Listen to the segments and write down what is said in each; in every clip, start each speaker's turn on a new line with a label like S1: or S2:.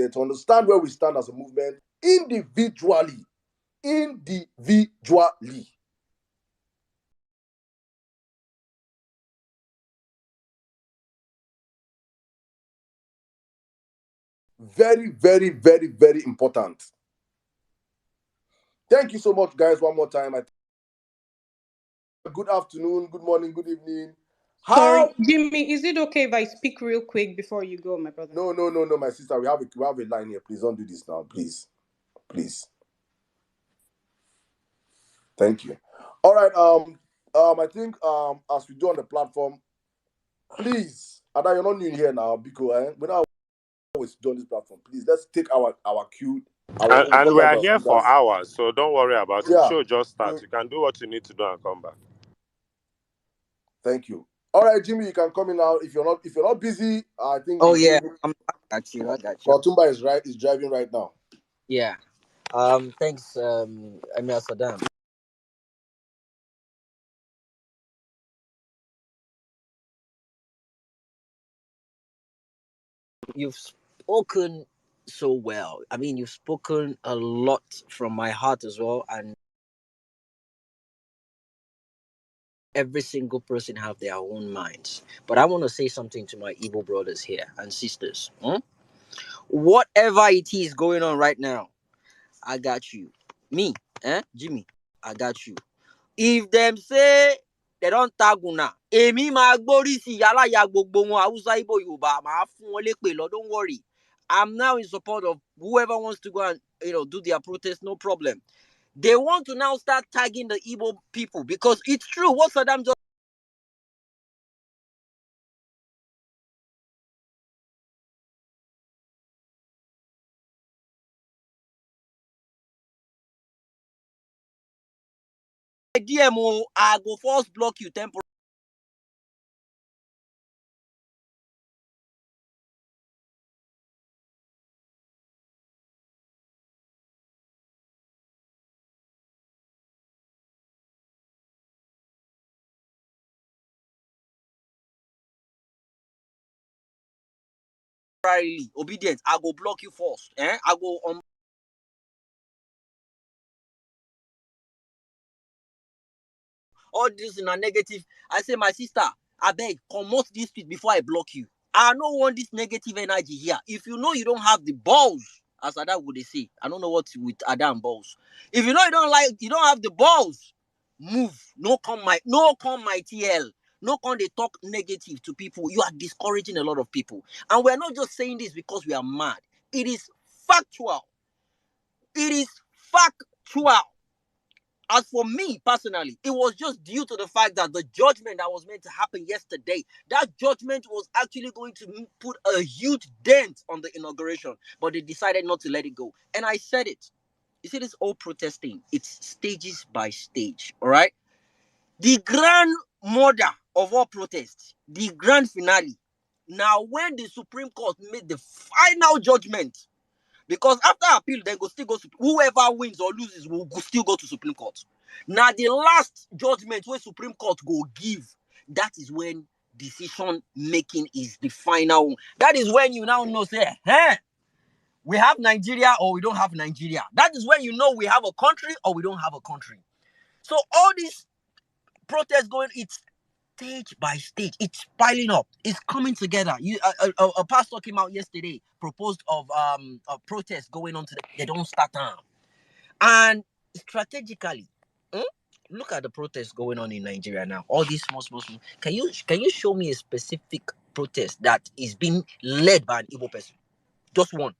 S1: there to understand where we stand as a movement individually. Individually. Very, very, very, very important. Thank you so much, guys, one more time. Good afternoon, good morning, good evening.
S2: Sorry, Jimmy, is it okay if I speak real quick before you go, my brother?
S1: No, my sister. We have a line here. Please don't do this now, please. Please. Thank you. All right. I think as we do on the platform, please, Ada, you're not new here now, because we don't always do on this platform. Please, let's take our cue.
S3: And we are here for hours, so don't worry about it. Show just start. You can do what you need to do and come back.
S1: Thank you. All right, Jimmy, you can come in now. If you're not busy, I think.
S4: Oh yeah, I got you.
S1: Otumba is driving right now.
S4: Yeah. Thanks, Emir Saddam. You've spoken so well. I mean, you've spoken a lot from my heart as well, and every single person have their own minds. But I want to say something to my Igbo brothers here and sisters. Whatever it is going on right now, I got you. Me, Jimmy, I got you. If them say they don't tag una, Emi ma gbori si yala ya gbogbo won Hausa Igbo Yoruba ma fun won lepe lo. Don't worry. I'm now in support of whoever wants to go and do their protest. No problem. They want to now start tagging the Igbo people because it's true what Saddam just. DMO, I go first block you temporarily. Obedient, I go block you first. I go on. All this in a negative. I say, my sister, I beg, come out this tweet before I block you. I don't want this negative energy here. If you know you don't have the balls, as Adam would say, I don't know what with Adam balls. If you know you don't have the balls, move. No come my TL. No come they talk negative to people. You are discouraging a lot of people. And we're not just saying this because we are mad. It is factual. It is factual. As for me personally, it was just due to the fact that the judgment that was meant to happen yesterday, that judgment was actually going to put a huge dent on the inauguration, but they decided not to let it go. And I said it. You see, this all protesting, it's stages by stage, all right? The grand murder of all protests, the grand finale. Now, when the Supreme Court made the final judgment, because after appeal, they go still go to whoever wins or loses will still go to Supreme Court. Now, the last judgment where Supreme Court go give, that is when decision making is the final one. That is when you now know, say, we have Nigeria or we don't have Nigeria. That is when you know we have a country or we don't have a country. So all these protests going, it's stage by stage. It's piling up. It's coming together. A pastor came out yesterday, proposed of a protest going on today. They don't start now. And strategically, look at the protests going on in Nigeria now. All these small. Can you show me a specific protest that is being led by an Igbo person? Just one.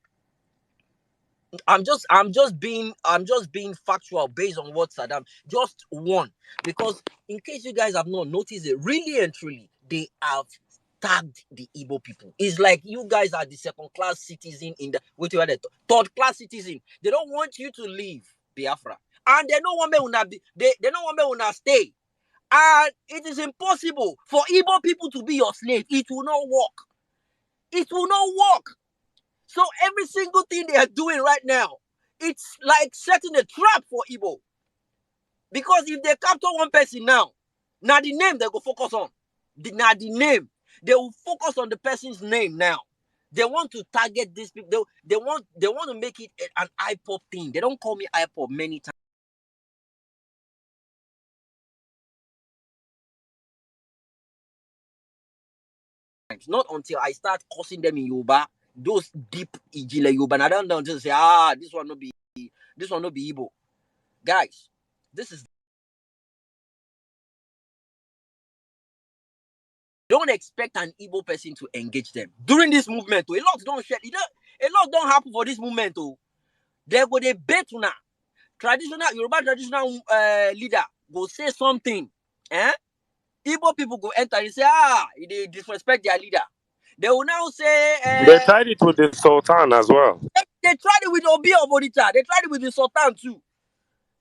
S4: I'm just being factual based on what Saddam. Just one, because in case you guys have not noticed it, really and truly, they have tagged the Igbo people. It's like you guys are the second-class citizen in the third-class citizen. They don't want you to leave Biafra, and they don't want me they don't want me to stay. And it is impossible for Igbo people to be your slave. It will not work. It will not work. So every single thing they are doing right now, it's like setting a trap for Igbo. Because if they capture one person now the name they go focus on. The name. They will focus on the person's name now. They want to target these people. They want to make it an IPOP thing. They don't call me IPOP many times. Not until I start cursing them in Yoruba, those deep Ijile Yoruba. And I don't just say, this one no be Igbo. Guys, this is. Don't expect an Igbo person to engage them during this movement. A lot don't share. A lot don't happen for this movement. They go they bet now. Yoruba traditional leader go say something. Igbo people go enter and say, they disrespect their leader. They will now say
S3: they tried it with the Sultan as well.
S4: They tried it with Obi Obodita. They tried it with the Sultan too.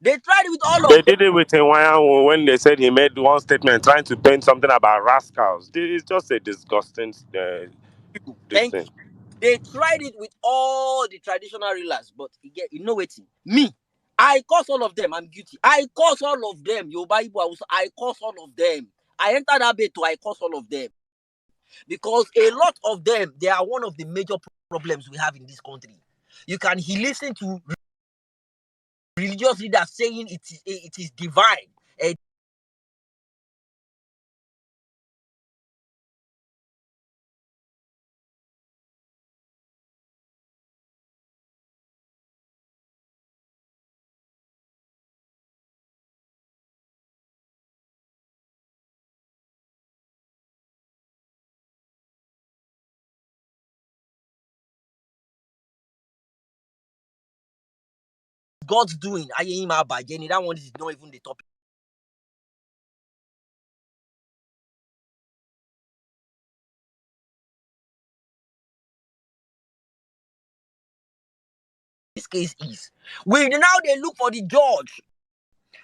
S4: They tried it with all of
S3: They
S4: them.
S3: did it with Nwayanwu when they said he made one statement trying to paint something about rascals. It's just a disgusting
S4: Thank
S3: thing.
S4: you. They tried it with all the traditional rulers, but you know what? Me, I curse all of them. I'm guilty. I curse all of them. Yoruba Igbo, I curse all of them. I entered that bit too. I curse all of them. Because a lot of them, they are one of the major problems we have in this country. You can listen to religious leaders saying it is divine. God's doing. That one is not even the topic. This case is. We now they look for the judge.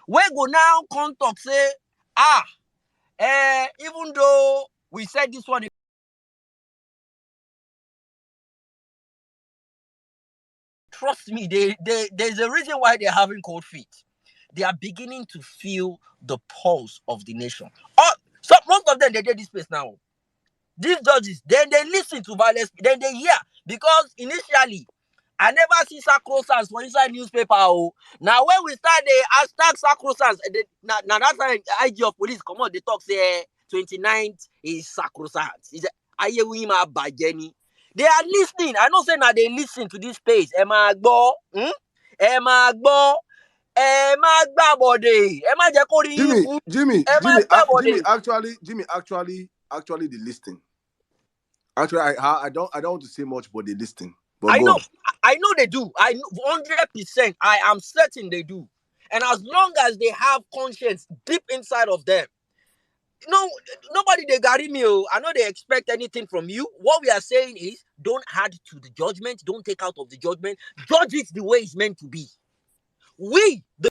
S4: We go now contact say, even though we said this one, trust me, there's a reason why they're having cold feet. They are beginning to feel the pulse of the nation. So most of them they did this place now. These judges, then they listen to violence, then they hear. Because initially, I never see sacrosanct for inside newspaper. Now when we start the hashtag sacrosanct, now that time IG of police come on, they talk say 29th is sacrosanct. They are listening. I know say now they listen to this space. Emma Gbo,
S1: Jimmy, actually, they listen. Actually, I don't want to say much, but they listen. But
S4: I know they do. I know 100%. I am certain they do. And as long as they have conscience deep inside of them, nobody they gary me. I know they expect anything from you. What we are saying is, don't add to the judgment. Don't take out of the judgment. Judge it the way it's meant to be. We, the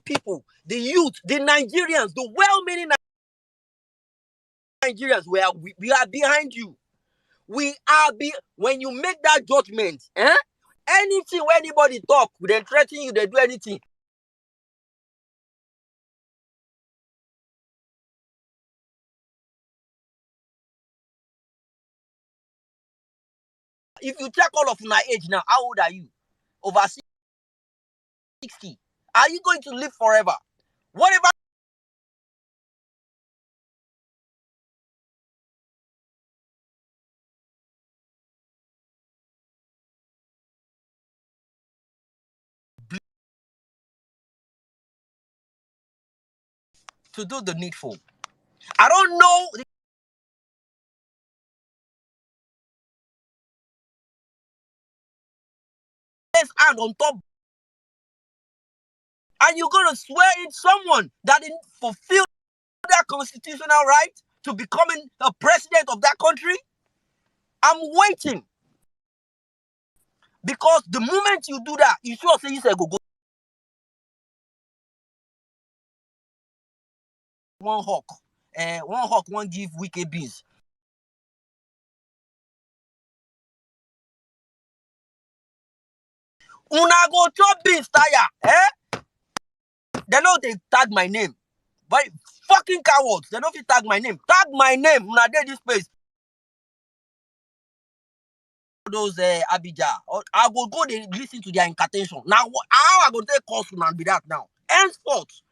S4: people, the youth, the Nigerians, the well-meaning Nigerians, we are behind you. When you make that judgment, anything when anybody talk, they threaten you, they do anything. If you check all of my age now, how old are you? Over 60. Are you going to live forever? Whatever. To do the needful. I don't know. Hand on top. And you're going to swear in someone that didn't fulfill their constitutional right to becoming a president of that country? I'm waiting. Because the moment you do that, you sure say you say go. One hawk won't give wicked beans. Una go chop beans tire, They know they tag my name. But fucking cowards, they don't fit tag my name. Tag my name, una dey this place. those Abidja. I will go there listen to their incantation. Now, how I go take course and be that now? Henceforth,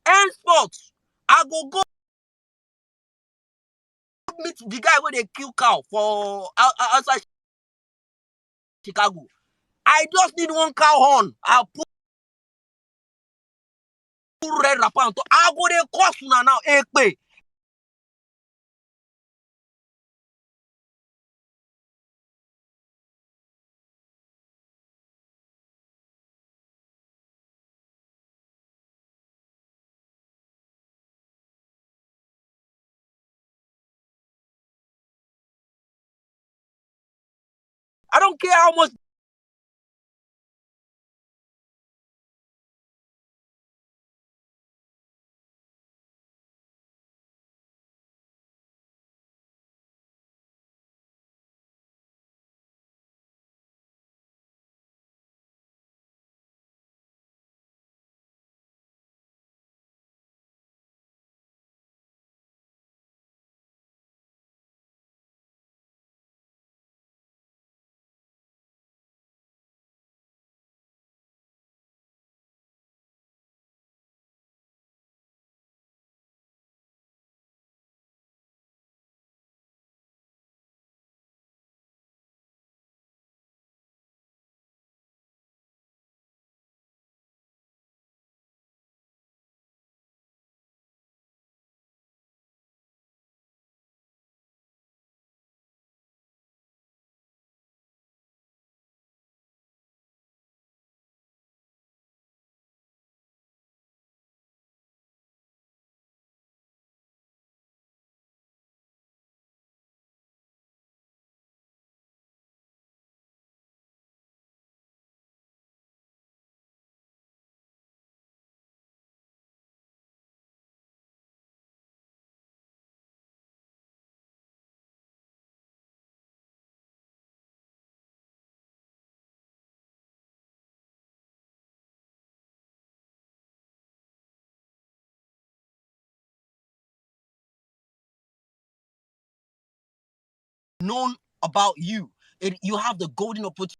S4: I go meet the guy where they kill cow for outside Chicago. I just need one cow horn. I'll put red wrapper on top. I go there course now. Ekpe. I don't care how much known about you. You have the golden opportunity.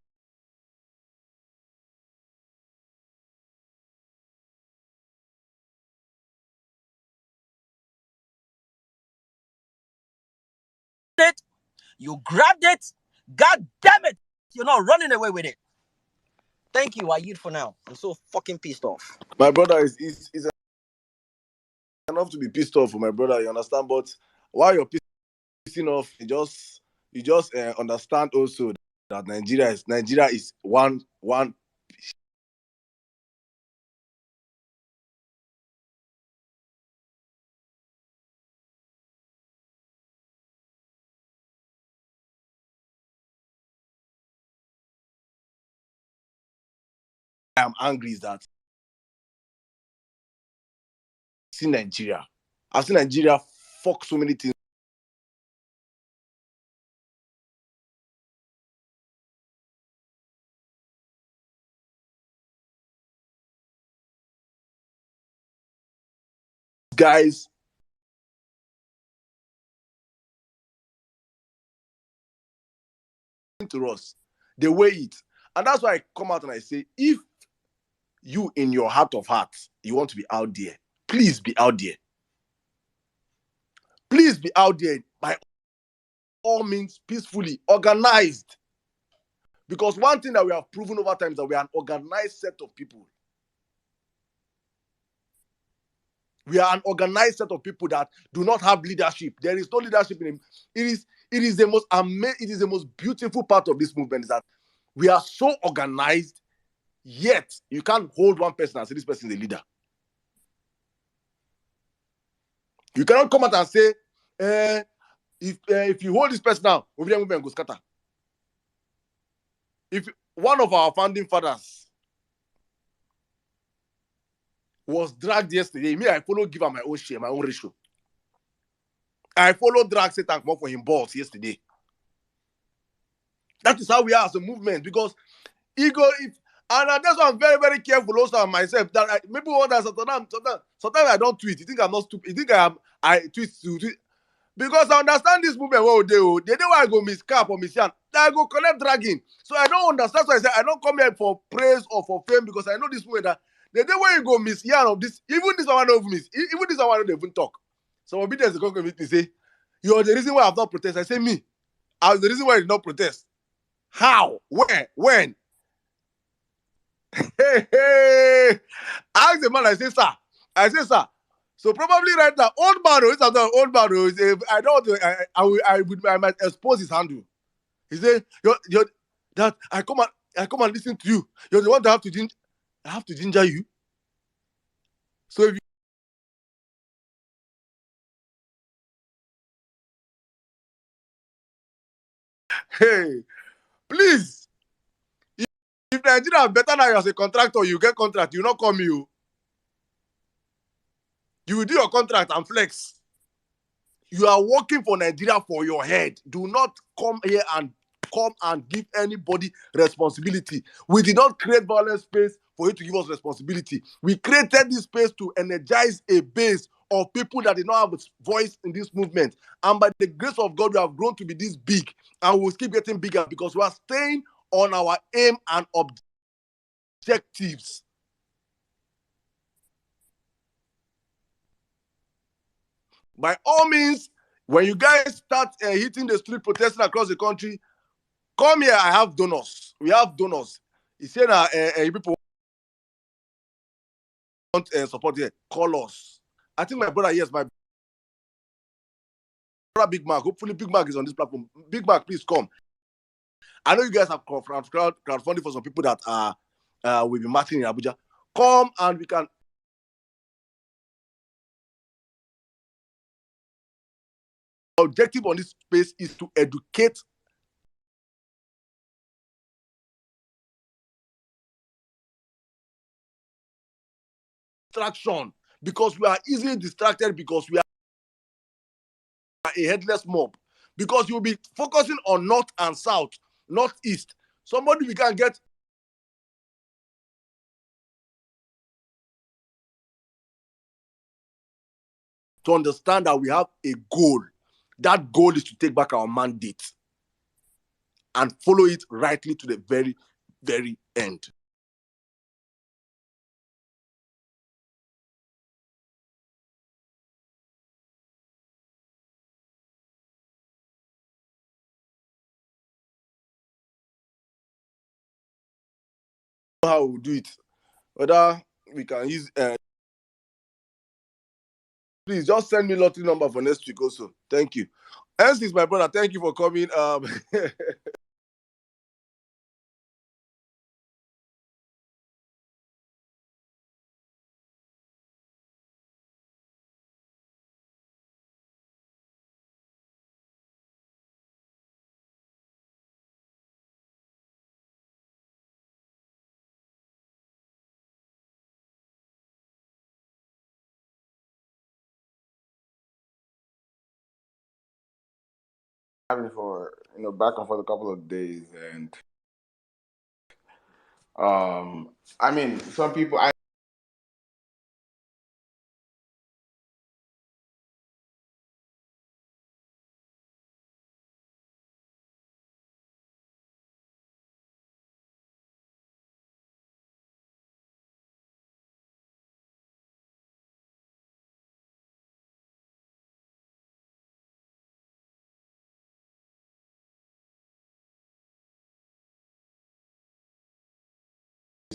S4: You grabbed it. God damn it. You're not running away with it. Thank you. I yield for now. I'm so fucking pissed off.
S1: My brother is enough to be pissed off for my brother, you understand? But while you're pissing off, you just understand also that Nigeria is one. I am angry is that I've seen Nigeria fuck so many things. Guys, to us, they weigh it. And that's why I come out and I say, if you in your heart of hearts, you want to be out there, please be out there. Please be out there by all means, peacefully, organized. Because one thing that we have proven over time is that we are an organized set of people. We are an organized set of people that do not have leadership. There is no leadership in it. It is the most beautiful part of this movement is that we are so organized, yet you can't hold one person and say this person is a leader. You cannot come out and say, if you hold this person now, movement go scatter. If one of our founding fathers was dragged yesterday, me, I follow give her my own share, my own ratio. I follow drag Satan more for him balls yesterday. That is how we are as a movement, because ego, and that's why I'm very, very careful also on myself. That maybe one that sometimes I don't tweet. You think I'm not stupid? You think I tweet to tweet? Because I understand this movement where they know why I go miss cap or miss yan. I go collect dragging. So I don't understand. So I say I don't come here for praise or for fame because I know this movement that the day where you go miss yan of this, even this one don't miss, even this one don't even talk. So when BTS come to me say, you're the reason why I've not protest. I say me, I was the reason why I did not protest. How? Where? When? Hey. I asked the man, I say, sir. So probably right now, old man, I don't want to, I might expose his handle. He said, you're that I come and listen to you. You're the one that I have to ginger you. So if you, hey, please, if Nigeria is better now as a contractor, you get contract, you not come you. You will do your contract and flex. You are working for Nigeria for your head. Do not come here and give anybody responsibility. We did not create violent space for you to give us responsibility. We created this space to energize a base of people that did not have a voice in this movement. And by the grace of God, we have grown to be this big. And we will keep getting bigger because we are staying on our aim and objectives. By all means, when you guys start hitting the street protesting across the country, come here. I have donors. We have donors. He said people want support here. Call us. I think my brother, yes, my brother Big Mac. Hopefully, Big Mac is on this platform. Big Mac, please come. I know you guys have crowdfunding for some people that will be marching in Abuja. Come and we can. Objective on this space is to educate distraction because we are easily distracted because we are a headless mob. Because you'll be focusing on north and south, northeast. Somebody we can get to understand that we have a goal. That goal is to take back our mandate and follow it rightly to the very, very end. How we do it, whether we can use please just send me lottery number for next week also. Thank you. Ernst is my brother. Thank you for coming.
S5: Having for back and forth a couple of days, and I mean, some people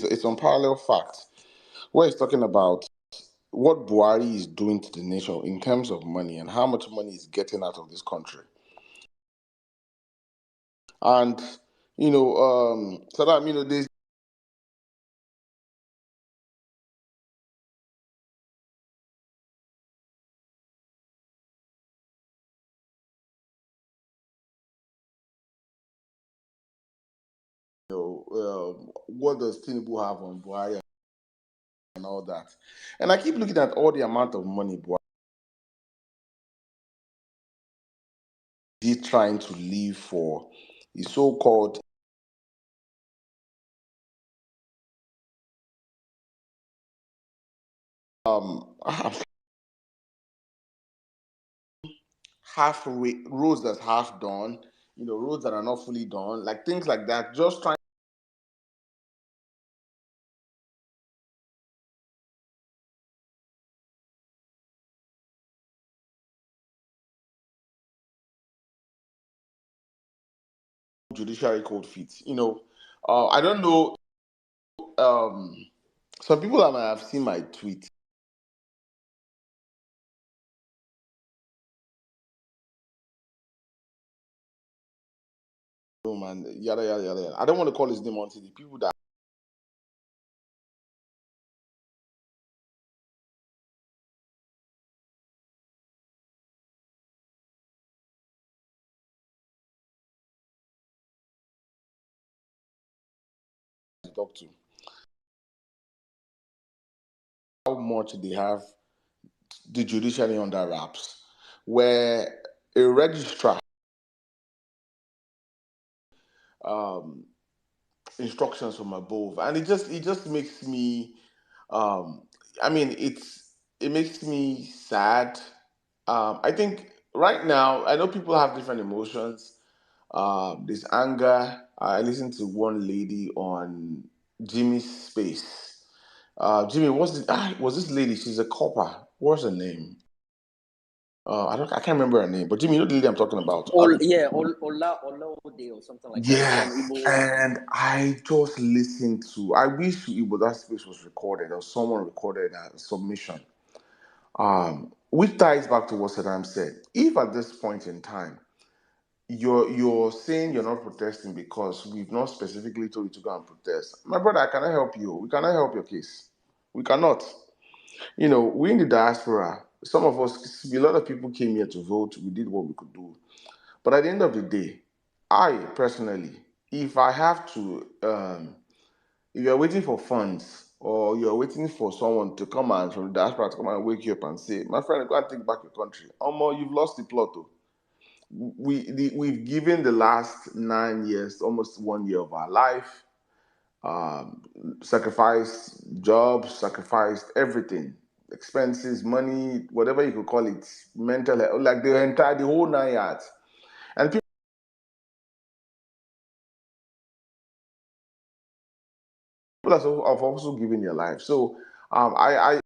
S5: it's unparalleled fact where it's talking about what Buhari is doing to the nation in terms of money and how much money is getting out of this country. And so that there's what does Tinubu have on Buhari and all that. And I keep looking at all the amount of money Buhari is trying to leave for the so-called roads that's half done, roads that are not fully done, like things like that. Just trying judiciary code fit. I don't know. Some people that might have seen my tweet. Oh man, yada yada yada. Yada. I don't want to call his name until the people that I talk to, how much they have the judiciary under wraps, where a registrar um, instructions from above, and it just makes me, um, I mean, it makes me sad. I think right now, I know people have different emotions. There's anger. I listened to one lady on Jimmy's space. Jimmy, was this lady? She's a copper. What's her name? I can't remember her name, but Jimmy, you know the lady I'm talking about.
S4: Ola Ode or something like that.
S5: Yes,
S4: Some Igbo.
S5: and I just listened to. I wish that space was recorded or someone recorded a submission. Which ties back to what Saddam said. If at this point in time you're saying you're not protesting because we've not specifically told you to go and protest, my brother, I cannot help you. We cannot help your case. We cannot. We in the diaspora. Some of us, a lot of people came here to vote. We did what we could do. But at the end of the day, I personally, if I have to, if you're waiting for funds or you're waiting for someone to come and from the diaspora to come and wake you up and say, my friend, go and take back your country. You've lost the plot. Though. We've given the last 9 years, almost 1 year of our life, um, sacrificed jobs, sacrificed everything, expenses, money, whatever you could call it, mental health, like the whole 9 yards. And people have also given their life. So I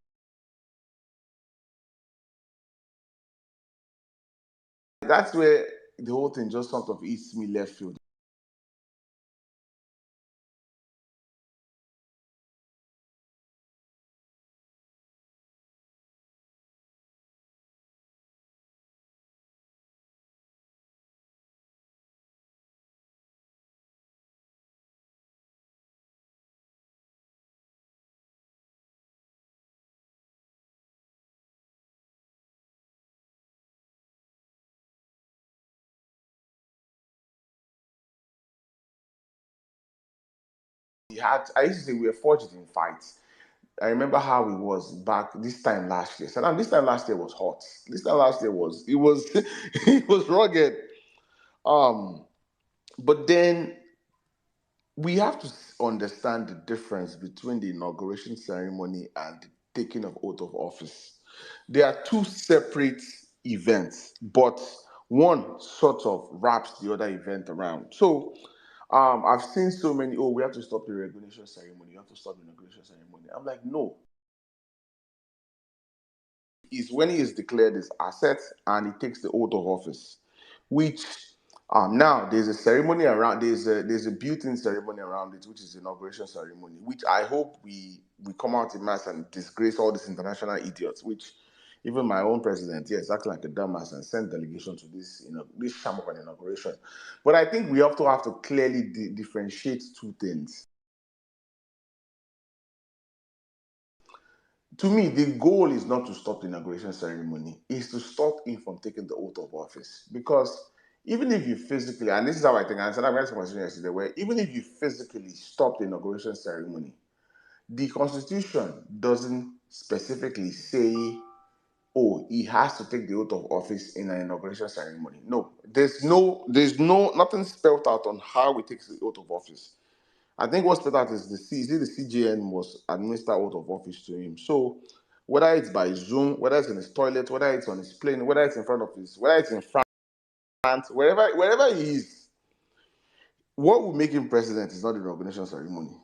S5: that's where the whole thing just sort of eats me left field. I used to say we were forged in fights. I remember how it was back this time last year. So now this time last year was hot. This time last year was it was rugged. Um, but then we have to understand the difference between the inauguration ceremony and the taking of oath of office. They are two separate events, but one sort of wraps the other event around. So I've seen so many, we have to stop the recognition ceremony, you have to stop the inauguration ceremony. I'm like, no. Is when he is declared his asset and he takes the oath of office, which now there's a ceremony around. There's a built-in ceremony around it, which is the inauguration ceremony. Which I hope we come out in mass and disgrace all these international idiots. Which even my own president, yes, acting like a dumbass and send delegation to this, this sham of an inauguration. But I think we have to clearly differentiate two things. To me, the goal is not to stop the inauguration ceremony, it's to stop him from taking the oath of office. Because even if you physically, and this is how I think, I said I've had this conversation yesterday, where even if you physically stop the inauguration ceremony, the Constitution doesn't specifically say, oh, he has to take the oath of office in an inauguration ceremony. No, nothing spelled out on how he takes the oath of office. I think what's spelled out is the CJN must administer oath of office to him. So whether it's by Zoom, whether it's in his toilet, whether it's on his plane, whether it's in front of his, whether it's in France, wherever he is. What will make him president is not the inauguration ceremony.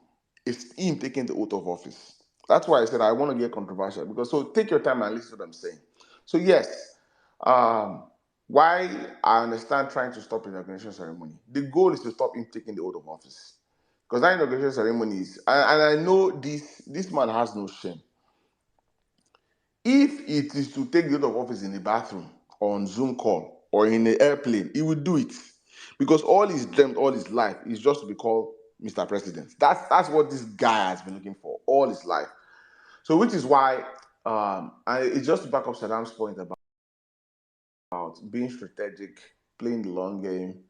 S5: It's him taking the oath of office. That's why I said I want to get controversial, because so take your time and listen to what I'm saying. So yes, why I understand trying to stop the inauguration ceremony. The goal is to stop him taking the oath of office, because that inauguration ceremony is, and I know this man has no shame. If it is to take the oath of office in a bathroom or on Zoom call or in an airplane, he will do it, because all he's dreamt all his life is just to be called Mr. President. That's what this guy has been looking for all his life. So, which is why, and it's just to back up Saddam's point about being strategic, playing the long game.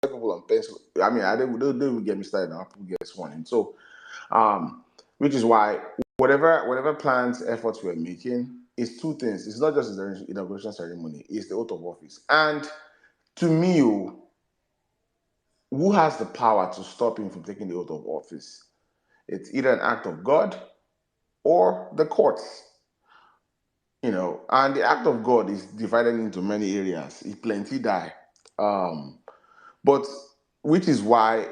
S5: People on pencil. I mean, they will get me started now. People get sworn in. So, which is why whatever plans, efforts we're making is two things. It's not just the inauguration ceremony, it's the oath of office. And to me, who has the power to stop him from taking the oath of office? It's either an act of God or the courts. And the act of God is divided into many areas. It plenty die. But which is why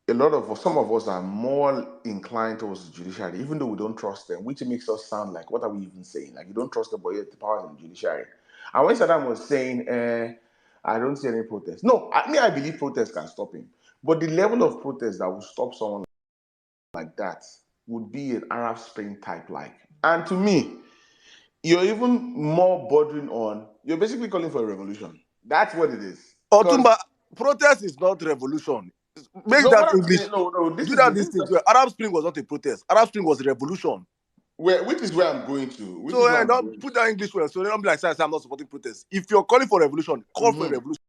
S5: some of us are more inclined towards the judiciary, even though we don't trust them, which makes us sound like, what are we even saying? Like, you don't trust them, but yet the powers in the judiciary. And when Saddam was saying, I don't see any protest. No, I believe protests can stop him. But the level of protest that will stop someone like that would be an Arab Spring type like. And to me, you're even more bordering on, you're basically calling for a revolution. That's what it is.
S1: Otumba, protest is not revolution. Make that English.
S5: This
S1: Do
S5: is
S1: that distinct. Arab Spring was not a protest. Arab Spring was a revolution.
S5: which is where I'm going to.
S1: Don't put that English word. So they don't be like, say, I'm not supporting protests. If you're calling for revolution, call for a revolution.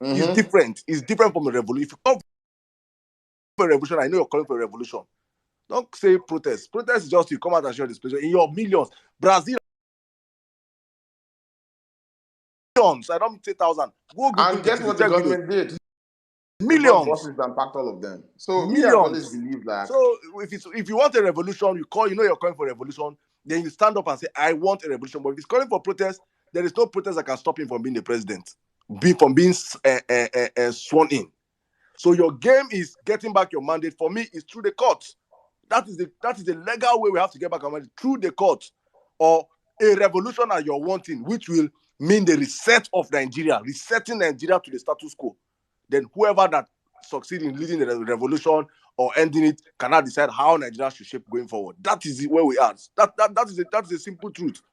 S1: It's different. It's different from a revolution. If you call for a revolution, I know you're calling for a revolution. Don't say protest. Protest is just you come out and show displeasure in your millions. Brazil, millions. I don't say thousand. Go Google
S5: and guess what the government did?
S1: Millions.
S5: Buses and packed all of them. So
S1: millions.
S5: Me, I've always believed that.
S1: So if you want a revolution, you call. You know you're calling for a revolution. Then you stand up and say, I want a revolution. But if he's calling for protest, there is no protest that can stop him from being the president, from being sworn in. So your game is getting back your mandate. For me, is through the courts. That is the legal way we have to get back our mandate, through the courts, or a revolution that you're wanting, which will mean the reset of Nigeria, resetting Nigeria to the status quo. Then whoever that succeeds in leading the revolution or ending it cannot decide how Nigeria should shape going forward. That is where we are. That is a simple truth.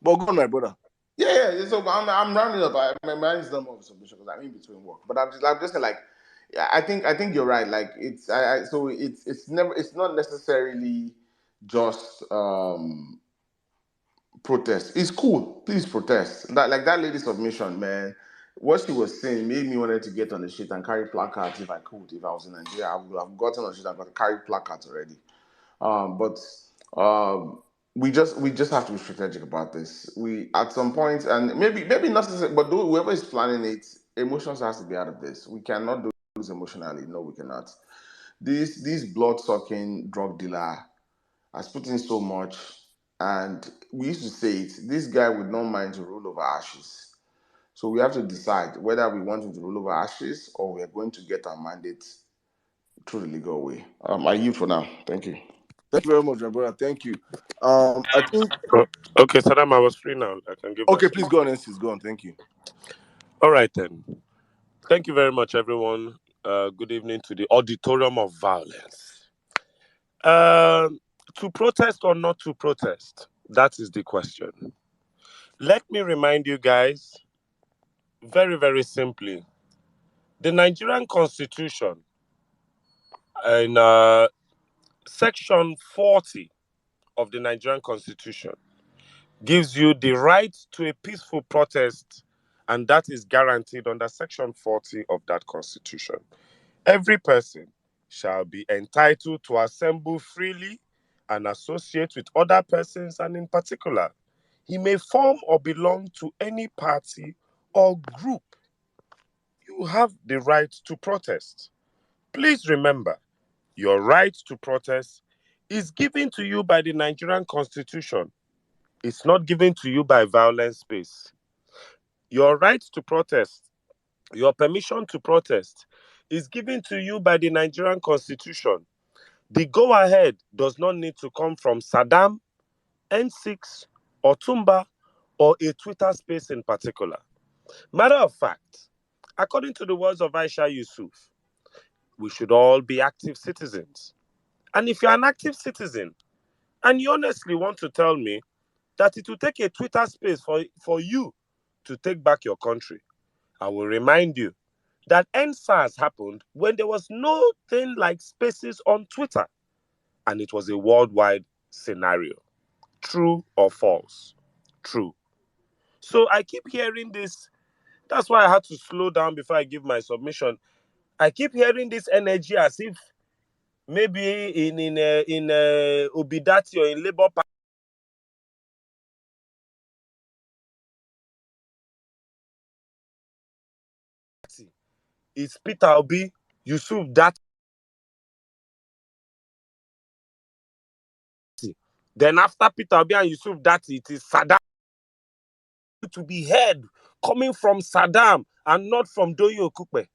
S1: But go on, my brother.
S5: Yeah. So I'm rounding up. My mind is done more of a submission because I'm in between work. But I'm just saying, like, I think you're right. Like, it's not necessarily just protest. It's cool. Please protest. That lady submission, man. What she was saying made me wanted to get on the shit and carry placards if I could. If I was in Nigeria, I would have gotten on the shit and carried placards already. But we just have to be strategic about this. We at some point, and maybe not necessarily, but whoever is planning it, emotions has to be out of this. We cannot do this emotionally. No, we cannot. This blood sucking drug dealer has put in so much, and we used to say it. This guy would not mind to roll over ashes. So we have to decide whether we want him to roll over ashes or we are going to get our mandate through the legal way. I yield for now. Thank you.
S1: Thank you very much, my brother. Thank you. I think.
S3: Okay, Saddam, I was free now. I can give.
S1: Okay, please go on, Ensis. Go on. Thank you.
S3: All right then. Thank you very much, everyone. Good evening to the auditorium of Vawulence. To protest or not to protest? That is the question. Let me remind you guys, very, very simply, the Nigerian Constitution in Section 40 of the Nigerian Constitution gives you the right to a peaceful protest and that is guaranteed under Section 40 of that Constitution. Every person shall be entitled to assemble freely and associate with other persons, and in particular, he may form or belong to any party or group. You have the right to protest. Please remember, your right to protest is given to you by the Nigerian Constitution. It's not given to you by violence space. Your right to protest, your permission to protest, is given to you by the Nigerian Constitution. The go-ahead does not need to come from Saddam, N6, or Tumba, or a Twitter space in particular. Matter of fact, according to the words of Aisha Yusuf, we should all be active citizens. And if you're an active citizen, and you honestly want to tell me that it will take a Twitter space for you to take back your country, I will remind you that NSAS happened when there was no thing like spaces on Twitter, and it was a worldwide scenario. True or false? True. So I keep hearing this. That's why I had to slow down before I give my submission. I keep hearing this energy as if maybe in Obidati or in Labour Party is Peter Obi, Yusuf Dati. Then after Peter Obi and Yusuf Dati, it is Saddam to be heard coming from Saddam and not from Doyin Okupe.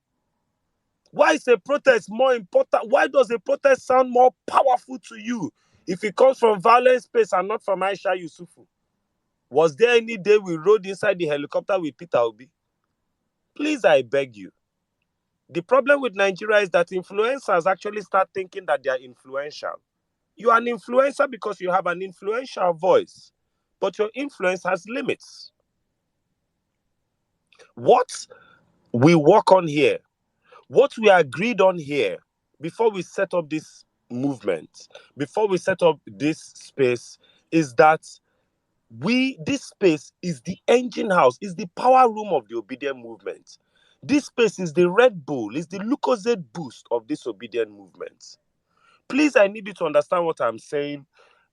S3: Why is a protest more important? Why does a protest sound more powerful to you if it comes from violent space and not from Aisha Yusufu? Was there any day we rode inside the helicopter with Peter Obi? Please, I beg you. The problem with Nigeria is that influencers actually start thinking that they are influential. You are an influencer because you have an influential voice, but your influence has limits. What we work on here, what we agreed on here before we set up this movement, before we set up this space, is that this space is the engine house, is the power room of the obedient movement. This space is the Red Bull, is the Lucozade boost of this obedient movement. Please, I need you to understand what I'm saying.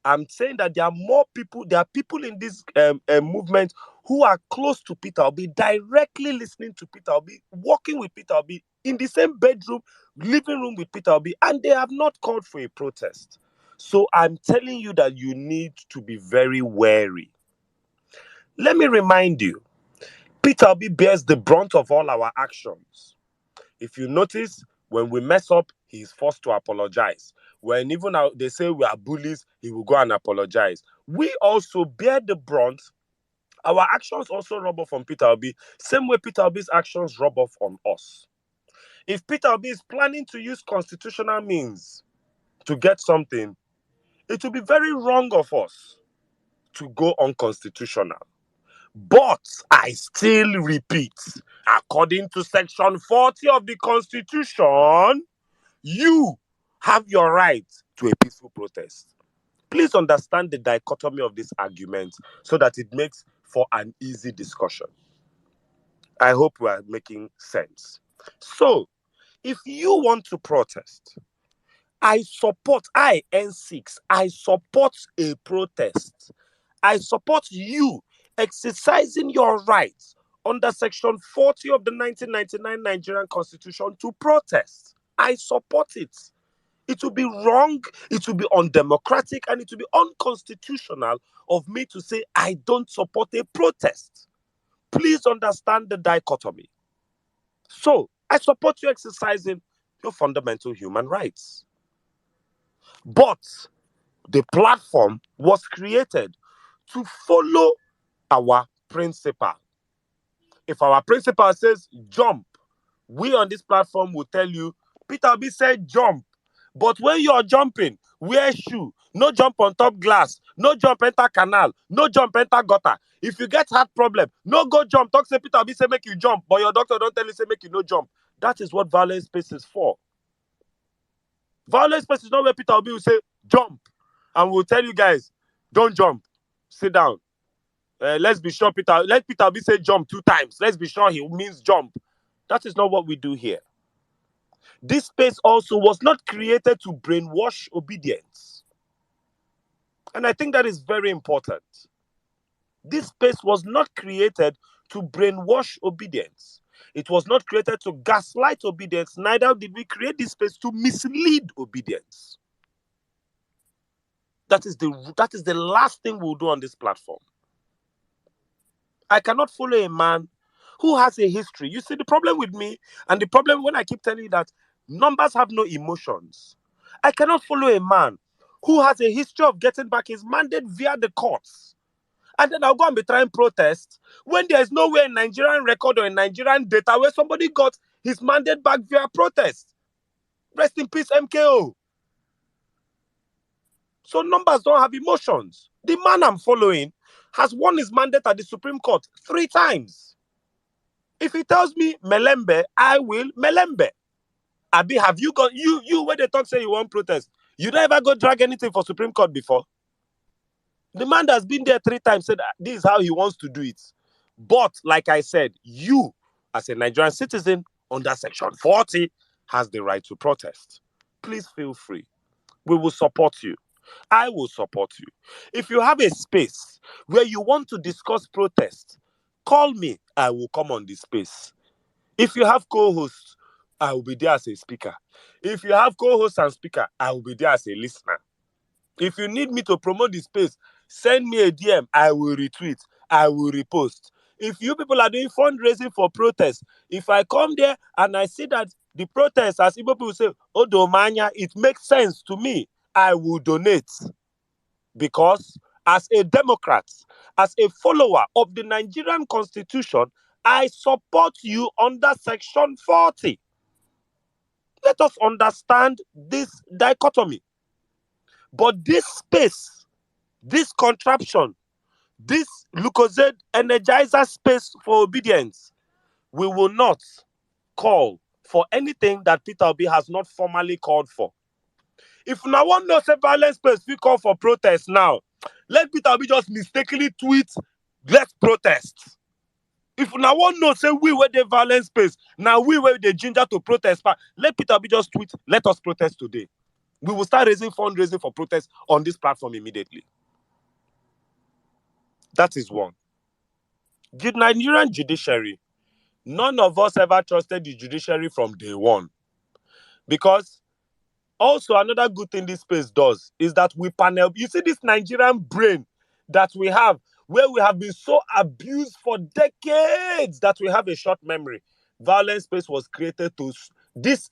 S3: I'm saying that there are people in this movement who are close to Peter Obi, directly listening to Peter Obi, working with Peter Obi, in the same bedroom, living room with Peter Obi, and they have not called for a protest. So I'm telling you that you need to be very wary. Let me remind you, Peter Obi bears the brunt of all our actions. If you notice, when we mess up, he is forced to apologize. When even they say we are bullies, he will go and apologize. We also bear the brunt. Our actions also rub off on Peter Obi, same way Peter Obi's actions rub off on us. If Peter Obi is planning to use constitutional means to get something, it will be very wrong of us to go unconstitutional. But I still repeat, according to Section 40 of the Constitution, you have your right to a peaceful protest. Please understand the dichotomy of this argument so that it makes for an easy discussion. I hope we are making sense. So, if you want to protest, N6, I support a protest. I support you exercising your rights under Section 40 of the 1999 Nigerian Constitution to protest. I support it. It will be wrong, it will be undemocratic, and it will be unconstitutional of me to say I don't support a protest. Please understand the dichotomy. So, I support you exercising your fundamental human rights. But the platform was created to follow our principle. If our principle says jump, we on this platform will tell you, Peter Obi said jump. But when you're jumping, wear shoe. No jump on top glass. No jump enter canal. No jump enter gutter. If you get heart problem, no go jump. Talk say Peter Obi say make you jump, but your doctor don't tell you say make you no jump. That is what violence space is for. Violence space is not where Peter Obi will say jump, and we'll tell you guys, don't jump. Sit down. Let's be sure Peter. Let Peter Obi say jump 2 times. Let's be sure he means jump. That is not what we do here. This space also was not created to brainwash obedience. And I think that is very important. This space was not created to brainwash obedience. It was not created to gaslight obedience. Neither did we create this space to mislead obedience. That is the last thing we'll do on this platform. I cannot follow a man who has a history. You see, the problem with me, and the problem when I keep telling you that numbers have no emotions. I cannot follow a man who has a history of getting back his mandate via the courts. And then I'll go and be trying protest when there is nowhere in Nigerian record or in Nigerian data where somebody got his mandate back via protest. Rest in peace, MKO. So numbers don't have emotions. The man I'm following has won his mandate at the Supreme Court 3 times. If he tells me Melembe, I will Melembe. Abi, have you got you where they talk say you want protest? You don't ever go drag anything for Supreme Court before? The man that's been there 3 times said this is how he wants to do it. But like I said, you as a Nigerian citizen under Section 40 has the right to protest. Please feel free. We will support you. I will support you. If you have a space where you want to discuss protest, call me. I will come on this space. If you have co-hosts, I will be there as a speaker. If you have co-hosts and speaker, I will be there as a listener. If you need me to promote the space, send me a DM. I will retweet. I will repost. If you people are doing fundraising for protest, if I come there and I see that the protest, as Igbo people say, Odomanya, it makes sense to me, I will donate. Because as a Democrat, as a follower of the Nigerian Constitution, I support you under Section 40. Let us understand this dichotomy. But this space, this contraption, this Lucozade energizer space for obedience, we will not call for anything that Peter Obi has not formally called for. If no one knows a violent space, we call for protest now. Let Peter Obi just mistakenly tweet, let's protest. If no one knows, say we were the violent space, now we were the ginger to protest. Let Peter Obi just tweet, let us protest today. We will start raising fundraising for protest on this platform immediately. That is one. The Nigerian judiciary, none of us ever trusted the judiciary from day one. Because also another good thing this space does is that we panel. You see this Nigerian brain that we have, where we have been so abused for decades that we have a short memory. Violence space was created to this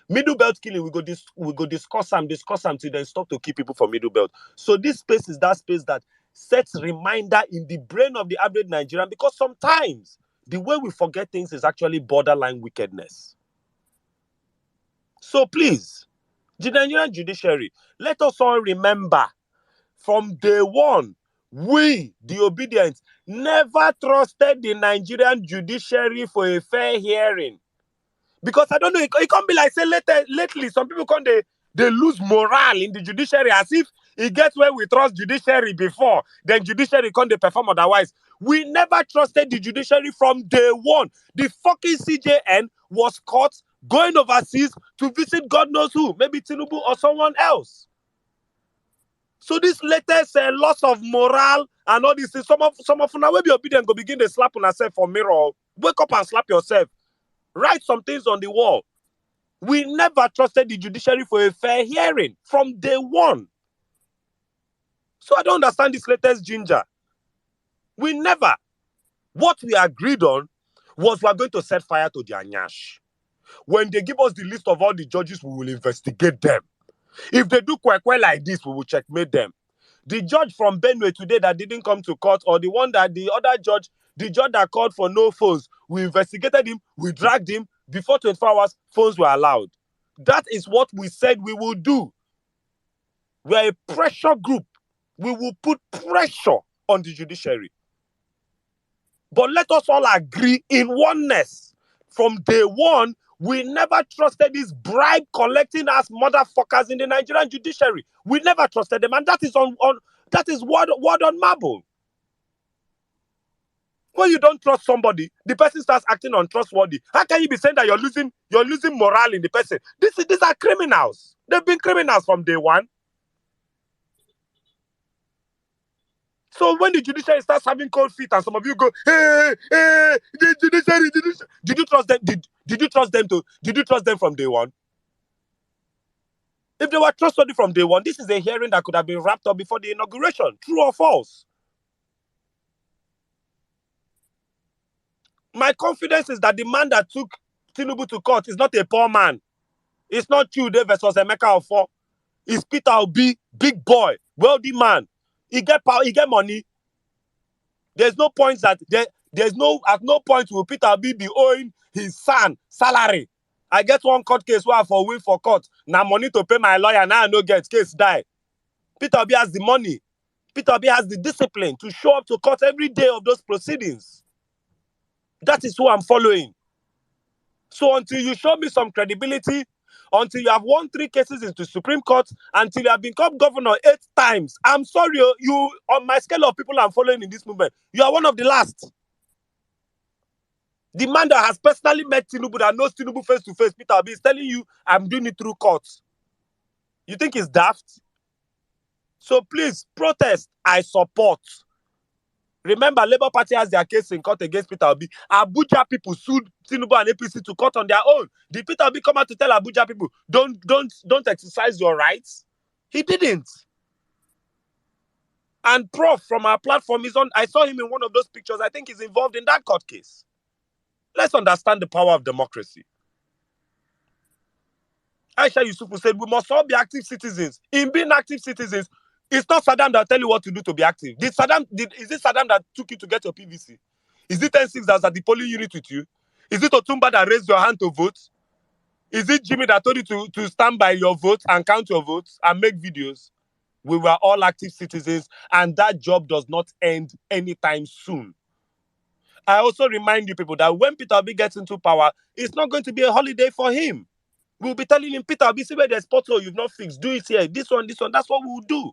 S3: middle belt killing. We go discuss them till then stop to keep people from middle belt. So this space is that space that sets reminder in the brain of the average Nigerian, because sometimes the way we forget things is actually borderline wickedness. So please, the Nigerian judiciary, let us all remember from day one, we, the obedient, never trusted the Nigerian judiciary for a fair hearing. Because I don't know, it can't be like, say, lately, some people come, they lose morale in the judiciary as if it gets where we trust judiciary before, then judiciary can't perform otherwise. We never trusted the judiciary from day one. The fucking CJN was caught going overseas to visit God knows who, maybe Tinubu or someone else. So this latest loss of morale and all this, some of now will be obedient, go begin to slap on yourself for mirror. Wake up and slap yourself. Write some things on the wall. We never trusted the judiciary for a fair hearing from day one. So I don't understand this latest ginger. We never. What we agreed on was we are going to set fire to their nyash. When they give us the list of all the judges, we will investigate them. If they do kwekwe like this, we will checkmate them. The judge from Benue today that didn't come to court, or the one that the other judge, the judge that called for no phones, we investigated him, we dragged him. Before 24 hours, phones were allowed. That is what we said we will do. We are a pressure group. We will put pressure on the judiciary. But let us all agree in oneness. From day one, we never trusted these bribe collecting ass motherfuckers in the Nigerian judiciary. We never trusted them, and that is word on marble. When you don't trust somebody, the person starts acting untrustworthy. How can you be saying that you're losing morale in the person? These are criminals. They've been criminals from day one. So when the judiciary starts having cold feet and some of you go, hey, the judiciary. Did you trust them? Did you trust them from day one? If they were trustworthy from day one, this is a hearing that could have been wrapped up before the inauguration. True or false? My confidence is that the man that took Tinubu to court is not a poor man. It's not Chude versus Emeka Ofo. It's Peter Obi, big boy, wealthy man. He get power, he get money. There's no point at no point will Peter Obi be owing his son salary. I get one court case where I for win for court. Now money to pay my lawyer, now I no get, case die. Peter Obi has the money. Peter Obi has the discipline to show up to court every day of those proceedings. That is who I'm following. So until you show me some credibility, until you have won 3 cases into Supreme Court, until you have become governor 8 times, I'm sorry, you on my scale of people I'm following in this movement, you are one of the last. The man that has personally met Tinubu, that knows Tinubu face to face, Peter Obi, is telling you, I'm doing it through courts. You think it's daft? So please, protest, I support. Remember, Labour Party has their case in court against Peter Obi. Abuja people sued Tinubu and APC to court on their own. Did Peter Obi come out to tell Abuja people, don't exercise your rights? He didn't. And Prof from our platform is on. I saw him in one of those pictures. I think he's involved in that court case. Let's understand the power of democracy. Aisha Yusufu said, we must all be active citizens. In being active citizens, it's not Saddam that tell you what to do to be active. Is it Saddam that took you to get your PVC? Is it 10-6 that's at the polling unit with you? Is it Otumba that raised your hand to vote? Is it Jimmy that told you to stand by your vote and count your votes and make videos? We were all active citizens, and that job does not end anytime soon. I also remind you people that when Peter Obi gets into power, it's not going to be a holiday for him. We'll be telling him, Peter Obi, see where there's pothole you've not fixed. Do it here. This one. That's what we'll do.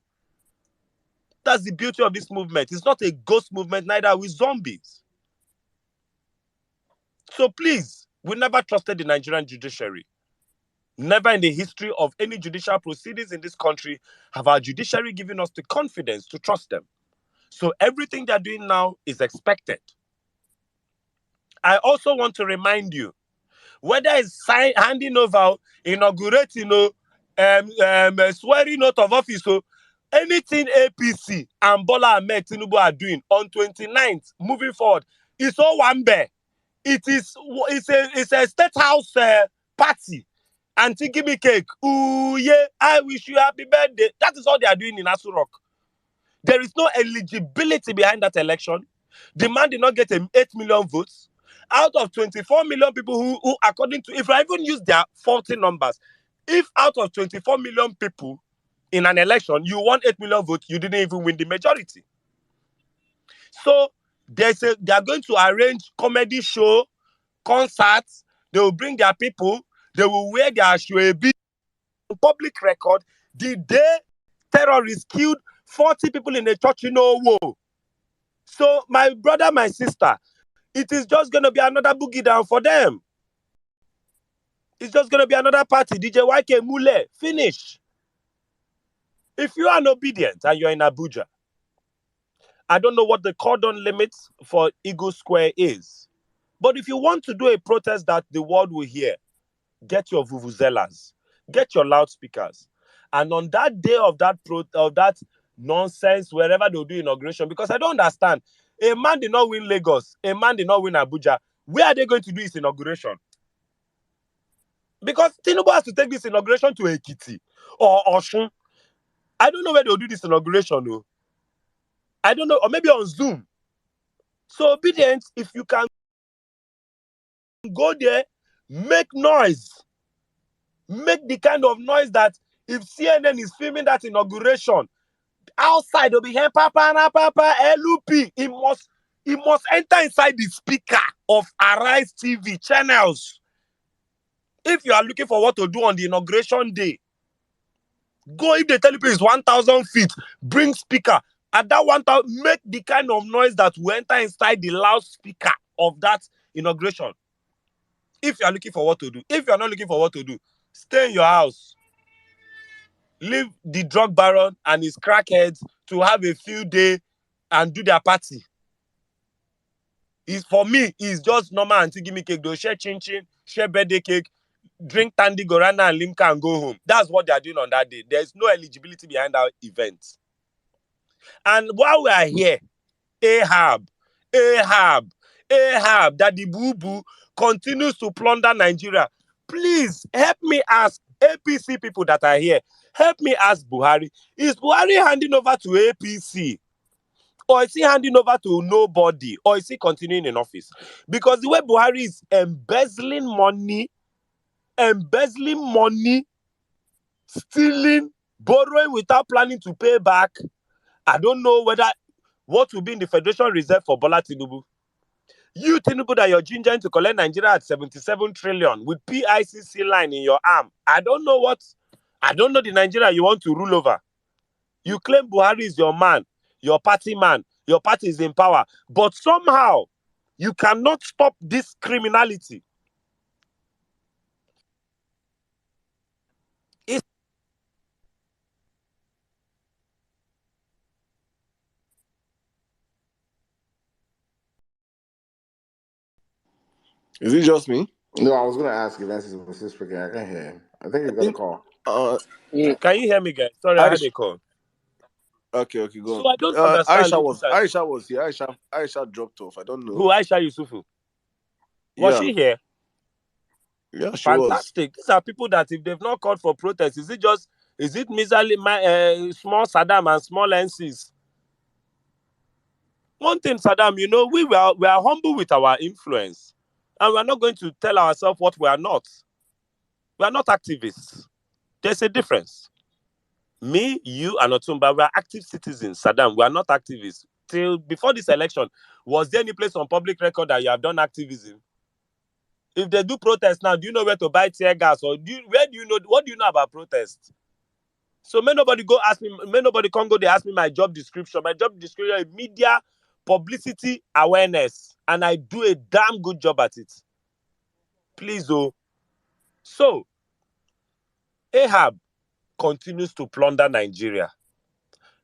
S3: That's the beauty of this movement. It's not a ghost movement, neither are we zombies. So please, we never trusted the Nigerian judiciary. Never in the history of any judicial proceedings in this country have our judiciary given us the confidence to trust them. So everything they're doing now is expected. I also want to remind you, whether it's handing over, inaugurating, swearing out of office, anything APC and Bola Ahmed Tinubu are doing on 29th, moving forward, it's all one bear. It's a state house party. Auntie, give me cake. Ooh, yeah, I wish you happy birthday. That is all they are doing in Asu Rock. There is no eligibility behind that election. The man did not get 8 million votes. Out of 24 million people who according to, if I even use their faulty numbers, if out of 24 million people in an election, you won 8 million votes, you didn't even win the majority. So they are going to arrange comedy show, concerts. They will bring their people. They will wear their shwebi on public record. The day terrorists killed 40 people in a church in Owo. So my brother, my sister, it is just going to be another boogie down for them. It's just going to be another party. DJ YK Mule, finish. If you are obedient and you're in Abuja, I don't know what the cordon limit for Eagle Square is. But if you want to do a protest that the world will hear, get your vuvuzelas, get your loudspeakers. And on that day of that nonsense, wherever they'll do inauguration, because I don't understand. A man did not win Lagos. A man did not win Abuja. Where are they going to do his inauguration? Because Tinubu has to take this inauguration to Ekiti or Osun. I don't know where they'll do this inauguration, though. I don't know, or maybe on Zoom. So obedience, if you can go there, make noise. Make the kind of noise that if CNN is filming that inauguration, outside they'll be here, Papa, LUP. It must enter inside the speaker of Arise TV channels. If you are looking for what to do on the inauguration day, go. If they tell you it's 1,000 feet, bring speaker, At that 1,000, make the kind of noise that will enter inside the loudspeaker of that inauguration. If you are looking for what to do. If you are not looking for what to do, stay in your house. Leave the drug baron and his crackheads to have a field day and do their party. For me, it's just normal auntie give me cake. They'll share chin chin, share birthday cake, drink Tandy Gorana and Limca and go home. That's what they are doing on that day. There's no eligibility behind our event. And while we are here, Ahab, that the boo-boo continues to plunder Nigeria. Please help me ask APC people that are here. Help me ask Buhari. Is Buhari handing over to APC? Or is he handing over to nobody? Or is he continuing in office? Because the way Buhari is embezzling money, stealing, borrowing without planning to pay back, I don't know what will be in the Federation Reserve for Bola Tinubu. You, Tinubu, that you're gingering to collect Nigeria at 77 trillion with PICC line in your arm. I don't know the Nigeria you want to rule over. You claim Buhari is your man, your party is in power. But somehow, you cannot stop this criminality.
S1: Is it just me?
S5: No, I was going to ask if Nancy was still speaking. I can't hear him. I think he got a call.
S3: Can you hear me, guys? Sorry, I had a call.
S1: Okay, go
S3: So
S1: on.
S3: I don't understand.
S1: Aisha was here. Aisha dropped off. I don't know.
S3: Who, Aisha Yusufu? Was she here?
S1: Yeah, she
S3: Fantastic. These are people that if they've not called for protest, is it miserly small Saddam and small NCs? One thing, Saddam, we are humble with our influence. And we are not going to tell ourselves what we are not. We are not activists. There's a difference. Me, you, and Otumba, we are active citizens. Saddam, we are not activists. Till before this election, was there any place on public record that you have done activism? If they do protest now, do you know where to buy tear gas? Or what do you know about protest? So may nobody come go, they ask me my job description. My job description is media publicity awareness. And I do a damn good job at it. Please, oh. So, Ahab continues to plunder Nigeria.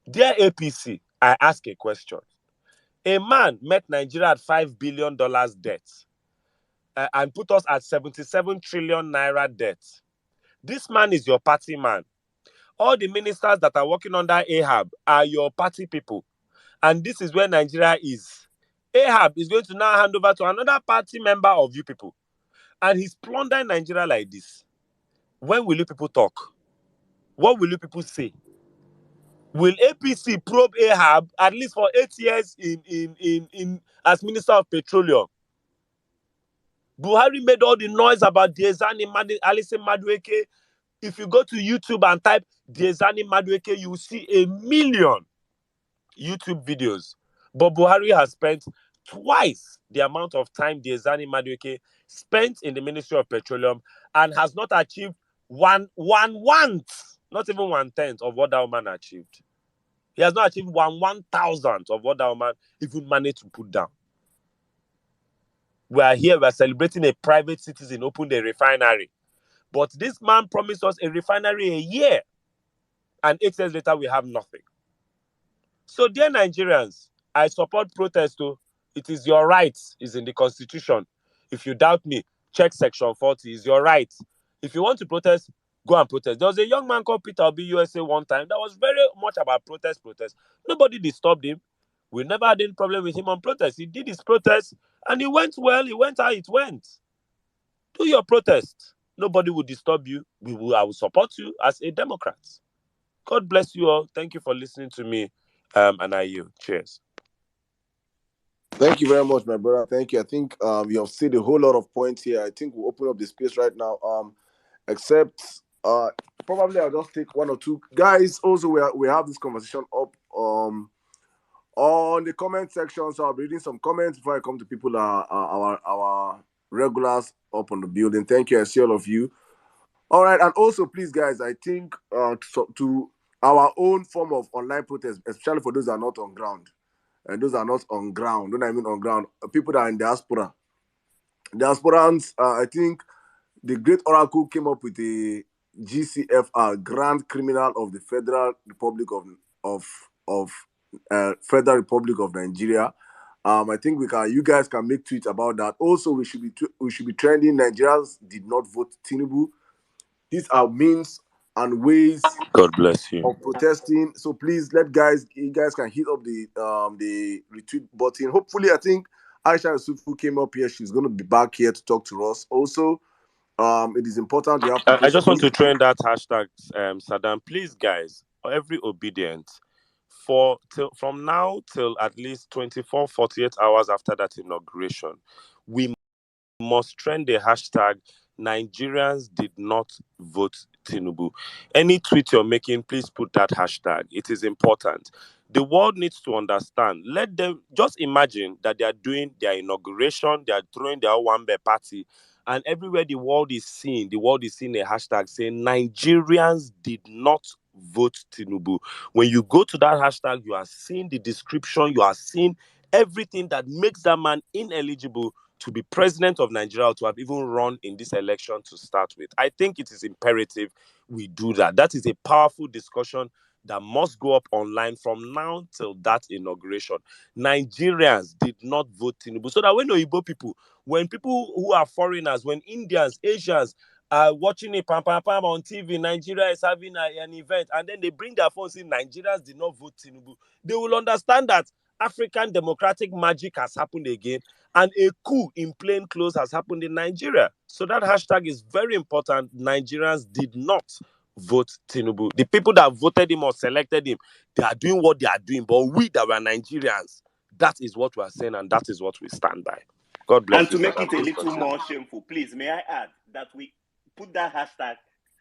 S3: Dear APC, I ask a question. A man met Nigeria at $5 billion debt and put us at 77 trillion naira debt. This man is your party man. All the ministers that are working under Ahab are your party people. And this is where Nigeria is. Ahab is going to now hand over to another party member of you people. And he's plundering Nigeria like this. When will you people talk? What will you people say? Will APC probe Ahab at least for 8 years in as Minister of Petroleum? Buhari made all the noise about Diezani Alison Madueke. If you go to YouTube and type Diezani Madueke, you will see 1 million YouTube videos. But Buhari has spent twice the amount of time Diezani Madueke spent in the Ministry of Petroleum and has not achieved not even 1/10 of what that woman achieved. He has not achieved 1/1000th of what that woman even managed to put down. We are here, we are celebrating a private citizen opened a refinery. But this man promised us a refinery a year. And 8 years later, we have nothing. So, dear Nigerians, I support protest. It is your right. It's in the Constitution. If you doubt me, check Section 40. It's your right. If you want to protest, go and protest. There was a young man called Peter Obi USA one time that was very much about protest. Nobody disturbed him. We never had any problem with him on protest. He did his protest and it went well. It went how it went. Do your protest. Nobody will disturb you. I will support you as a Democrat. God bless you all. Thank you for listening to me. And I yield. Cheers.
S1: Thank you very much, my brother. Thank you. I think you have said a whole lot of points here. I think we'll open up the space right now. Except probably I'll just take one or two. Guys, also we have this conversation up on the comment section. So I'll be reading some comments before I come to people our regulars up on the building. Thank you. I see all of you. All right, and also please, guys, I think to our own form of online protest, especially for those that are not on ground. And those are not on ground. When I mean on ground, people that are in diaspora. Diasporans, I think the great oracle came up with a GCFR, Grand Criminal of the Federal Republic of Federal Republic of Nigeria. I think you guys can make tweets about that. Also, we should be trending. Nigerians did not vote Tinubu. These are means and ways
S3: God bless you.
S1: of protesting. So please, you guys can hit up the retweet button. Hopefully, I think Aisha Yusufu came up here. She's going to be back here to talk to us. Also, it is important we have
S3: I just want to
S1: protesters.
S3: trend that hashtag, Saddam. Please, guys, every obedience from now till at least 24, 48 hours after that inauguration, we must trend the hashtag Nigerians did not vote Tinubu. Any tweet you're making, please put that hashtag. It is important. The world needs to understand. Let them just imagine that they are doing their inauguration, they are throwing their Wambe party, and everywhere the world is seeing a hashtag saying Nigerians did not vote Tinubu. When you go to that hashtag, you are seeing the description, you are seeing everything that makes that man ineligible to be president of Nigeria, or to have even run in this election to start with. I think it is imperative we do that. That is a powerful discussion that must go up online from now till that inauguration. Nigerians did not vote Tinubu. So that when when people who are foreigners, when Indians, Asians are watching a pam on TV, Nigeria is having an event, and then they bring their phone saying Nigerians did not vote Tinubu, they will understand that African democratic magic has happened again, and a coup in plain clothes has happened in Nigeria. So that hashtag is very important. Nigerians did not vote Tinubu. The people that voted him or selected him, they are doing what they are doing. But we that were Nigerians, that is what we are saying, and that is what we stand by. God bless you.
S6: And to make it a little more shameful, please, may I add that we put that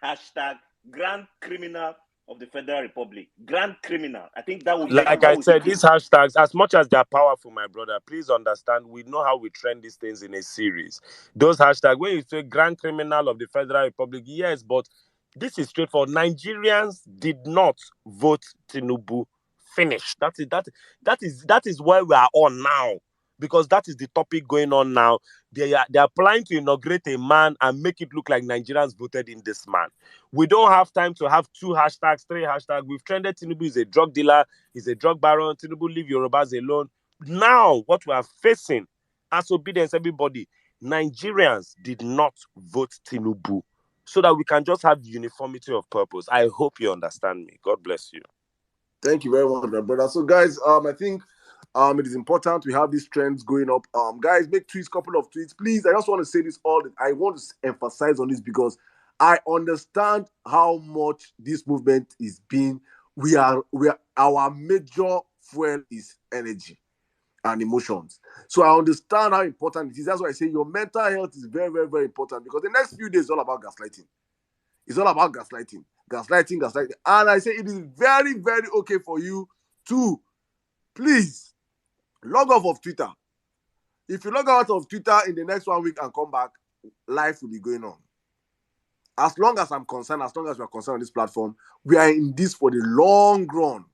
S6: hashtag Grand Criminal of the Federal Republic. Grand Criminal. I think that would make
S3: like I said, these hashtags, as much as they're powerful, my brother, please understand, we know how we trend these things in a series. Those hashtags, when you say Grand Criminal of the Federal Republic, yes, but this is straightforward. Nigerians did not vote Tinubu. Finish. That is where we are on now, because that is the topic going on now. They are planning to inaugurate a man and make it look like Nigerians voted in this man. We don't have time to have 2 hashtags, 3 hashtags. We've trended Tinubu is a drug dealer, he's a drug baron, Tinubu leave Yorubas alone. Now, what we are facing as obedience, everybody, Nigerians did not vote Tinubu, so that we can just have the uniformity of purpose. I hope you understand me. God bless you.
S1: Thank you very much, my brother. So, guys, I think it is important we have these trends going up. Guys, make tweets, couple of tweets, please. I just want to say this I want to emphasize on this because I understand how much this movement is being. Our major fuel is energy and emotions. So I understand how important it is. That's why I say your mental health is very, very, very important, because the next few days is all about gaslighting. It's all about gaslighting. And I say it is very, very okay for you to please log off of Twitter. If you log out of Twitter in the next 1 week and come back, life will be going on. As long as I'm concerned, as long as we're concerned on this platform, we are in this for the long run.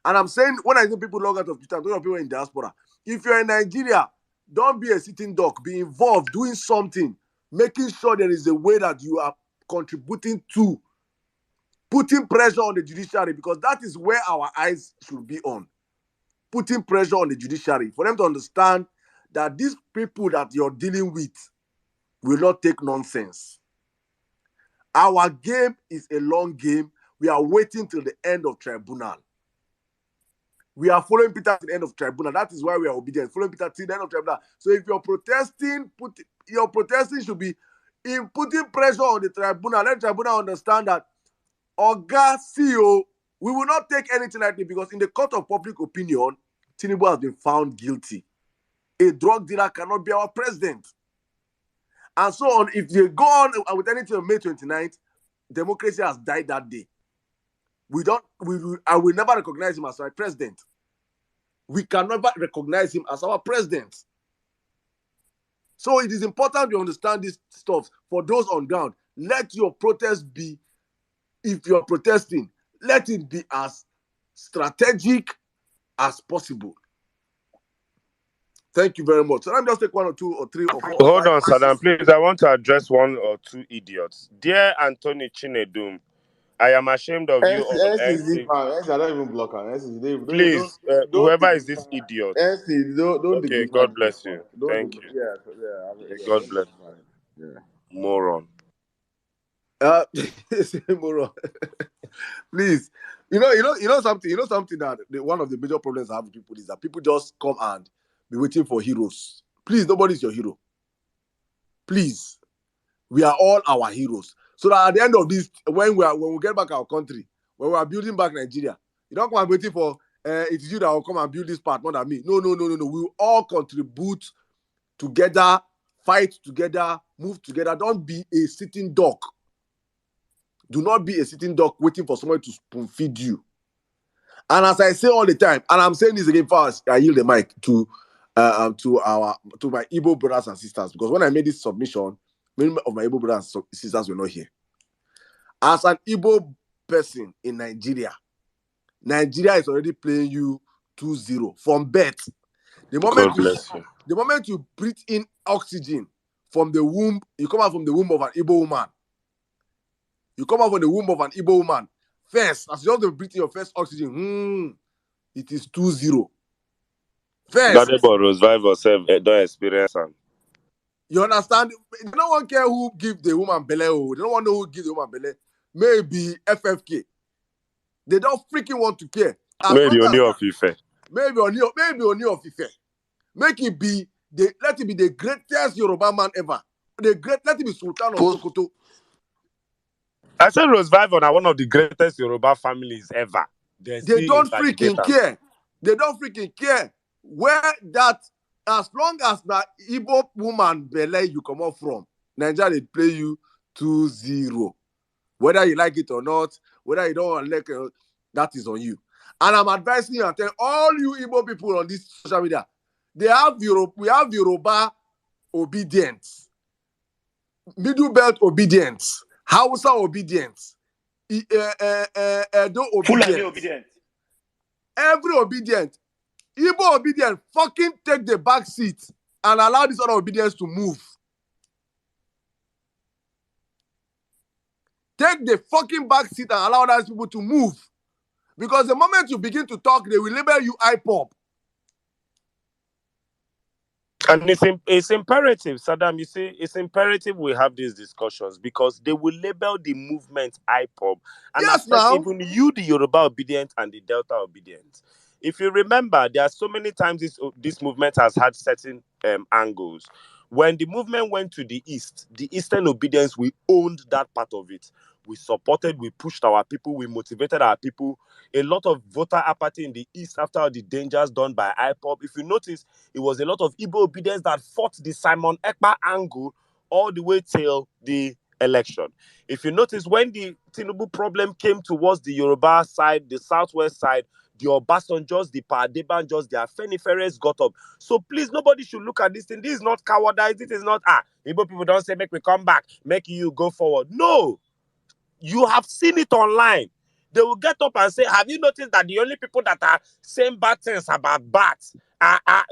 S1: And I'm saying, when I say people log out of Twitter, I'm talking about people in diaspora. If you're in Nigeria, don't be a sitting duck. Be involved, doing something, making sure there is a way that you are contributing to putting pressure on the judiciary, because that is where our eyes should be on. Putting pressure on the judiciary for them to understand that these people that you're dealing with will not take nonsense. Our game is a long game. We are waiting till the end of tribunal. We are following Peter to the end of tribunal. That is why we are obedient. Following Peter to the end of tribunal. So if you're protesting, your protesting should be in putting pressure on the tribunal. Let the tribunal understand that, Oga CEO, we will not take anything lightly, because in the court of public opinion, Tinubu has been found guilty. A drug dealer cannot be our president. And so on. If they go on with anything on May 29th, democracy has died that day. I will never recognize him as our president. We can never recognize him as our president. So it is important you understand this stuff. For those on ground, let your protest be, if you're protesting, let it be as strategic as possible. Thank you very much. So let me just take 1 or 2 or 3 or 4 or
S3: Hold
S1: 5
S3: on,
S1: or 6.
S3: Saddam, please. I want to address 1 or 2 idiots. Dear Anthony Chinedum, I am ashamed of you all.
S5: NC, I don't even block her. NC,
S3: Please,
S5: don't
S3: whoever is
S5: dignify.
S3: this idiot.
S5: NC, don't
S3: Okay,
S5: dignify
S3: God
S5: the
S3: bless
S5: point.
S3: you.
S5: Don't
S3: Thank
S5: dignify.
S3: you.
S5: Yeah,
S3: Okay,
S5: yeah,
S3: God
S5: don't
S3: bless
S5: dignify. Yeah.
S3: you. Moron.
S1: Moron. Please, you know something that one of the major problems I have with people is that people just come and be waiting for heroes. Please, nobody's your hero. Please, we are all our heroes. So that at the end of this, when we get back our country, when we are building back Nigeria, you don't come and waiting for it is you that will come and build this part, not than me. No. We will all contribute together, fight together, move together. Don't be a sitting duck. Do not be a sitting duck waiting for someone to spoon feed you. And as I say all the time, and I'm saying this again first, I yield the mic to my Igbo brothers and sisters, because when I made this submission, many of my Igbo brothers and sisters were not here. As an Igbo person in Nigeria is already playing you 2-0 from birth. The moment you breathe in oxygen from the womb, you come out from the womb of an Igbo woman. You come out from the womb of an Igbo woman. First, as you have to breathe in your first oxygen, it is 2-0. First,
S3: Yourself don't experience.
S1: you understand? They don't want to care who give the woman belly. They don't want to know who give the woman belly. Maybe FFK. They don't freaking want to care.
S3: Maybe only of Ife.
S1: Maybe only of Ife. Let it be the greatest Yoruba man ever. Let it be Sultan of Sokoto.
S3: I said Rose Vivon are one of the greatest Yoruba families ever.
S1: They don't freaking care. They don't freaking care where that, as long as that Igbo woman belly you come up from, Nigeria they play you 2-0. Whether you like it or not, whether you don't like it, that is on you. And I'm advising you and telling all you Igbo people on this social media, we have Yoruba obedience, Middle Belt obedience, Hausa obedience, Edo
S6: Fulani
S1: obedience,
S6: obedient.
S1: every obedient. Igbo obedient, fucking take the back seat and allow this other obedience to move. Take the fucking back seat and allow other people to move. Because the moment you begin to talk, they will label you IPOP.
S3: And it's imperative, Saddam, you see, it's imperative we have these discussions because they will label the movement IPOB and
S1: Yes,
S3: affect
S1: now.
S3: even you, the Yoruba obedient and the Delta obedient. If you remember, there are so many times this movement has had certain angles. When the movement went to the East, the Eastern obedience, we owned that part of it. We supported, we pushed our people, we motivated our people. A lot of voter apathy in the East after the dangers done by IPOB. If you notice, it was a lot of Igbo obedience that fought the Simon Ekpa angle all the way till the election. If you notice, when the Tinubu problem came towards the Yoruba side, the Southwest side, the Obasanjos, the Padebanjos, the Afeniferes got up. So please, nobody should look at this thing. This is not cowardice. This is not, Igbo people don't say, make me come back, make you go forward. No. You have seen it online. They will get up and say, have you noticed that the only people that are saying bad things about bats,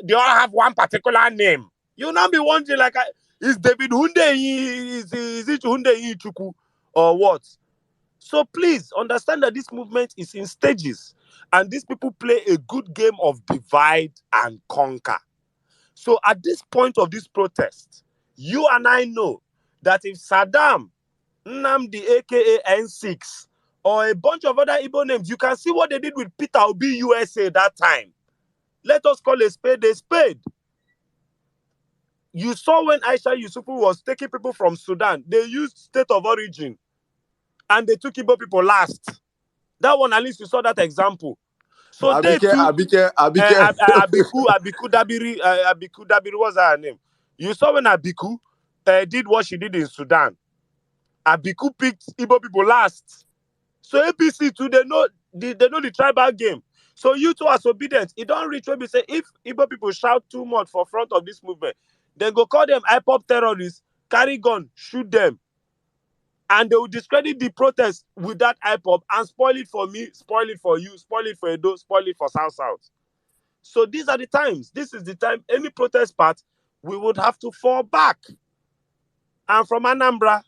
S3: they all have one particular name? You'll not be wondering, like, is David Hunde, is it Hunde Chuku or what? So please understand that this movement is in stages. And these people play a good game of divide and conquer. So at this point of this protest, you and I know that if Saddam, Nnamdi aka N6, or a bunch of other Igbo names, you can see what they did with Peter Obi USA that time. Let us call a spade a spade. You saw when Aisha Yusufu was taking people from Sudan, they used state of origin and they took Igbo people last. That one, at least you saw that example. So they too,
S1: Abike.
S3: Abiku Dabiri, what's her name? You saw when Abiku did what she did in Sudan. Abiku picked Igbo people last. So APC too, they know the tribal game. So you two as obedient, it don't reach where we say if Igbo people shout too much for front of this movement, then go call them IPOP terrorists, carry gun, shoot them. And they will discredit the protest with that IPOB and spoil it for me, spoil it for you, spoil it for Edo, spoil it for South South. So these are the times. This is the time any protest part, we would have to fall back. And from Anambra,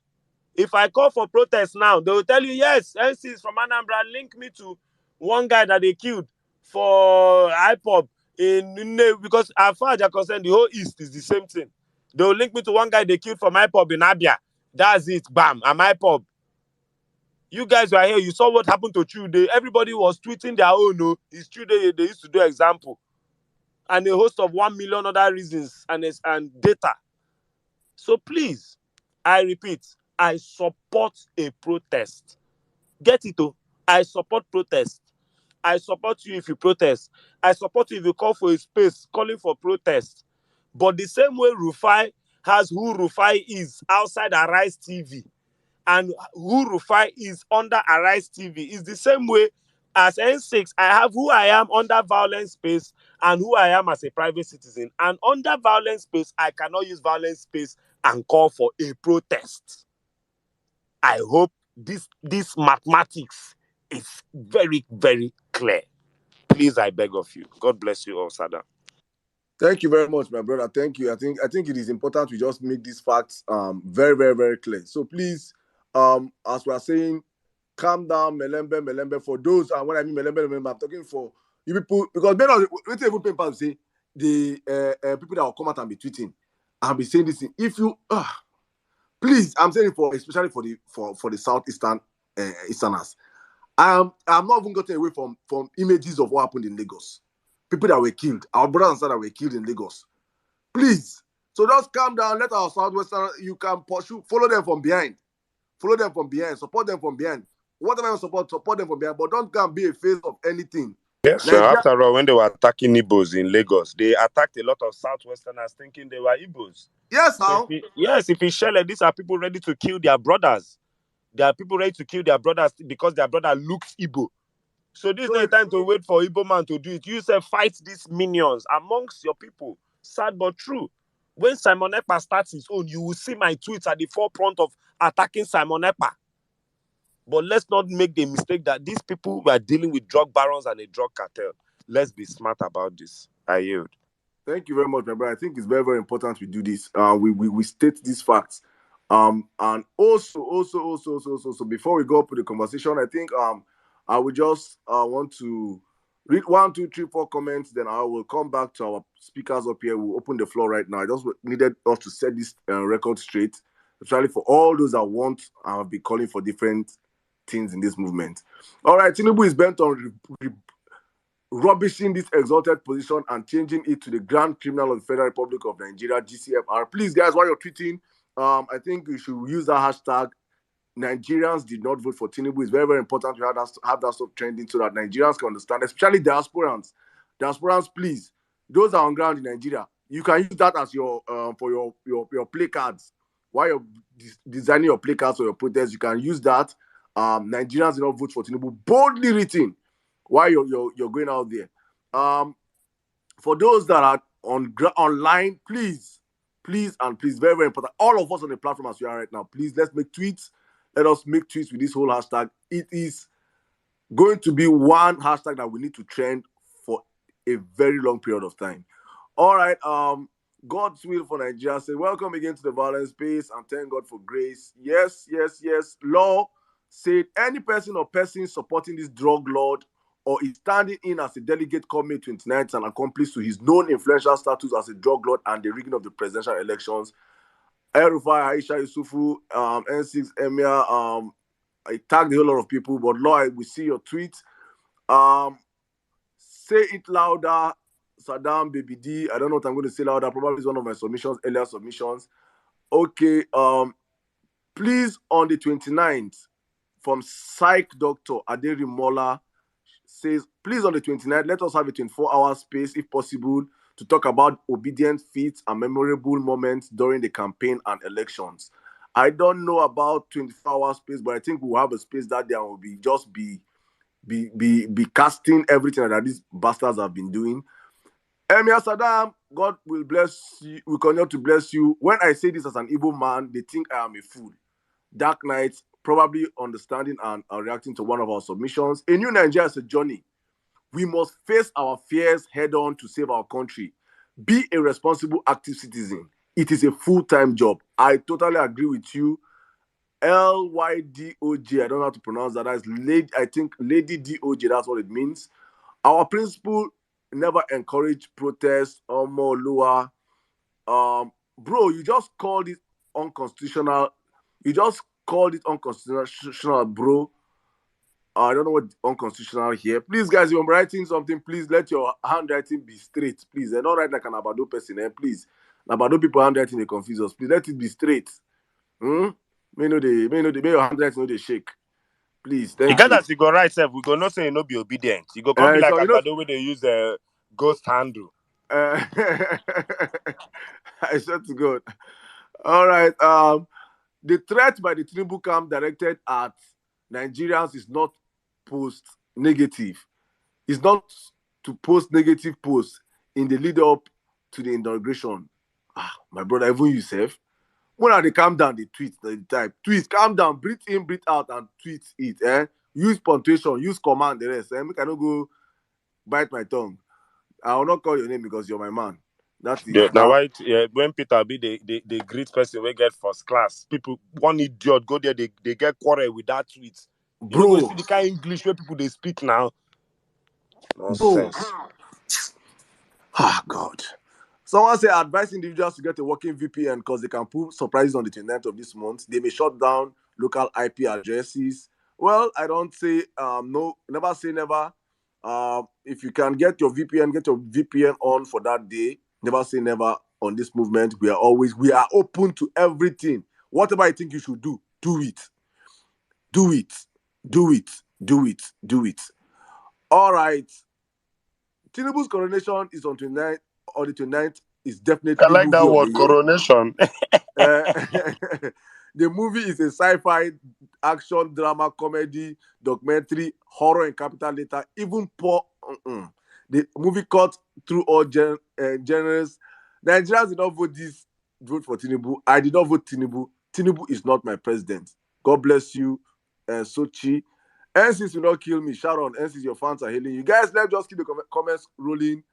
S3: if I call for protest now, they will tell you, yes, NC is from Anambra, link me to one guy that they killed for IPOB because as far as they're concerned, the whole East is the same thing. They will link me to one guy they killed from IPOB in Abia. That's it, bam, I'm IPOB. You guys were here, you saw what happened to Chude. Everybody was tweeting their own, no, it's Chude, they used to do example. And a host of 1 million other reasons and data. So please, I repeat, I support a protest. Get it, oh? I support protest. I support you if you protest. I support you if you call for a space calling for protest. But the same way Rufai has who Rufai is outside Arise TV and who Rufai is under Arise TV is the same way as N6, I have who I am under Vawulence space and who I am as a private citizen. And under Vawulence space, I cannot use Vawulence space and call for a protest. I hope this mathematics is very, very clear. Please, I beg of you. God bless you all, Sada.
S1: Thank you very much, my brother. Thank you. I think it is important to just make these facts very, very, very clear. So please, as we are saying, calm down, Melembe. For those, and when I mean Melembe, I'm talking for you people, because many of the even people say the people that will come out and be tweeting and be saying this thing. If you please, I'm saying it for especially for the southeastern Easterners. I'm not even getting away from images of what happened in Lagos. People that were killed, our brothers and sisters that were killed in Lagos. Please. So just calm down. Let our Southwestern, you can pursue, follow them from behind. Follow them from behind. Support them from behind. Whatever you support them from behind. But don't come be a face of anything.
S3: Yes, sir. After all, when they were attacking Igbos in Lagos, they attacked a lot of Southwesterners thinking they were Igbos.
S1: Yes, now.
S3: Yes, if it's Shelley, these are people ready to kill their brothers. There are people ready to kill their brothers because their brother looks Igbo. So this is not a time to wait for Igbo man to do it. You say fight these minions amongst your people. Sad but true. When Simon Ekpa starts his own, you will see my tweets at the forefront of attacking Simon Ekpa. But let's not make the mistake that these people were dealing with drug barons and a drug cartel. Let's be smart about this. I yield.
S1: Thank you very much, my brother. I think it's very, very important we do this. We state these facts. And also, before we go up with the conversation, I think I would just want to read 1, 2, 3, 4 comments. Then I will come back to our speakers up here. We'll open the floor right now. I just needed us to set this record straight, especially for all those that want and be calling for different things in this movement. All right, Tinubu is bent on rubbishing this exalted position and changing it to the Grand Criminal of the Federal Republic of Nigeria, GCFR. Please, guys, while you're tweeting, I think you should use that hashtag. Nigerians did not vote for Tinubu. It's very, very important to have that stuff trending so that Nigerians can understand, especially diasporans. Diasporans, please, those are on ground in Nigeria. You can use that as your for your play cards. While you're designing your play cards or your protests, you can use that. Nigerians did not vote for Tinubu. Boldly written while you're going out there. For those that are online, please, very, very important. All of us on the platform as we are right now, please, let's make tweets. Let us make tweets with this whole hashtag. It is going to be one hashtag that we need to trend for a very long period of time. All right. God's will for Nigeria. Say welcome again to the Vawulence space and thank God for grace. Yes. Law said any person or person supporting this drug lord or is standing in as a delegate come May 29th and accomplice to his known influential status as a drug lord and the rigging of the presidential elections. El-Rufai, Aisha Yusufu, N6, Emir, I tagged a whole lot of people, but Lord, we see your tweet. Say it louder, Saddam, Baby D. I don't know what I'm going to say louder. Probably it's one of my earlier submissions. Okay, please, on the 29th, from Psych Doctor Aderi Mola, says, please on the 29th, let us have a 24-hour space, if possible, to talk about obedient feats and memorable moments during the campaign and elections. I don't know about 24-hour space, but I think we'll have a space that day and we'll be casting everything that these bastards have been doing. Emir Saddam, God will bless you. We continue to bless you. When I say this as an Igbo man, they think I am a fool. Dark nights, probably understanding and reacting to one of our submissions. A new Nigeria is a journey. We must face our fears head on to save our country. Be a responsible, active citizen. It is a full-time job. I totally agree with you. LYDOJ, I don't know how to pronounce that. That's lady, I think Lady DOJ, that's what it means. Our principle never encourage protest or more lower. Bro, you just called it unconstitutional. You just called it unconstitutional, bro. I don't know what unconstitutional here. Please, guys, if you're writing something, please let your handwriting be straight. Please, and not write like an Abado person. Please, Abado people handwriting they confuse us. Please let it be straight. May your handwriting know they shake. Please,
S3: You
S1: thank
S3: get
S1: you.
S3: that you go right, self. We go not say you no be obedient. You go come be like
S1: So,
S3: Agbado where they use a ghost handle.
S1: I swear to God. All right. The threat by the Tinubu camp directed at Nigerians is not post negative. It's not to post negative posts in the lead up to the inauguration. My brother, even yourself. When they calm down, they tweet, they type. Tweet, calm down, breathe in, breathe out, and tweet it. Use punctuation, use command, the rest. Make I not go bite my tongue. I will not call your name because you're my man. That is
S3: Yeah, now why when Peter be they greet person we get first class. People one idiot go there, they get quarrel with that tweet. You know, go
S1: bro.
S3: see the kind of English where people they speak now.
S1: Bro.
S3: Nonsense.
S1: God. Someone say advise individuals to get a working VPN because they can pull surprises on the 29th of this month. They may shut down local IP addresses. Well, I don't say no, never say never. If you can get your VPN on for that day. Never say never on this movement. We are open to everything. Whatever I think you should do, do it. Do it. Do it. Do it. Do it. All right. Tinubu's coronation is on 29th. On the 29th is
S3: I
S1: definitely
S3: like
S1: movie
S3: that
S1: of the
S3: word,
S1: year.
S3: coronation.
S1: The movie is a sci-fi, action, drama, comedy, documentary, horror, and capital letter. Even poor. The movie cut through all genres. Nigerians did not vote for Tinubu. I did not vote Tinubu. Tinubu is not my president. God bless you, Sochi. NCs will not kill me. Sharon, NCs, your fans are hailing you. Guys, let's just keep the comments rolling.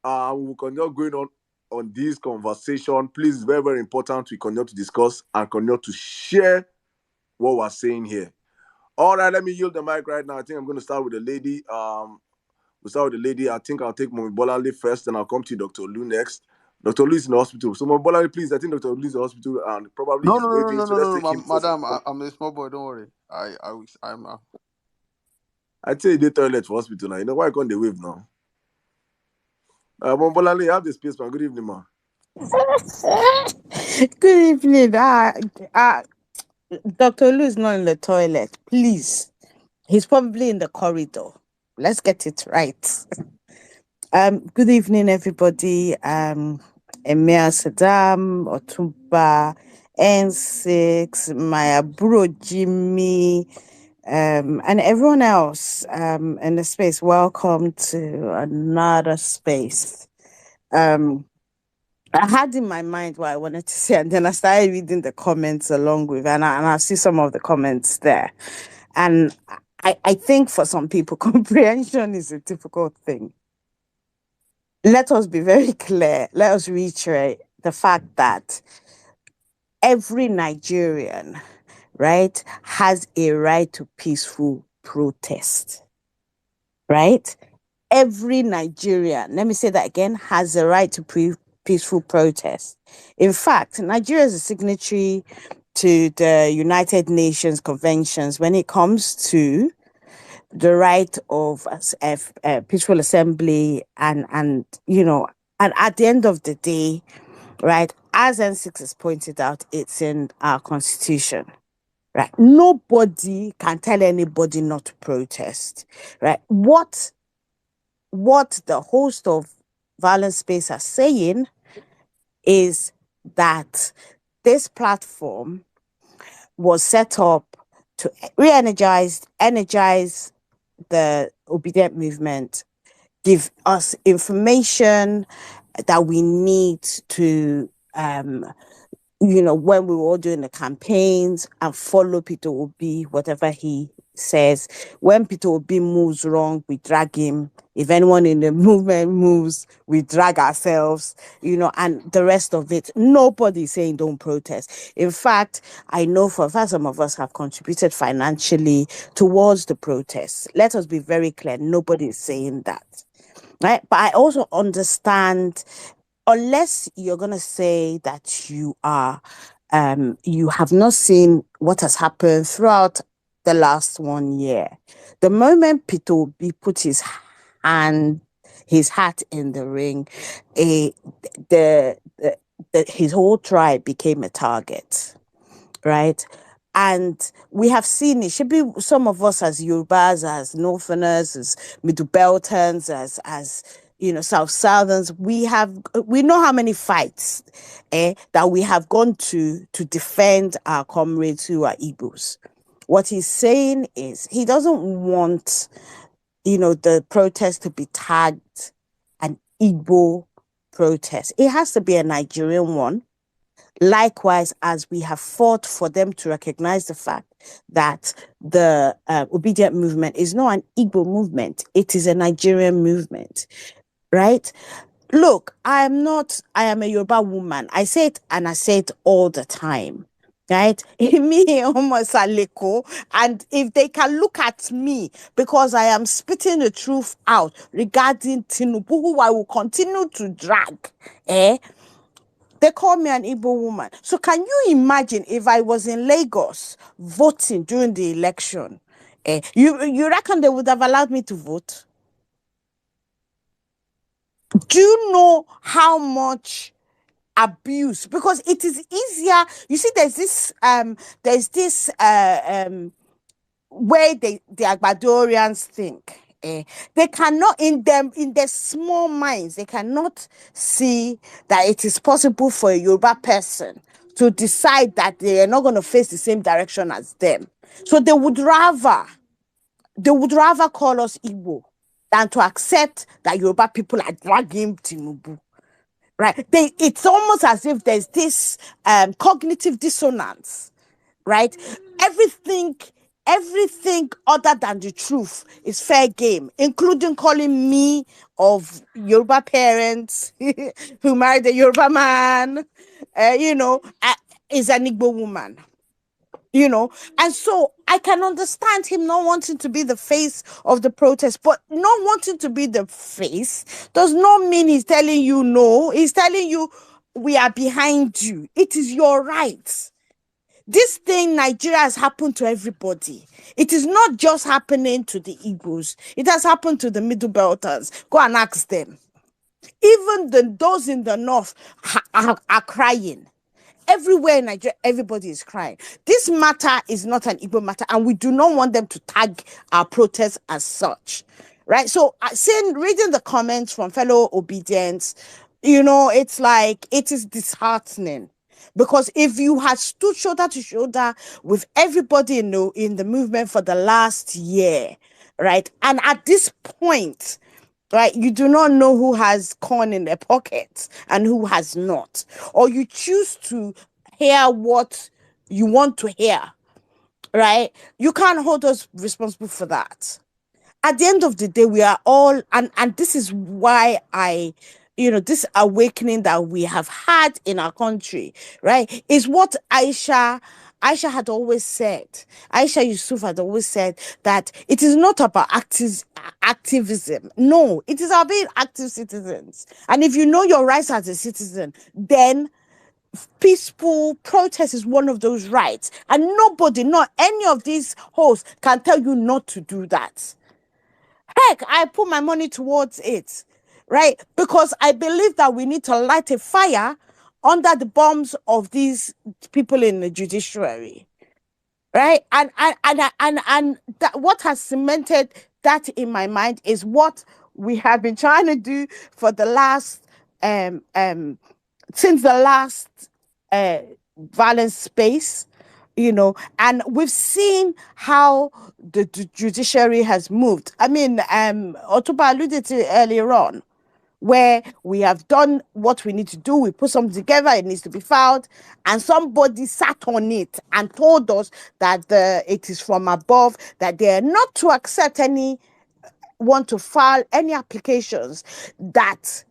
S1: We will continue going on this conversation. Please, it's very, very important we continue to discuss and continue to share what we're saying here. All right, let me yield the mic right now. I think I'm going to start with the lady. We'll start with the lady. I think I'll take Mommy Bolanle first, then I'll come to Dr. Lu next. Dr. Lu is in the hospital. So, Mommy Bolanle, please, I think Dr. Lu is in the hospital and probably
S7: No,
S1: he's
S7: no, no,
S1: waving.
S7: no,
S1: So
S7: no,
S1: let's
S7: no,
S1: take him first.
S7: madam. I'm a small boy. Don't worry. I'm.
S1: I'd say the toilet for hospital now. You know why can't they wave now? Mommy Bolanle, you have the space, man. Good evening, man.
S8: Good evening. Dr. Lu is not in the toilet. Please. He's probably in the corridor. Let's get it right. Good evening, everybody. Emir Saddam, Otumba, N6, Maya Bro Jimmy, and everyone else in the space. Welcome to another space. I had in my mind what I wanted to say, and then I started reading the comments along with, and I see some of the comments there. And I think for some people, comprehension is a difficult thing. Let us be very clear. Let us reiterate the fact that every Nigerian, right, has a right to peaceful protest, right? Every Nigerian, let me say that again, has a right to peaceful protest. In fact, Nigeria is a signatory to the United Nations conventions when it comes to the right of peaceful assembly and and at the end of the day, right, as N6 has pointed out, it's in our constitution. Right. Nobody can tell anybody not to protest. Right. What the host of Violence Space are saying is that this platform was set up to energize the obedient movement, give us information that we need to when we were all doing the campaigns and follow Peter Obi, whatever he says. When Peter Obi moves wrong, we drag him. If anyone in the movement moves, we drag ourselves, and the rest of it. Nobody is saying don't protest. In fact, I know for a fact some of us have contributed financially towards the protests. Let us be very clear. Nobody is saying that. Right? But I also understand, unless you're going to say that you have not seen what has happened throughout the last 1 year. The moment Peter Obi put his hat in the ring, his whole tribe became a target, right? And we have seen it. Should be some of us as Yorubas, as Northerners, as Middle Beltons, as South Southerns. We know how many fights that we have gone to defend our comrades who are Igbos. What he's saying is he doesn't want, the protest to be tagged an Igbo protest. It has to be a Nigerian one. Likewise, as we have fought for them to recognize the fact that the obedient movement is not an Igbo movement, it is a Nigerian movement, right? Look, I am a Yoruba woman. I say it and I say it all the time, right? Me, almost Aleko, and if they can look at me because I am spitting the truth out regarding Tinubu, who I will continue to drag, they call me an Igbo woman. So can you imagine if I was in Lagos voting during the election? You reckon they would have allowed me to vote? Do you know how much abuse? Because it is easier. You see, there's this way the Agbadorians think. They cannot, in their small minds, they cannot see that it is possible for a Yoruba person to decide that they are not going to face the same direction as them. So they would rather call us Igbo than to accept that Yoruba people are dragging Tinubu. Right? It's almost as if there's this cognitive dissonance, right? Everything other than the truth is fair game, including calling me of Yoruba parents who married a Yoruba man, is an Igbo woman. And so I can understand him not wanting to be the face of the protest, but not wanting to be the face does not mean he's telling you no. He's telling you we are behind you. It is your right. This thing, Nigeria, has happened to everybody. It is not just happening to the Igbos. It has happened to the Middle Belters. Go and ask them. Even those in the north are crying. Everywhere in Nigeria, everybody is crying. This matter is not an Igbo matter, and we do not want them to tag our protests as such, right? So, reading the comments from fellow obedients, it's like, it is disheartening. Because if you had stood shoulder to shoulder with everybody in the movement for the last year, right? And at this point, right, you do not know who has corn in their pockets and who has not. Or you choose to hear what you want to hear, right? You can't hold us responsible for that. At the end of the day, we are all, and this is why this awakening that we have had in our country, right, is what Aisha had always said. Aisha Yusuf had always said that it is not about activism. No, it is about being active citizens. And if you know your rights as a citizen, then peaceful protest is one of those rights. And nobody, not any of these hosts, can tell you not to do that. Heck, I put my money towards it, right? Because I believe that we need to light a fire under the bombs of these people in the judiciary, right? And that, what has cemented that in my mind is what we have been trying to do for the last since the last violence space, and we've seen how the judiciary has moved. I mean, Otuba alluded to it earlier on, where we have done what we need to do. We put something together, it needs to be filed, and somebody sat on it and told us that it is from above, that they are not to accept want to file any applications that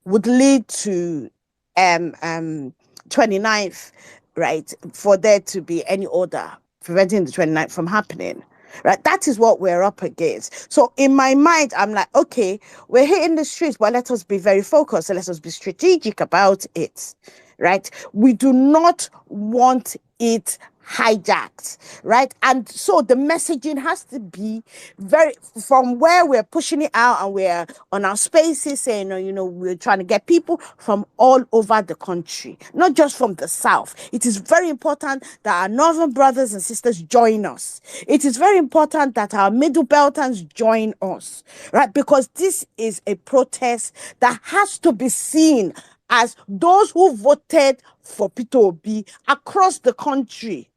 S8: would lead to 29th, right, for there to be any order preventing the 29th from happening. Right, that is what we're up against. So in my mind, I'm like, okay, we're hitting the streets, but let us be very focused and let us be strategic about it. Right, we do not want it hijacked, right? And so the messaging has to be very, from where we're pushing it out and we're on our spaces saying, we're trying to get people from all over the country, not just from the south. It is very important that our northern brothers and sisters join us. It is very important that our middle belters join us, right? Because this is a protest that has to be seen as those who voted for Peter Obi across the country,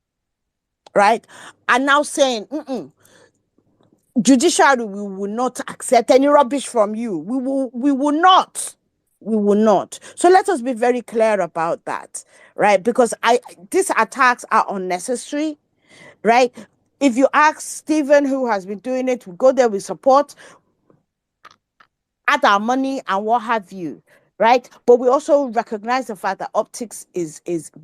S8: right, are now saying, Judiciary, we will not accept any rubbish from you. We will not. We will not. So let us be very clear about that, right? Because these attacks are unnecessary, right? If you ask Stephen, who has been doing it, we go there with support, add our money and what have you, right? But we also recognize the fact that optics is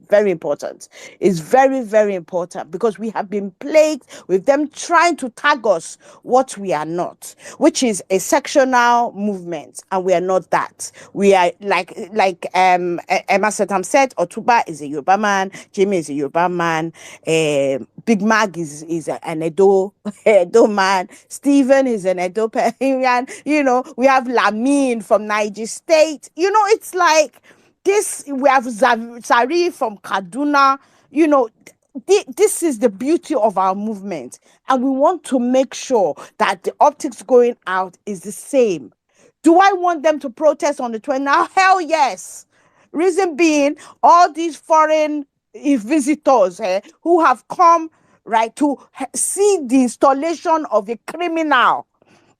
S8: very important. It's very, very important, because we have been plagued with them trying to tag us what we are not, which is a sectional movement, and we are not that. We are like Emma Setam said, Otuba is a Yoruba man, Jimmy is a Yoruba man, Big Mag is an Edo man, Stephen is an Edo Peruvian, we have Lamin from Niger State. It's like this. We have Zari from Kaduna. This is the beauty of our movement, and we want to make sure that the optics going out is the same. Do I want them to protest on the 20th? Now, hell yes. Reason being, all these foreign visitors who have come, right, to see the installation of a criminal.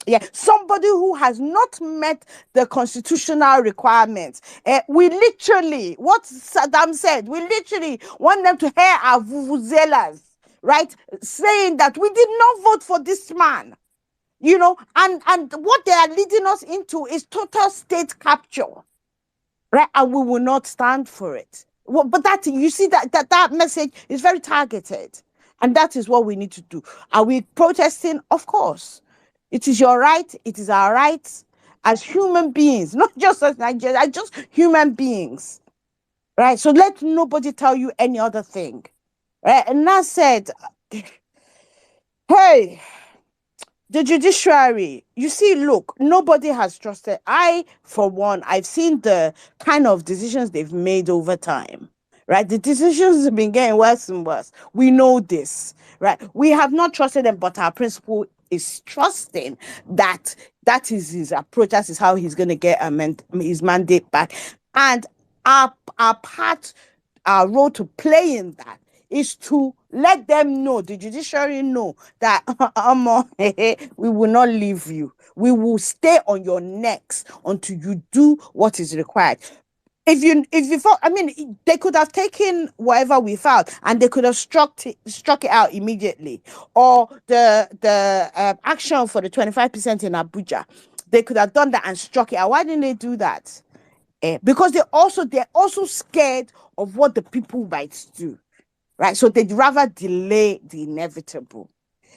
S8: Yeah, somebody who has not met the constitutional requirements. We literally, what Saddam said, we literally want them to hear our vuvuzelas, right? Saying that we did not vote for this man, and what they are leading us into is total state capture, right? And we will not stand for it. Well, but that, you see, that message is very targeted, and that is what we need to do. Are we protesting? Of course. It is your right. It is our right as human beings, not just as Nigerians, just human beings, right? So let nobody tell you any other thing, right? And that said, hey, the judiciary, you see, look, nobody has trusted. For one, I've seen the kind of decisions they've made over time, right? The decisions have been getting worse and worse. We know this, right? We have not trusted them, but our principal is trusting that is his approach. That is how he's going to get his mandate back. And our part, our role to play in that is to let them know, the judiciary know, that we will not leave you. We will stay on your necks until you do what is required. If you thought, they could have taken whatever we filed and they could have struck it out immediately, or the action for the 25% in Abuja, they could have done that and struck it out. Why didn't they do that? Because they're also scared of what the people might do, right? So they'd rather delay the inevitable.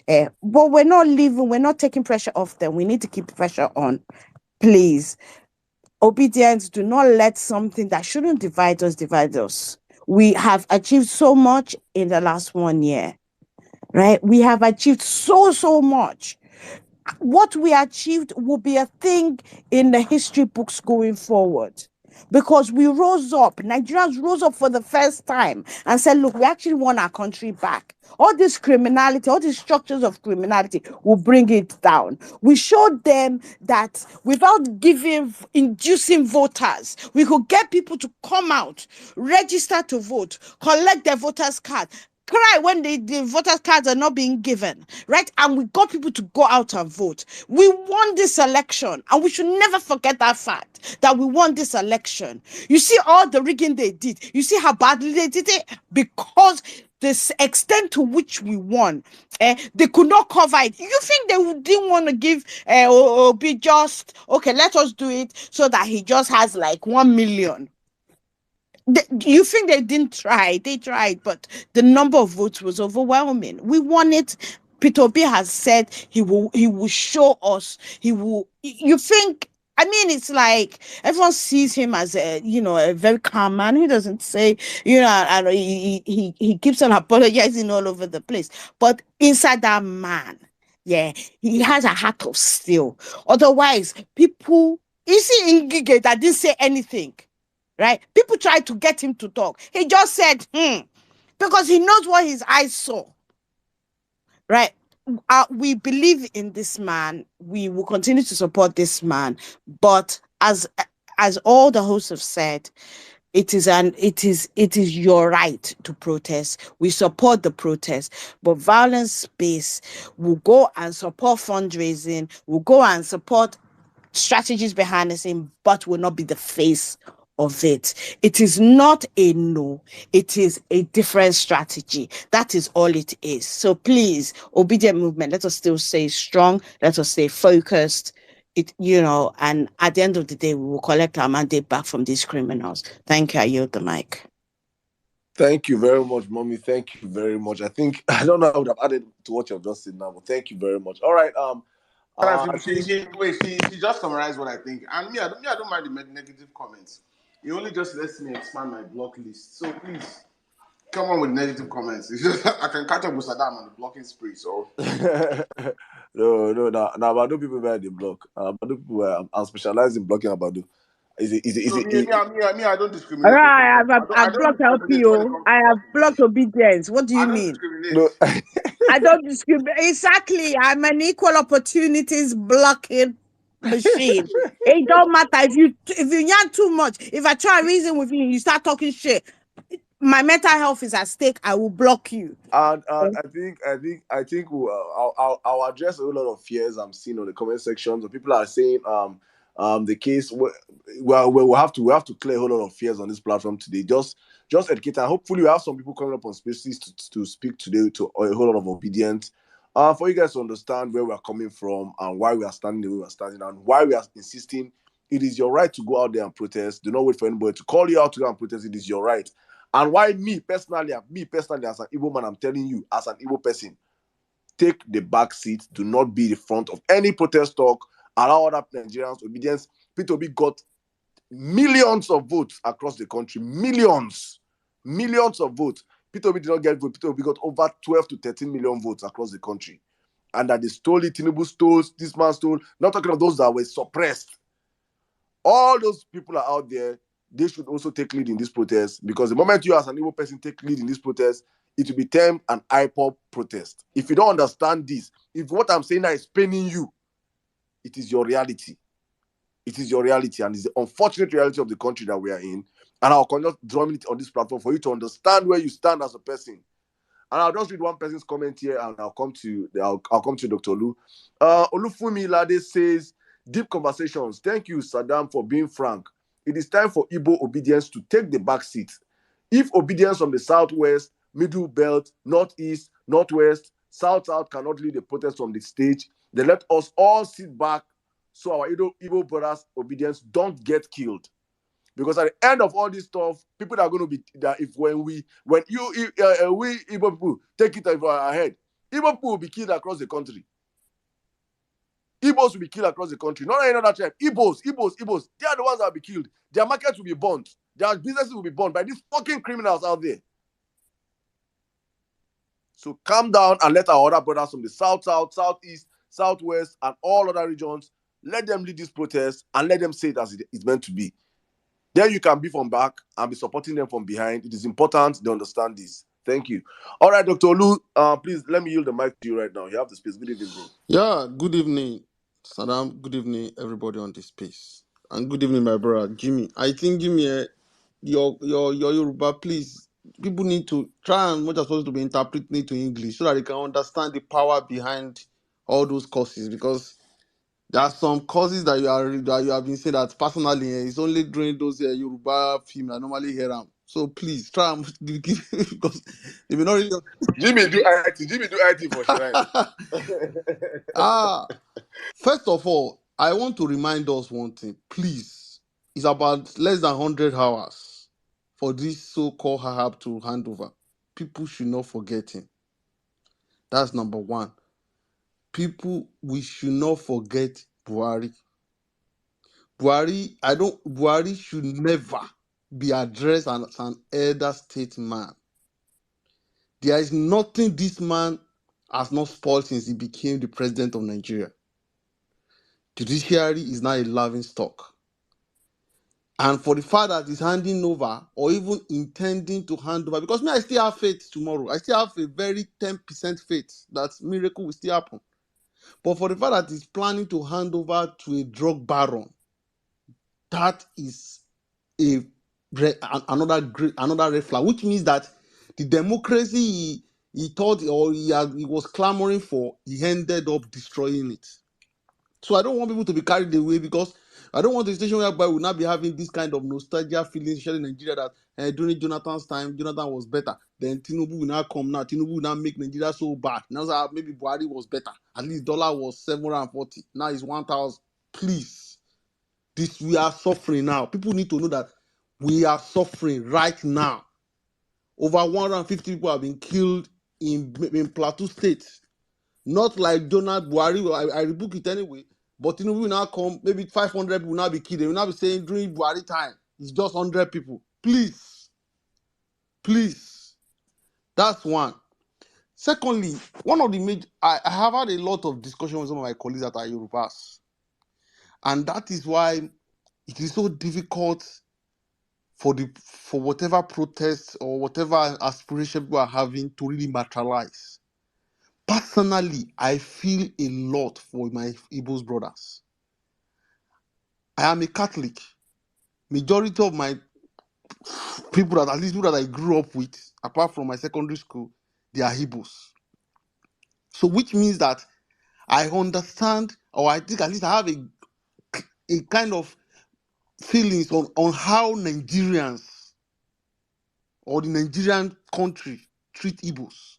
S8: But we're not leaving. We're not taking pressure off them. We need to keep pressure on, please. Obedience, do not let something that shouldn't divide us. We have achieved so much in the last 1 year, right? We have achieved so much. What we achieved will be a thing in the history books going forward, because we rose up. Nigerians rose up for the first time and said, look, we actually want our country back. All this criminality, all these structures of criminality will bring it down. We showed them that without inducing voters, we could get people to come out, register to vote, collect their voters' card, cry when the voter cards are not being given, right? And we got people to go out and vote. We won this election, and we should never forget that fact that we won this election. You see all the rigging they did. You see how badly they did it because the extent to which we won, they could not cover it. You think they didn't want to give Obi just okay? Let us do it so that he just has like 1 million. You think they didn't try? They tried, but the number of votes was overwhelming. We won it. Peter Obi has said he will show us. He will. You think? I mean, it's like everyone sees him as a very calm man who doesn't say, and he keeps on apologizing all over the place. But inside that man, yeah, he has a heart of steel. Otherwise, people, you see Ngige that didn't say anything. Right? People tried to get him to talk. He just said, because he knows what his eyes saw. Right? We believe in this man. We will continue to support this man. But as all the hosts have said, it is your right to protest. We support the protest, but Violence Space will go and support fundraising, will go and support strategies behind the scene, but will not be the face of it. It is not a no, it is a different strategy. That is all it is. So please, Obedient Movement, let us still stay strong, let us stay focused. And at the end of the day, we will collect our mandate back from these criminals. Thank you. I yield the mic.
S1: Thank you very much, Mommy. Thank you very much. I think I don't know how I would have added to what you've just said now, but thank you very much. All right.
S5: She just summarized what I think, and I don't mind the negative comments. It only just lets me expand my block list. So please, come on with negative comments. It's just, I can catch up with Saddam on the blocking spree. So
S1: no, Abadu people were the block. Abadu people I'm specialized in blocking Abadu.
S5: I don't discriminate.
S8: I've blocked LPO. I have blocked Obedience. What do you mean?
S1: No.
S8: I don't discriminate. Exactly. I'm an equal opportunities blocking machine. It don't matter if you yarn too much. If I try to reason with you start talking shit, my mental health is at stake. I will block you.
S1: And I think I'll address a whole lot of fears I'm seeing on the comment sections. So people are saying the case we'll have to clear a whole lot of fears on this platform today. Just educate, and hopefully we have some people coming up on spaces to speak today to a whole lot of obedience. For you guys to understand where we're coming from and why we are standing the way we're standing and why we are insisting it is your right to go out there and protest. Do not wait for anybody to call you out to go and protest. It is your right. And why me personally as an Igbo man, I'm telling you, as an Igbo person, take the back seat. Do not be the front of any protest talk. Allow other Nigerians obedience. Peter Obi got millions of votes across the country. Millions of votes. Peter Obi did not get votes. Peter Obi got over 12 to 13 million votes across the country. And that they stole it, Tinubu stole, this man stole. Not talking of those that were suppressed. All those people are out there. They should also take lead in this protest, because the moment you as an Igbo person take lead in this protest, it will be termed an IPOB protest. If you don't understand this, if what I'm saying now is paining you, it is your reality. It is your reality, and it's the unfortunate reality of the country that we are in. And I'll conduct drumming it on this platform for you to understand where you stand as a person. And I'll just read one person's comment here, and I'll come to Dr. Olu. Olufumi Lade says, "Deep conversations. Thank you, Saddam, for being frank. It is time for Igbo obedience to take the back seat. If obedience from the southwest, middle belt, northeast, northwest, south cannot lead the protest from the stage, then let us all sit back so our Igbo brothers' obedience don't get killed. Because at the end of all this stuff, people are going to be that when we Igbo people take it over our head, Igbo people will be killed across the country. Igbos will be killed across the country. Not any other tribe. Igbos. They are the ones that will be killed. Their markets will be burned. Their businesses will be burned by these fucking criminals out there. So calm down and let our other brothers from the south, southeast, southwest, and all other regions, let them lead this protest and let them say it as it's meant to be. Then you can be from back and be supporting them from behind. It is important they understand this. Thank you. All right, Dr. Olu, please let me yield the mic to you right now. You have the space. Good evening, bro.
S7: Yeah, good evening, Saddam. Good evening, everybody on this space. And good evening, my brother, Jimmy. I think, Jimmy, your Yoruba, please, people need to try and much as possible to be interpreting it to English so that they can understand the power behind all those courses, because there are some courses that you have been saying that personally it's only during those Yoruba film I normally hear them. So please try and because they may not really.
S1: Jimmy do IT. Jimmy do IT for sure, right?
S7: Ah, first of all, I want to remind us one thing, please. It's about less than 100 hours for this so-called Ahab to hand over. People should not forget him. That's number one. People, we should not forget Buhari. Buhari should never be addressed as an elder statesman. There is nothing this man has not spoiled since he became the president of Nigeria. Judiciary is now a laughing stock. And for the fact that he's handing over or even intending to hand over, because me, I still have faith tomorrow. I still have a very 10% faith that miracle will still happen. But for the fact that he's planning to hand over to a drug baron, that is another red flag, which means that the democracy he thought or he was clamoring for, he ended up destroying it. So I don't want people to be carried away, because I don't want a situation whereby we'll not be having this kind of nostalgia feelings, especially in Nigeria, that during Jonathan's time, Jonathan was better. Then Tinubu will now come now. Tinubu will now make Nigeria so bad. Now maybe Buhari was better. At least dollar was 740. Now it's 1,000. Please. We are suffering now. People need to know that we are suffering right now. Over 150 people have been killed in Plateau State. Not like Donald Buhari, I rebuke it anyway. But Tinubu will now come, maybe 500 people will now be killed. They will now be saying during Buhari time, it's just 100 people. Please. Please. That's one. Secondly, one of the major, I have had a lot of discussion with some of my colleagues that are Yorubas. And that is why it is so difficult for whatever protests or whatever aspiration people are having to really materialize. Personally, I feel a lot for my Igbo's brothers. I am a Catholic. Majority of my people at least people that I grew up with, apart from my secondary school, they are Igbos. So which means that I understand, or I think at least I have a kind of feelings on how Nigerians or the Nigerian country treat Igbos.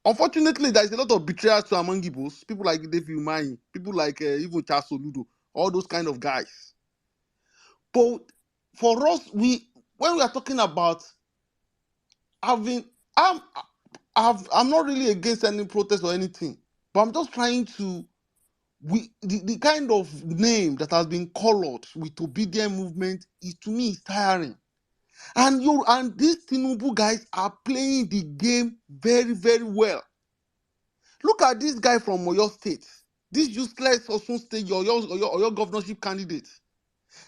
S7: Unfortunately, there is a lot of betrayals to among Igbos, people like David Umahi, people like even Charles Soludo, all those kind of guys. But for us, when we are talking about having, I'm not really against any protest or anything, but I'm just trying to, the kind of name that has been colored with obedient movement is, to me, is tiring. And these Tinubu guys are playing the game very, very well. Look at this guy from Oyo State, this useless Osun State, your governorship candidate.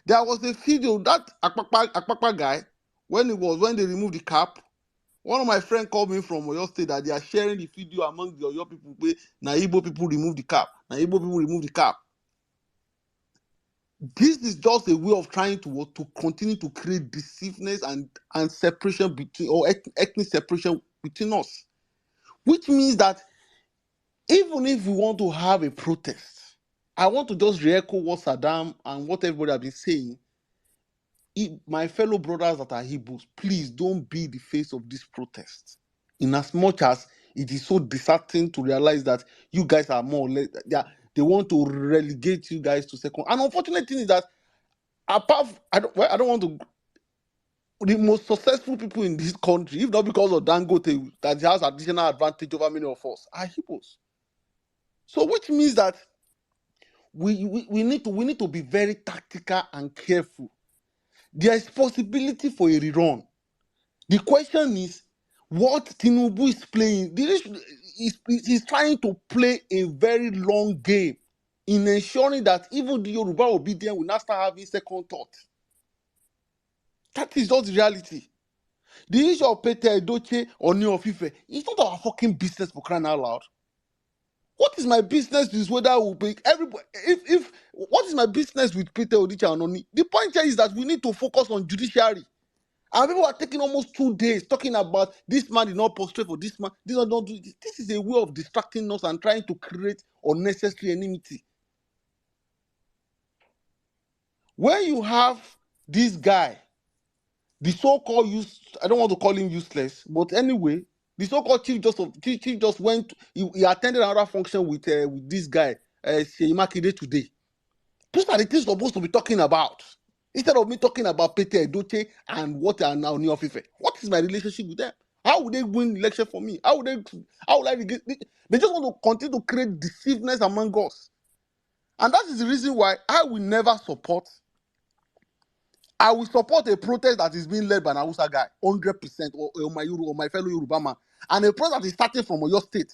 S7: There was a video that Akpakpa guy, when they removed the cap. One of my friends called me from Oyo State that they are sharing the video among the Oyo people. Na Igbo people remove the cap. Na Igbo people remove the cap. This is just a way of trying to continue to create deceiveness and separation between, or ethnic separation between us. Which means that even if we want to have a protest, I want to just re-echo what Saddam and what everybody have been saying. My fellow brothers that are Hebrews, please don't be the face of this protest. In as much as it is so disheartening to realize that you guys are more or less, they want to relegate you guys to second. And unfortunate thing is that I don't want to. The most successful people in this country, if not because of Dangote, that has additional advantage over many of us, are Hebrews. So, which means that we need to be very tactical and careful. There is possibility for a rerun. The question is, what Tinubu is playing, he's trying to play a very long game in ensuring that even the Yoruba obedient will not start having second thought. That is just the reality. The issue of Pete Edoche or New of Ife, it's not our fucking business, for crying out loud. What is my business is whether we'll pay everybody. If what is my business with Peter Odicha and Oni? The point here is that we need to focus on judiciary. And people are taking almost 2 days talking about this man did not prostrate for this man. This one don't do this. This is a way of distracting us and trying to create unnecessary enmity. When you have this guy, the so-called I don't want to call him useless, but anyway, the so-called chief just went. He attended another function with this guy, Shady INEC today. These are the things we're supposed to be talking about. Instead of me talking about Peter Edoche and what are now New Fife. What is my relationship with them? How would they win election for me? How would I get? They just want to continue to create deceiveness among us. And that is the reason why I will never support. I will support a protest that is being led by an Hausa guy, 100%, or my fellow Yoruba man. And a protest that is starting from Oyo State.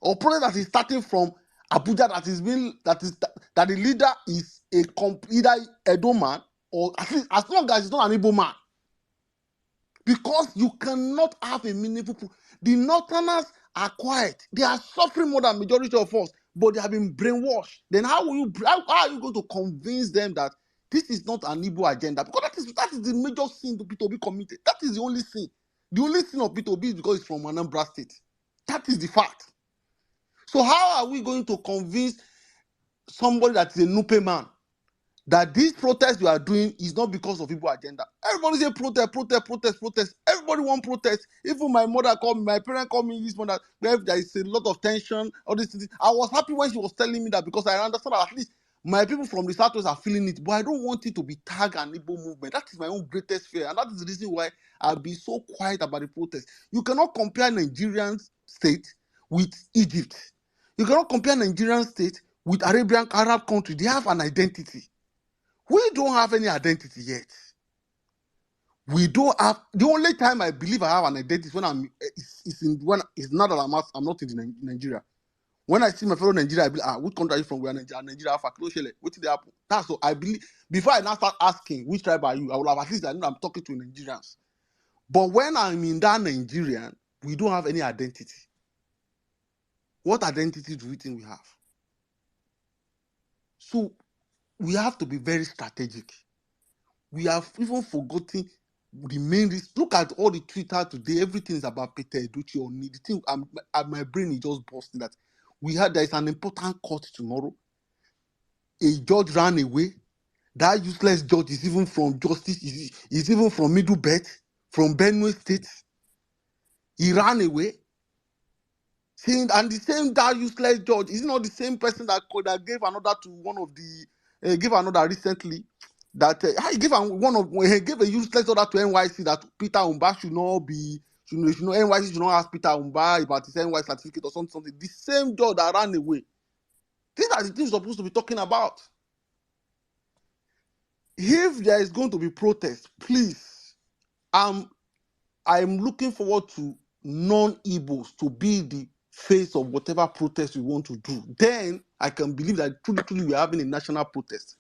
S7: Or protest that is starting from Abuja that the leader is either Edo man or at least as long as it's not an Igbo man. Because you cannot have a meaningful the Northerners are quiet. They are suffering more than majority of us, but they have been brainwashed. Then how are you going to convince them that this is not an Igbo agenda? Because that is the major sin to be committed. That is the only sin. The only sin of P2B is because it's from Anambra State. That is the fact. So how are we going to convince somebody that is a Nupe man that this protest you are doing is not because of Igbo agenda? Everybody say protest. Everybody want protest. Even my mother called me, my parents called me this morning that there is a lot of tension, all these things. I was happy when she was telling me that because I understand that at least my people from the Southwest are feeling it, but I don't want it to be tagged an Igbo movement. That is my own greatest fear, and that is the reason why I'll be so quiet about the protest. You cannot compare Nigerian state with Egypt. You cannot compare Nigerian state with Arab country. They have an identity. We don't have any identity yet. We don't have. The only time I believe I have an identity is when when it's not that I'm not in Nigeria. When I see my fellow Nigeria, I believe, which country are you from? We are Nigeria. What did they happen? That's what I believe. Before I now start asking which tribe are you, I will have at least I know I'm talking to Nigerians. But when I'm in that Nigerian, we don't have any identity. What identity do we think we have? So we have to be very strategic. We have even forgotten the main reason. Look at all the Twitter today. Everything is about Peter Edochie or the thing. My brain is just busting that there is an important court tomorrow. A judge ran away. That useless judge is even from justice. Is even from Middle Belt, from Benue State. He ran away. And the same that useless judge is not the same person that gave another to one of the gave another recently. That he gave a useless order to NYC that Peter Umba should not NYC should not ask Peter Umba about his NYC certificate or something. The same judge that ran away. These are the things we're supposed to be talking about. If there is going to be protest, please, I'm looking forward to non-Igbos to be the face of whatever protest we want to do. Then I can believe that truly we're having a national protest.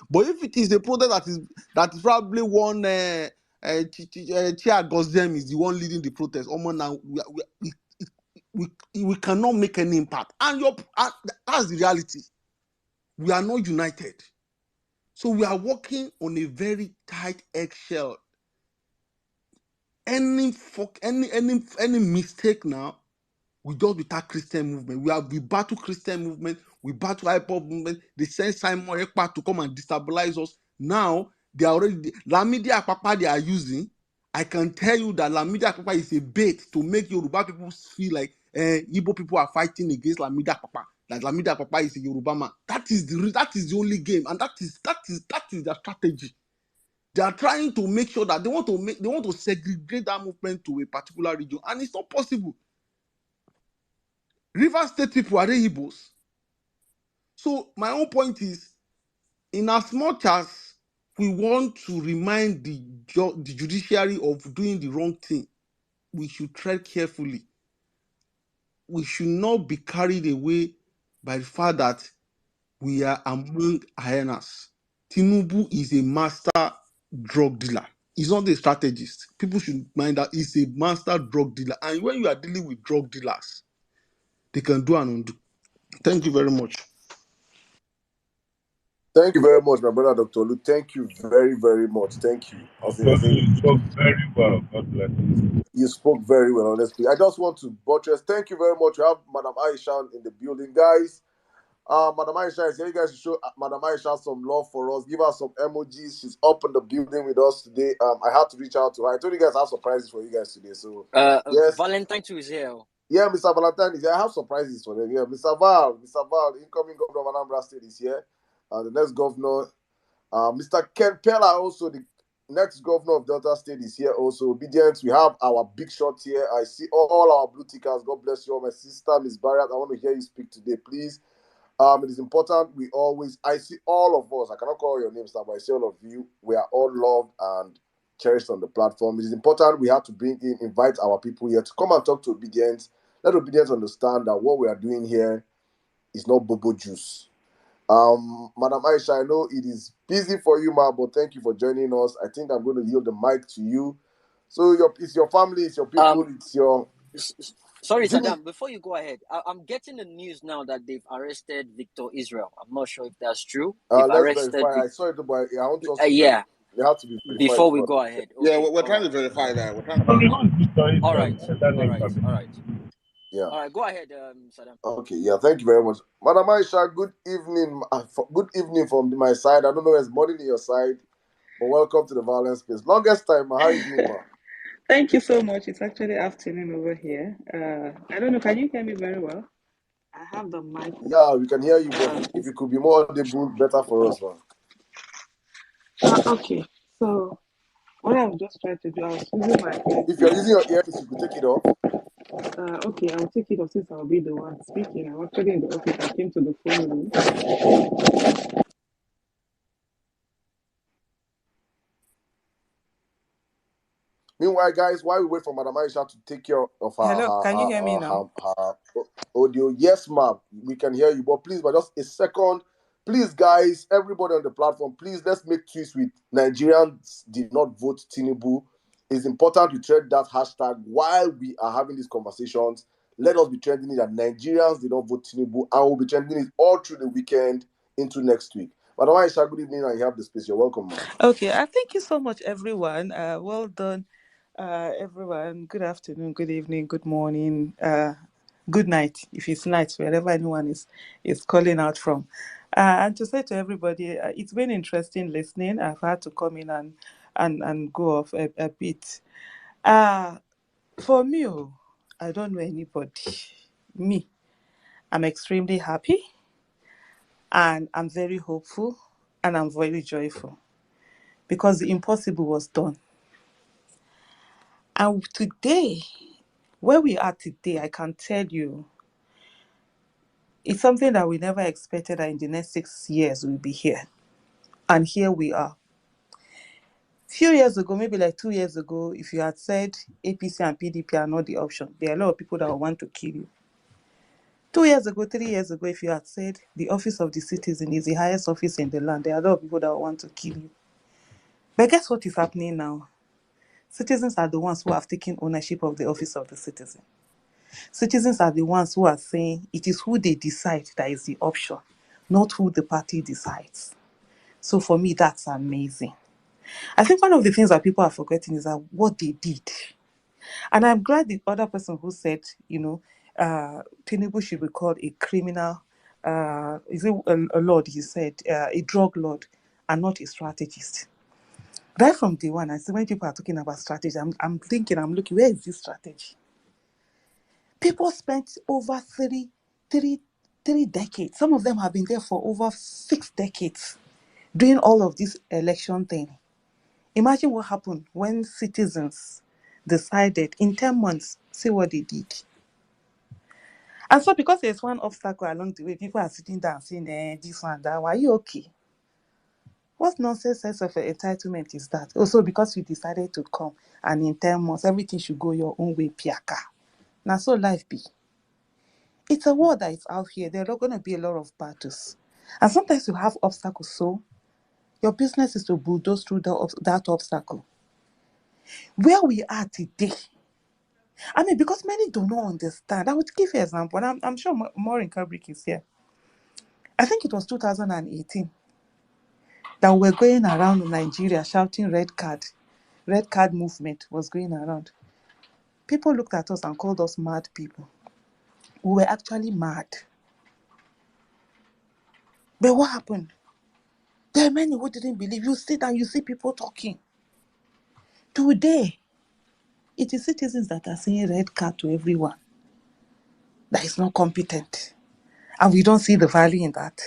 S7: But if it is a protest that is probably one Chia Gozem is the one leading the protest, now we cannot make any impact. And that's the reality. We are not united. So we are working on a very tight eggshell. Any mistake now, we just attack Christian movement. We battle Christian movement, we battle hip hop movement. They send Simon Ekpa to come and destabilize us. Now they are already Lamidi Akpakpa they are using. I can tell you that Lamidi Akpakpa is a bait to make Yoruba people feel like Igbo people are fighting against Lamidi Akpakpa. That Lamidi Akpakpa is a Yoruba man. That is the only game, and that is their strategy. They are trying to make sure that they want to segregate that movement to a particular region, and it's not possible. River State people are they Igbos? So my own point is, in as much as we want to remind the judiciary of doing the wrong thing, we should tread carefully. We should not be carried away by the fact that we are among hyenas. Tinubu is a master drug dealer. He's not a strategist. People should mind that he's a master drug dealer. And when you are dealing with drug dealers, they can do and undo. Thank you very much.
S1: Thank you very much, my brother, Dr. Lu. Thank you very, very much. Thank you.
S3: You spoke very well. God bless you.
S1: You spoke very well, honestly. I just want to buttress. Thank you very much. We have Madam Aisha in the building, guys. Madam Aisha is here. You guys should show Madam Aisha some love for us. Give her some emojis. She's up in the building with us today. I had to reach out to her. I told you guys I have surprises for you guys today. So yes,
S4: Valentine too is here.
S1: yeah, Mr. Valentine is here. I have surprises for them. Yeah, Mr. Val, incoming governor of Anambra State is here. The next governor, Mr. Ken Pella, also the next governor of Delta State is here. Also, obedience. We have our big shot here. I see all our blue tickers. God bless you all. My sister, Miss Barrett, I want to hear you speak today, please. It is important I see all of us. I cannot call your names now, but I see all of you. We are all loved and cherished on the platform. It is important we have to invite our people here to come and talk to Obedience. Let Obedience understand that what we are doing here is not bobo juice. Madam Aisha, I know it is busy for you, ma, but thank you for joining us. I think I'm going to yield the mic to you. So it's your family, it's your people, it's your...
S4: Sorry, Saddam, before you go ahead, I'm getting the news now that they've arrested Victor Israel. I'm not sure if that's true.
S1: Let's verify. I saw it, but I want us to...
S4: yeah.
S1: They have to be verified
S4: before we go ahead. Okay,
S7: Yeah, we're trying to verify that. We're trying to
S4: All right.
S1: Yeah.
S4: All right, go ahead, Saddam.
S1: Okay, yeah, thank you very much. Madam Aisha, good evening. Good evening from my side. I don't know if it's morning in your side, but welcome to the Vawulence space. Longest time, ma. How are you doing, ma?
S9: Thank you so much. It's actually afternoon over here. I don't know. Can you hear me very well? I have the mic.
S1: Yeah, we can hear you, but if you could be more audible, better for us, ma.
S9: Okay. So what I was just trying to do, I was using my earpiece.
S1: If you're using your earpiece, you could take it off.
S9: Okay, I'll take it off since I'll be the one speaking. I'm actually in the office. I came to the phone room.
S1: Meanwhile, guys, while we wait for Madam Aisha to take care of her,
S9: Hello, can you hear me now?
S1: her audio, yes, ma'am, we can hear you. But please, but just a second, please, guys, everybody on the platform, please let's make tweets with Nigerians did not vote Tinubu. It's important to trend that hashtag while we are having these conversations. Let us be trending it that Nigerians did not vote Tinubu, and we'll be trending it all through the weekend into next week. Madam Aisha, good evening, and you have the space. You're welcome, ma'am.
S9: Okay, thank you so much, everyone. Well done, everyone. Good afternoon, good evening, good morning, good night, if it's night, wherever anyone is calling out from. And to say to everybody, it's been interesting listening. I've had to come in and go off a bit. For me, I don't know anybody. Me, I'm extremely happy, and I'm very hopeful, and I'm very joyful because the impossible was done. And today, where we are today, I can tell you, it's something that we never expected that in the next 6 years we'll be here. And here we are. Few years ago, maybe like 2 years ago, if you had said APC and PDP are not the option, there are a lot of people that will want to kill you. 2 years ago, 3 years ago, if you had said the office of the citizen is the highest office in the land, there are a lot of people that will want to kill you. But guess what is happening now? Citizens are the ones who have taken ownership of the office of the citizen. Citizens are the ones who are saying it is who they decide that is the option, not who the party decides. So for me, that's amazing. I think one of the things that people are forgetting is that what they did. And I'm glad the other person who said, Tinubu should be called a criminal, is it a lord, he said, a drug lord, and not a strategist. Right from day one, I see when people are talking about strategy, I'm looking, where is this strategy? People spent over three decades. Some of them have been there for over 6 decades doing all of this election thing. Imagine what happened when citizens decided in 10 months, see what they did. And so because there's one obstacle along the way, people are sitting down saying, this one, that one, are you okay? What nonsense sense of entitlement is that? Also, because you decided to come and in 10 months, everything should go your own way, piaka. Now, so life be. It's a war that is out here. There are going to be a lot of battles. And sometimes you have obstacles, so your business is to bulldoze through that obstacle. Where we are today, I mean, because many do not understand. I would give you an example, and I'm sure Maureen Kabrik is here. I think it was 2018. that were going around Nigeria shouting red card. Red card movement was going around. People looked at us and called us mad people. We were actually mad. But what happened? There are many who didn't believe. You sit and you see people talking. Today, it is citizens that are saying red card to everyone that is not competent. And we don't see the value in that.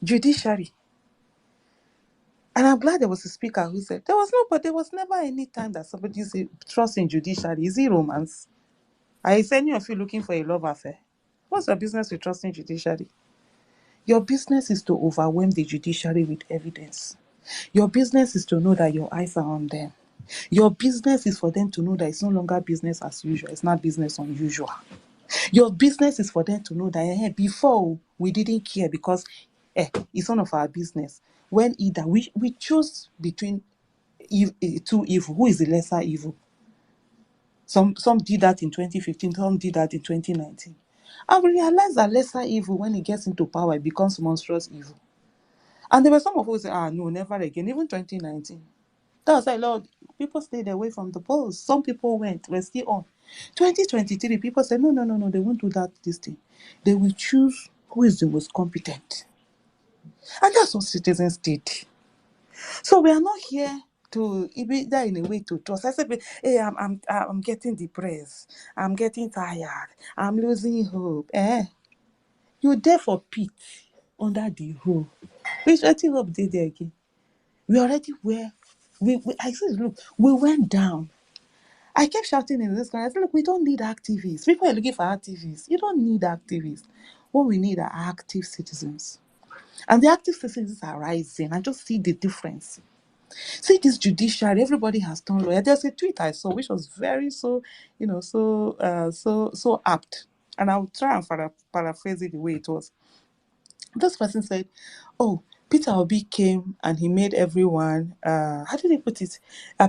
S9: Judiciary. And I'm glad there was a speaker who said there was never any time that somebody said trust in judiciary. Is it romance? Is any of you looking for a love affair? What's your business with trusting judiciary? Your business is to overwhelm the judiciary with evidence. Your business is to know that your eyes are on them. Your business is for them to know that it's no longer business as usual. It's not business unusual. Your business is for them to know that before we didn't care because it's none of our business. When either we choose between two evil, who is the lesser evil? Some did that in 2015, some did that in 2019. And we realize that lesser evil, when it gets into power, it becomes monstrous evil. And there were some of us who said, no, never again, even 2019. That was like, Lord, people stayed away from the polls. Some people we're still on. 2023, people said, no, they won't do that, this thing. They will choose who is the most competent. And that's what citizens did. So we are not here to either in a way to trust. I said, hey, I'm getting depressed. I'm getting tired. I'm losing hope. You're there for peace under the hope. Which hope did there again? We already were. I said, look, we went down. I kept shouting in this guy. I said, look, we don't need activists. People are looking for activists. You don't need activists. What we need are active citizens. And the active citizens are rising. I just see the difference. See this judiciary, everybody has turned lawyer. There's a tweet I saw which was very so apt. And I'll try and paraphrase it the way it was. This person said, oh, Peter Obi came and he made everyone, how did he put it?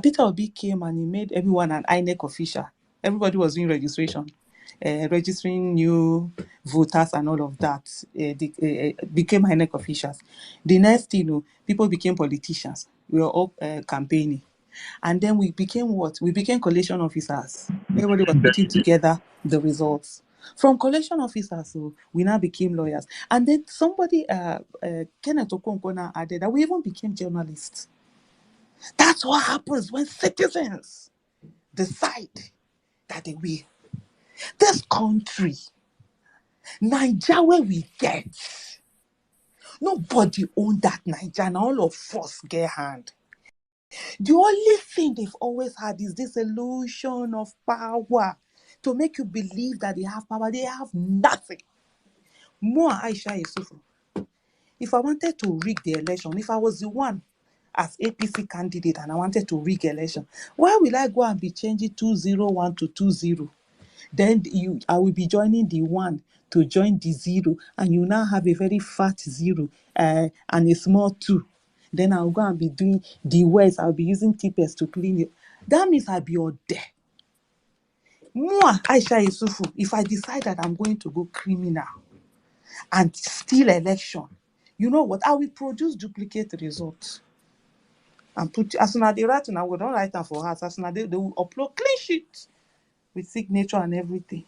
S9: Peter Obi came and he made everyone an INEC official. Everybody was doing registration, registering new voters and all of that. They became INEC officials. The next thing, people became politicians. We were all campaigning. And then we became what? We became collation officers. Everybody was putting together the results. From collation officers, so we now became lawyers. And then somebody, Kenneth Okonkwo, added that we even became journalists. That's what happens when citizens decide that they will. This country, Nigeria, where we get, nobody owned that Nigeria, and all of us get hand. The only thing they've always had is this illusion of power to make you believe that they have power. They have nothing. More Aisha Yusufu. If I wanted to rig the election, if I was the one as APC candidate and I wanted to rig election, why will I go and be changing 201 to 20? Then I will be joining the 1 to join the 0, and you now have a very fat 0 and a small 2. Then I'll go and be doing the words. I'll be using tippers to clean it. That means I'll be all there. Moi, Aisha Yusufu, if I decide that I'm going to go criminal and steal election, you know what? I will produce duplicate results. And put, as soon as they write, we don't write them for us. As soon as they will upload clean sheet with signature and everything.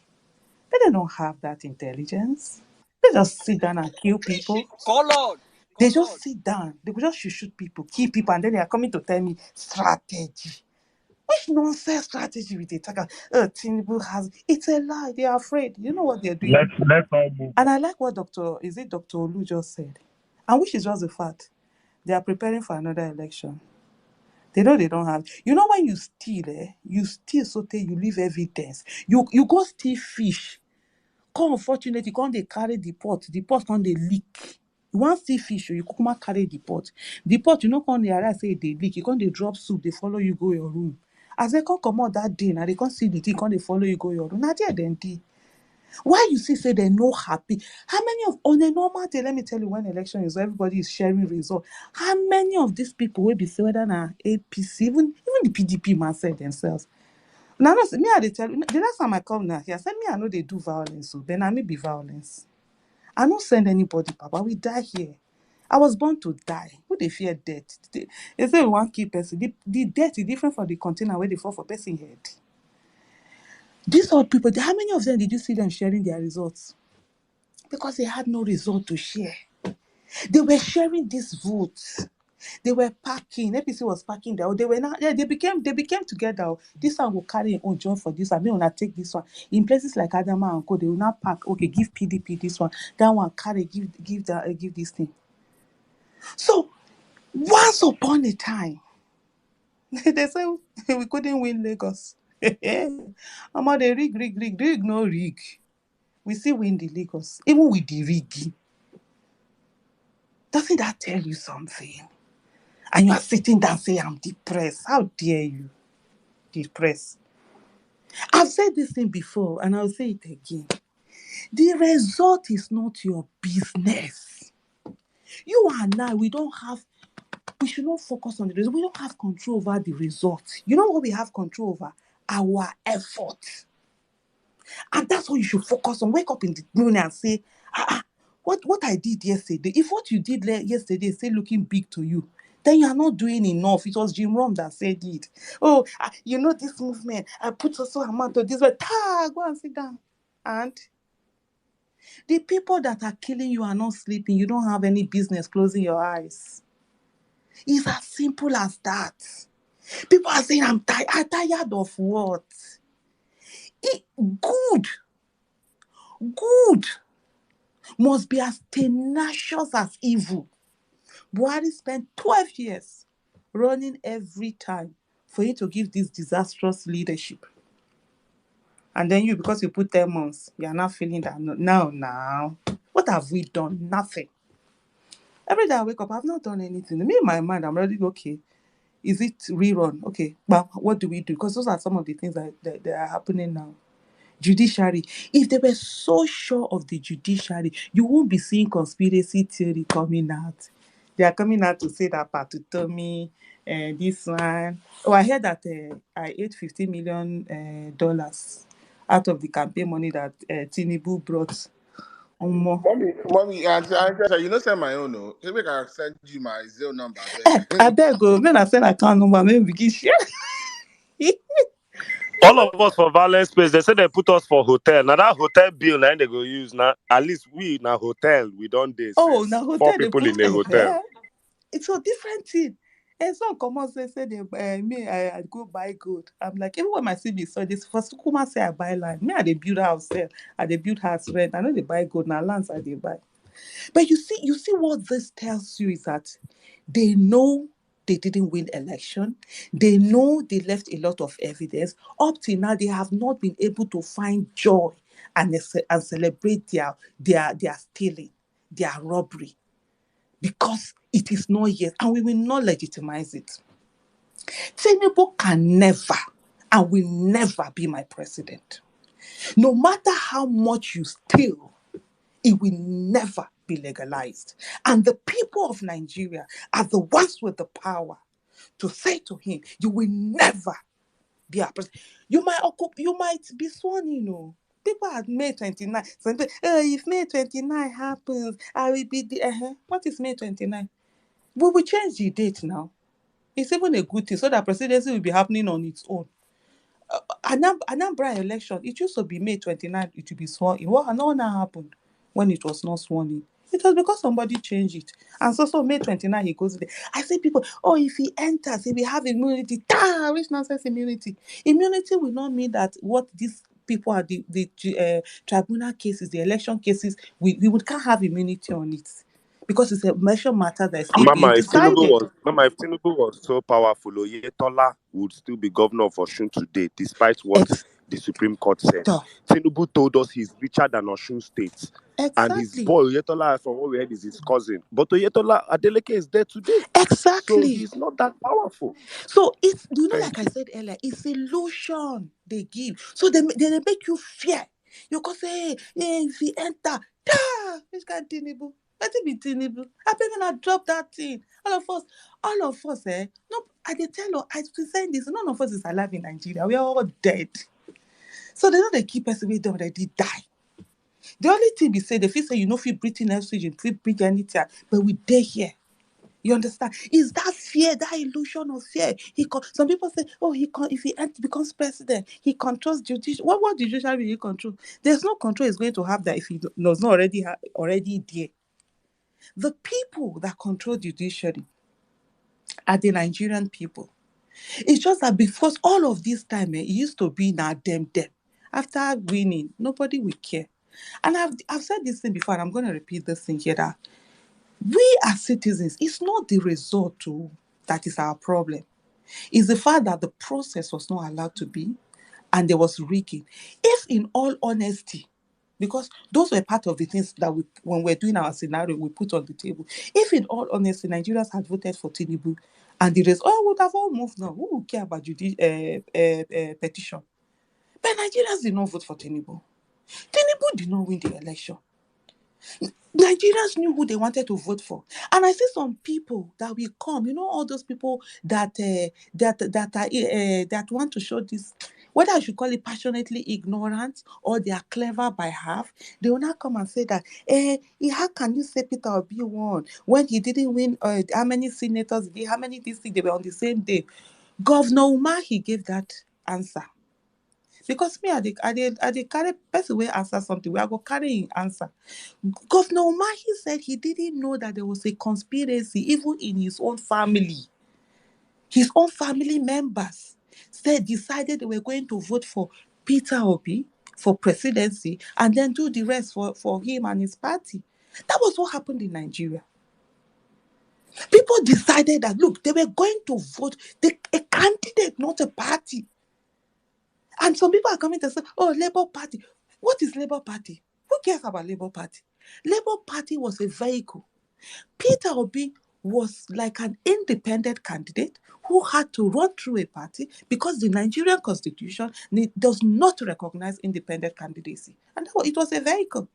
S9: But they don't have that intelligence. They just sit down and kill people.
S4: Colored.
S9: They just sit down. They will just shoot people, kill people, and then they are coming to tell me strategy. Which nonsense strategy with the attacker? Tinubu has. It's a lie. They are afraid. You know what they're doing?
S3: Let's all move.
S9: And I like what Dr. Olu just said. And which is just the fact. They are preparing for another election. They know they don't have. You know when you steal so that you leave evidence. You go steal fish. Come unfortunately, come they carry the pot come they leak. You want steal fish, you come carry the pot. The pot, you know, come they arrive say they leak. You come they drop soup, they follow you go your room. As they come out that day, now they come see the thing, come they follow you go your room. Now there then day. Why you say they're no happy? How many of on a normal day? Let me tell you, when election is, everybody is sharing results. How many of these people will be say whether na APC, even the PDP man said themselves. Now, me I dey tell you, the last time I come now here, I said me I know they do violence, so then I may be violence. I don't send anybody, Papa. We die here. I was born to die. Who they fear death? They say one key person. The death is different from the container where they fall for person head. These old people, how many of them did you see them sharing their results? Because they had no result to share. They were sharing these votes. They were packing. APC was packing there. They were not. Yeah, they became together. This one will carry their own job for this one. They will not take this one. In places like Adama and Co, they will not pack. Okay, give PDP this one. That one carry. Give this thing. So once upon a time, they say we couldn't win Lagos. Ama they rig, no rig. We still win the Lagos, even with the rigging. Doesn't that tell you something? And you are sitting down saying, I'm depressed. How dare you? Depressed. I've said this thing before and I'll say it again. The result is not your business. You and I, we should not focus on the result. We don't have control over the result. You know what we have control over? Our effort. And that's what you should focus on. Wake up in the morning and say, what I did yesterday, if what you did yesterday is still looking big to you, then you are not doing enough. It was Jim Rom that said it. Oh, this movement, I put so amount of this, but go and sit down. And the people that are killing you are not sleeping. You don't have any business closing your eyes. It's as simple as that. People are saying, I'm tired of what? Good must be as tenacious as evil. Buhari spent 12 years running every time for you to give this disastrous leadership. And then you, because you put 10 months, you are not feeling that. Now. What have we done? Nothing. Every day I wake up, I've not done anything. Me in my mind, I'm already okay. Is it rerun? Okay, but what do we do? Because those are some of the things that are happening now. Judiciary. If they were so sure of the judiciary, you won't be seeing conspiracy theory coming out. They are coming out to say that Patutomi, this one. Oh, I heard that I ate $50 million out of the campaign money that Tinubu brought.
S5: Mommy, Auntie, you know, send my own. No, maybe I can send you my Zelle number.
S9: I beg go. When I send account number, maybe we can share.
S3: All of us for Vawulence space, they say they put us for hotel. Now that hotel bill, now they go use now. At least we in a hotel, we don't day
S9: Oh,
S3: since
S9: now
S3: 4
S9: hotel they
S3: people in
S9: put
S3: a hotel.
S9: It's a different thing. And some come out say I go buy gold. I'm like, even when my CB saw this, first come and say I buy land. Me, I they build house sell, I they build house rent. I know they buy gold now, lands I they buy. But you see what this tells you is that they know they didn't win election. They know they left a lot of evidence. Up till now, they have not been able to find joy and celebrate their stealing, their robbery, because it is not yet, and we will not legitimize it. Tinubu can never and will never be my president. No matter how much you steal, it will never be legalized. And the people of Nigeria are the ones with the power to say to him, you will never be our president. You might be sworn in. People at May 29. If May 29 happens, I will be the. What is May 29? We will change the date now. It's even a good thing so that presidency will be happening on its own. Anambra election, it used to be May 29th, it will be sworn in. What now happened when it was not sworn in? It was because somebody changed it. And so May 29th, he goes there. I say people, if he enters, he will have immunity. Which nonsense immunity? Immunity will not mean that what these people are, the tribunal cases, the election cases, we can't have immunity on it. Because it's a measure matter that is still being decided.
S3: If Tinubu was so powerful, Oyetola would still be governor of Osun today, despite what
S9: Ex-
S3: the Supreme Court said.
S9: Duh.
S3: Tinubu told us he's richer than Osun State. And his
S9: Exactly.
S3: boy, Oyetola, from what we heard, is his cousin. But Oyetola Adeleke is there today. So
S9: Exactly.
S3: he's not that powerful.
S9: So it's, like
S3: Thank
S9: I
S3: you.
S9: said earlier, it's illusion they give. So they make you fear. You can say, if he enter, which kind Tinubu? Let it be Tinubu. I better not drop that thing. All of us, no, I dey tell you, I present this, none of us is alive in Nigeria. We are all dead. So they know they keep us, we don't already die. The only thing we say, the feel say you know fit breathe in oxygen, fit breathe anything, but we dey here. You understand? Is that fear, that illusion of fear? Some people say, oh, if he becomes president, he controls judiciary. What judiciary will he control? There's no control he's going to have that if he does not already there. The people that control judiciary are the Nigerian people. It's just that because all of this time, it used to be now them. After winning, nobody will care. And I've said this thing before, and I'm going to repeat this thing here, that we as citizens, it's not the result that is our problem. It's the fact that the process was not allowed to be, and there was rigging. If in all honesty, because those were part of the things that when we're doing our scenario, we put on the table. If in all honesty, Nigerians had voted for Tinubu, and the rest, would have all moved now. Who would care about petition? But Nigerians did not vote for Tinubu. Tinubu did not win the election. Nigerians knew who they wanted to vote for, and I see some people that will come. All those people that want to show this, whether I should call it passionately ignorant or they are clever by half. They will not come and say that, how can you say Peter Obi won when he didn't win? How many senators did he? How many districts they were on the same day? Governor Umar, he gave that answer. Because me, I dey carry person wey answer something, we are go carry him answer. Governor Umahi said he didn't know that there was a conspiracy even in his own family. His own family members decided they were going to vote for Peter Obi for presidency and then do the rest for him and his party. That was what happened in Nigeria. People decided that, look, they were going to vote a candidate, not a party. And some people are coming to say, oh, Labour Party. What is Labour Party? Who cares about Labour Party? Labour Party was a vehicle. Peter Obi was like an independent candidate who had to run through a party because the Nigerian constitution does not recognize independent candidacy. And it was a vehicle.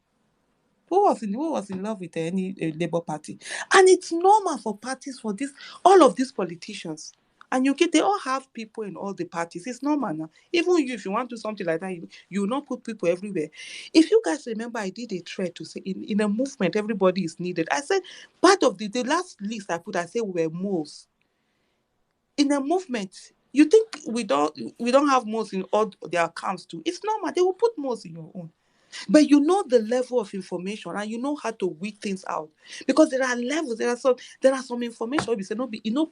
S9: Who was in love with any Labour Party? And it's normal for parties, for all of these politicians. And they all have people in all the parties. It's normal now. Even you, if you want to do something like that, you will not put people everywhere. If you guys remember, I did a thread to say in a movement, everybody is needed. I said part of the last list I put, I said we were moles. In a movement, you think we don't have moles in all their accounts too. It's normal. They will put moles in your own. But you know the level of information and you know how to weed things out. Because there are levels, there are some information where we say,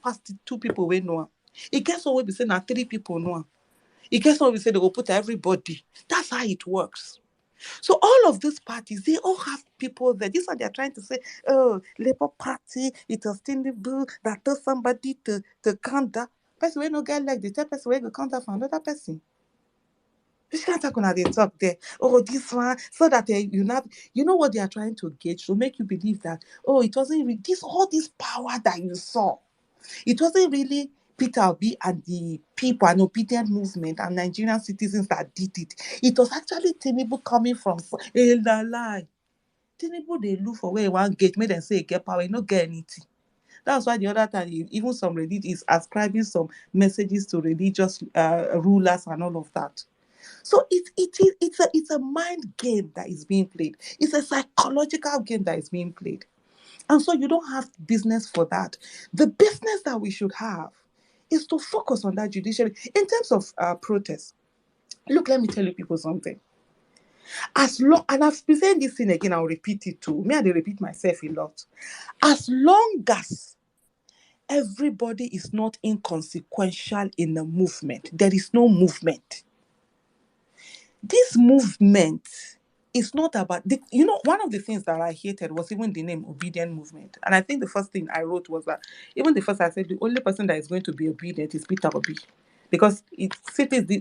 S9: past 2 people we know. It gets on where we say now 3 people know. It gets on where we say they will put everybody. That's how it works. So all of these parties, they all have people there. This is what they're trying to say. Oh, Labour Party, it was Tinubu that told somebody to counter. Person will not get like the person will go counter for another person. This can't talk when they talk there. Oh, this one, so that you know what they are trying to gauge to make you believe that, oh, it wasn't really all this power that you saw. It wasn't really Peter Obi and the people and obedient movement and Nigerian citizens that did it. It was actually Tinubu coming from a lie. Tinubu they look for where he want gauge, make them say he get power, he no get anything. That's why the other time, even some religion is ascribing some messages to religious rulers and all of that. So it's a mind game that is being played. It's a psychological game that is being played. And so you don't have business for that. The business that we should have is to focus on that judiciary. In terms of protest, look, let me tell you people something. As long, and I've been saying this thing again, I'll repeat it too. I repeat myself a lot. As long as everybody is not inconsequential in the movement, there is no movement. This movement is not about one of the things that I hated was even the name obedient movement. And I think the first thing I wrote was that even the first I said the only person that is going to be obedient is Peter Obi, because it cities the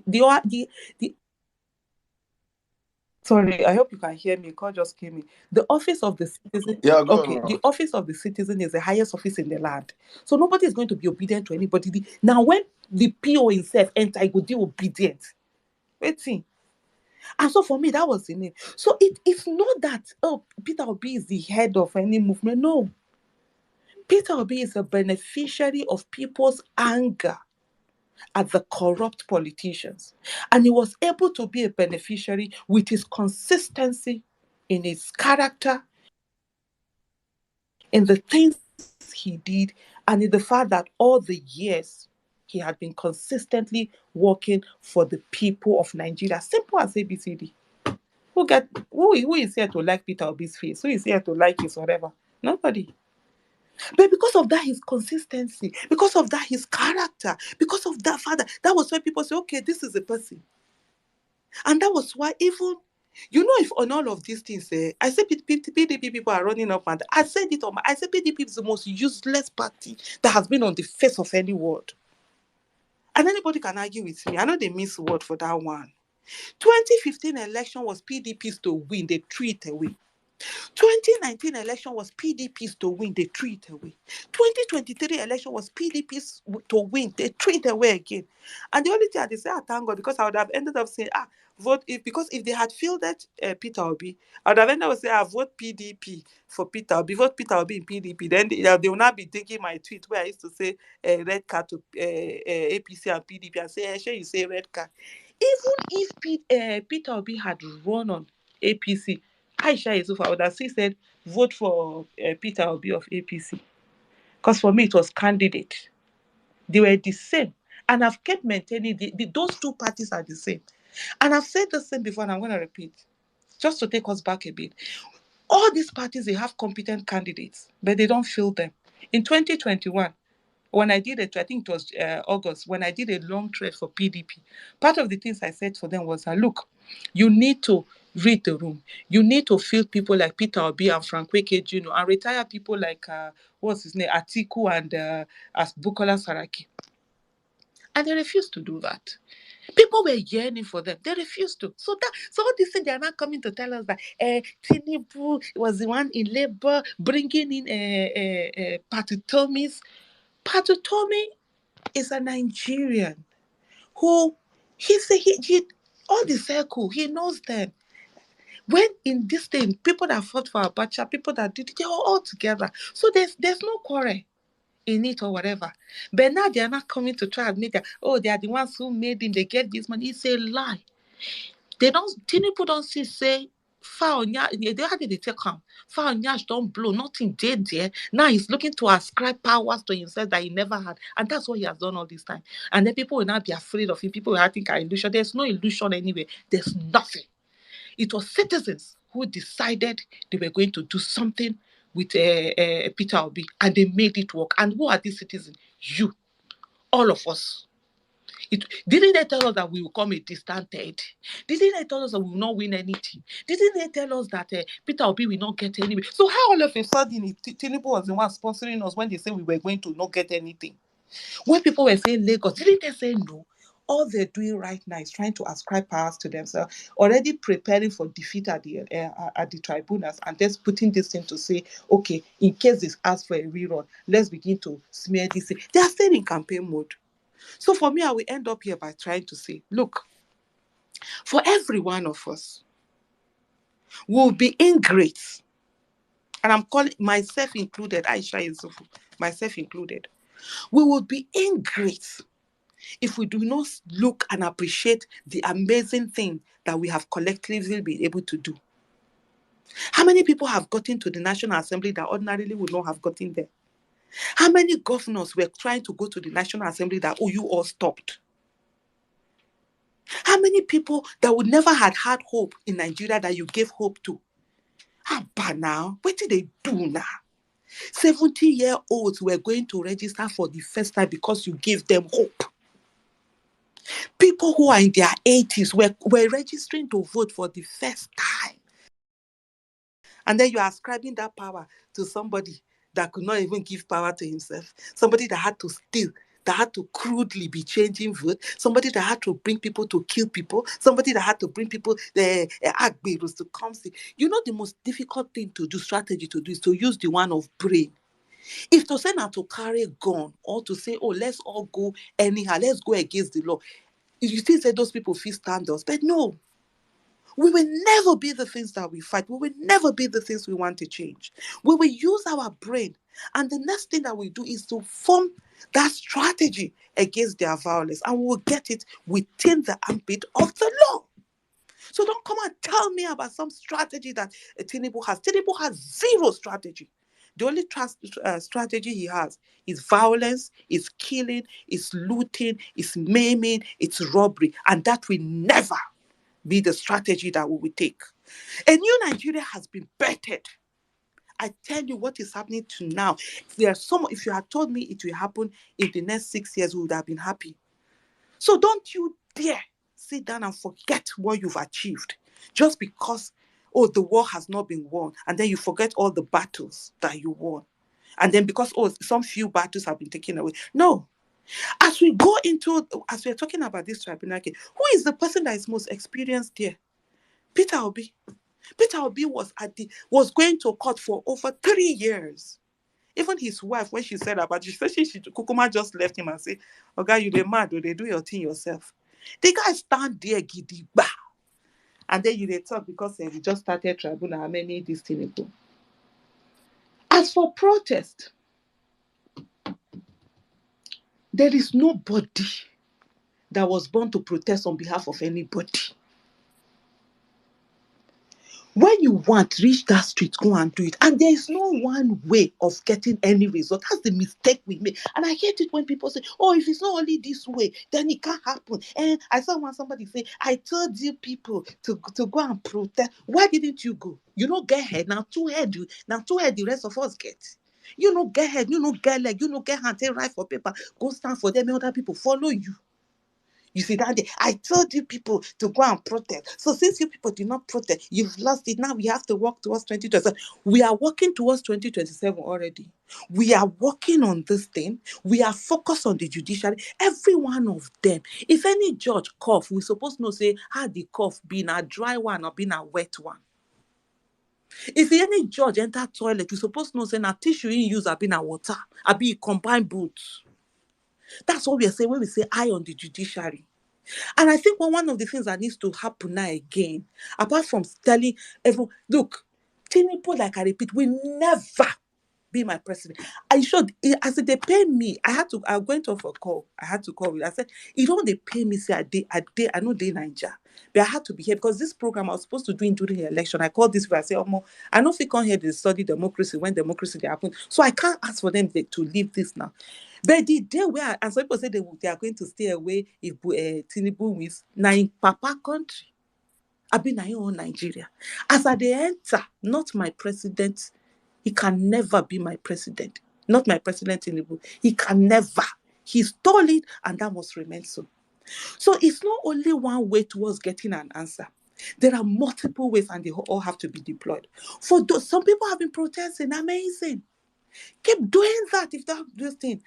S9: sorry, I hope you can hear me. Call just came in. The office of the citizen.
S1: Yeah, go on
S9: Okay,
S1: now.
S9: the office of the citizen is the highest office in the land. So nobody is going to be obedient to anybody. Now, when the PO himself enter, he would be obedient. Waiting. And so for me, that was the name. So it's not that, oh, Peter Obi is the head of any movement. No. Peter Obi is a beneficiary of people's anger at the corrupt politicians. And he was able to be a beneficiary with his consistency in his character, in the things he did, and in the fact that all the years he had been consistently working for the people of Nigeria. Simple as ABCD. Who is here to like Peter Obi's face? Who is here to like his whatever? Nobody. But because of that, his consistency, because of that, his character, because of that father, that was why people say, okay, this is a person. And that was why even, if on all of these things, I say PDP people are running up, and I said it I said PDP is the most useless party that has been on the face of any world. And anybody can argue with me. I know they miss word for that one. 2015 election was PDP's to win. They threw it away. 2019 election was PDP's to win. They threw it away. 2023 election was PDP's to win. They threw it away again. And the only thing they say, thank God, because I would have ended up saying, vote because if they had fielded Peter Obi, I would have ended up saying, vote PDP for Peter Obi, vote Peter Obi in PDP. Then they will not be taking my tweet where I used to say red card to APC and PDP and say, sure you say red card. Even if Peter Obi had run on APC, Aisha Yusuf, I would have still said, vote for Peter Obi of APC. Because for me, it was candidate. They were the same. And I've kept maintaining those two parties are the same. And I've said the same before, and I'm going to repeat, just to take us back a bit. All these parties, they have competent candidates, but they don't fill them. In 2021, when I did I think it was August, when I did a long trek for PDP, part of the things I said for them was, look, you need to read the room. You need to fill people like Peter Obi and Frank Weke, and retire people like, what's his name, Atiku and as Bukola Saraki. And they refused to do that. People were yearning for them. They refused to. So all these things, they are not coming to tell us that Tinubu was the one in labor bringing in Patutomis. Patutomi is a Nigerian who he all the circle, he knows them. When in this thing, people that fought for Abacha, people that did it, they were all together. So there's no quarrel in it or whatever. But now they are not coming to try and admit that, they are the ones who made him, they get this money. It's a lie. People don't say, foul nyash, how did they take him? Foul nyash don't blow, nothing did there. Now he's looking to ascribe powers to himself that he never had. And that's what he has done all this time. And then people will not be afraid of him. People will think illusion. There's no illusion anyway. There's nothing. It was citizens who decided they were going to do something with Peter Obi, and they made it work. And who are these citizens? You, all of us. Didn't they tell us that we will come a distant third? Didn't they tell us that we will not win anything? Didn't they tell us that Peter Obi will not get anywhere? So how all of a sudden Tinubu was the one sponsoring us when they said we were going to not get anything? When people were saying Lagos, didn't they say no? All they're doing right now is trying to ascribe powers to themselves, already preparing for defeat at the tribunals, and just putting this thing to say, okay, in case this asks for a rerun, let's begin to smear this thing. They are still in campaign mode. So for me, I will end up here by trying to say, look, for every one of us, we'll be ingrates. And I'm calling myself included, Aisha Yusufu, myself included. We will be ingrates if we do not look and appreciate the amazing thing that we have collectively been able to do. How many people have gotten to the National Assembly that ordinarily would not have gotten there? How many governors were trying to go to the National Assembly that, you all stopped? How many people that would never had hope in Nigeria that you gave hope to? But now, what did they do now? 70-year-olds were going to register for the first time because you gave them hope. People who are in their 80s were registering to vote for the first time. And then you are ascribing that power to somebody that could not even give power to himself. Somebody that had to steal, that had to crudely be changing vote, somebody that had to bring people to kill people, somebody that had to bring people, the Agberos to come see. The most difficult thing to do, strategy to do, is to use the one of brain. If to say now to carry a gun or to say, let's all go anyhow, let's go against the law, you still say those people feel stand us. But no, we will never be the things that we fight. We will never be the things we want to change. We will use our brain. And the next thing that we do is to form that strategy against their violence. And we will get it within the ambit of the law. So don't come and tell me about some strategy that Tinubu has. Tinubu has zero strategy. The only strategy he has is violence, is killing, is looting, is maiming, it's robbery. And that will never be the strategy that we will take. A new Nigeria has been bettered. I tell you what is happening to now. If you had told me it will happen in the next 6 years, we would have been happy. So don't you dare sit down and forget what you've achieved just because, the war has not been won. And then you forget all the battles that you won. And then because, some few battles have been taken away. No. As we're talking about this tribunal case, who is the person that is most experienced here? Peter Obi. Peter Obi was going to court for over 3 years. Even his wife, when she said about it, she Kukuma just left him and said, "Okay, you dey mad, or they do your thing yourself." The guy stand there, gidigba. And then you dey talk because he just started tribunal, how many this thing ago. As for protest, there is nobody that was born to protest on behalf of anybody. When you want, reach that street, go and do it. And there is no one way of getting any result. That's the mistake we make. And I hate it when people say, if it's not only this way, then it can't happen. And I saw somebody say, I told you people to go and protest. Why didn't you go? You don't get head. Now two head the rest of us get. You don't get head, you don't get leg, you don't get hand, take right for paper, go stand for them, and other people follow you. You see that day, I told you people to go and protest. So since you people did not protest, you've lost it. Now we have to work towards 2027. We are working towards 2027 already. We are working on this thing. We are focused on the judiciary. Every one of them. If any judge cough, we're supposed to know, say, how the cough been a dry one or been a wet one. If any judge enter toilet, we're supposed to know, say, na tissue in use have been a water, have been combined boots. That's what we are saying when we say eye on the judiciary. And I think one of the things that needs to happen now again, apart from telling everyone, look, Tinubu, like I repeat, will never be my president. I should, as they pay me, I'm going to a call. I had to call. I said, you don't they pay me, say, I know they Niger. But I had to be here because this program I was supposed to do during the election. I called this way. I said, I know if you come here to study democracy when democracy they happen. So I can't ask for them to leave this now. But the day where, and some people say they are going to stay away if Tinubu wins, now in Papa country, I've been in Nigeria. As I they enter, not my president, he can never be my president. Not my president Tinubu. He can never. He stole it, and that must remain so. So it's not only one way towards getting an answer. There are multiple ways, and they all have to be deployed. For those, some people have been protesting. Amazing. Keep doing that if that this thing.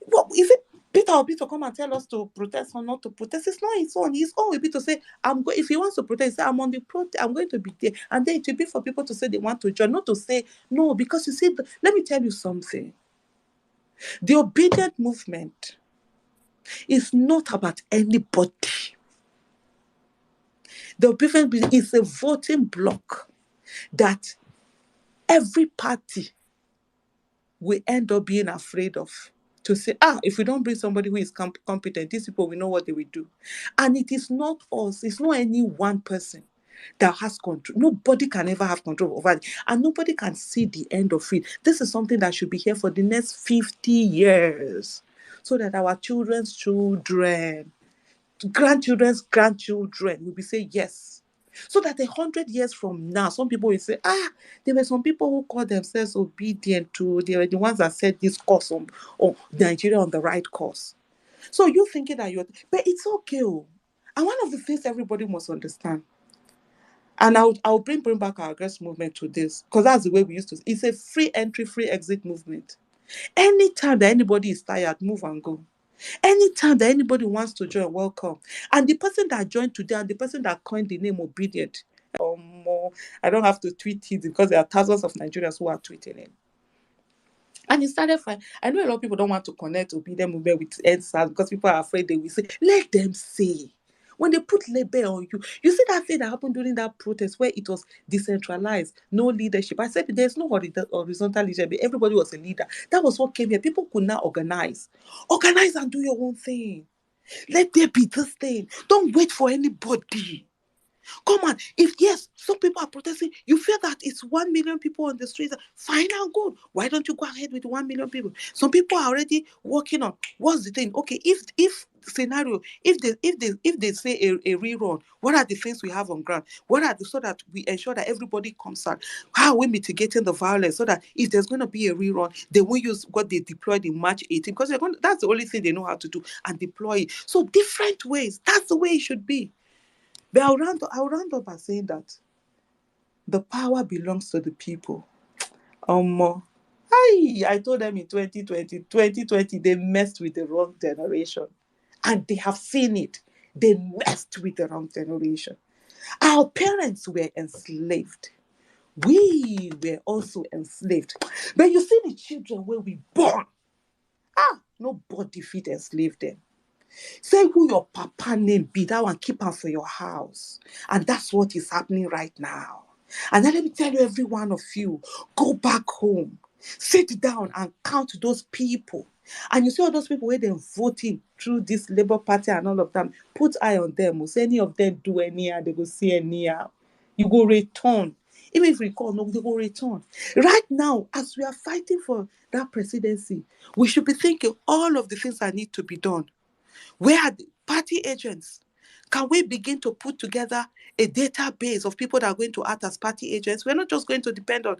S9: Well, is it Peter Obi to come and tell us to protest or not to protest? It's not his own. His own will be to say, if he wants to protest, say, I'm on the protest, I'm going to be there. And then it will be for people to say they want to join, not to say no, because you see, let me tell you something. The obedient movement is not about anybody. The obedient movement is a voting bloc that every party will end up being afraid of. To say, if we don't bring somebody who is competent, these people will know what they will do. And it is not us, it's not any one person that has control. Nobody can ever have control over it. And nobody can see the end of it. This is something that should be here for the next 50 years. So that our children's children, grandchildren's grandchildren will be saying yes. So that 100 years from now, some people will say, there were some people who called themselves obedient to, they were the ones that set this course on Nigeria on the right course. So you're thinking that but it's okay. And one of the things everybody must understand, and I'll bring back our grass movement to this, because that's the way we used to. It's a free entry, free exit movement. Anytime that anybody is tired, move and go. Anytime that anybody wants to join, welcome. And the person that joined today and the person that coined the name obedient, I don't have to tweet it because there are thousands of Nigerians who are tweeting it. And it started fine. I know a lot of people don't want to connect obedient movement with NSAS because people are afraid they will say, let them say. When they put label on you, you see that thing that happened during that protest where it was decentralized, no leadership. I said there's no horizontal leadership. Everybody was a leader. That was what came here. People could now organize. Organize and do your own thing. Let there be this thing. Don't wait for anybody. Come on. If yes, some people are protesting, you feel that it's 1 million people on the streets. Fine and good. Why don't you go ahead with 1 million people? Some people are already working on what's the thing. Okay, if scenario, if they say a rerun, what are the things we have on ground? What are the so that we ensure that everybody comes out? How are we mitigating the violence so that if there's going to be a rerun, they won't use what they deployed in March 18 because that's the only thing they know how to do and deploy it. So different ways. That's the way it should be. But I'll round up by saying that the power belongs to the people. I told them in 2020, they messed with the wrong generation. And they have seen it. They messed with the wrong generation. Our parents were enslaved. We were also enslaved. But you see the children where we born. Nobody fit enslave them. Say who your papa name be, that one keep am for your house. And that's what is happening right now. And then let me tell you, every one of you, go back home, sit down and count those people. And you see all those people where they're voting through this Labour Party and all of them, put eye on them. Say any of them do anyhow, they go see anyhow. You go return. Even if we call, no, they go return. Right now, as we are fighting for that presidency, we should be thinking all of the things that need to be done. Where are the party agents? Can we begin to put together a database of people that are going to act as party agents? We're not just going to depend on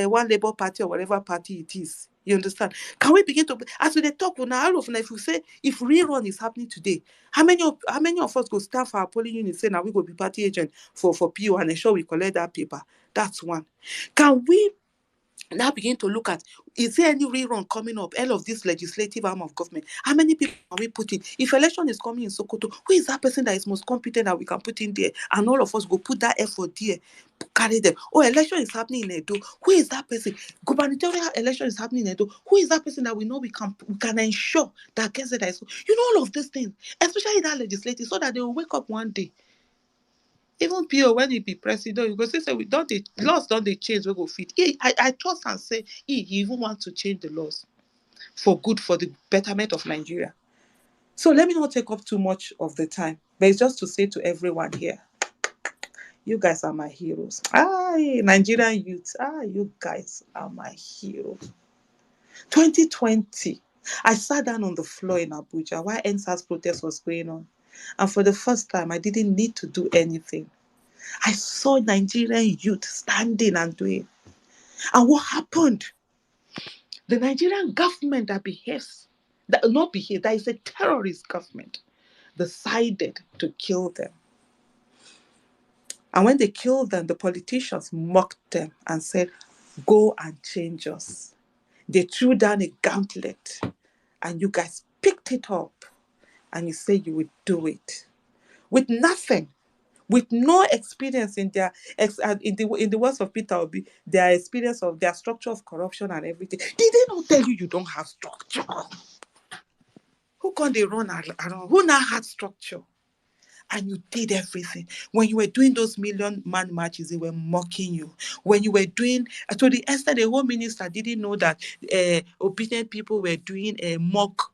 S9: one Labour Party or whatever party it is. You understand? Can we begin to, as we talk now, all of now, if we say, if rerun is happening today, how many of us go stand for our polling unit say now we go be party agent for PO and ensure we collect that paper? That's one. Can we now begin to look at, is there any rerun coming up, all of this legislative arm of government? How many people are we putting? If election is coming in Sokoto, who is that person that is most competent that we can put in there? And all of us go put that effort there, carry them. Oh, election is happening in Edo. Who is that person? Gubernatorial election is happening in Edo. Who is that person that we know we can ensure that gets it? You know all of these things, especially that legislative, so that they will wake up one day. Even PO, when he be president, you go say we don't the laws don't they change, we go fit. I trust and say he even want to change the laws for good, for the betterment of Nigeria. So let me not take up too much of the time, but it's just to say to everyone here, you guys are my heroes. Nigerian youth, you guys are my hero. 2020, I sat down on the floor in Abuja while NSAS protest was going on. And for the first time, I didn't need to do anything. I saw Nigerian youth standing and doing. And what happened? The Nigerian government that that is a terrorist government, decided to kill them. And when they killed them, the politicians mocked them and said, go and change us. They threw down a gauntlet and you guys picked it up and you said you would do it. With nothing. With no experience in their in the words of Peter Obi, their experience of their structure of corruption and everything. Did they not tell you don't have structure? Who can they run around? Who now had structure? And you did everything. When you were doing those million-man marches, they were mocking you. When you were doing, to the extent the whole minister didn't know that obedient people were doing a mock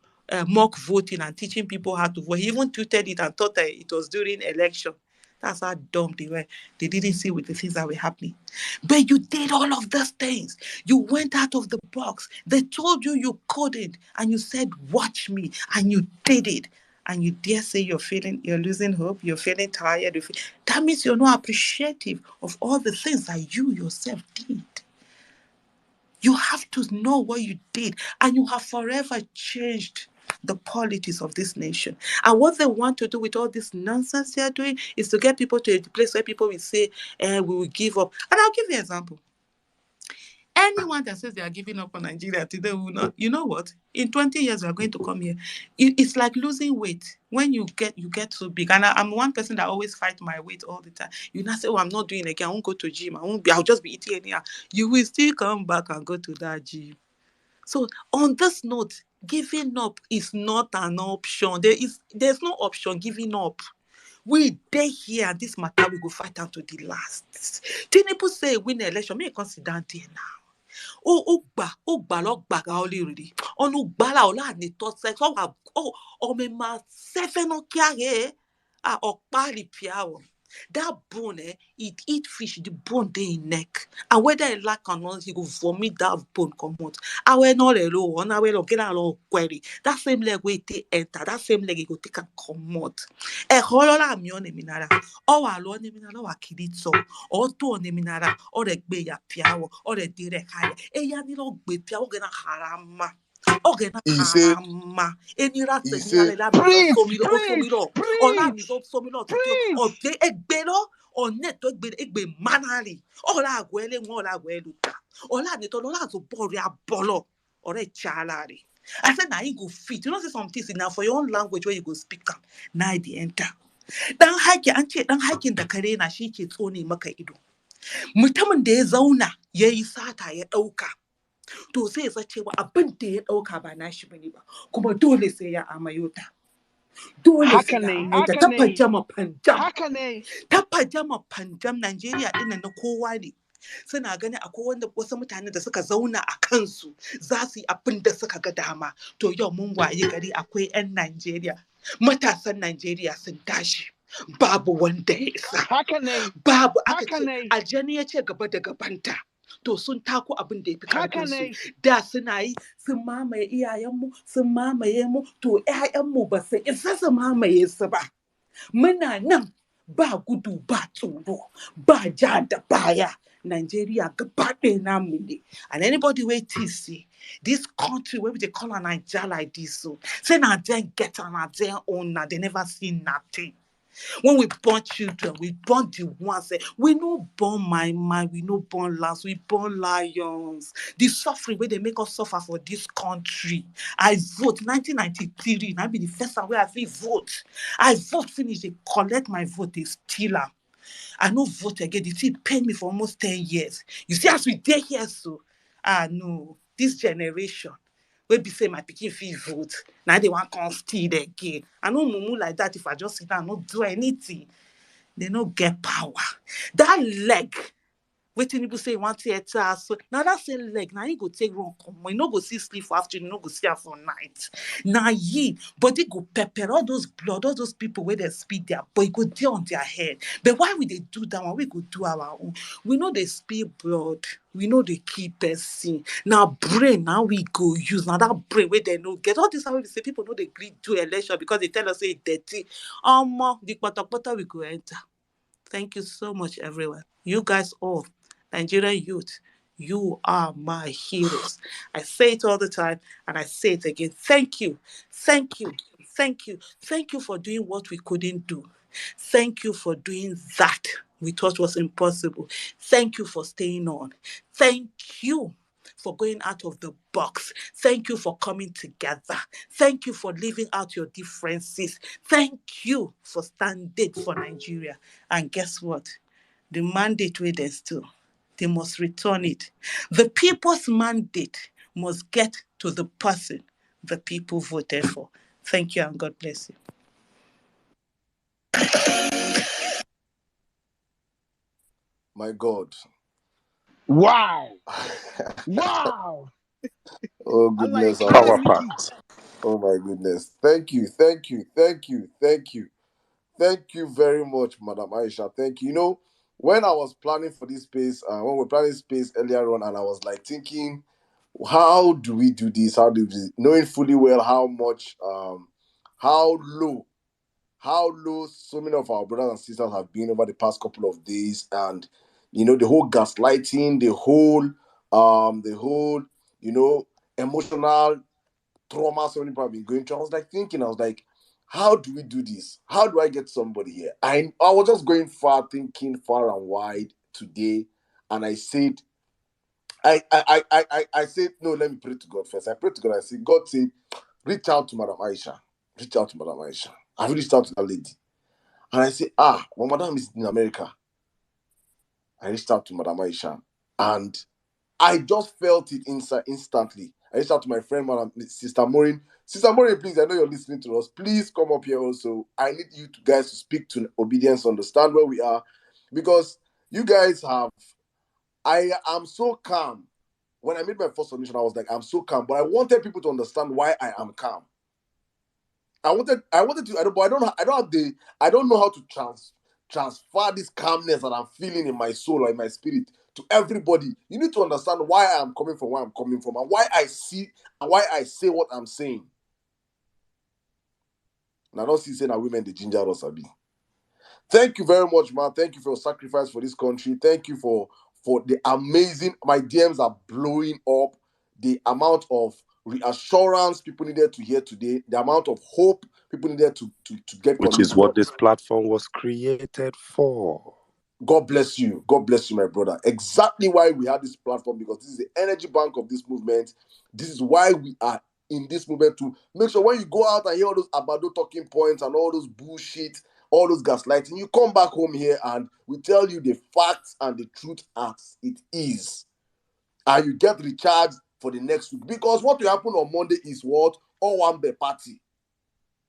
S9: voting and teaching people how to vote. He even tweeted it and thought that it was during election. That's how dumb they were. They didn't see with the things that were happening. But you did all of those things. You went out of the box. They told you you couldn't. And you said, watch me. And you did it. And you dare say you're losing hope, you're feeling tired. That means you're not appreciative of all the things that you yourself did. You have to know what you did. And you have forever changed the politics of this nation. And what they want to do with all this nonsense they're doing is to get people to a place where people will say, we will give up. And I'll give you an example. Anyone that says they are giving up on Nigeria today will not. You know what? In 20 years, we are going to come here. It's like losing weight. When you get so big. And I'm one person that always fight my weight all the time. You not say, I'm not doing it again. I won't go to gym. I'll just be eating anyhow. You will still come back and go to that gym. So on this note, giving up is not an option. There's no option giving up. We dey here and this matter we go fight until the last. Tinubu say win the election. May consider there now. Ó gbà lọ gbàgà olèrè ọ̀nù gbàlà ọ̀la ní tọ́sẹ̀ ọ̀wà ọ̀mẹ̀mà sẹ́fẹ̀nà kíáyé ọ̀pá rìpíà ọ̀ That bone, it eat fish, the bone dey in neck. And whether he like or not, he go vomit that bone come out. I will not alone, I will get a lot query. That same leg will take enter, that same leg he go take and come out. A holola mion eminara, or alone eminara, or kidito, or two eminara, or a beya piao, or a direct high. A yanilo be piao gena harama. Ogena
S1: He say,
S9: harama. Any rats
S1: he
S9: and
S1: say,
S9: la miso
S7: Preach,
S9: somilo, o
S7: preach,
S9: somilo, or la
S7: preach,
S9: miso somilo, or
S7: preach.
S9: de egbelo. Or net to egbe manali. Ola agwele ngola agweluta. Ola neto lola zo boria bolo. Or a chalari. I said, now you go fit. You know, say some things now for your own language where you go speak up. Now the enter. Dan hakin da kare na shi ke tsone maka ido. Mutumin da ya zauna ya yi sata ya ɗauka. To sai ya cewa abin da ya ɗauka ba nashi bane ba. Kuma dole sai ya amayota. Dole sai ya amayota. Ta pajama panjam. Ta pajama panjam Najeriya ɗin na kowa ne. Suna ganin akwai wanda wasu mutane da suka zauna a kansu za su yi abin da suka ga dama. To yau mun waye gari akwai 'yan Najeriya. Matasan Najeriya sun tashi. Babu wanda ya isa. Babu aka ce aljani ya ce gaba da gabanta. To sun tako abin da ya fi karfinsu. Da suna yi sun mamaye iyayenmu, sun mamaye mu, to 'ya'yanmu ba su isa su mamaye su ba. Muna nan ba gudu ba tsoro, ba ja da baya. Nigeria gaba ɗaya namu ne. And anybody wey see this country wey we dey call am Naija like this, so say na dem get am, na dem own, na they never see nothing. When we born children, we born the ones. We no born my, we no born lambs, we born lions. The suffering where they make us suffer for this country. I vote 1993. Now be the first time where I feel vote. I vote finish, they collect my vote, they steal am. I no vote again. The thing paid me for almost 10 years. You see, as we dey here, so no, this generation. Wey be say my pikin fit vote. Now they want to steal again. I no mumu like that if I just sit down and not do anything. They no get power. That leg, wetin people say want to enter, so now that same leg, now you go take run come. You no go see sleep for afternoon, you no go see her for night. Now ye body go pepper all those blood, all those people where they speed their boy go there on their head. But why we they do that one? We go do our own. We know they spill blood. We know they keep person. Now brain, now we go use. Now that brain where they know get all this how we say people know they agree do election because they tell us say dirty. The pata we go enter. Thank you so much, everyone. You guys all, Nigerian youth, you are my heroes. I say it all the time and I say it again. Thank you. Thank you. Thank you. Thank you for doing what we couldn't do. Thank you for doing that we thought was impossible. Thank you for staying on. Thank you for going out of the box. Thank you for coming together. Thank you for leaving out your differences. Thank you for standing for Nigeria. And guess what? The mandate where there's still, they must return it. The people's mandate must get to the person the people voted for. Thank you and God bless you.
S1: My God.
S7: Wow. Wow.
S1: Oh, goodness.
S7: Like
S3: Power
S7: Kennedy.
S3: packed.
S1: Oh, my goodness. Thank you. Thank you. Thank you. Thank you. Thank you very much, Madam Aisha. Thank you. You know, when I was planning for this space, when we were planning space earlier on, and I was like thinking, how do we do this? How do we do this? Knowing fully well how much, how low so many of our brothers and sisters have been over the past couple of days, and you know, the whole gaslighting, the whole, emotional trauma so many people have been going through. I was like thinking, I was like, how do we do this? How do I get somebody here? I was just going far, thinking far and wide today, and I said, I said, no, let me pray to God first. I prayed to God. I said, God said, reach out to Madam Aisha. Reach out to Madam Aisha. I reached out to that lady. And I said, well, Madam is in America. I reached out to Madam Aisha. And I just felt it instantly. I reached out to my friend, Madam Sister Maureen. Sister Maureen, please, I know you're listening to us. Please come up here also. I need you guys to speak to obedience, understand where we are. Because you guys have, I am so calm. When I made my first submission, I was like, I'm so calm. But I wanted people to understand why I am calm. I wanted to, I don't know how to transfer this calmness that I'm feeling in my soul or in my spirit to everybody. You need to understand why I'm coming from where I'm coming from and why I see and why I say what I'm saying. And I don't see saying that women the ginger us abi. Thank you very much, man. Thank you for your sacrifice for this country. Thank you for the amazing. My DMs are blowing up. The amount of reassurance people needed to hear today. The amount of hope people needed to get.
S3: Which is what this platform was created for.
S1: God bless you. God bless you, my brother. Exactly why we have this platform, because this is the energy bank of this movement. This is why we are in this movement, to make sure when you go out and hear all those abado talking points and all those bullshit, all those gaslighting, you come back home here and we tell you the facts and the truth as it is. And you get recharged for the next week. Because what will happen on Monday is what? All one bed party.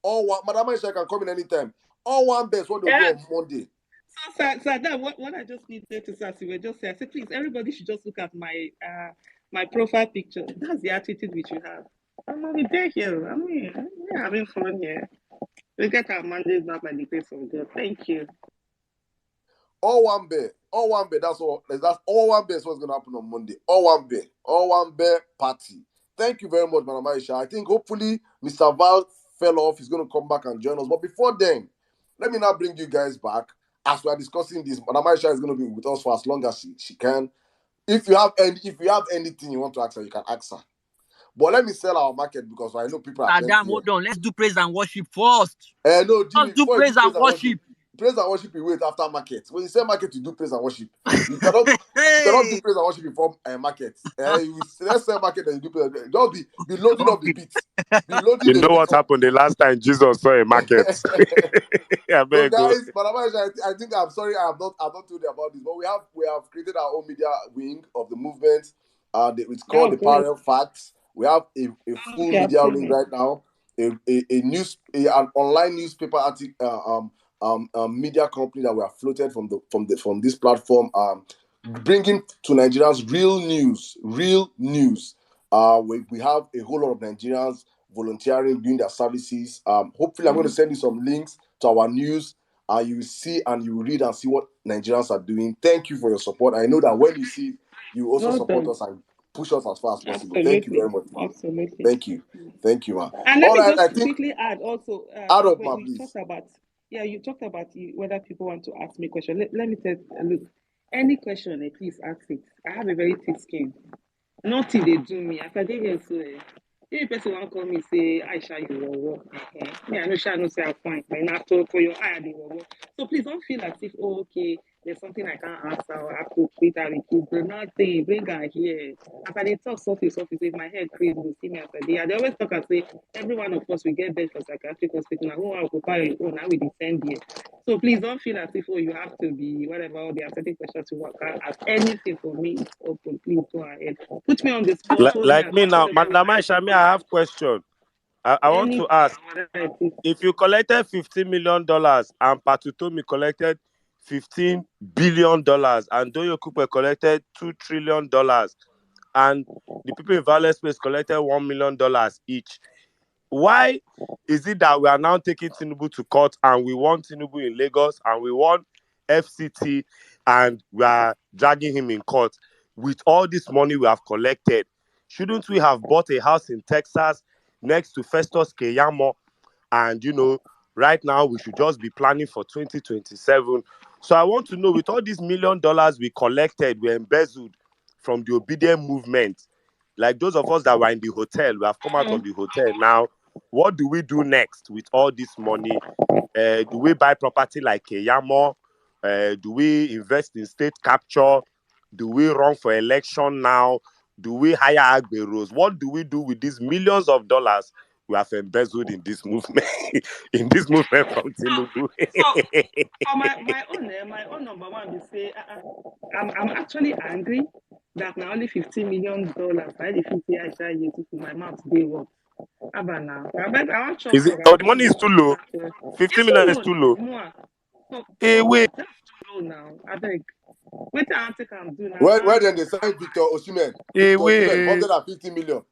S1: All one, Madam Aisha can come in anytime. All one best what they'll do on Monday.
S9: So that what I just needed to say, as you were just saying, I said, please, everybody should just look at my my profile picture. That's the attitude which you have. I'm not there here. I mean, we're having fun here. We get our Mondays back by the grace of God. Thank you.
S1: All one bear. That's all. That's all one bear is what's gonna happen on Monday. All one bear party. Thank you very much, Madam Aisha. I think hopefully Mr. Val fell off. He's gonna come back and join us. But before then, let me now bring you guys back as we are discussing this. Madam Aisha is gonna be with us for as long as she can. If you have anything you want to ask her, you can ask her. But let me sell our market because I know people are
S4: Madam, hold on. Let's do praise and worship first.
S1: No, Jimmy,
S4: Let's do praise and worship.
S1: Praise and worship you wait after market. When you say market, you do praise and worship. You cannot do praise and worship before market. Let's say market and you do praise. Just be loading up the beats.
S3: You know what happened the last time Jesus saw a market?
S1: So guys, Madam Aisha, I think I'm sorry I've not told you about this, but we have created our own media wing of the movement. It's called the Parallel Facts. We have a full media wing right now. An online newspaper article, media company that we have floated from this platform, bringing to Nigerians real news. We have a whole lot of Nigerians volunteering, doing their services. Hopefully, I'm going to send you some links to our news. You will see and you will read and see what Nigerians are doing. Thank you for your support. I know that when you see, you also support us and push us as far as possible.
S9: Absolutely.
S1: Thank you very much, man.
S9: Absolutely.
S1: Thank you, man.
S9: And let me just quickly add also.
S1: Add up, man, please.
S9: You talked about whether people want to ask me a question. Let me say, look, any question, please ask it. I have a very thick skin. Nothing they do me. After they get so, if a person want to call me say, Aisha, you will work. Me, I know she no say I'm fine. But not for your eye, they will work. So please don't feel as if, okay, there's something I can't answer or I have to quit her with kids. There's nothing. Bring her here. After they talk surface, if my head crazy, will see me after they always talk and say, every one of us will get bed for psychiatric hospital. Now, who will occupy your own? Now we descend here. So please don't feel as if, you have to be whatever, or they are setting questions to work out. As anything for me is open. Please go ahead. Put me on the spot.
S3: Like me now, Madam Aisha, I have question. I want to ask, if you collected $15 million and Patutomi collected $15 billion and Doyo Cooper collected $2 trillion and the people in Vawulence Space collected $1 million each, why is it that we are now taking Tinubu to court and we want Tinubu in Lagos and we want FCT and we are dragging him in court with all this money we have collected? Shouldn't we have bought a house in Texas next to Festus Keyamo? And, right now we should just be planning for 2027. So I want to know, with all these $1 million we collected, we embezzled from the obedient movement, like those of us that were in the hotel, we have come out of the hotel now. What do we do next with all this money? Do we buy property like Keyamo? Do we invest in state capture? Do we run for election now? Do we hire Agberos? What do we do with these millions of dollars we have embezzled in this movement? In this movement from Tinubu?
S9: So my own number one is say I'm actually angry that now only $15 million. I the 50 Aisha use to my mouth they work. Now.
S3: Is it? Oh, the money is too low. 50 million is too low. Hey, wait.
S9: That's too low now. I beg. What I can do now?
S1: Where then they signed Victor Osimhen?
S3: Hey,
S1: wait. 150 million.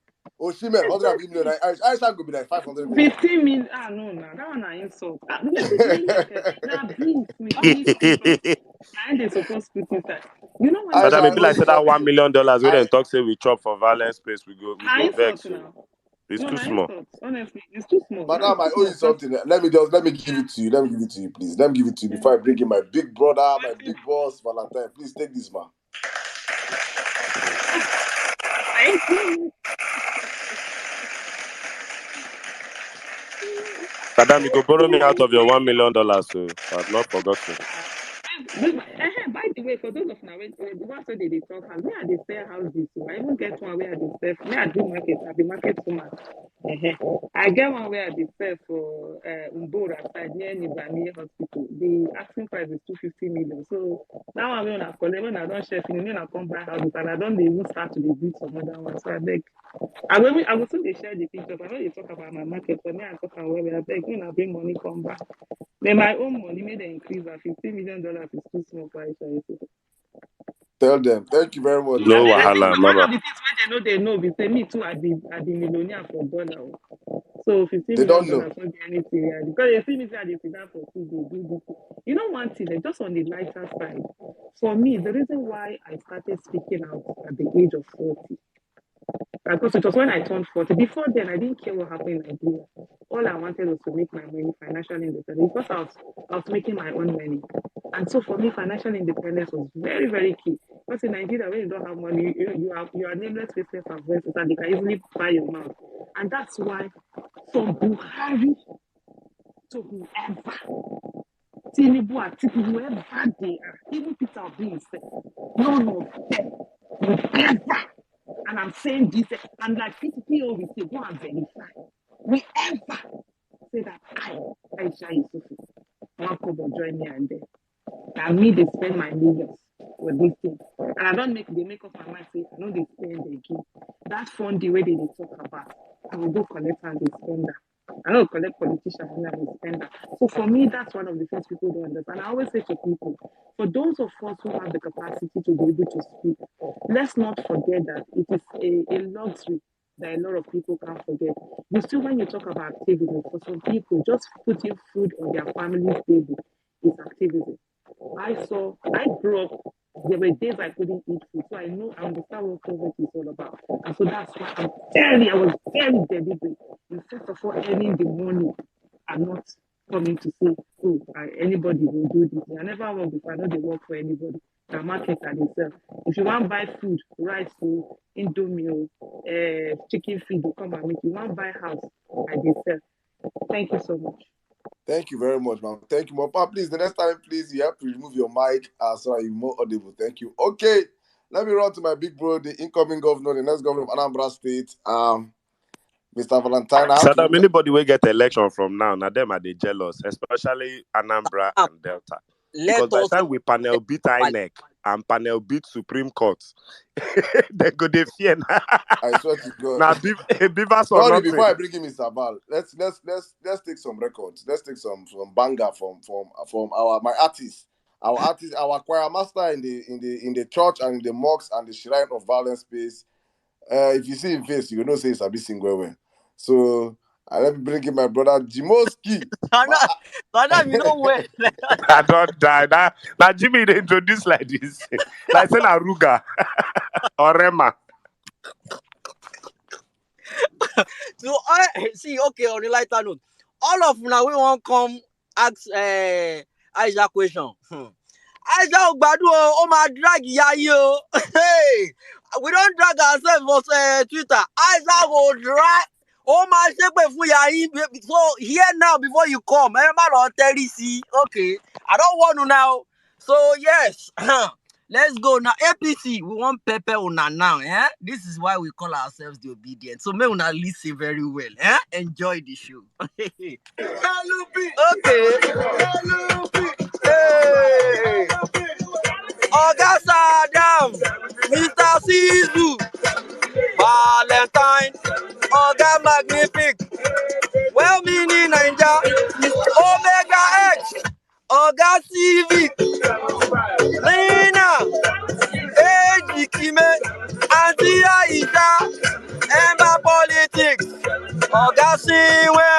S1: Osimhen, 150 million. Aisha could be like 500 million.
S9: 15 million. No. That one I insult. Now beats me. And they supposed to put inside. You know when
S1: Aisha,
S3: Madam,
S1: I
S3: it be
S1: know
S3: like
S1: you
S3: say that
S1: talk.
S3: $1 million we
S1: I
S3: then talk say we chop for violence space, we
S9: I
S3: go vex.
S9: thought
S3: So
S9: now.
S3: it's
S9: No,
S3: too
S9: I
S3: small.
S9: thought. Honestly, it's too small. Now
S1: Madam,
S9: it's
S1: I
S9: too
S1: owe you
S9: small. Because
S1: something. Let me give it to you. Let me give it to you, please. Let me give it to you before I bring in my big brother, my big boss, Valentine. Please take this, man.
S9: thank you.
S3: Madam, you go borrow me out of your $1 million, so I've not forgotten.
S9: By the way, for those of now, the ones where they talk house, me I dey sell houses. So I even get one where I dey sell. Me I do market. I be market woman. I get one where I dey sell for Umbora side near Nibani Hospital. The asking price is 250 million. So that one when I collect, when I don't share finish, when I come buy houses and I don't dey even start to dey build some other ones. So I will still dey share the picture. But I know they talk about my market. For me, I talk about where I beg when I bring money come back. Then my own money made an increase at $15 million is too small for Aisha.
S1: Tell them. Thank you very much.
S3: No
S9: And
S3: wahala,
S9: one
S3: mama.
S9: of the things they know, they say me too, I be millionaire for dollar. So $15
S1: They
S9: million
S1: don't know.
S9: not be anything. Yeah. Because they see me say I dey sit down for 2 days, do this. You know one thing, just on the lighter side, for me, the reason why I started speaking out at the age of 40, because it was when I turned 40. Before then, I didn't care what happened in Nigeria. All I wanted was to make my money financially independent because I was making my own money. And so for me, financial independence was very, very key. Because in Nigeria, when you don't have money, you are nameless, faceless, and voiceless, and they can easily buy your mouth. And that's why from Buhari to whoever, Tinubu, Atiku, whoever they are, even Peter Obi himself, none of them will ever, and I'm saying this, and like PTPO will say, go and verify, we ever say that Aisha Yusufu, one couple join me and there. And me, they spend my millions with this thing. And I don't make up my mind, say, I know they spend again. That fund, the way they talk about, I will go collect and they spend that. I don't collect politicians and I will spend that. So for me, that's one of the things people don't understand. I always say to people, for those of us who have the capacity to be able to speak, let's not forget that it is a luxury that a lot of people can't forget. You see, when you talk about activism, for some people, just putting food on their family's table is activism. I grew up, there were days I couldn't eat food, so I understand what poverty is all about. And so that's why I was very deliberate in first of all earning the money and not coming to say, oh, anybody will do this. I never work before, I know they work for anybody. The market and themselves. If you want to buy food, rice, Indomie, chicken feed, you come and make. You want to buy house, I sell. Thank you so much.
S1: Thank you very much, man. Thank you, Mama. Please, the next time, please, you have to remove your mic so you're more audible. Thank you. Okay, let me run to my big bro, the incoming governor, the next governor of Anambra State, Mr. Valentine. I have to
S3: Sadam, anybody will get election from now them are they jealous, especially Anambra and Delta. Because
S4: Let
S3: by the
S4: us
S3: time we panel beat INEC and panel beat Supreme Court, they go they fear.
S1: I swear to God.
S3: Now, Beavers or
S1: Sorry,
S3: nothing.
S1: before I bring in Mr. Val, let's take some records. Let's take some banger from my artists. Our choir master in the church and in the mosques and the shrine of violence space. If you see him face, you know say it's a bit single. So let me bring in my brother Jimoski.
S4: Madam, you know where?
S3: I don't die. Now Jimmy they introduce like this. Like saying Aruga or Rema.
S4: So I see, okay, on the lighter note, all of now we want come ask Aisha question. Aisha Ogbadu, oh my drag yayo. Hey, we don't drag ourselves for Twitter. Aisha will drag. Oh my shepe for yayi. So here now before you come, remember on 30C. Okay, I don't want to now. So yes. Let's go now. APC, we want Pepe una now. This is why we call ourselves the obedient. So may una listen very well. Enjoy the show. Okay. Hey. Oga Saddam, Mr. Sizu, Valentine, Oga Magnific, well-meaning Ninja, Omega X, Oga Civic, Lena, Ejikime, Auntie Aisha, Ember Politics, Oga Siwe,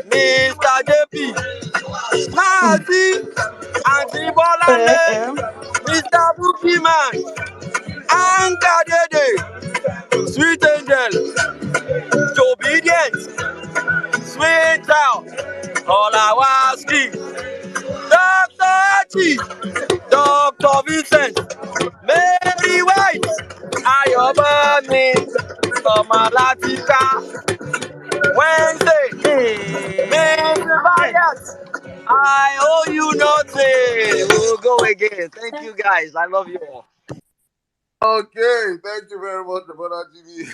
S4: Mr. JP, Nazi, Amen. Mr. Boogeyman, Anka Dede, Sweet Angel, Obedient, Sweet Child, Olawaski, Dr. Achi, Dr. Vincent, Mary White, Ayobami, Omalatika, Wednesday, Miss Valiant, I owe you nothing. We'll go again. Thank you guys. I love you all.
S1: Okay, thank you very much, brother Jimmy.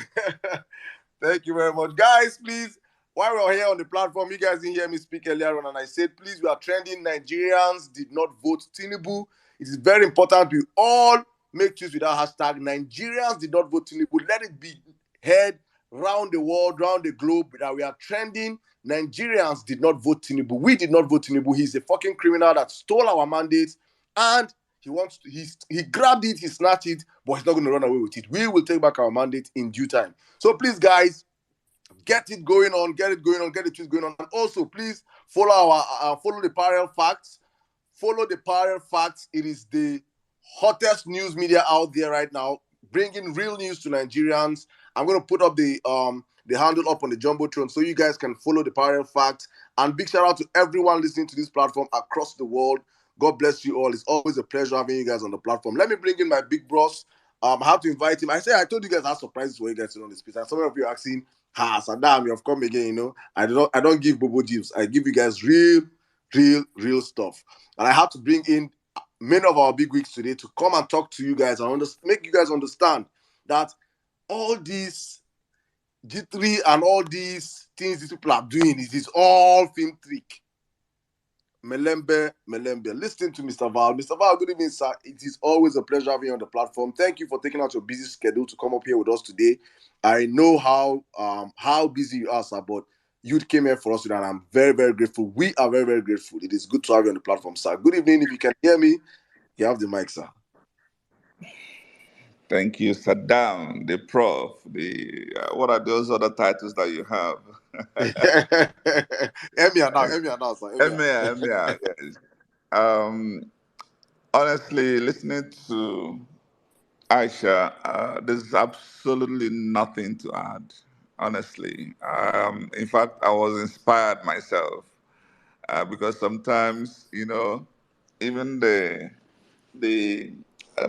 S1: Thank you very much. Guys, please, while we're here on the platform, you guys didn't hear me speak earlier on, and I said, please, we are trending. Nigerians did not vote Tinubu. It is very important we all make use with that hashtag. Nigerians did not vote Tinubu. Let it be heard round the world, round the globe, that we are trending. Nigerians did not vote Tinubu. We did not vote Tinubu. He's a fucking criminal that stole our mandate, and he grabbed it, he snatched it, but he's not going to run away with it. We will take back our mandate in due time. So please, guys, get it going on, get the tweets going on. And also, please follow follow the Parallel Facts. Follow the Parallel Facts. It is the hottest news media out there right now, bringing real news to Nigerians. I'm going to put up the handle up on the Jumbotron so you guys can follow the Parallel Facts. And big shout out to everyone listening to this platform across the world. God bless you all. It's always a pleasure having you guys on the platform. Let me bring in my big bros. I have to invite him. I told you guys I have surprises for you guys on the space. And some of you are asking, Saddam, you have come again, you know. I don't give Bobo Jeeves. I give you guys real stuff. And I have to bring in many of our big wigs today to come and talk to you guys and make you guys understand that all these G3 and all these things these people are doing is all film trick. Melembe. Listen to Mr. Val. Mr. Val, good evening, sir. It is always a pleasure having you on the platform. Thank you for taking out your busy schedule to come up here with us today. I know how busy you are, sir, but you came here for us today, and I'm very, very grateful. We are very, very grateful. It is good to have you on the platform, sir. Good evening. If you can hear me, you have the mic, sir.
S10: Thank you, Saddam, the prof. What are those other titles that you have?
S1: Emir now, sir.
S10: Emir, yes. Honestly, listening to Aisha, there's absolutely nothing to add, honestly. In fact, I was inspired myself because sometimes, even the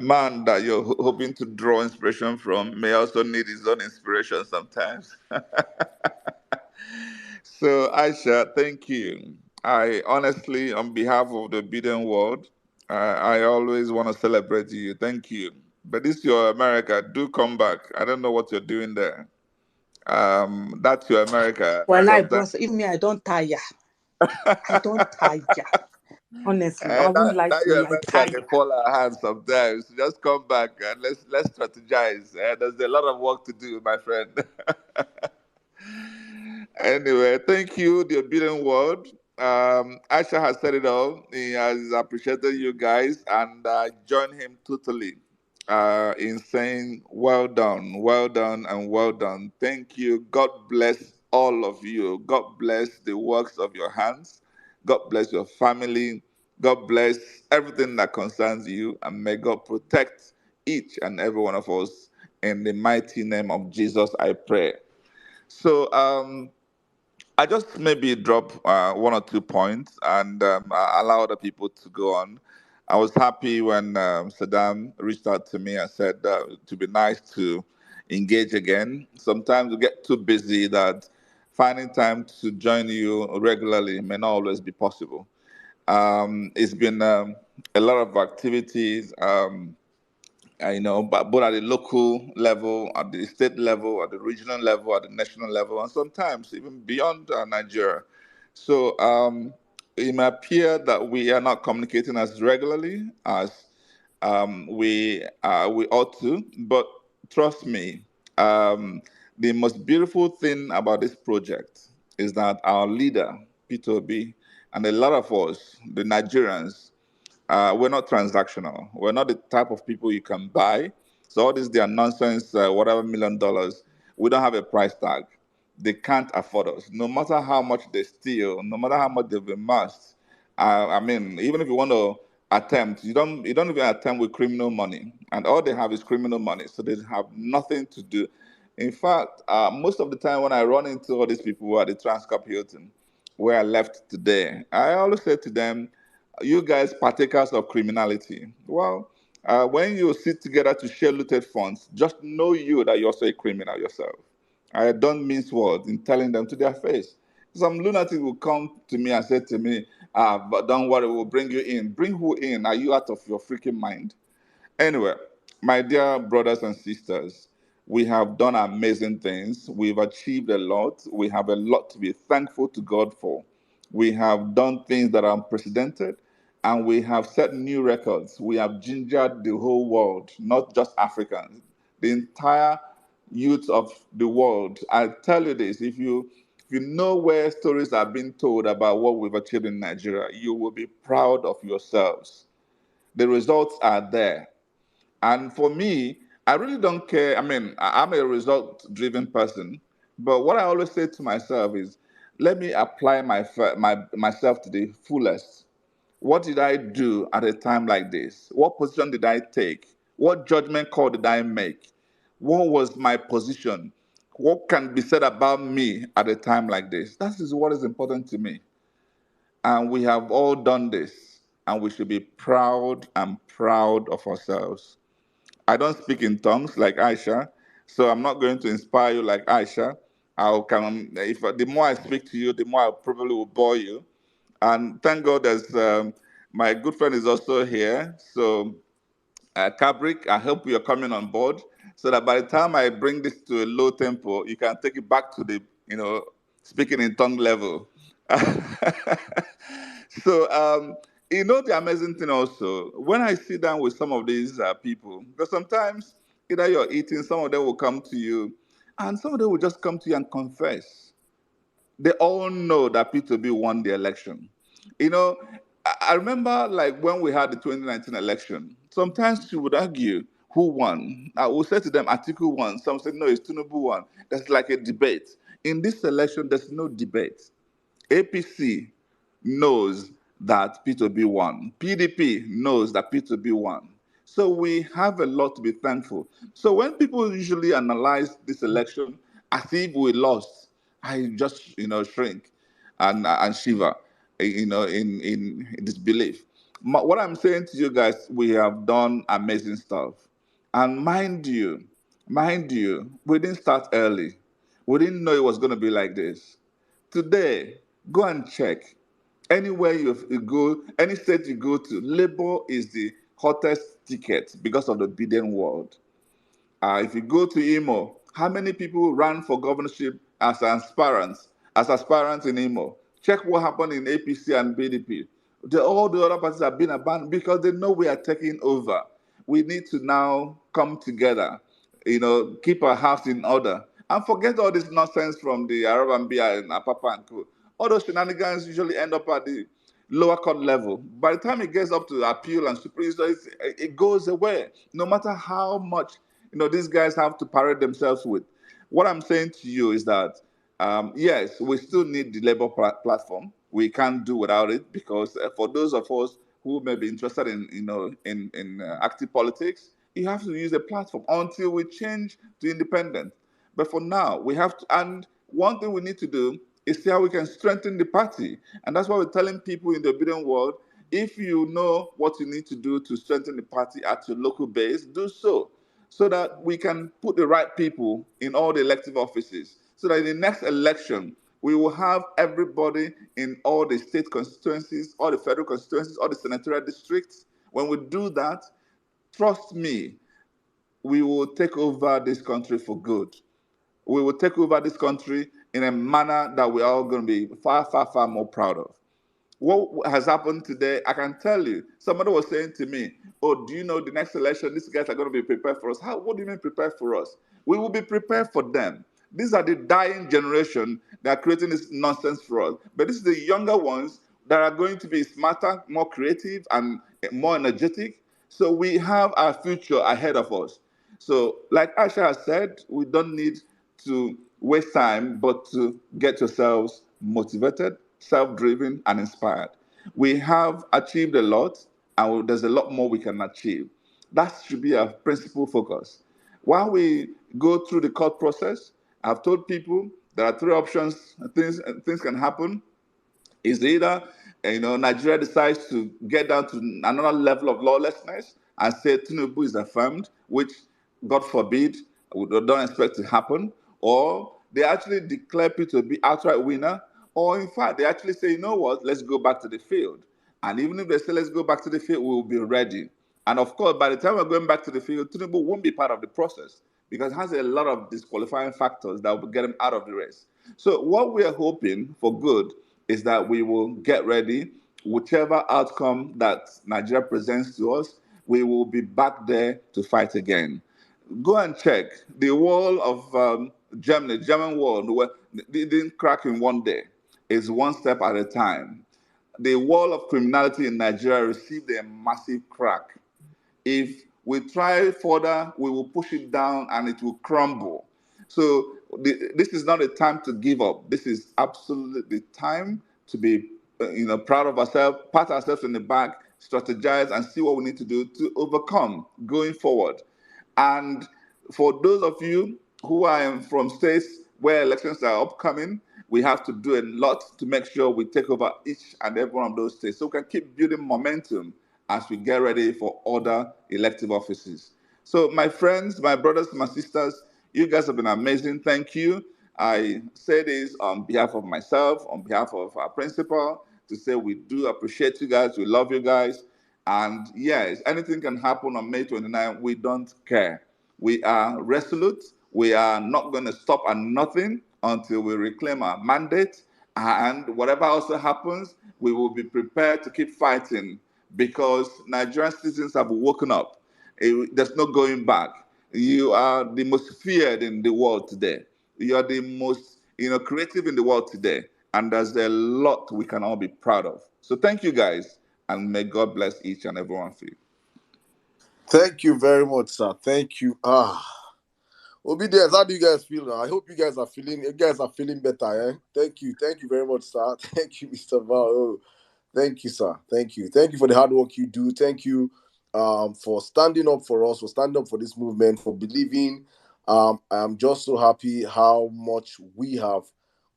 S10: man that you're hoping to draw inspiration from may also need his own inspiration sometimes. So, Aisha, thank you. I honestly, on behalf of the obedient world, I always want to celebrate you. Thank you. But this your America. Do come back. I don't know what you're doing there. That's your America.
S9: Well, I
S10: Sometimes
S9: bros, even me, I don't tire. I don't tire. Honestly, I won't lie
S10: that
S9: to
S10: your
S9: you. I
S10: America
S9: tire.
S10: they fall our hands sometimes. Just come back and let's strategize. There's a lot of work to do, my friend. Anyway, thank you, the obedient world. Aisha has said it all. He has appreciated you guys and joined him totally in saying, well done, and well done. Thank you. God bless all of you. God bless the works of your hands. God bless your family. God bless everything that concerns you. And may God protect each and every one of us. In the mighty name of Jesus, I pray. So, I just maybe drop one or 2 points and allow other people to go on. I was happy when Saddam reached out to me and said to be nice to engage again. Sometimes we get too busy that finding time to join you regularly may not always be possible. It's been a lot of activities. But both at the local level, at the state level, at the regional level, at the national level, and sometimes even beyond Nigeria. So it may appear that we are not communicating as regularly as we ought to, but trust me, the most beautiful thing about this project is that our leader, Peter Obi, and a lot of us, the Nigerians, we're not transactional. We're not the type of people you can buy. So all this their nonsense, whatever $1 million, we don't have a price tag. They can't afford us. No matter how much they steal, no matter how much they've amassed. I mean, even if you want to attempt. You don't even attempt with criminal money, and all they have is criminal money, so they have nothing to do. In fact, most of the time when I run into all these people who are the Transcorp Hilton, where I left today, I always say to them, "You guys partakers of criminality." Well, when you sit together to share looted funds, just know you that you're also a criminal yourself. I don't mince words in telling them to their face. Some lunatic will come to me and say to me, but don't worry, we'll bring you in. Bring who in? Are you out of your freaking mind? Anyway, my dear brothers and sisters, we have done amazing things. We've achieved a lot. We have a lot to be thankful to God for. We have done things that are unprecedented, and we have set new records. We have gingered the whole world, not just Africans, the entire youth of the world. I tell you this, if you know where stories are being told about what we've achieved in Nigeria, you will be proud of yourselves. The results are there. And for me, I really don't care. I mean, I'm a result-driven person, but what I always say to myself is, let me apply myself to the fullest. What did I do at a time like this? What position did I take? What judgment call did I make? What was my position? What can be said about me at a time like this? That is what is important to me. And we have all done this, and we should be proud and proud of ourselves. I don't speak in tongues like Aisha, so I'm not going to inspire you like Aisha. I'll come if the more I speak to you, the more I probably will bore you. And thank God, there's my good friend is also here. So, Kabrik, I hope you're coming on board, so that by the time I bring this to a low tempo, you can take it back to the speaking in tongue level. So, the amazing thing also, when I sit down with some of these people, because sometimes either you're eating, some of them will come to you, and some of them will just come to you and confess. They all know that P2B won the election. You know, I remember like when we had the 2019 election, sometimes she would argue who won. I would say to them, Atiku won. Some said, no, it's Tinubu won. That's like a debate. In this election, there's no debate. APC knows that P2B won. PDP knows that P2B won. So we have a lot to be thankful. So when people usually analyze this election as if we lost, I just shrink and shiver, in disbelief. What I'm saying to you guys, we have done amazing stuff, and mind you, we didn't start early. We didn't know it was going to be like this. Today, go and check. Anywhere you go, any state you go to, Labour is the hottest ticket because of the Biden world. If you go to Imo, how many people ran for governorship as aspirants in Imo? Check what happened in APC and BDP. All the other parties have been abandoned because they know we are taking over. We need to now come together, keep our house in order, and forget all this nonsense from the Arab and BI and Apapa and Co. All those shenanigans usually end up at the lower court level. By the time it gets up to appeal and Supreme Court, it goes away, no matter how much these guys have to parade themselves with. What I'm saying to you is that, yes, we still need the Labour platform. We can't do without it because for those of us who may be interested in active politics, you have to use a platform until we change to independent. But for now, we have to, and one thing we need to do is see how we can strengthen the party. And that's why we're telling people in the obedient world, if you know what you need to do to strengthen the party at your local base, do so that we can put the right people in all the elective offices, so that in the next election, we will have everybody in all the state constituencies, all the federal constituencies, all the senatorial districts. When we do that, trust me, we will take over this country for good. We will take over this country in a manner that we're all going to be far, far, far more proud of. What has happened today, I can tell you. Somebody was saying to me, oh, do you know the next election, these guys are going to be prepared for us? What do you mean prepared for us? We will be prepared for them. These are the dying generation that are creating this nonsense for us. But this is the younger ones that are going to be smarter, more creative, and more energetic. So we have our future ahead of us. So, like Asha has said, we don't need to waste time, but to get yourselves motivated, self-driven, and inspired. We have achieved a lot. and there's a lot more we can achieve. That should be our principal focus. While we go through the court process, I've told people there are three options. Things can happen. Is either Nigeria decides to get down to another level of lawlessness and say Tinubu is affirmed, which God forbid we don't expect to happen, or they actually declare Peter to be outright winner, or in fact they actually say, you know what, let's go back to the field. And even if they say let's go back to the field, we will be ready. And of course, by the time we're going back to the field, Tinubu won't be part of the process because it has a lot of disqualifying factors that will get him out of the race. So what we are hoping for good is that we will get ready. Whichever outcome that Nigeria presents to us, we will be back there to fight again. Go and check the wall of Germany, German wall, it didn't crack in one day. It's one step at a time. The wall of criminality in Nigeria received a massive crack. If we try further, we will push it down and it will crumble. So this is not a time to give up. This is absolutely the time to be, proud of ourselves, pat ourselves in the back, strategize, and see what we need to do to overcome going forward. And for those of you who are from states where elections are upcoming, we have to do a lot to make sure we take over each and every one of those states so we can keep building momentum as we get ready for other elective offices. So my friends, my brothers, my sisters, you guys have been amazing. Thank you. I say this on behalf of myself, on behalf of our principal, to say we do appreciate you guys. We love you guys. And yes, anything can happen on May 29. We don't care. We are resolute. We are not going to stop at nothing until we reclaim our mandate. And whatever also happens, we will be prepared to keep fighting because Nigerian citizens have woken up. There's no going back. You are the most feared in the world today. You are the most creative in the world today. And there's a lot we can all be proud of. So thank you guys, and may God bless each and every one of you.
S1: Thank you very much, sir. Thank you. Obedience, how do you guys feel now? I hope you guys are feeling better, eh? Thank you. Thank you very much, sir. Thank you, Mr. Val. Oh, thank you, sir. Thank you. Thank you for the hard work you do. Thank you for standing up for us, for standing up for this movement, for believing. I'm just so happy how much we have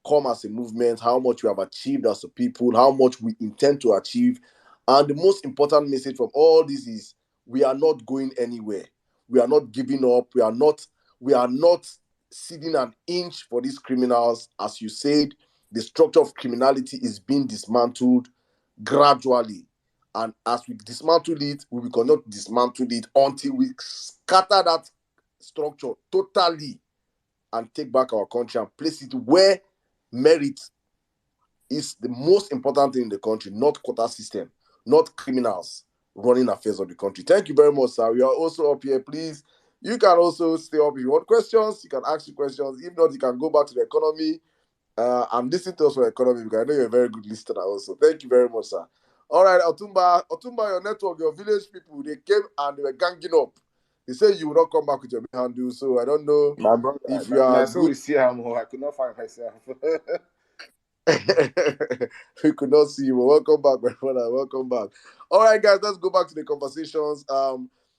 S1: come as a movement, how much we have achieved as a people, how much we intend to achieve. And the most important message from all this is we are not going anywhere. We are not giving up. We are not ceding an inch for these criminals. As you said, the structure of criminality is being dismantled gradually. And as we dismantle it, we will cannot dismantle it until we scatter that structure totally and take back our country and place it where merit is the most important thing in the country, not quota system, not criminals running affairs of the country. Thank you very much, sir. We are also up here. Please, you can also stay up if you want questions. You can ask your questions. If not, you can go back to the economy. I'm listening to us for economy because I know you're a very good listener also. Thank you very much, sir. All right, Otumba, your network, your village people, they came and they were ganging up. They said you will not come back with your main handle, so I don't know
S11: My brother,
S1: if you are
S11: so we
S1: good.
S11: see him. I could not find myself.
S1: We could not see you. But welcome back, my brother. Welcome back. All right, guys, let's go back to the conversations.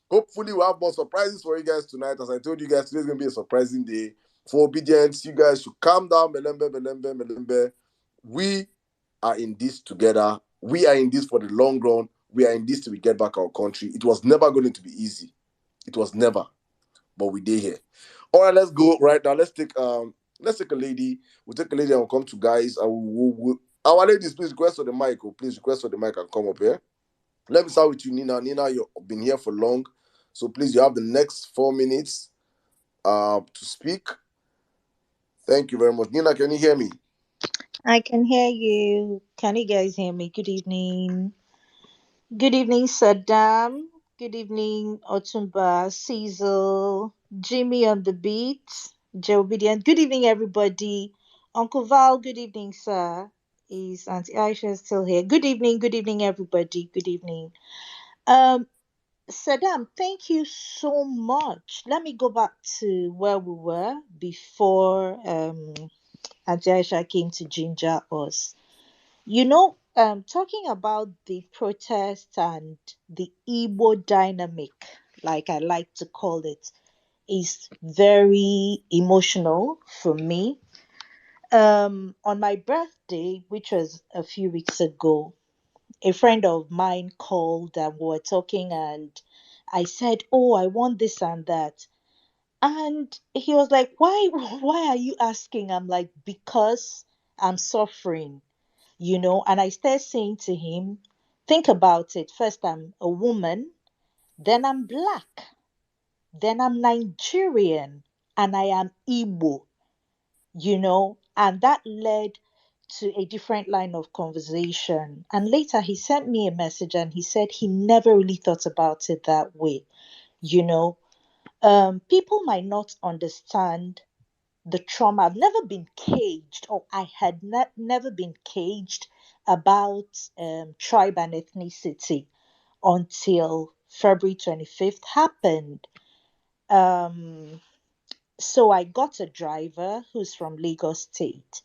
S1: Hopefully we'll have more surprises for you guys tonight. As I told you guys, today's gonna be a surprising day for obedience. You guys should calm down. Melembe. We are in this together. We are in this for the long run. We are in this till we get back our country. It was never going to be easy. It was never, but we did here. All right, let's go right now. Let's take a lady. We'll take a lady and we'll come to guys. And our ladies, please request for the mic. Please request for the mic and come up here. Let me start with you, Nina. Nina, you've been here for long. So please, you have the next 4 minutes to speak. Thank you very much. Nina, can you hear me?
S12: I can hear you. Can you guys hear me? Good evening. Good evening, Saddam. Good evening, Otumba, Cecil, Jimmy on the beat, Joe Obedient. Good evening, everybody. Uncle Val, good evening, sir. Is Auntie Aisha still here? Good evening, everybody. Good evening. Saddam, thank you so much. Let me go back to where we were before Auntie Aisha came to ginger us. You know, Talking about the protest and the Igbo dynamic, like I like to call it, is very emotional for me. On my birthday, which was a few weeks ago, a friend of mine called and we were talking, and I said, "Oh, I want this and that." And he was like, "Why why are you asking?" I'm like, "Because I'm suffering." And I started saying to him, "Think about it. First, I'm a woman, then I'm black, then I'm Nigerian, and I am Igbo, and that led to a different line of conversation. And later he sent me a message and he said he never really thought about it that way. You know, people might not understand the trauma. I've never been caged, or I had never been caged about tribe and ethnicity until February 25th happened. Um, so I got a driver who's from Lagos State.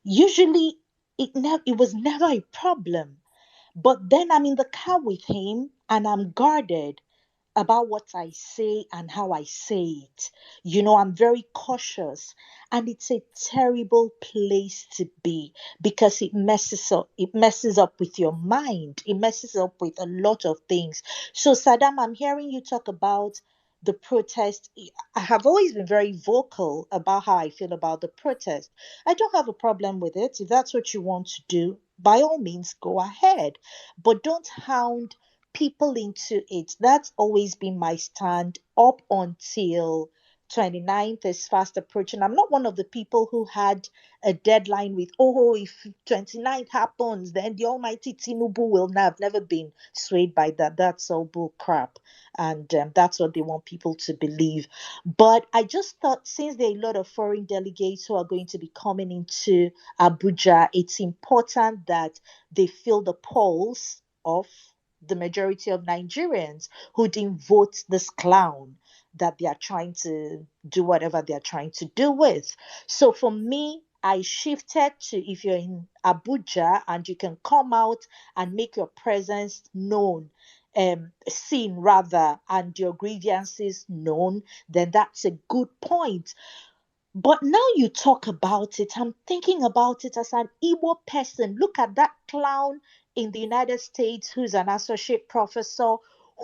S12: Usually, it was never a problem. But then I'm in the car with him and I'm guarded about what I say and how I say it. I'm very cautious, and it's a terrible place to be because it messes up with your mind. It messes up with a lot of things. So Saddam, I'm hearing you talk about the protest. I have always been very vocal about how I feel about the protest. I don't have a problem with it. If that's what you want to do, by all means go ahead, but don't hound people into it. That's always been my stand up until 29th is fast approaching. I'm not one of the people who had a deadline with, oh, if 29th happens, then the almighty Tinubu will not. I've never been swayed by that. That's all bull crap. And that's what they want people to believe. But I just thought, since there are a lot of foreign delegates who are going to be coming into Abuja, it's important that they feel the pulse of the majority of Nigerians who didn't vote this clown that they are trying to do whatever they are trying to do with. So for me, I shifted to, if you're in Abuja and you can come out and make your presence known, seen rather, and your grievances known, then that's a good point. But now you talk about it, I'm thinking about it as an Igbo person. Look at that clown in the United States who's an associate professor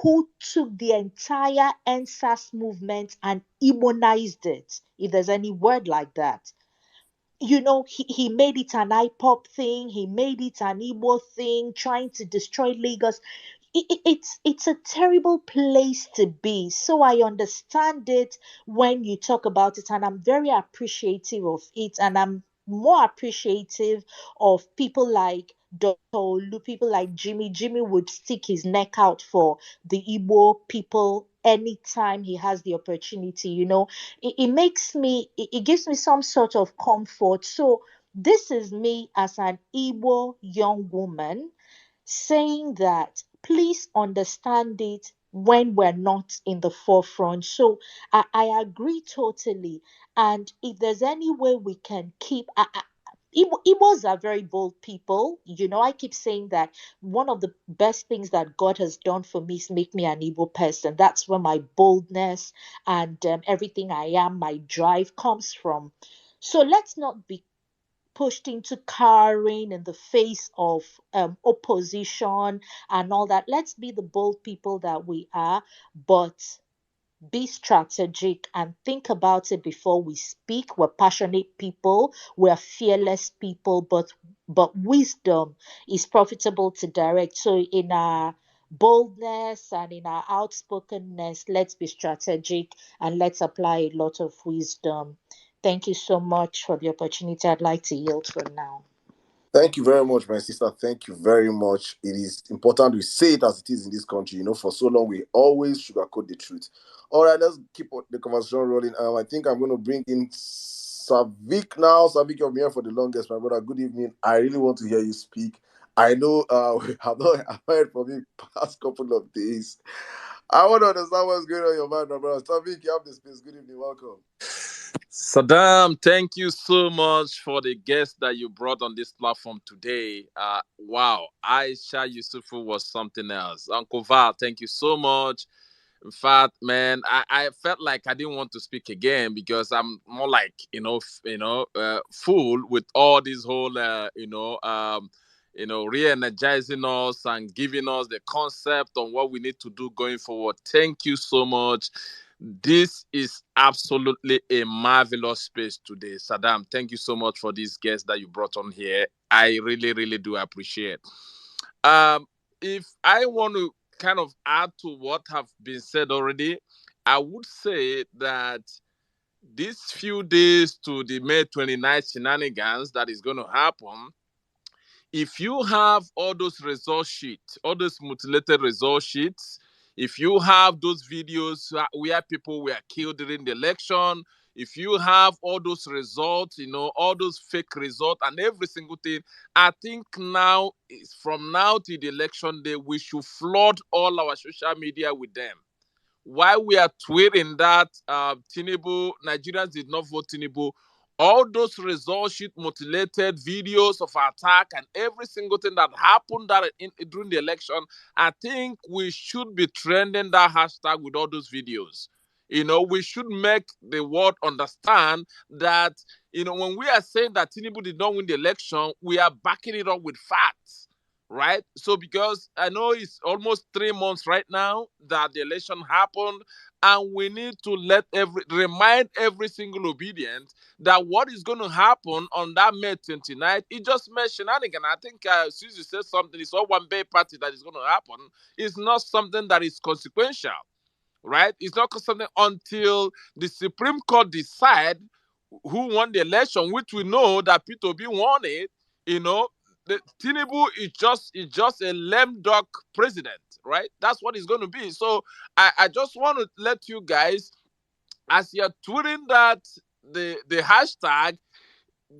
S12: who took the entire NSAS movement and Igbo-nized it, if there's any word like that. He made it an IPOP thing, he made it an Igbo thing, trying to destroy Lagos. It's a terrible place to be. So I understand it when you talk about it, and I'm very appreciative of it, and I'm more appreciative of people like Dr. Olu, people like Jimmy. Jimmy would stick his neck out for the Igbo people anytime he has the opportunity. It gives me some sort of comfort. So this is me as an Igbo young woman saying that please understand it when we're not in the forefront. So I agree totally. And if there's any way we can keep, Igbos are very bold people. I keep saying that one of the best things that God has done for me is make me an Igbo person. That's where my boldness and everything I am, my drive comes from. So let's not be pushed into cowering in the face of opposition and all that. Let's be the bold people that we are, but be strategic and think about it before we speak. We're passionate people, we're fearless people, but wisdom is profitable to direct. So in our boldness and in our outspokenness, let's be strategic and let's apply a lot of wisdom. Thank you so much for the opportunity. I'd like to yield for now.
S1: Thank you very much, my sister. Thank you very much. It is important we say it as it is in this country. For so long we always sugarcoat the truth. All right, let's keep the conversation rolling. I think I'm going to bring in Savik now. Savik, you've been here for the longest, my brother. Good evening. I really want to hear you speak. I know I've heard from you past couple of days. I want to understand what's going on in your mind, my brother. Savik, you have the space. Good evening. Welcome.
S13: Saddam, thank you so much for the guest that you brought on this platform today. Wow, Aisha Yusufu was something else. Uncle Val, thank you so much. In fact, man, I felt like I didn't want to speak again because I'm more like full with all this whole re-energizing us and giving us the concept on what we need to do going forward. Thank you so much. This is absolutely a marvelous space today. Saddam, thank you so much for these guests that you brought on here. I really, really do appreciate. If I want to kind of add to what have been said already, I would say that these few days to the May 29th shenanigans that is going to happen, if you have all those result sheets, all those mutilated result sheets, if you have those videos where people were killed during the election, if you have all those results, all those fake results and every single thing, I think now, from now to the election day, we should flood all our social media with them. While we are tweeting that Tinubu, Nigerians did not vote Tinubu, all those result sheet mutilated videos of attack and every single thing that happened during the election, I think we should be trending that hashtag with all those videos. We should make the world understand that, when we are saying that Tinubu did not win the election, we are backing it up with facts. Right? So because I know it's almost 3 months right now that the election happened, and we need to remind every single obedient that what is going to happen on that May 29th, it just mere shenanigan. I think Susie said something, it's all one Bay party that is going to happen. It's not something that is consequential, right? It's not something until the Supreme Court decide who won the election, which we know that P2B won it. The Tinubu is just a lame duck president, right? That's what it's going to be. So I just want to let you guys, as you're tweeting that the hashtag,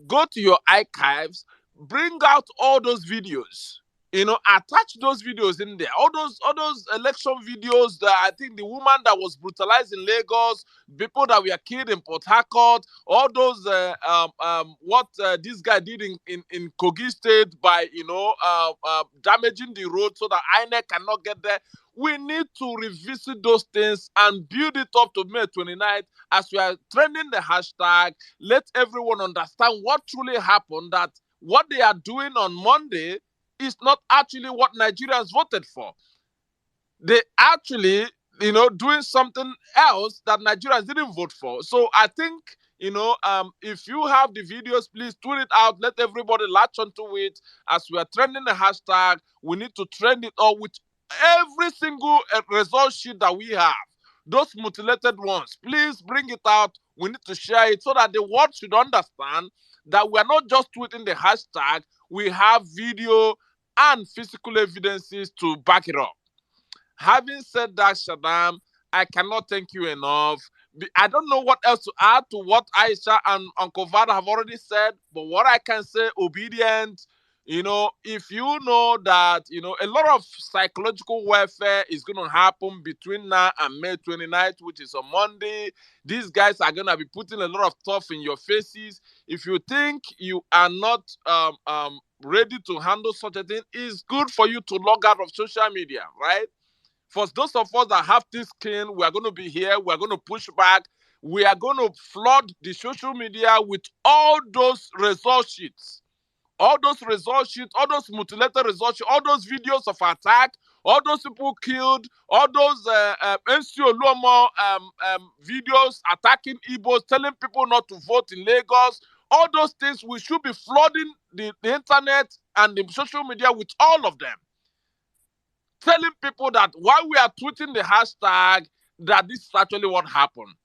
S13: go to your archives, bring out all those videos. Attach those videos in there. All those election videos that I think the woman that was brutalized in Lagos, people that were killed in Port Harcourt, all those what this guy did in Kogi State by damaging the road so that INEC cannot get there. We need to revisit those things and build it up to May 29th as we are trending the hashtag. Let everyone understand what truly happened, that what they are doing on Monday is not actually what Nigerians voted for. They actually, doing something else that Nigerians didn't vote for. So I think, if you have the videos, please tweet it out. Let everybody latch onto it. As we are trending the hashtag, we need to trend it all with every single result sheet that we have. Those mutilated ones, please bring it out. We need to share it so that the world should understand that we are not just tweeting the hashtag. We have video and physical evidences to back it up. Having said that, Shaddam, I cannot thank you enough. I don't know what else to add to what Aisha and Uncle Vada have already said, but what I can say, obedient, if you know that, a lot of psychological warfare is going to happen between now and May 29th, which is on Monday. These guys are going to be putting a lot of stuff in your faces. If you think you are not ready to handle such a thing, it's good for you to log out of social media, right? For those of us that have this skin, we are going to be here. We are going to push back. We are going to flood the social media with all those result sheets. All those result sheets, all those mutilated result sheets, all those videos of attack, all those people killed, all those NCO Luomo videos attacking Igbos, telling people not to vote in Lagos. All those things, we should be flooding the internet and the social media with all of them. Telling people that while we are tweeting the hashtag, that this is actually what happened.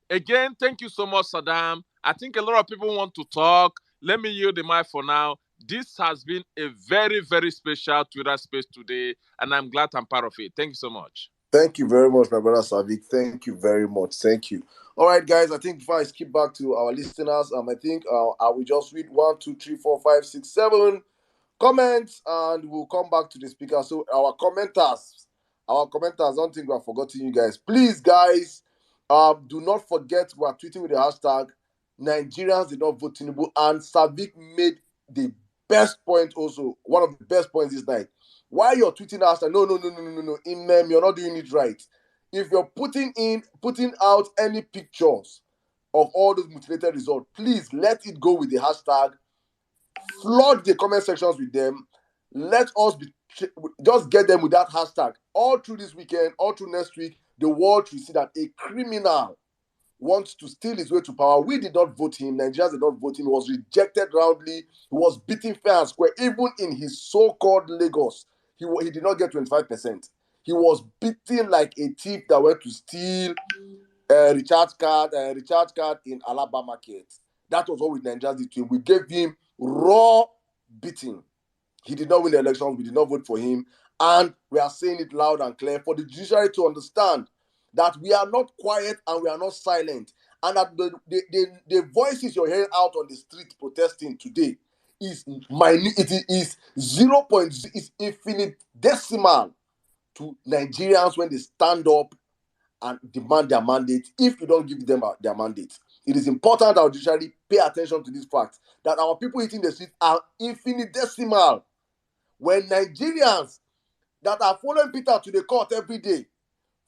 S13: Again, thank you so much, Saddam. I think a lot of people want to talk. Let me yield the mic for now. This has been a very, very special Twitter space today, and I'm glad I'm part of it. Thank you so much.
S1: Thank you very much, my brother Savik. Thank you very much. Thank you. All right, guys. I think before I skip back to our listeners, I think I will just read 1, 2, 3, 4, 5, 6, 7 comments, and we'll come back to the speaker. So our commenters, don't think we have forgotten you guys. Please, guys, Do not forget we are tweeting with the hashtag Nigerians did not vote Tinubu, and Savik made the best point also. One of the best points this night. Why you're tweeting hashtag? No. You're not doing it right. If you're putting out any pictures of all those mutilated results, please let it go with the hashtag. Flood the comment sections with them. Let us just get them with that hashtag all through this weekend, all through next week. The world will see that a criminal wants to steal his way to power. We did not vote him. Nigerians did not vote him. He was rejected roundly. He was beaten fair and square. Even in his so-called Lagos, he did not get 25%. He was beaten like a thief that went to steal a recharge card in Alabama market. That was what we Nigerians did to him. We gave him raw beating. He did not win the elections. We did not vote for him. And we are saying it loud and clear for the judiciary to understand that we are not quiet and we are not silent. And that the voices you're hearing out on the street protesting today is minute. It is 0.0, is infinitesimal to Nigerians when they stand up and demand their mandate. If you don't give them their mandate, it is important that our judiciary pay attention to this fact that our people hitting the street are infinitesimal. When Nigerians that are following Peter to the court every day,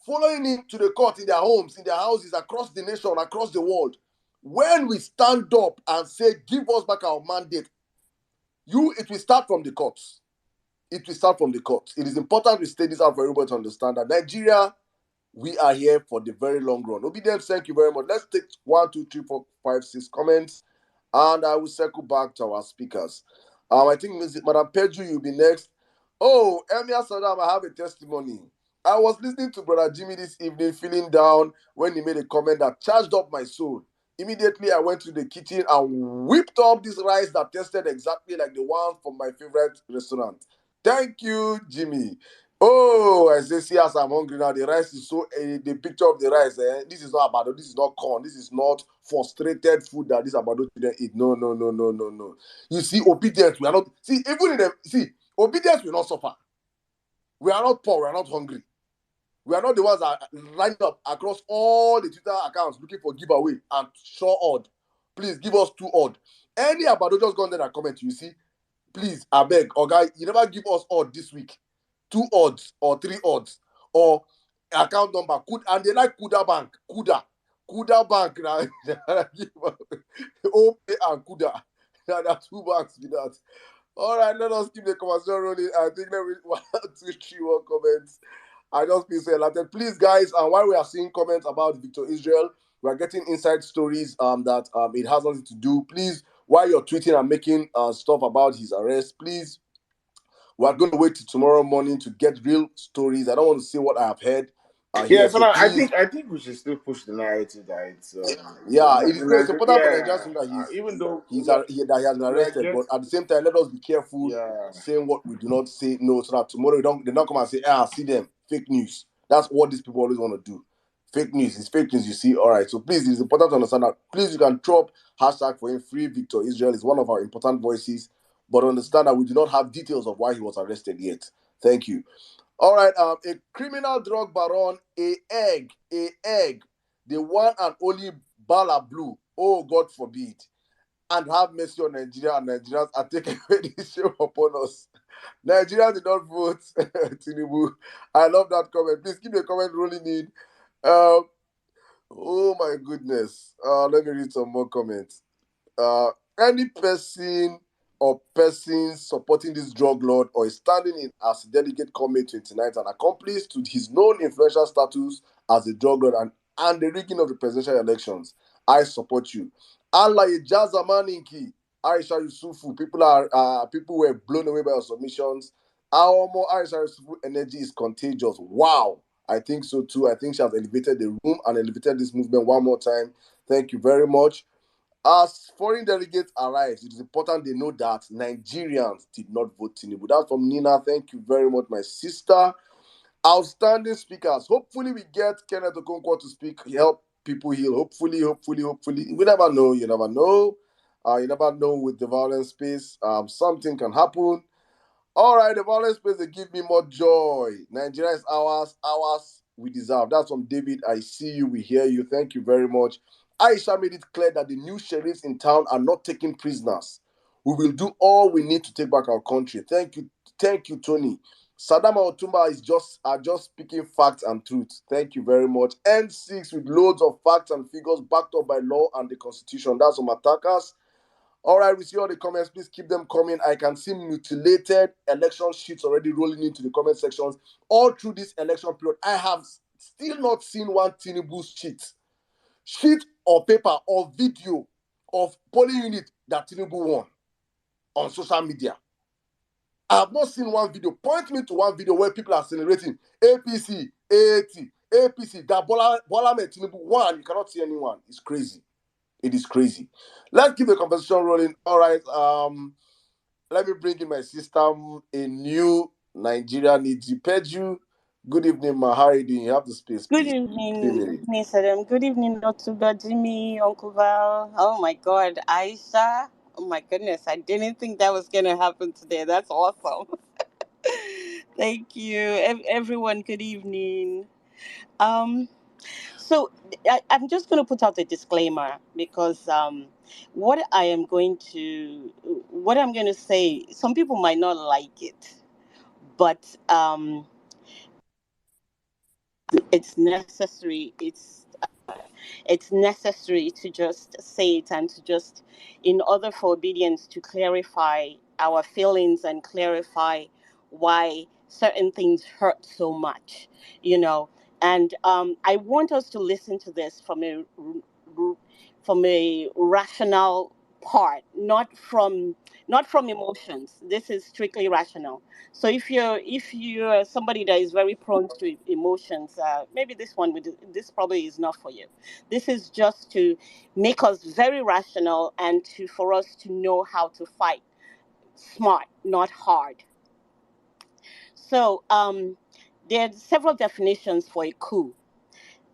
S1: following him to the court in their homes, in their houses, across the nation, across the world, when we stand up and say, give us back our mandate, it will start from the courts. It will start from the courts. It is important we state this out for everybody to understand that Nigeria, we are here for the very long run. Obedience, thank you very much. Let's take 1, 2, 3, 4, 5, 6 comments, and I will circle back to our speakers. I think Madam Pedro, you'll be next. Oh, Emir Saddam, I have a testimony. I was listening to Brother Jimmy this evening, feeling down when he made a comment that charged up my soul. Immediately, I went to the kitchen and whipped up this rice that tasted exactly like the one from my favorite restaurant. Thank you, Jimmy. Oh, I say, see, as I'm hungry now, the rice is so, the picture of the rice, this is not abado, this is not corn, this is not frustrated food that this abado children eat. No. You see, obedience, we are not, see, even in obedience will not suffer. We are not poor, we are not hungry. We are not the ones that are lined up across all the Twitter accounts looking for giveaway and show odd. Please give us 2 odd. Any abado just go on there and comment, you see. Please, I beg, guy, you never give us odd this week. 2 odds or 3 odds or account number. And they like Kuda Bank. Kuda Bank. OPay and Kuda. There are 2 banks with that. All right, let us keep the conversation rolling. I think let me 1, 2, 3 more comments. I just feel so elated. Please, guys, while we are seeing comments about Victor Israel, we are getting inside stories that it has nothing to do. Please, while you're tweeting and making stuff about his arrest, please, we're going to wait till tomorrow morning to get real stories. I don't want to say what I have heard.
S11: Yeah, but I think we should still push the narrative that it's
S1: it's important for Nigerians to know that
S11: even though
S1: that he has been arrested, but at the same time, let us be careful saying what we do not say no, so that tomorrow they don't come and say, see them, fake news. That's what these people always want to do. Fake news is fake news, you see. All right, so please, it's important to understand that. Please, you can drop hashtag for him. Free Victor Israel is one of our important voices, but understand that we do not have details of why he was arrested yet. Thank you. All right, a criminal drug baron, a egg, the one and only Bala Blue, oh God forbid, and have mercy on Nigeria, and Nigerians are taking away this shame upon us. Nigerians did not vote Tinubu. I love that comment. Please keep the comment rolling in. Oh my goodness. Let me read some more comments. Any person or persons supporting this drug lord or is standing in as a delegate coming 29th and accomplice to his known influential status as a drug lord and the rigging of the presidential elections, I support you. Allah Jazamaninki, Aisha Yusufu, people were blown away by your submissions. Our more Aisha Yusufu energy is contagious. Wow. I think so too. I think she has elevated the room and elevated this movement one more time. Thank you very much. As foreign delegates arrive, it is important they know that Nigerians did not vote Tinubu. That's from Nina. Thank you very much, my sister. Outstanding speakers. Hopefully, we get Kenneth Okonkwo to speak, help people heal. Hopefully. We never know. You never know. You never know with the violence space. Something can happen. All right, the violence space, they give me more joy. Nigeria is ours. we deserve. That's from David. I see you. We hear you. Thank you very much. Aisha made it clear that the new sheriffs in town are not taking prisoners. We will do all we need to take back our country. Thank you, Tony. Sadama Otumba are just speaking facts and truth. Thank you very much. N6 with loads of facts and figures backed up by law and the constitution. That's from attackers. All right, we see all the comments. Please keep them coming. I can see mutilated election sheets already rolling into the comment sections. All through this election period, I have still not seen one Tinubu's sheet or paper or video of polling unit that Tinubu won on social media. I have not seen one video. Point me to one video where people are celebrating APC, AAT, APC, that Bola Tinubu won. You cannot see anyone. It's crazy. It is crazy. Let's keep the conversation rolling. All right. Let me bring in my system. A new Nigeria needs you. Peju. Good evening, ma. How are you doing? You have the space,
S14: Good
S1: please.
S14: evening, Miss Adam. Good evening, Otuba, Jimmy, Uncle Val. Oh my God, Aisha. Oh my goodness, I didn't think that was gonna happen today. That's awesome. Thank you, everyone. Good evening. Um, so I'm just gonna put out a disclaimer because what I'm going to say, some people might not like it, but it's necessary. It's necessary to just say it and to just, in order for obedience to clarify our feelings and clarify why certain things hurt so much, you know. And I want us to listen to this from a rational part, not from emotions. This is strictly rational. So if you're somebody that is very prone to emotions, maybe this probably is not for you. This is just to make us very rational and for us to know how to fight smart, not hard. So there are several definitions for a coup.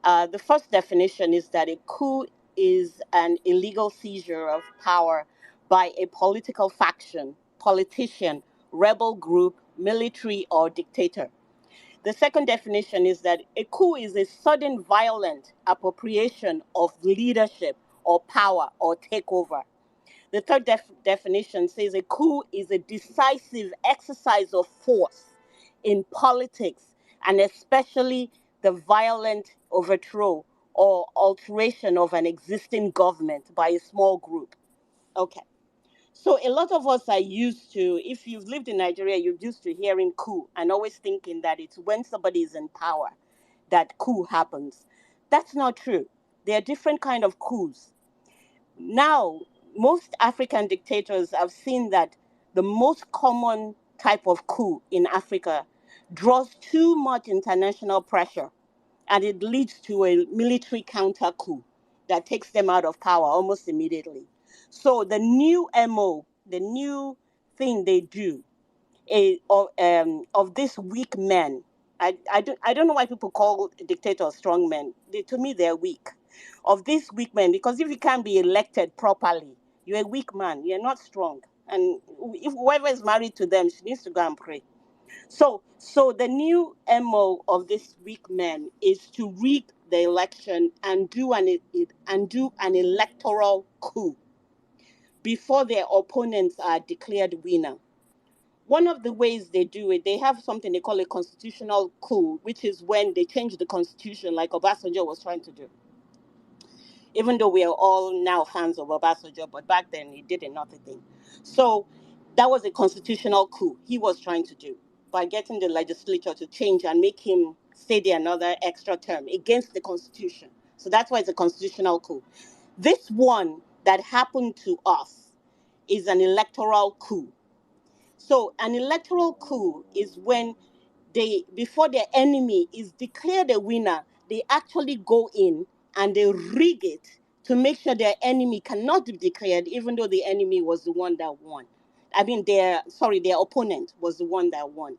S14: The first definition is that a coup is an illegal seizure of power by a political faction, politician, rebel group, military, or dictator. The second definition is that a coup is a sudden violent appropriation of leadership or power or takeover. The third definition says a coup is a decisive exercise of force in politics, and especially the violent overthrow or alteration of an existing government by a small group. Okay. So a lot of us are used to, if you've lived in Nigeria, you're used to hearing coup and always thinking that it's when somebody is in power that coup happens. That's not true. There are different kind of coups. Now, most African dictators have seen that the most common type of coup in Africa draws too much international pressure, and it leads to a military counter coup that takes them out of power almost immediately. So the new MO, the new thing they do of these weak men. I don't know why people call dictators strong men. To me, they're weak. Of these weak men, because if you can't be elected properly, you're a weak man. You're not strong. And if whoever is married to them, she needs to go and pray. So the new MO of this weak men is to rig the election and do an electoral coup before their opponents are declared winner. One of the ways they do it, they have something they call a constitutional coup, which is when they change the constitution, like Obasanjo was trying to do. Even though we are all now fans of Obasanjo, but back then he did another thing. So that was a constitutional coup he was trying to do by getting the legislature to change and make him stay there another extra term against the constitution. So that's why it's a constitutional coup. This one that happened to us is an electoral coup. So an electoral coup is when before their enemy is declared a winner, they actually go in and they rig it to make sure their enemy cannot be declared, even though the enemy was the one that won. I mean, their opponent was the one that won.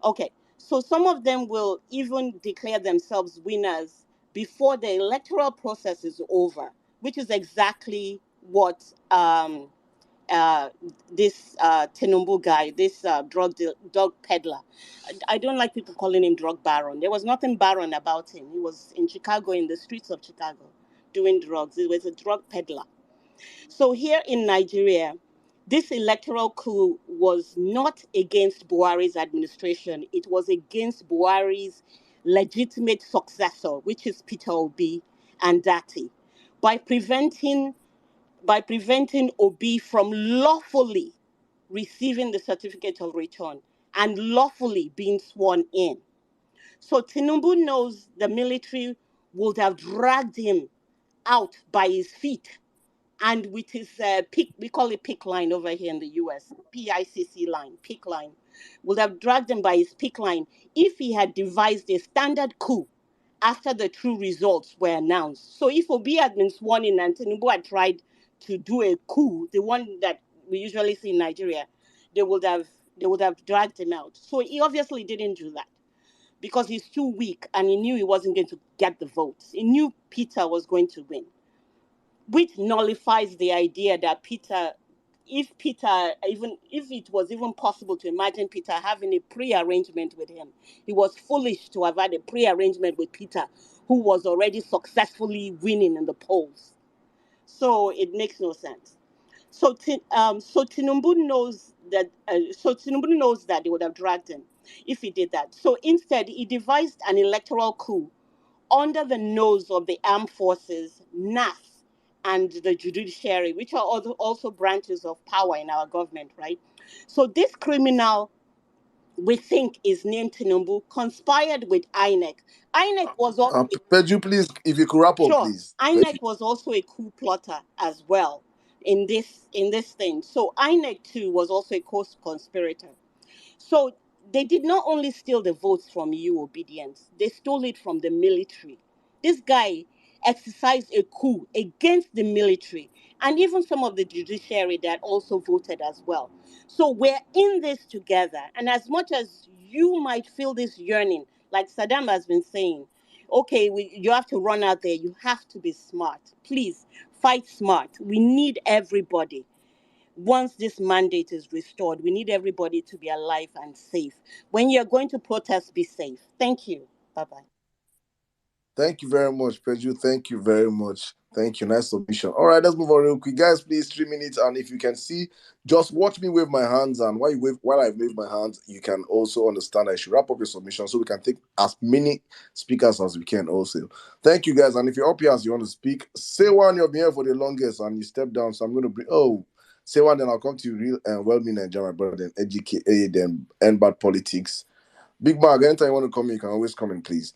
S14: Okay, so some of them will even declare themselves winners before the electoral process is over, which is exactly what this Tinubu guy, this drug peddler. I don't like people calling him drug baron. There was nothing baron about him. He was in Chicago, in the streets of Chicago, doing drugs. He was a drug peddler. So here in Nigeria, this electoral coup was not against Buhari's administration. It was against Buhari's legitimate successor, which is Peter Obi and Dati, by preventing Obi from lawfully receiving the certificate of return and lawfully being sworn in. So Tinubu knows the military would have dragged him out by his feet and with his pick, we call it pick line over here in the US, PICC line, pick line, would have dragged him by his pick line if he had devised a standard coup after the true results were announced. So if Obi had been sworn in and Tinubu had tried to do a coup, the one that we usually see in Nigeria, they would have dragged him out. So he obviously didn't do that because he's too weak and he knew he wasn't going to get the votes. He knew Peter was going to win, which nullifies the idea that Peter, if it was even possible to imagine Peter having a pre-arrangement with him, he was foolish to have had a pre-arrangement with Peter, who was already successfully winning in the polls. So it makes no sense. So Tinubu knows that. Tinubu knows that they would have dragged him if he did that. So instead, he devised an electoral coup under the nose of the armed forces, NAS, and the judiciary, which are also branches of power in our government, right? So this criminal, we think, is named Tinubu, conspired with INEC. INEC was also
S1: Pedro, please, if you could wrap up,
S14: sure.
S1: please. Thank you.
S14: INEC was also a coup plotter as well in this thing. So INEC too was also a co-conspirator. So they did not only steal the votes from you, obedience, they stole it from the military. This guy exercised a coup against the military and even some of the judiciary that also voted as well. So we're in this together. And as much as you might feel this yearning, like Saddam has been saying, okay, you have to run out there, you have to be smart. Please fight smart. We need everybody. Once this mandate is restored, we need everybody to be alive and safe. When you're going to protest, be safe. Thank you. Bye-bye.
S1: Thank you very much, Pedro. Thank you very much. Thank you. Nice submission. All right, let's move on real quick. Guys, please, 3 minutes. And if you can see, just watch me wave my hands. And while I wave my hands, you can also understand I should wrap up your submission so we can take as many speakers as we can also. Thank you, guys. And if you're up here as you want to speak, say one, you've been here for the longest and you step down. So I'm going to bring, say one, then I'll come to you real and well-meaning Nigeria, my brother, then educate, then end bad politics. Big Bag, anytime you want to come in, you can always come in, please.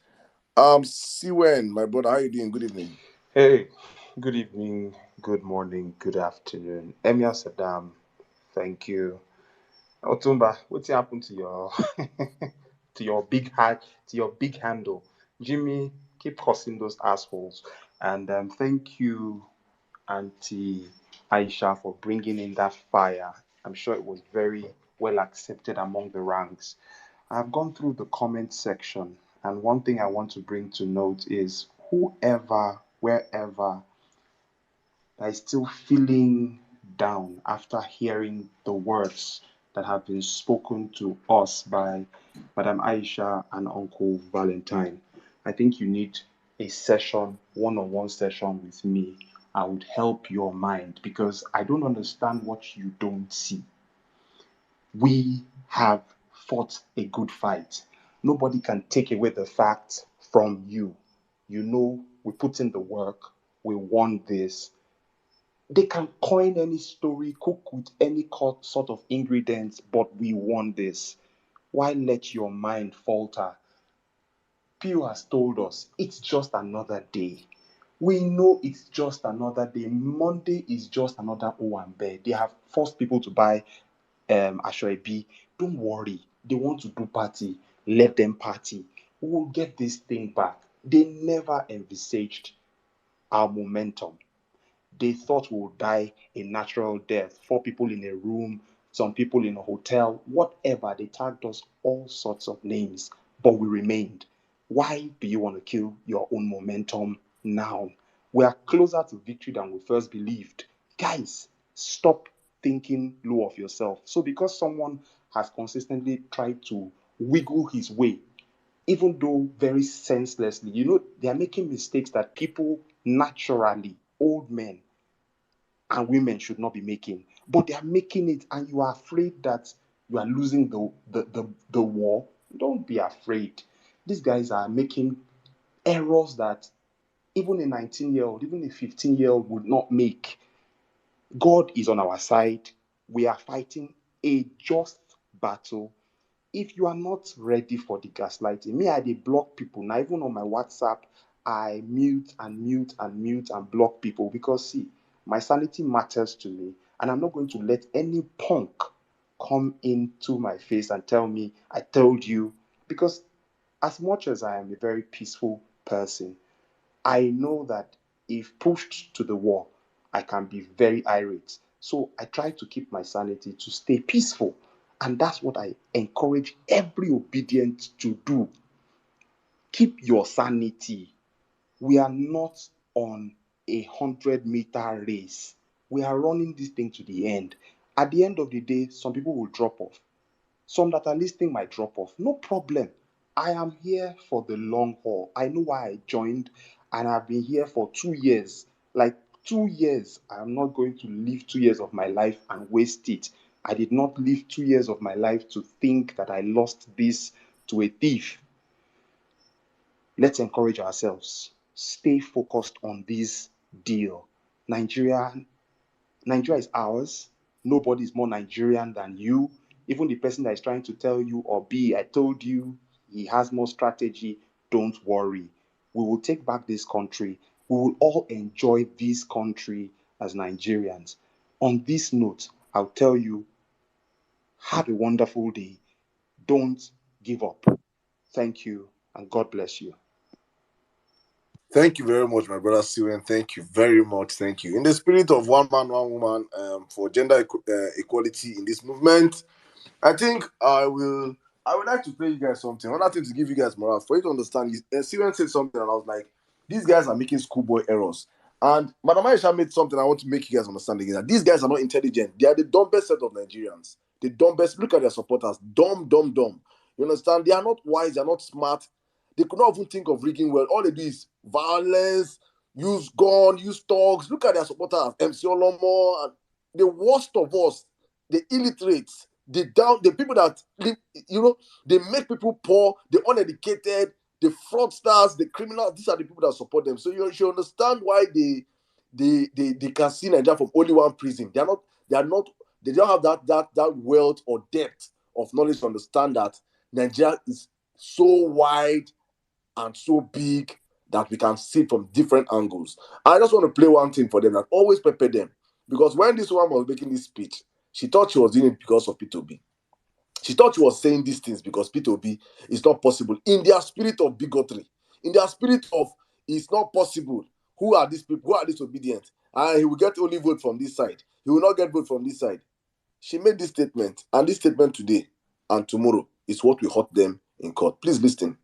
S1: Siwen, my brother, how you doing? Good evening.
S15: Hey, good evening, good morning, good afternoon. Emia Saddam, thank you. Otumba, what's happened to your to your big hat, to your big handle? Jimmy, keep crossing those assholes. And thank you, Auntie Aisha, for bringing in that fire. I'm sure it was very well accepted among the ranks. I've gone through the comment section, and one thing I want to bring to note is whoever, wherever, that is still feeling down after hearing the words that have been spoken to us by Madam Aisha and Uncle Valentine. I think you need a session, one-on-one session with me. I would help your mind because I don't understand what you don't see. We have fought a good fight. Nobody can take away the fact from you. You know, we put in the work, we won this. They can coin any story, cook with any sort of ingredients, but we won this. Why let your mind falter? Pew has told us it's just another day. We know it's just another day. Monday is just another Owambe. They have forced people to buy Ashoebi. Don't worry. They want to do party. Let them party. We will get this thing back. They never envisaged our momentum. They thought we would die a natural death. 4 people in a room, some people in a hotel, whatever. They tagged us all sorts of names, but we remained. Why do you want to kill your own momentum now? We are closer to victory than we first believed. Guys, stop thinking low of yourself. So because someone has consistently tried to wiggle his way, even though very senselessly, they are making mistakes that people naturally, old men and women, should not be making. But they are making it, and you are afraid that you are losing the war. Don't be afraid. These guys are making errors that even a 19-year-old, even a 15-year-old would not make. God is on our side. We are fighting a just battle. If you are not ready for the gaslighting, me, I dey block people. Now, even on my WhatsApp, I mute and block people because, see, my sanity matters to me, and I'm not going to let any punk come into my face and tell me, I told you. Because as much as I am a very peaceful person, I know that if pushed to the wall, I can be very irate. So I try to keep my sanity to stay peaceful. And that's what I encourage every obedient to do. Keep your sanity. We are not on 100-meter race. We are running this thing to the end. At the end of the day, some people will drop off. Some that are listening might drop off. No problem. I am here for the long haul. I know why I joined, and I've been here for 2 years. Like 2 years. I'm not going to live 2 years of my life and waste it. I did not live 2 years of my life to think that I lost this to a thief. Let's encourage ourselves. Stay focused on this deal. Nigeria is ours. Nobody is more Nigerian than you. Even the person that is trying to tell you, or I told you, he has more strategy. Don't worry. We will take back this country. We will all enjoy this country as Nigerians. On this note, I'll tell you, have a wonderful day. Don't give up. Thank you, and God bless you.
S1: Thank you very much, my brother Steven. Thank you very much. Thank you. In the spirit of one man, one woman, for gender equality in this movement, I think I would like to play you guys something. Another thing to give you guys morale for you to understand. Steven said something, and I was like, these guys are making schoolboy errors. And Madam Aisha made something I want to make you guys understand again. That these guys are not intelligent. They are the dumbest set of Nigerians. The dumbest. Look at their supporters. Dumb. You understand? They are not wise. They are not smart. They could not even think of rigging well. All they do is violence, use gun, use thugs. Look at their supporters. MC Olomo. And the worst of us, the illiterates, the people that live, they make people poor, the uneducated, the fraudsters, the criminals. These are the people that support them. So you should understand why they can see Nigeria from only one prison. They don't have that wealth or depth of knowledge to understand that Nigeria is so wide and so big that we can see from different angles. I just want to play one thing for them and always prepare them. Because when this woman was making this speech, she thought she was doing it because of P2B. She thought she was saying these things because P2B is not possible. In their spirit of bigotry, in their spirit of it's not possible. Who are these people? Who are disobedient? And he will get only vote from this side. He will not get vote from this side. She made this statement, and this statement today and tomorrow is what will hurt them in court. Please listen.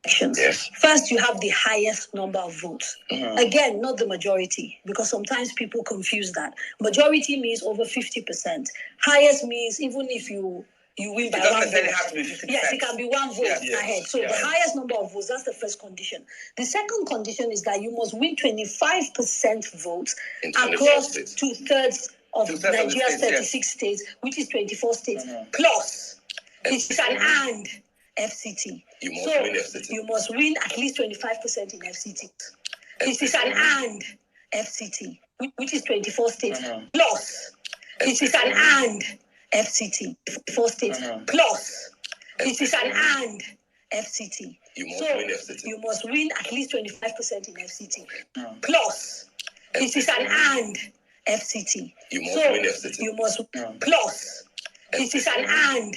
S16: Yes. First, you have the highest number of votes. Again, not the majority, because sometimes people confuse that. Majority means over 50%. Highest means even if you win by one vote. Have to be 50%. Yes, it can be one vote ahead. So the highest number of votes, that's the first condition. The second condition is that you must win 25% votes across 2/3 of Nigeria's 36 states, which is 24 states, plus it's an and FCT. You must win FCT. You must win at least 25% in FCT. This is an and FCT, which is 24 states, plus this is an and FCT, 4 states, plus this is an and FCT. You must win FCT. You must win at least 25% in FCT, plus this is an and FCT. You must win FCT. You must plus this is an and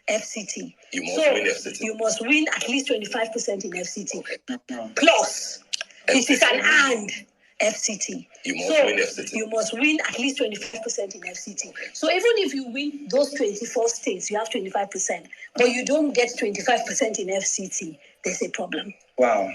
S16: FCT. You must win FCT. You must win at least 25% in FCT. Plus, this is an and FCT. You must win FCT. You must win at least 25% in FCT. So even if you win those 24 states, you have 25%, but you don't get 25% in FCT, there's a problem. Wow.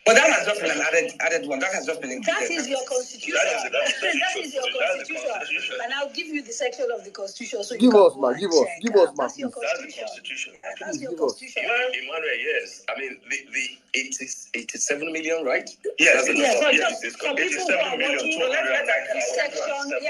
S16: But that has just been an added one. That has just been included. That is your constitution. That is your constitution. And I'll give you the section of the constitution so you
S1: Give
S16: can
S1: us,
S16: go
S1: man.
S16: and
S1: Give us.
S16: check.
S1: Give us, man.
S16: That's your constitution. That's your constitution.
S17: Emmanuel, yes. I mean, the 87 million, right? Yes.
S16: Yes. So just for people who are watching,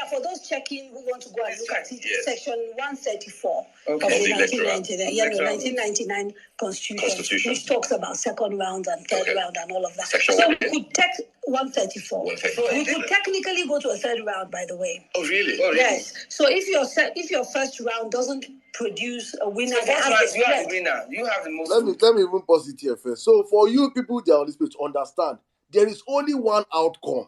S16: for those checking who want to go and look at it, section 134 of the 1999 Constitution, which talks about second round and third round and all of that. So we could take 134. We could technically go to a third round, by the way.
S17: Oh, really?
S16: Yes. So if your first round doesn't produce a winner,
S17: so you are the winner. You have the most.
S1: Let me even pause it here first. So for you people that are on this page, understand there is only one outcome.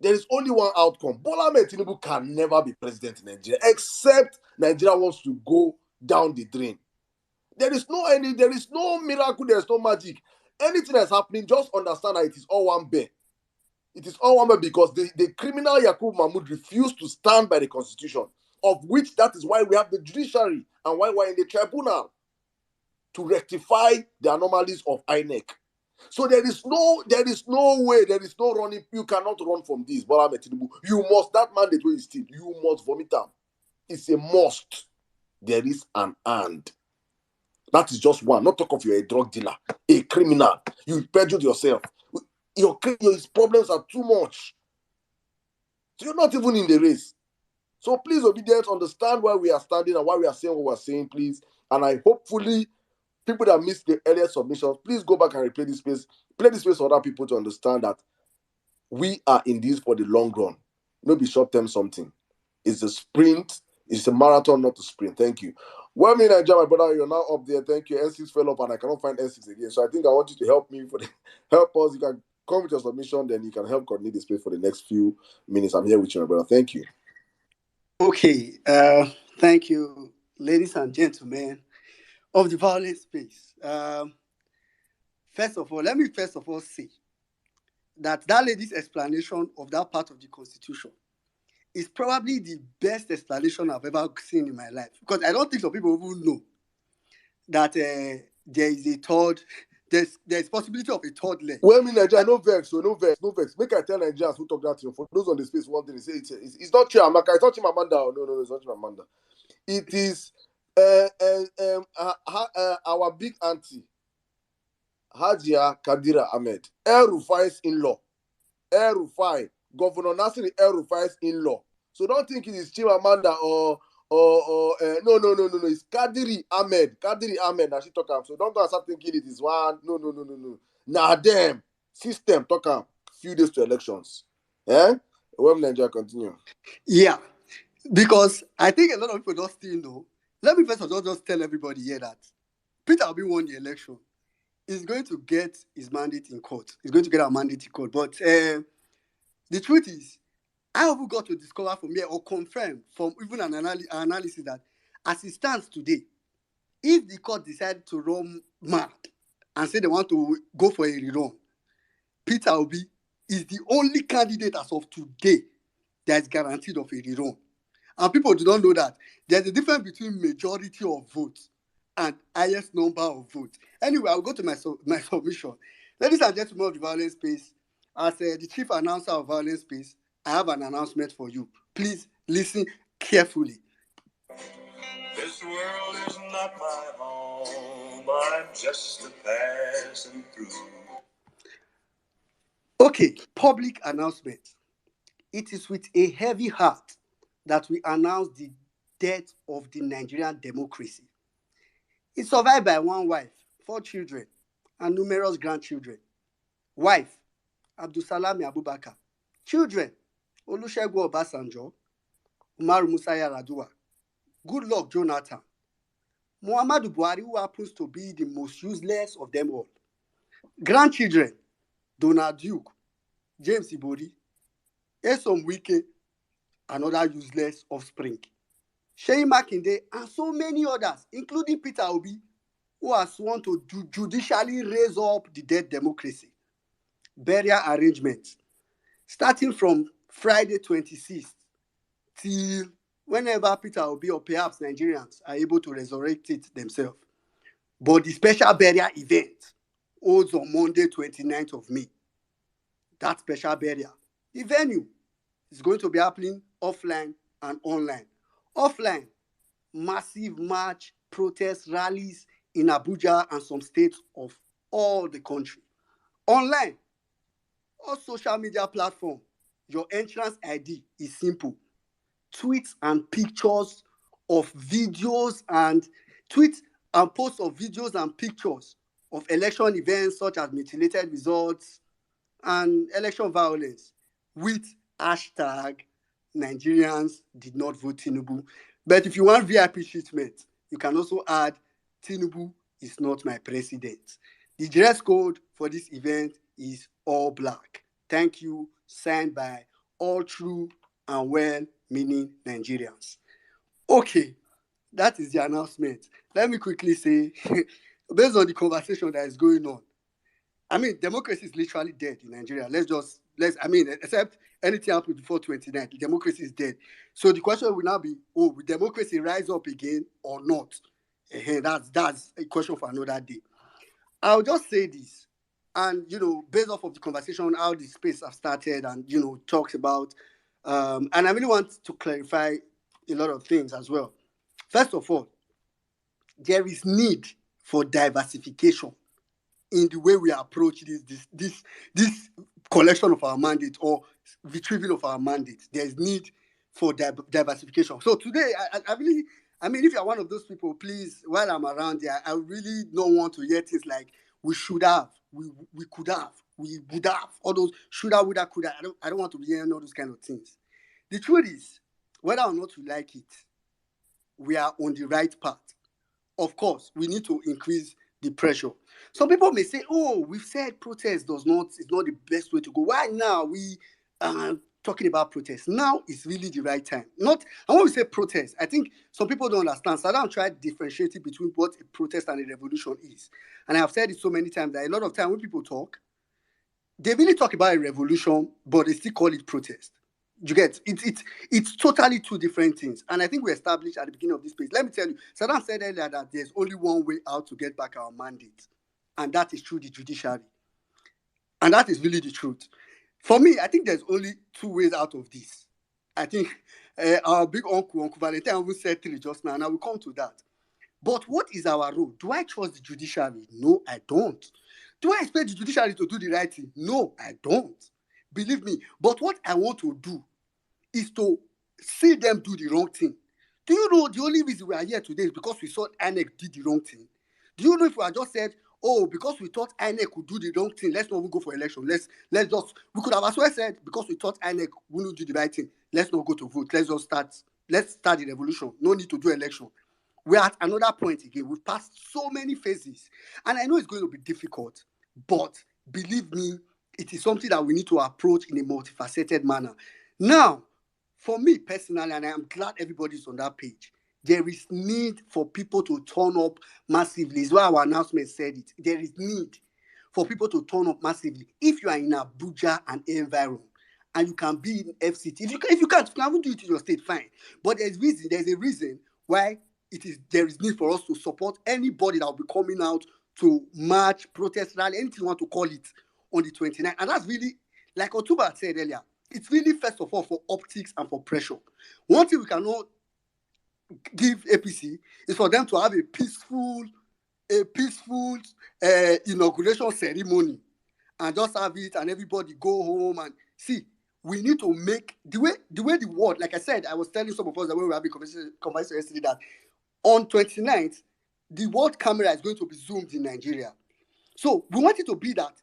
S1: There is only one outcome. Bola Ahmed Tinubu can never be president in Nigeria, except Nigeria wants to go down the drain. There is no miracle, there is no magic. Anything that's happening, just understand that it is all one bear. It is all one bear because the criminal Yakub Mahmoud refused to stand by the constitution, of which that is why we have the judiciary and why we're in the tribunal to rectify the anomalies of INEC. So there is no way, there is no running. You cannot run from this, Bola Ahmed Tinubu. You must, that mandate where you still, you must vomit them. It's a must. There is an and. That is just one. Not talk of you're a drug dealer, a criminal. You perjured yourself. Your problems are too much. So you're not even in the race. So please, obedience, understand why we are standing and why we are saying what we're saying, please. And I hopefully, people that missed the earlier submissions, please go back and replay this space. Play this space for other people to understand that we are in this for the long run. No be short-term something. It's a sprint. It's a marathon, not a sprint. Thank you. Well, me, Nigeria, my brother, you're now up there. Thank you. N6 fell up and I cannot find N6 again. So I think I want you to help me help us. You can come with your submission, then you can help coordinate the space for the next few minutes. I'm here with you, my brother. Thank you.
S18: Okay. Thank you, ladies and gentlemen of the violent space. First of all, let me say that lady's explanation of that part of the Constitution is probably the best explanation I've ever seen in my life. Because I don't think some people even know that there is a third, there's possibility of a third leg.
S1: Well, I mean, Nigeria, no vex. Make I tell Nigerians who talk that to you. For those on the space, one thing, say it's not Chiamaka, it's not Chimamanda. No, it's not Chimamanda. It is our big auntie, Hajia Kadira Ahmed, El Rufai's in-law. El Rufai, Governor Nasir El Rufai's in-law. So don't think it is Chimamanda or no. It's Kadiri Ahmed. Now she talk am. So don't go and start thinking it is one. No. Nah, them system talk am. Few days to elections. When Nigeria continue.
S18: Yeah, because I think a lot of people don't still know. Let me first of all just tell everybody here that Peter Obi won the election. He's going to get his mandate in court. He's going to get our mandate in court. But the truth is, I have got to discover from here or confirm from even an analysis that as it stands today, if the court decided to run mad and say they want to go for a rerun, Peter Obi is the only candidate as of today that is guaranteed of a rerun. And people do not know that there's a difference between majority of votes and highest number of votes. Anyway, I'll go to my submission. Ladies and gentlemen of the Violence Space, as the chief announcer of Violence Space, I have an announcement for you. Please listen carefully.
S17: This world is not my home. I'm just a passing through.
S18: Okay, public announcement. It is with a heavy heart that we announce the death of the Nigerian democracy. It's survived by one wife, 4 children, and numerous grandchildren. Wife, Abdulsalami Abubakar. Children, Olusegun Obasanjo, Umaru Musa Yar'Adua, Goodluck Jonathan, Muhammadu Buhari, who happens to be the most useless of them all. Grandchildren, Donald Duke, James Ibori, Esom Wike, another useless offspring. Sheyi Makinde, and so many others, including Peter Obi, who has sworn to judicially raise up the dead democracy. Burial arrangements, starting from Friday 26th till whenever Peter Obi or perhaps Nigerians are able to resurrect it themselves. But the special burial event holds on Monday, 29th of May. That special burial. The venue is going to be happening offline and online. Offline, massive march, protest rallies in Abuja and some states of all the country. Online, all social media platform, your entrance ID is simple. Tweets and pictures of videos and tweets and posts of videos and pictures of election events such as mutilated results and election violence with hashtag Nigerians did not vote Tinubu. But if you want VIP treatment, you can also add Tinubu is not my president. The dress code for this event is all black. Thank you. Signed by all true and well-meaning Nigerians. Okay, that is the announcement. Let me quickly say, based on the conversation that is going on, I mean, democracy is literally dead in Nigeria. Except anything happens before 29, democracy is dead. So the question will now be, will democracy rise up again or not? That's a question for another day. I'll just say this, and, based off of the conversation, how the space have started and, talks about, and I really want to clarify a lot of things as well. First of all, there is need for diversification in the way we approach this collection of our mandate or retrieval of our mandate. There's need for diversification. So today, I mean, if you're one of those people, please, while I'm around here, I really don't want to hear things like we should have, we could have, we would have, all those shoulda, woulda, coulda. I don't want to be hearing all those kind of things. The truth is, whether or not we like it, we are on the right path. Of course, we need to increase the pressure. Some people may say, we've said protest is not the best way to go. Why now we talking about protest? Now is really the right time. And when we say protest, I think some people don't understand. So I don't try differentiating between what a protest and a revolution is. And I've said it so many times that a lot of time when people talk, they really talk about a revolution, but they still call it protest. You get it's totally two different things. And I think we established at the beginning of this page. Let me tell you, Saddam said earlier that there's only one way out to get back our mandate, and that is through the judiciary. And that is really the truth. For me, I think there's only two ways out of this. I think our big Uncle Valentine even said three just now, and I will come to that. But what is our role? Do I trust the judiciary? No, I don't. Do I expect the judiciary to do the right thing? No, I don't. Believe me. But what I want to do is to see them do the wrong thing. Do you know the only reason we are here today is because we thought INEC did the wrong thing? Do you know if we had just said, because we thought INEC would do the wrong thing, let's not even go for election. We could have as well said, because we thought INEC wouldn't do the right thing, let's not go to vote. Let's start the revolution. No need to do election. We're at another point again. We've passed so many phases. And I know it's going to be difficult, but believe me, it is something that we need to approach in a multifaceted manner. Now, for me personally, and I am glad everybody's on that page, there is need for people to turn up massively. It's why our announcement said it. There is need for people to turn up massively. If you are in Abuja and environ, and you can be in FCT, if you can't even do it in your state, fine. But there's a reason why there is need for us to support anybody that will be coming out to march, protest, rally, anything you want to call it, on the 29th. And that's really, like Otuba said earlier, it's really first of all for optics and for pressure. One thing we cannot give APC is for them to have a peaceful inauguration ceremony and just have it and everybody go home and see. We need to make the way the world, like I said, I was telling some of us that when we were having conversation yesterday that on 29th, the world camera is going to be zoomed in Nigeria. So we want it to be that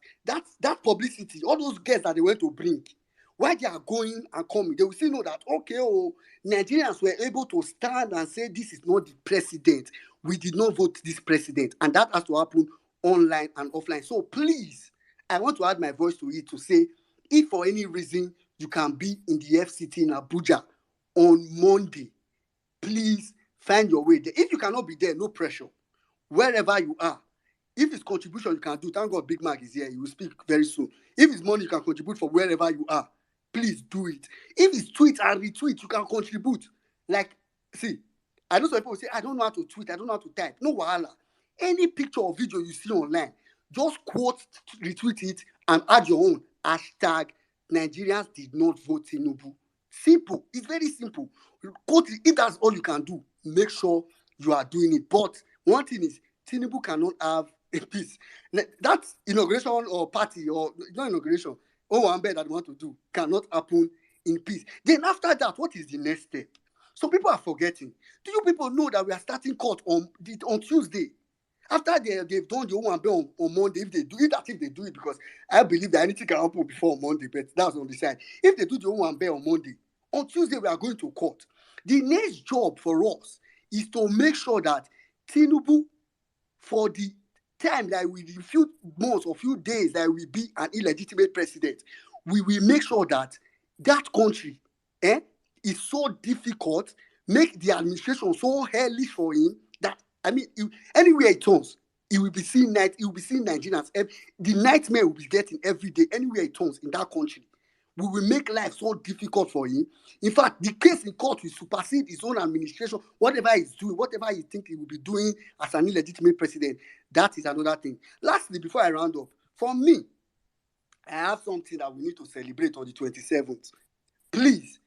S18: publicity, all those guests that they went to bring, while they are going and coming, they will still know that, Nigerians were able to stand and say, this is not the president. We did not vote this president. And that has to happen online and offline. So please, I want to add my voice to it to say, if for any reason you can be in the FCT in Abuja on Monday, please find your way there. If you cannot be there, no pressure. Wherever you are, if it's contribution you can do, thank God Big Mac is here. He will speak very soon. If it's money you can contribute for wherever you are, please do it. If it's tweet and retweet, you can contribute. Like, see, I know some people say, I don't know how to tweet, I don't know how to type. No wahala. Any picture or video you see online, Just quote, retweet it, and add your own hashtag Nigerians did not vote Tinubu. Simple. It's very simple. Quote it. If that's all you can do, make sure you are doing it. But one thing is, Tinubu cannot have a peace. That inauguration or party, or not inauguration, Owambe that they want to do cannot happen in peace. Then after that, what is the next step? So people are forgetting. Do you people know that we are starting court on Tuesday? After they've done the Owambe on Monday, if they do it, because I believe that anything can happen before Monday, but that's on the side. If they do the Owambe on Monday, on Tuesday we are going to court. The next job for us is to make sure that Tinubu, for the time that we, in few months or few days that will be an illegitimate president, we will make sure that that country is so difficult, make the administration so hellish for him that, I mean, anywhere it turns, he will be seeing Nigerians. The nightmare will be getting every day, anywhere it turns in that country. We will make life so difficult for him. In fact, the case in court will supersede his own administration, whatever he's doing, whatever he thinks he will be doing as an illegitimate president. That is another thing. Lastly, before I round up, for me, I have something that we need to celebrate on the 27th. Please,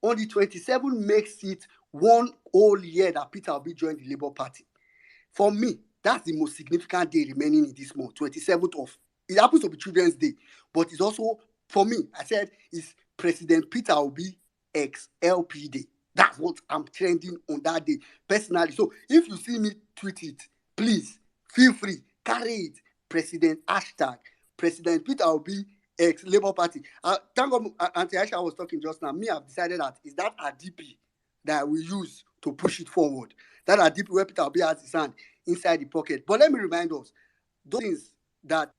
S18: on the 27th makes it one whole year that Peter Obi joined the Labour Party. For me, that's the most significant day remaining in this month, 27th of. It happens to be Children's Day, but it's also, for me, I said, it's President Peter Obi ex-LP Day. That's what I'm trending on that day, personally. So if you see me tweet it, please, feel free, carry it. President Peter Obi ex-Labour Party. Thank God, Auntie Aisha was talking just now. Me, I've decided that is that a DP that we use to push it forward. That a DP where Peter Obi has his hand inside the pocket. But let me remind us, those things that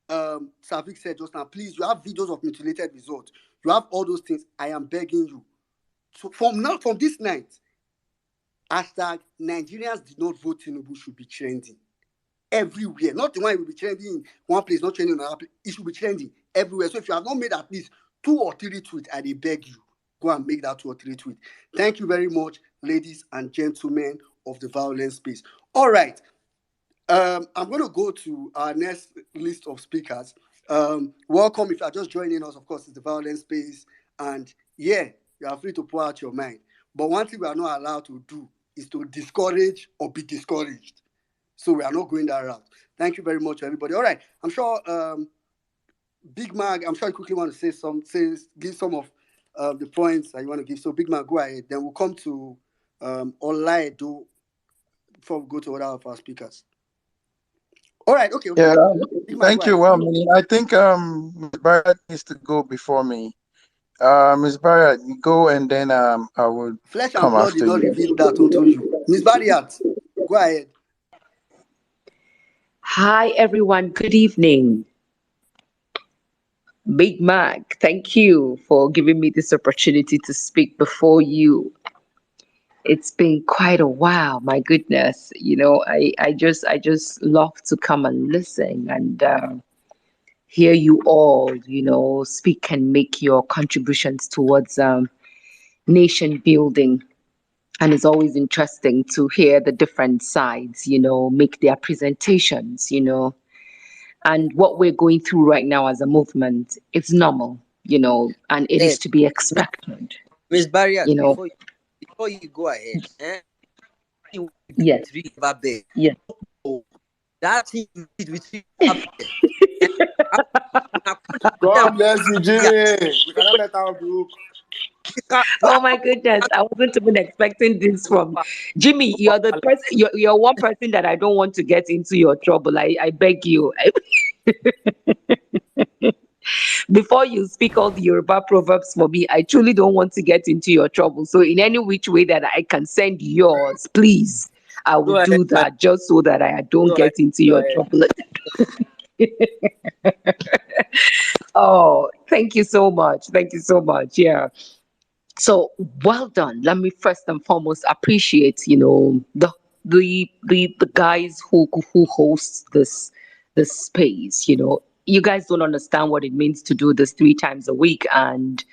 S18: Savik said just now, please, you have videos of mutilated results. You have all those things. I am begging you. So from this night, hashtag Nigerians did not vote Tinubu should be trending everywhere. Not the one it will be trending in one place, not trending in another place. It should be trending everywhere. So if you have not made at least 2 or 3 tweets, I beg you, go and make that 2 or 3 tweets. Thank you very much, ladies and gentlemen of the Vawulence space. All right. I'm going to go to our next list of speakers. Welcome. If you are just joining us, of course, it's the Vawulence space. And yeah, you are free to pour out your mind. But one thing we are not allowed to do is to discourage or be discouraged. So we are not going that route. Thank you very much, everybody. All right. I'm sure Big Mag, I'm sure you quickly want to give some of the points that you want to give. So Big Mag, go ahead. Then we'll come to Olaido before we go to other of our speakers. All right, okay.
S19: Yeah,
S18: Big Mag,
S19: thank you. Well, I think Ms. Barrett needs to go before me. Ms. Barrett, you go, and then I will
S18: Flesh and
S19: come
S18: blood did
S19: after
S18: not
S19: you.
S18: reveal that unto you. Ms. Barrett, go ahead.
S20: Hi, everyone. Good evening. Big Mac, thank you for giving me this opportunity to speak before you. It's been quite a while, my goodness. You know, I just love to come and listen and hear you all, you know, speak and make your contributions towards nation building. And it's always interesting to hear the different sides, you know, make their presentations, you know. And what we're going through right now as a movement, it's normal, you know, and it is to be expected.
S4: Miss Barrier,
S20: You know,
S4: before you go ahead,
S20: yes, yes.
S4: Oh, that thing you did with you.
S11: God bless you, Jimmy. We cannot let out the hook.
S20: Oh my goodness, I wasn't even expecting this from Jimmy. You're the person. You're one person that I don't want to get into your trouble. I beg you. Before you speak all the Yoruba proverbs for me, I truly don't want to get into your trouble. So in any which way that I can send yours, please, I will do that just so that I don't get into your trouble. Oh, thank you so much. Thank you so much. Yeah. So well done. Let me first and foremost appreciate, you know, the guys who host this space. You know, you guys don't understand what it means to do this 3 times a week, and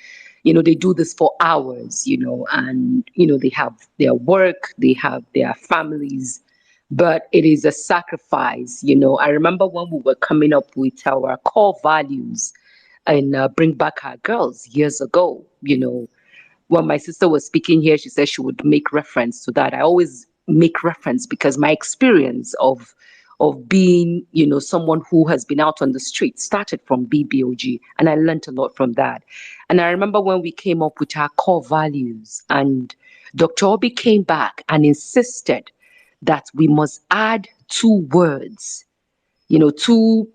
S20: you know they do this for hours. You know, and you know they have their work, they have their families, but it is a sacrifice. You know, I remember when we were coming up with our core values and Bring Back Our Girls years ago, you know, when my sister was speaking here, she said she would make reference to that. I always make reference because my experience of being, you know, someone who has been out on the street started from BBOG, and I learned a lot from that. And I remember when we came up with our core values, and Dr. Obi came back and insisted that we must add 2 words, you know, two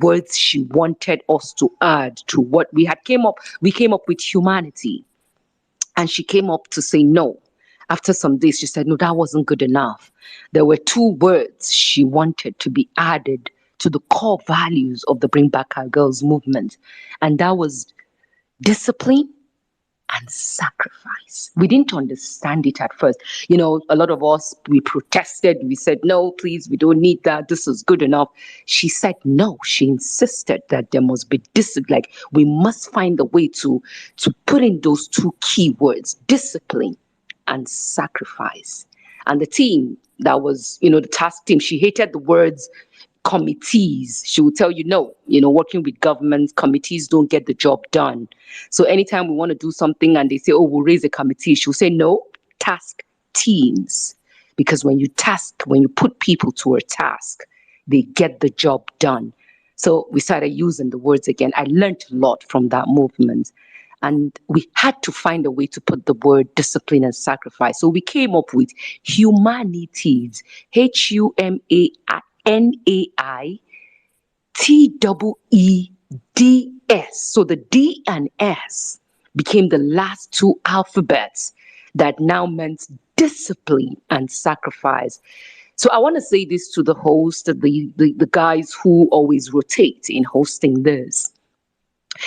S20: words she wanted us to add to what we had came up. We came up with humanity, and she came up to say no. After some days, she said, no, that wasn't good enough. There were 2 words she wanted to be added to the core values of the Bring Back Our Girls movement. And that was discipline and sacrifice. We didn't understand it at first. You know, a lot of us, we protested. We said, no, please, we don't need that. This is good enough. She said no. She insisted that there must be discipline. Like, we must find a way to put in those 2 key words, discipline and sacrifice. And the team that was, you know, the task team, she hated the words committees. She would tell you, no, you know, working with government, committees don't get the job done. So anytime we want to do something and they say, oh, we'll raise a committee, she'll say, no, task teams. Because when you put people to a task, they get the job done. So we started using the words again. I learned a lot from that movement. And we had to find a way to put the word discipline and sacrifice. So we came up with humanities, HUMAITEEDS. So the D and S became the last 2 alphabets that now meant discipline and sacrifice. So I want to say this to the host, the guys who always rotate in hosting this,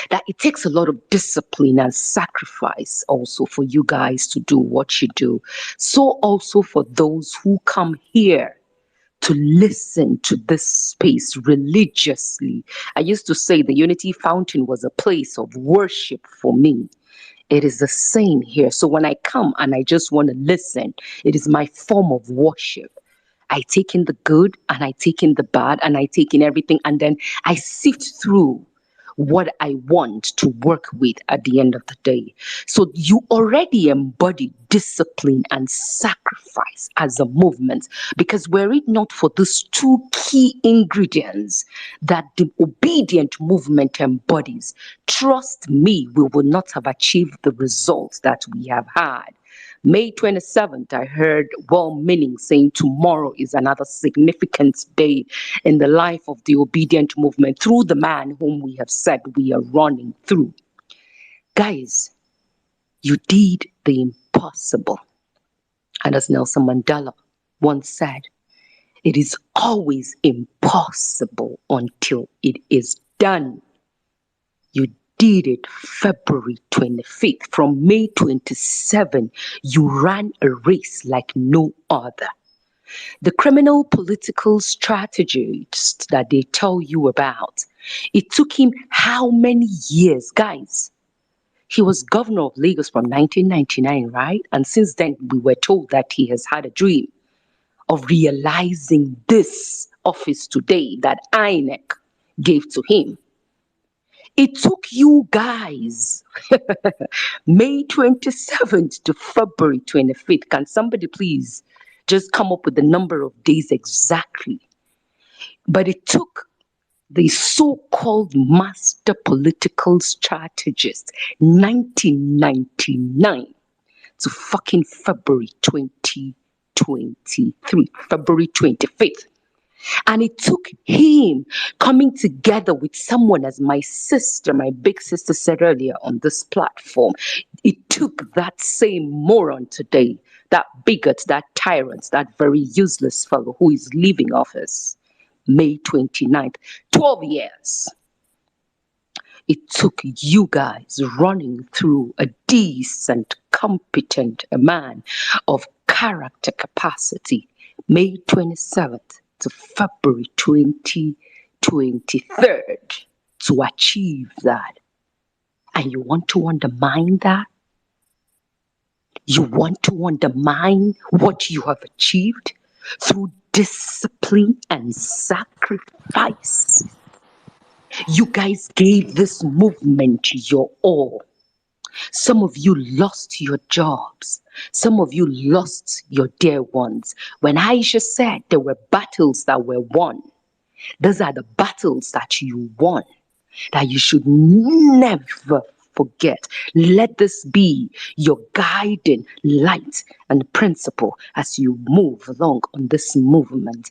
S20: that it takes a lot of discipline and sacrifice also for you guys to do what you do. So also for those who come here to listen to this space religiously. I used to say the Unity Fountain was a place of worship for me. It is the same here. So when I come and I just want to listen, it is my form of worship. I take in the good and I take in the bad and I take in everything, and then I sift through what I want to work with at the end of the day. So you already embody discipline and sacrifice as a movement, because were it not for these 2 key ingredients that the obedient movement embodies, trust me, we would not have achieved the results that we have had. May 27th, I heard well-meaning saying tomorrow is another significant day in the life of the obedient movement through the man whom we have said we are running through. Guys, you did the impossible. And as Nelson Mandela once said, it is always impossible until it is done. You did it February 25th. From May 27, you ran a race like no other. The criminal political strategist that they tell you about, it took him how many years, guys? He was governor of Lagos from 1999, right? And since then, we were told that he has had a dream of realizing this office today that INEC gave to him. It took you guys May 27th to February 25th. Can somebody please just come up with the number of days exactly? But it took the so-called master political strategist 1999 to fucking February 2023, February 25th. And it took him coming together with someone, as my sister, my big sister said earlier on this platform. It took that same moron today, that bigot, that tyrant, that very useless fellow who is leaving office May 29th, 12 years. It took you guys running through a decent, competent man of character capacity, May 27th to February 2023 to achieve that. And you want to undermine that? You want to undermine what you have achieved through discipline and sacrifice. You guys gave this movement your all. Some of you lost your jobs. Some of you lost your dear ones. When Aisha said there were battles that were won, those are the battles that you won, that you should never forget. Let this be your guiding light and principle as you move along on this movement.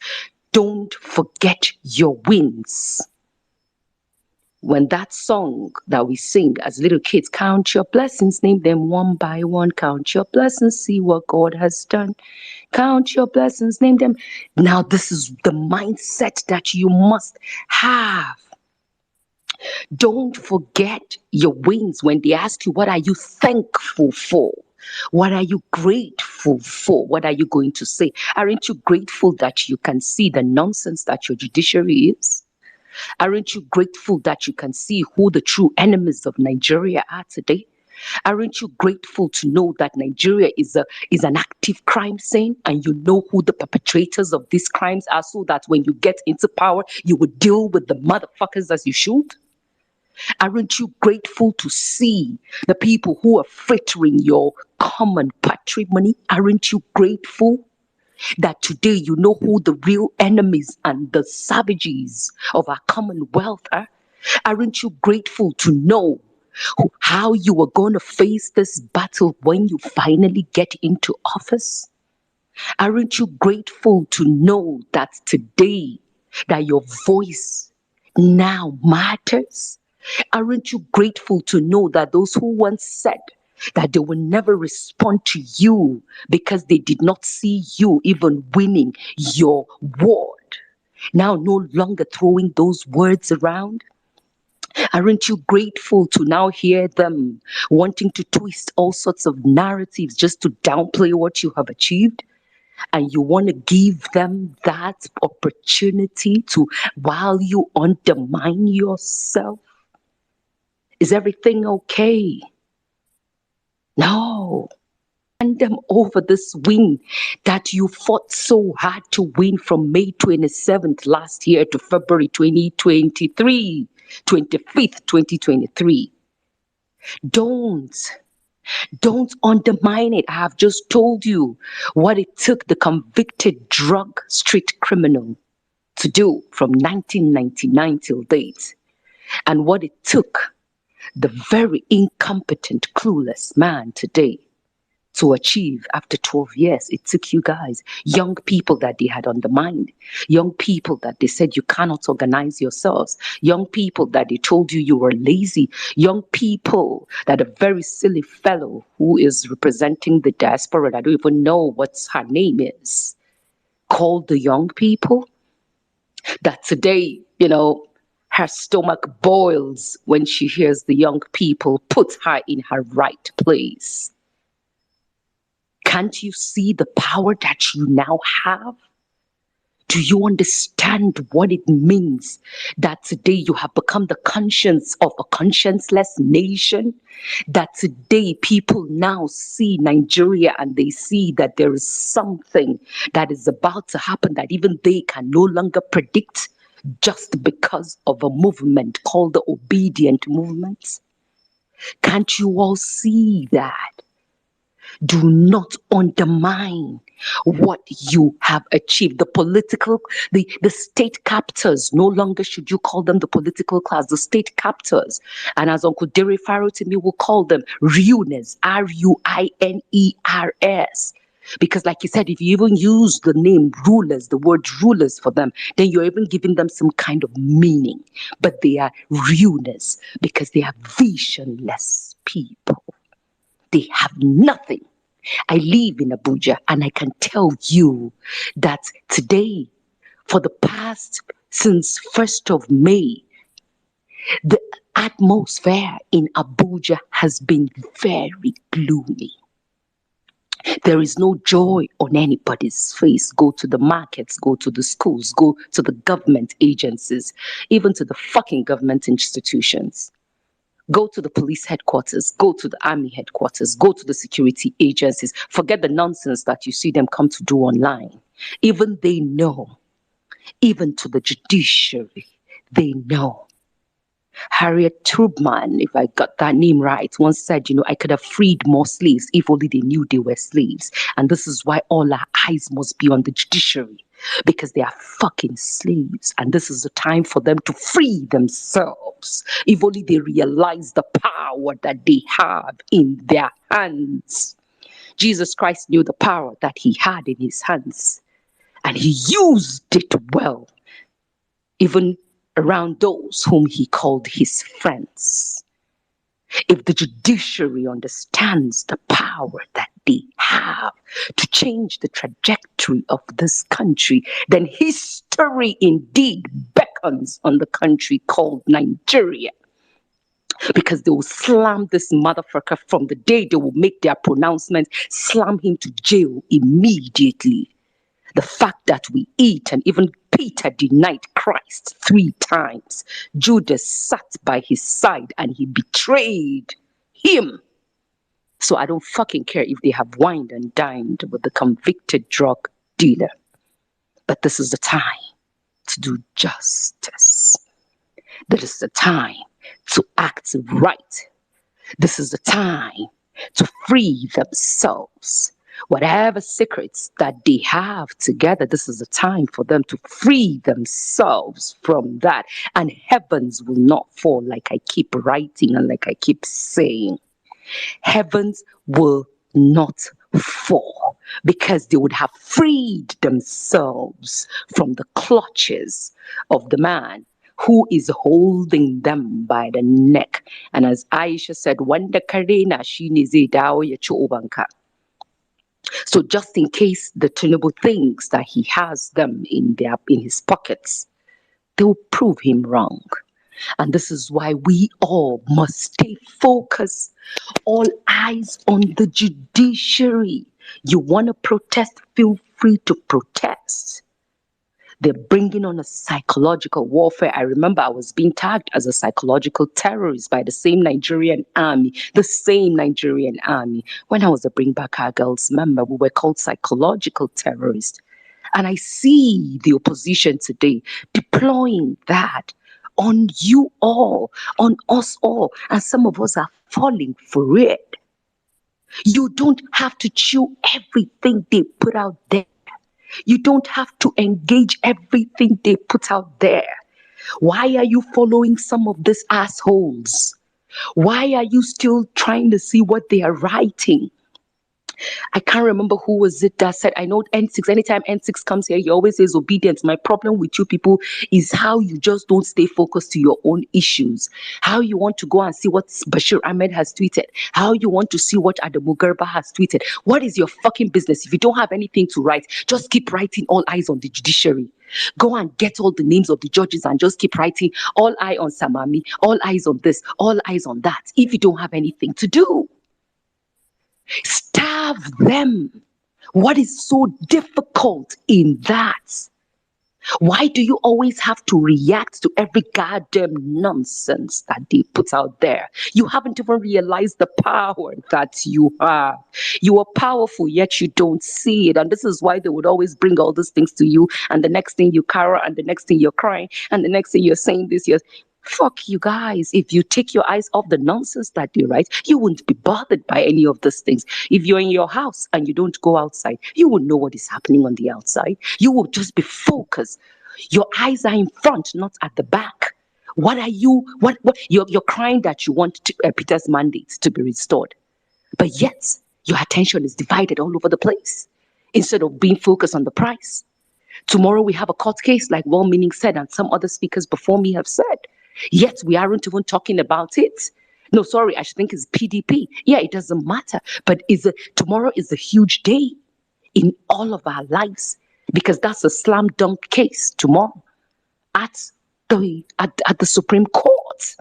S20: Don't forget your wins. When that song that we sing as little kids, count your blessings, name them one by one, count your blessings, see what God has done. Count your blessings, name them. Now, this is the mindset that you must have. Don't forget your wins when they ask you, what are you thankful for? What are you grateful for? What are you going to say? Aren't you grateful that you can see the nonsense that your judiciary is? Aren't you grateful that you can see who the true enemies of Nigeria are today? Aren't you grateful to know that Nigeria is an active crime scene and you know who the perpetrators of these crimes are, so that when you get into power, you will deal with the motherfuckers as you should? Aren't you grateful to see the people who are frittering your common patrimony? Aren't you grateful that today you know who the real enemies and the savages of our commonwealth are? Aren't you grateful to know how you are going to face this battle when you finally get into office? Aren't you grateful to know that today that your voice now matters? Aren't you grateful to know that those who once said that they will never respond to you because they did not see you even winning your ward, now no longer throwing those words around? Aren't you grateful to now hear them wanting to twist all sorts of narratives just to downplay what you have achieved? And you want to give them that opportunity to, while you undermine yourself? Is everything okay? No. Hand them over this win that you fought so hard to win from May 27th last year to February 2023, 25th, 2023. Don't undermine it. I have just told you what it took the convicted drug street criminal to do from 1999 till date, and what it took the very incompetent, clueless man today to achieve after 12 years. It took you guys, young people that they had undermined, young people that they said you cannot organize yourselves, young people that they told you were lazy, young people that a very silly fellow who is representing the diaspora, I don't even know what her name is, called the young people, that today, her stomach boils when she hears the young people put her in her right place. Can't you see the power that you now have? Do you understand what it means that today you have become the conscience of a conscienceless nation? That today people now see Nigeria and they see that there is something that is about to happen that even they can no longer predict, just because of a movement called the obedient movement? Can't you all see that? Do not undermine what you have achieved. The state captors, no longer should you call them the political class, the state captors. And as Uncle Derry Farrow to me will call them ruiners, RUINERS. Because like you said, if you even use the name rulers, the word rulers for them, then you're even giving them some kind of meaning. But they are ruiners because they are visionless people. They have nothing. I live in Abuja and I can tell you that today, for the past, since 1st of May, the atmosphere in Abuja has been very gloomy. There is no joy on anybody's face. Go to the markets, go to the schools, go to the government agencies, even to the fucking government institutions. Go to the police headquarters, go to the army headquarters, go to the security agencies. Forget the nonsense that you see them come to do online. Even they know, even to the judiciary, they know. Harriet Tubman, if I got that name right, once said, I could have freed more slaves if only they knew they were slaves. And this is why all our eyes must be on the judiciary, because they are fucking slaves. And this is the time for them to free themselves, if only they realize the power that they have in their hands. Jesus Christ knew the power that he had in his hands, and he used it well, even around those whom he called his friends. If the judiciary understands the power that they have to change the trajectory of this country, then history indeed beckons on the country called Nigeria. Because they will slam this motherfucker from the day they will make their pronouncement, slam him to jail immediately. The fact that we eat, and even Peter denied Christ 3 times. Judas sat by his side and he betrayed him. So I don't fucking care if they have wined and dined with the convicted drug dealer. But this is the time to do justice. This is the time to act right. This is the time to free themselves. Whatever secrets that they have together, this is the time for them to free themselves from that. And heavens will not fall, like I keep writing and like I keep saying. Heavens will not fall, because they would have freed themselves from the clutches of the man who is holding them by the neck. And as Aisha said, wanda karena shine zai dawo ya ci ubanka. So just in case the Tinubu thinks that he has them in his pockets, they will prove him wrong. And this is why we all must stay focused. All eyes on the judiciary. You want to protest, feel free to protest. They're bringing on a psychological warfare. I remember I was being tagged as a psychological terrorist by the same Nigerian army. When I was a Bring Back Our Girls member, we were called psychological terrorists. And I see the opposition today deploying that on you all, on us all. And some of us are falling for it. You don't have to chew everything they put out there. You don't have to engage everything they put out there. Why are you following some of these assholes? Why are you still trying to see what they are writing? I can't remember who was it that said, I know N6, anytime N6 comes here, he always says obedience. My problem with you people is how you just don't stay focused to your own issues. How you want to go and see what Bashir Ahmed has tweeted. How you want to see what Adamu Garba has tweeted. What is your fucking business? If you don't have anything to write, just keep writing all eyes on the judiciary. Go and get all the names of the judges and just keep writing all eye on Samami, all eyes on this, all eyes on that, if you don't have anything to do. Starve them. What is so difficult in that? Why do you always have to react to every goddamn nonsense that they put out there? You haven't even realized the power that you have. You are powerful, yet you don't see it. And this is why they would always bring all these things to you. And the next thing you cry, and the next thing you're crying, and the next thing you're saying this, fuck you guys. If you take your eyes off the nonsense that they write, you wouldn't be bothered by any of these things. If you're in your house and you don't go outside, you would know what is happening on the outside. You will just be focused. Your eyes are in front, not at the back. What are you, what you're crying that you want Peter's mandate to be restored. But yet, your attention is divided all over the place instead of being focused on the price. Tomorrow we have a court case, like well-meaning said, and some other speakers before me have said. Yet we aren't even talking about it. No, sorry, I should think it's PDP. Yeah, it doesn't matter. But tomorrow is a huge day in all of our lives, because that's a slam dunk case tomorrow at the Supreme Court.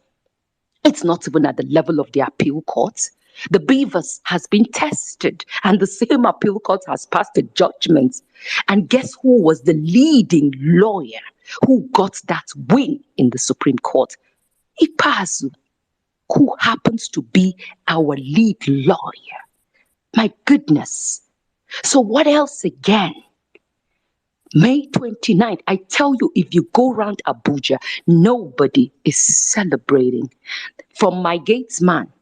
S20: It's not even at the level of the appeal court. The Beavers has been tested, and the same appeal court has passed a judgment. And guess who was the leading lawyer who got that win in the Supreme Court? Ikpeazu, who happens to be our lead lawyer. My goodness. So what else again? May 29th, I tell you, if you go around Abuja, nobody is celebrating. From my gates man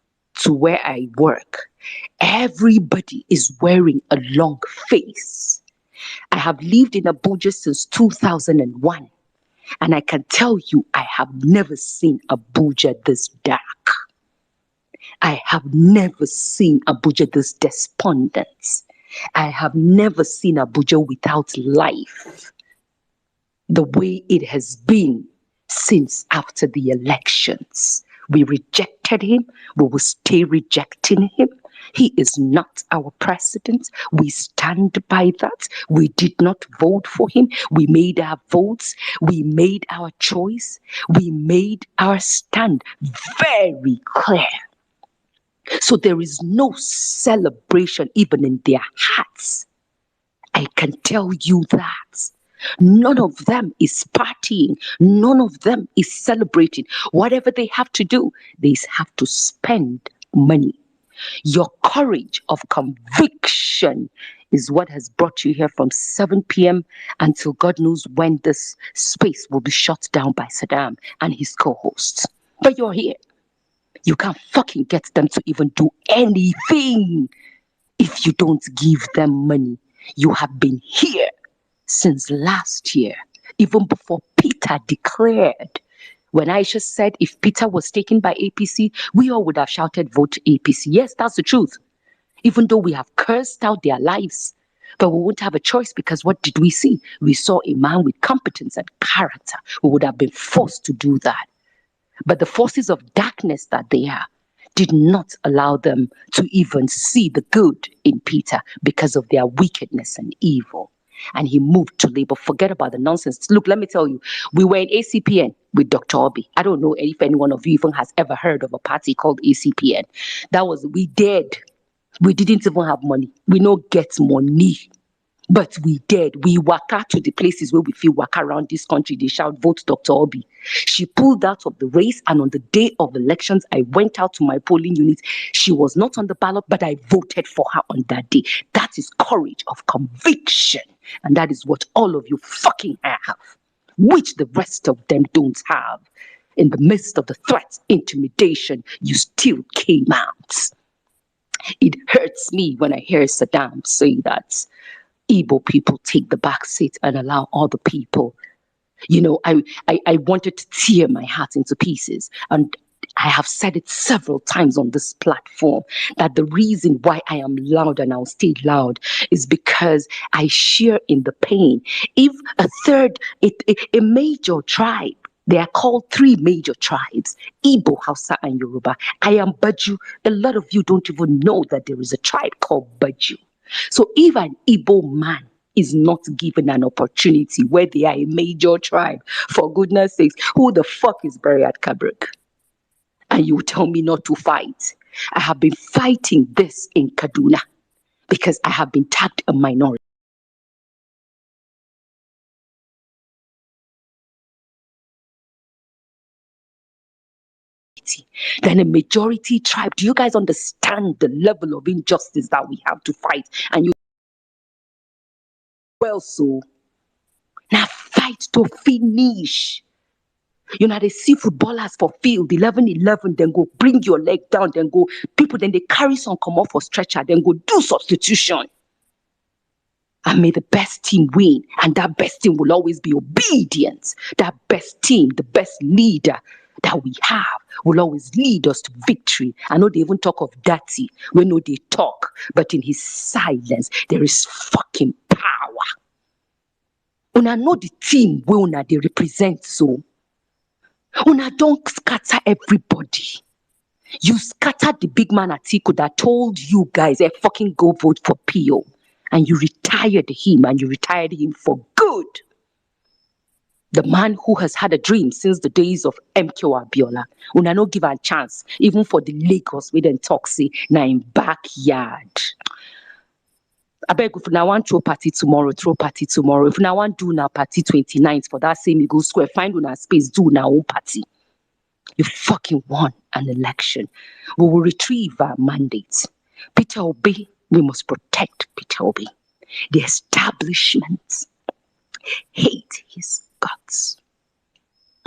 S20: to where I work, everybody is wearing a long face. I have lived in Abuja since 2001, and I can tell you, I have never seen Abuja this dark. I have never seen Abuja this despondent. I have never seen Abuja without life, the way it has been since after the elections. We rejected him. We will stay rejecting him. He is not our president. We stand by that. We did not vote for him. We made our votes. We made our choice. We made our stand very clear. So there is no celebration even in their hearts. I can tell you that. None of them is partying. None of them is celebrating. Whatever they have to do, they have to spend money. Your courage of conviction is what has brought you here from 7 p.m. until God knows when this space will be shut down by Saddam and his co-hosts. But you're here. You can't fucking get them to even do anything if you don't give them money. You have been here since last year, even before Peter declared. When Aisha said if Peter was taken by APC, we all would have shouted vote APC. Yes, that's the truth. Even though we have cursed out their lives, but we wouldn't have a choice, because what did we see? We saw a man with competence and character who would have been forced to do that. But the forces of darkness that they are did not allow them to even see the good in Peter because of their wickedness and evil. And he moved to Labour. Forget about the nonsense. Look, let me tell you, we were in ACPN with Dr. Obi. I don't know if any one of you even has ever heard of a party called ACPN. We did. We didn't even have money. We no get money. But we did. We waka to the places where we feel waka around this country. They shout, vote Dr. Obi. She pulled out of the race, and on the day of elections, I went out to my polling unit. She was not on the ballot, but I voted for her on that day. That is courage of conviction. And that is what all of you fucking have, which the rest of them don't have. In the midst of the threats, intimidation, you still came out. It hurts me when I hear Saddam say that Igbo people take the back seat and allow other people. You know, I wanted to tear my heart into pieces. And I have said it several times on this platform that the reason why I am loud and I'll stay loud is because I share in the pain. If a major tribe, they are called three major tribes, Igbo, Hausa, and Yoruba. I am Baju. A lot of you don't even know that there is a tribe called Baju. So if an Igbo man is not given an opportunity where they are a major tribe, for goodness sakes, who the fuck is Buriat Kabruk? And you tell me not to fight. I have been fighting this in Kaduna because I have been tagged a minority. Then a majority tribe. Do you guys understand the level of injustice that we have to fight? And you well, so now fight to finish. You know, they see footballers for field 11-11, then go bring your leg down, then go people, then they carry some come off for stretcher, then go do substitution. And may the best team win, and that best team will always be obedient. That best team, the best leader that we have, will always lead us to victory. I know they even talk of dirty. We know they talk, but in his silence, there is fucking power. Una know the team where una they represent so. Una don't scatter everybody. You scattered the big man Atiku that told you guys, fucking go vote for PO. And you retired him, and you retired him for good. The man who has had a dream since the days of MK Abiola. Una no give a chance, even for the Lagos we then talk say, na in backyard. I beg if now want throw party tomorrow, throw party tomorrow. If now want do now party 29th for that same Eagle Square, find una space, do now own party. You fucking won an election. We will retrieve our mandates. Peter Obi, we must protect Peter Obi. The establishment hate his guts.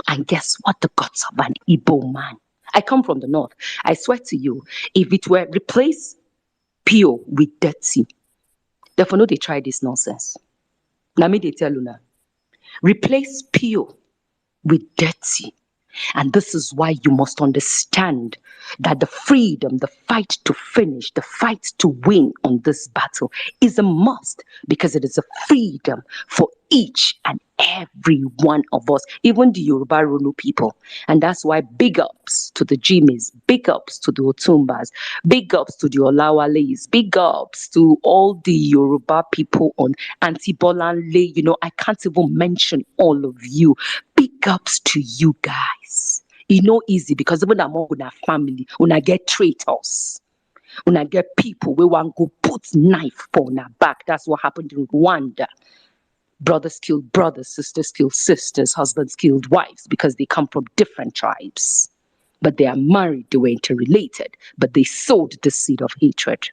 S20: And guess what? The guts of an Igbo man. I come from the north. I swear to you, if it were replace pure with dirty, therefore no they try this nonsense. Now me they tell you now. Replace pure with dirty. And this is why you must understand that the freedom, the fight to finish, the fight to win on this battle is a must, because it is a freedom for each and every one of us, even the Yoruba Runu people. And that's why big ups to the Jimis, big ups to the Otumbas, big ups to the Olawales, big ups to all the Yoruba people on Antibolanle. You know, I can't even mention all of you. Big ups to you guys. It's not easy, because even among our family, when I get traitors, when I get people we want to go put knife on our back. That's what happened in Rwanda. Brothers killed brothers, sisters killed sisters, husbands killed wives, because they come from different tribes. But they are married, they were interrelated, but they sowed the seed of hatred.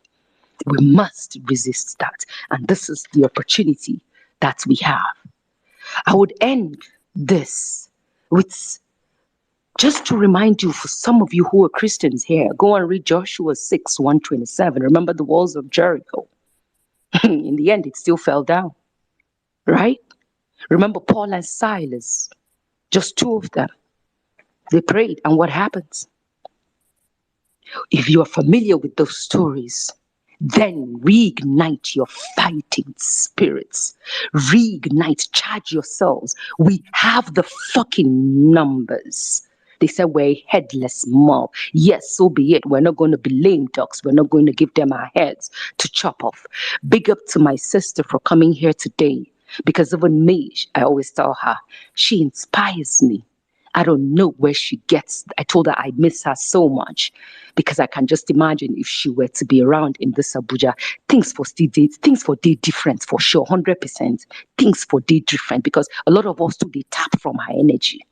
S20: We must resist that. And this is the opportunity that we have. I would end this with just to remind you, for some of you who are Christians here, go and read Joshua 6:127. Remember the walls of Jericho. In the end, it still fell down, right? Remember Paul and Silas, just two of them. They prayed, and what happens? If you are familiar with those stories, then reignite your fighting spirits. Reignite, charge yourselves. We have the fucking numbers. They said we're a headless mob. Yes, so be it. We're not going to be lame ducks. We're not going to give them our heads to chop off. Big up to my sister for coming here today. Because even me, I always tell her, she inspires me. I don't know where she gets. I told her I miss her so much, because I can just imagine if she were to be around in this Abuja, things for day different for sure, 100%. Things for day different, because a lot of us too, they tap from her energy.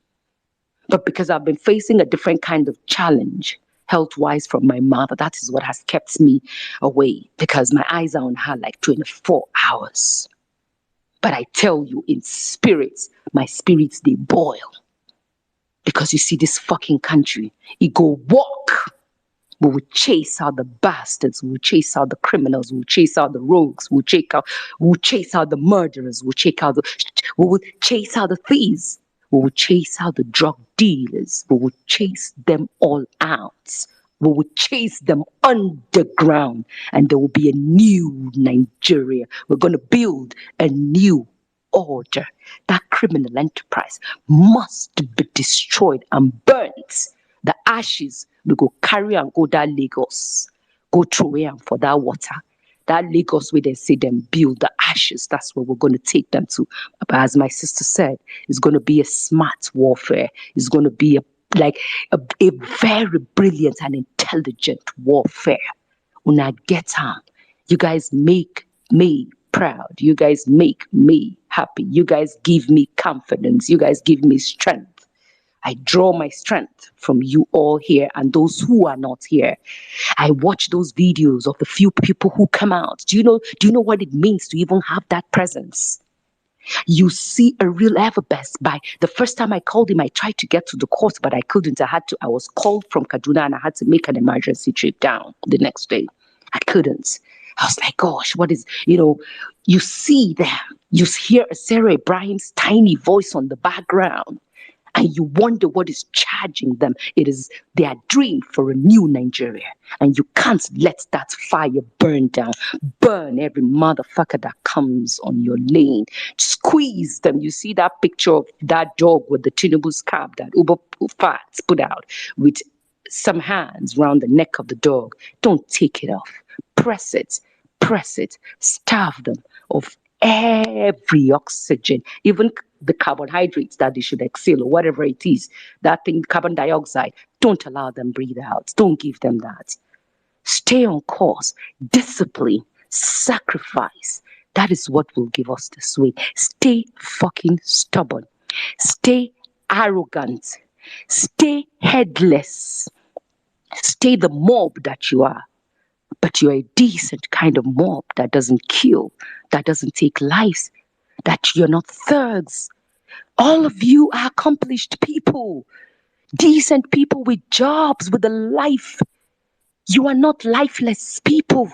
S20: But because I've been facing a different kind of challenge, health-wise, from my mother, that is what has kept me away, because my eyes are on her like 24 hours. But I tell you, in spirits, my spirits, they boil. Because you see, this fucking country, it go walk. We will chase out the bastards. We will chase out the criminals. We will chase out the rogues. We will chase out the murderers. We will chase out the thieves. We will chase out the drug dealers. We will chase them all out. We will chase them underground. And there will be a new Nigeria. We're going to build a new order. That criminal enterprise must be destroyed and burnt. The ashes we go carry and go that Lagos, go through and for that water. That Lagos where they say them build the ashes, that's where we're going to take them to. But as my sister said, it's going to be a smart warfare. It's going to be a very brilliant and intelligent warfare. When I get on, you guys make me proud. You guys make me happy. You guys give me confidence. You guys give me strength. I draw my strength from you all here and those who are not here. I watch those videos of the few people who come out. Do you know what it means to even have that presence? You see a real Everbest. By the first time I called him, I tried to get to the court, but I couldn't. I was called from Kaduna and I had to make an emergency trip down the next day. I couldn't. I was like, gosh, what is, you see them. You hear Sarah Ibrahim's tiny voice on the background. And you wonder what is charging them. It is their dream for a new Nigeria. And you can't let that fire burn down. Burn every motherfucker that comes on your lane. Squeeze them. You see that picture of that dog with the Tinubu scarf that Uber Fats put out with some hands around the neck of the dog. Don't take it off. Press it. Starve them of every oxygen, even the carbohydrates that they should exhale or whatever it is, that thing, carbon dioxide. Don't allow them breathe out. Don't give them that. Stay on course. Discipline. Sacrifice. That is what will give us this way. Stay fucking stubborn. Stay arrogant. Stay headless. Stay the mob that you are. But you're a decent kind of mob that doesn't kill, that doesn't take lives, that you're not thugs. All of you are accomplished people, decent people with jobs, with a life. You are not lifeless people.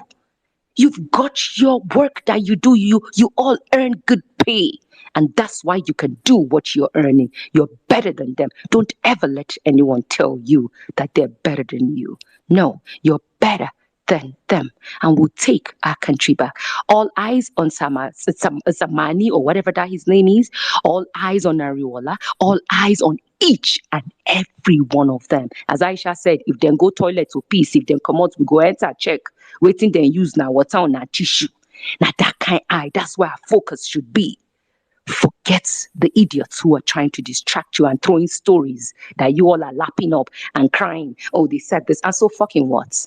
S20: You've got your work that you do. You all earn good pay. And that's why you can do what you're earning. You're better than them. Don't ever let anyone tell you that they're better than you. No, you're better than them. And we'll take our country back. All eyes on Samani or whatever that his name is. All eyes on Ariola. All eyes on each and every one of them. As Aisha said, if they go toilet to peace, if they come out, we go enter, check. Waiting then use now water on our tissue. Now that kind of eye, that's where our focus should be. Forget the idiots who are trying to distract you and throwing stories that you all are lapping up and crying. Oh, they said this. And so fucking what?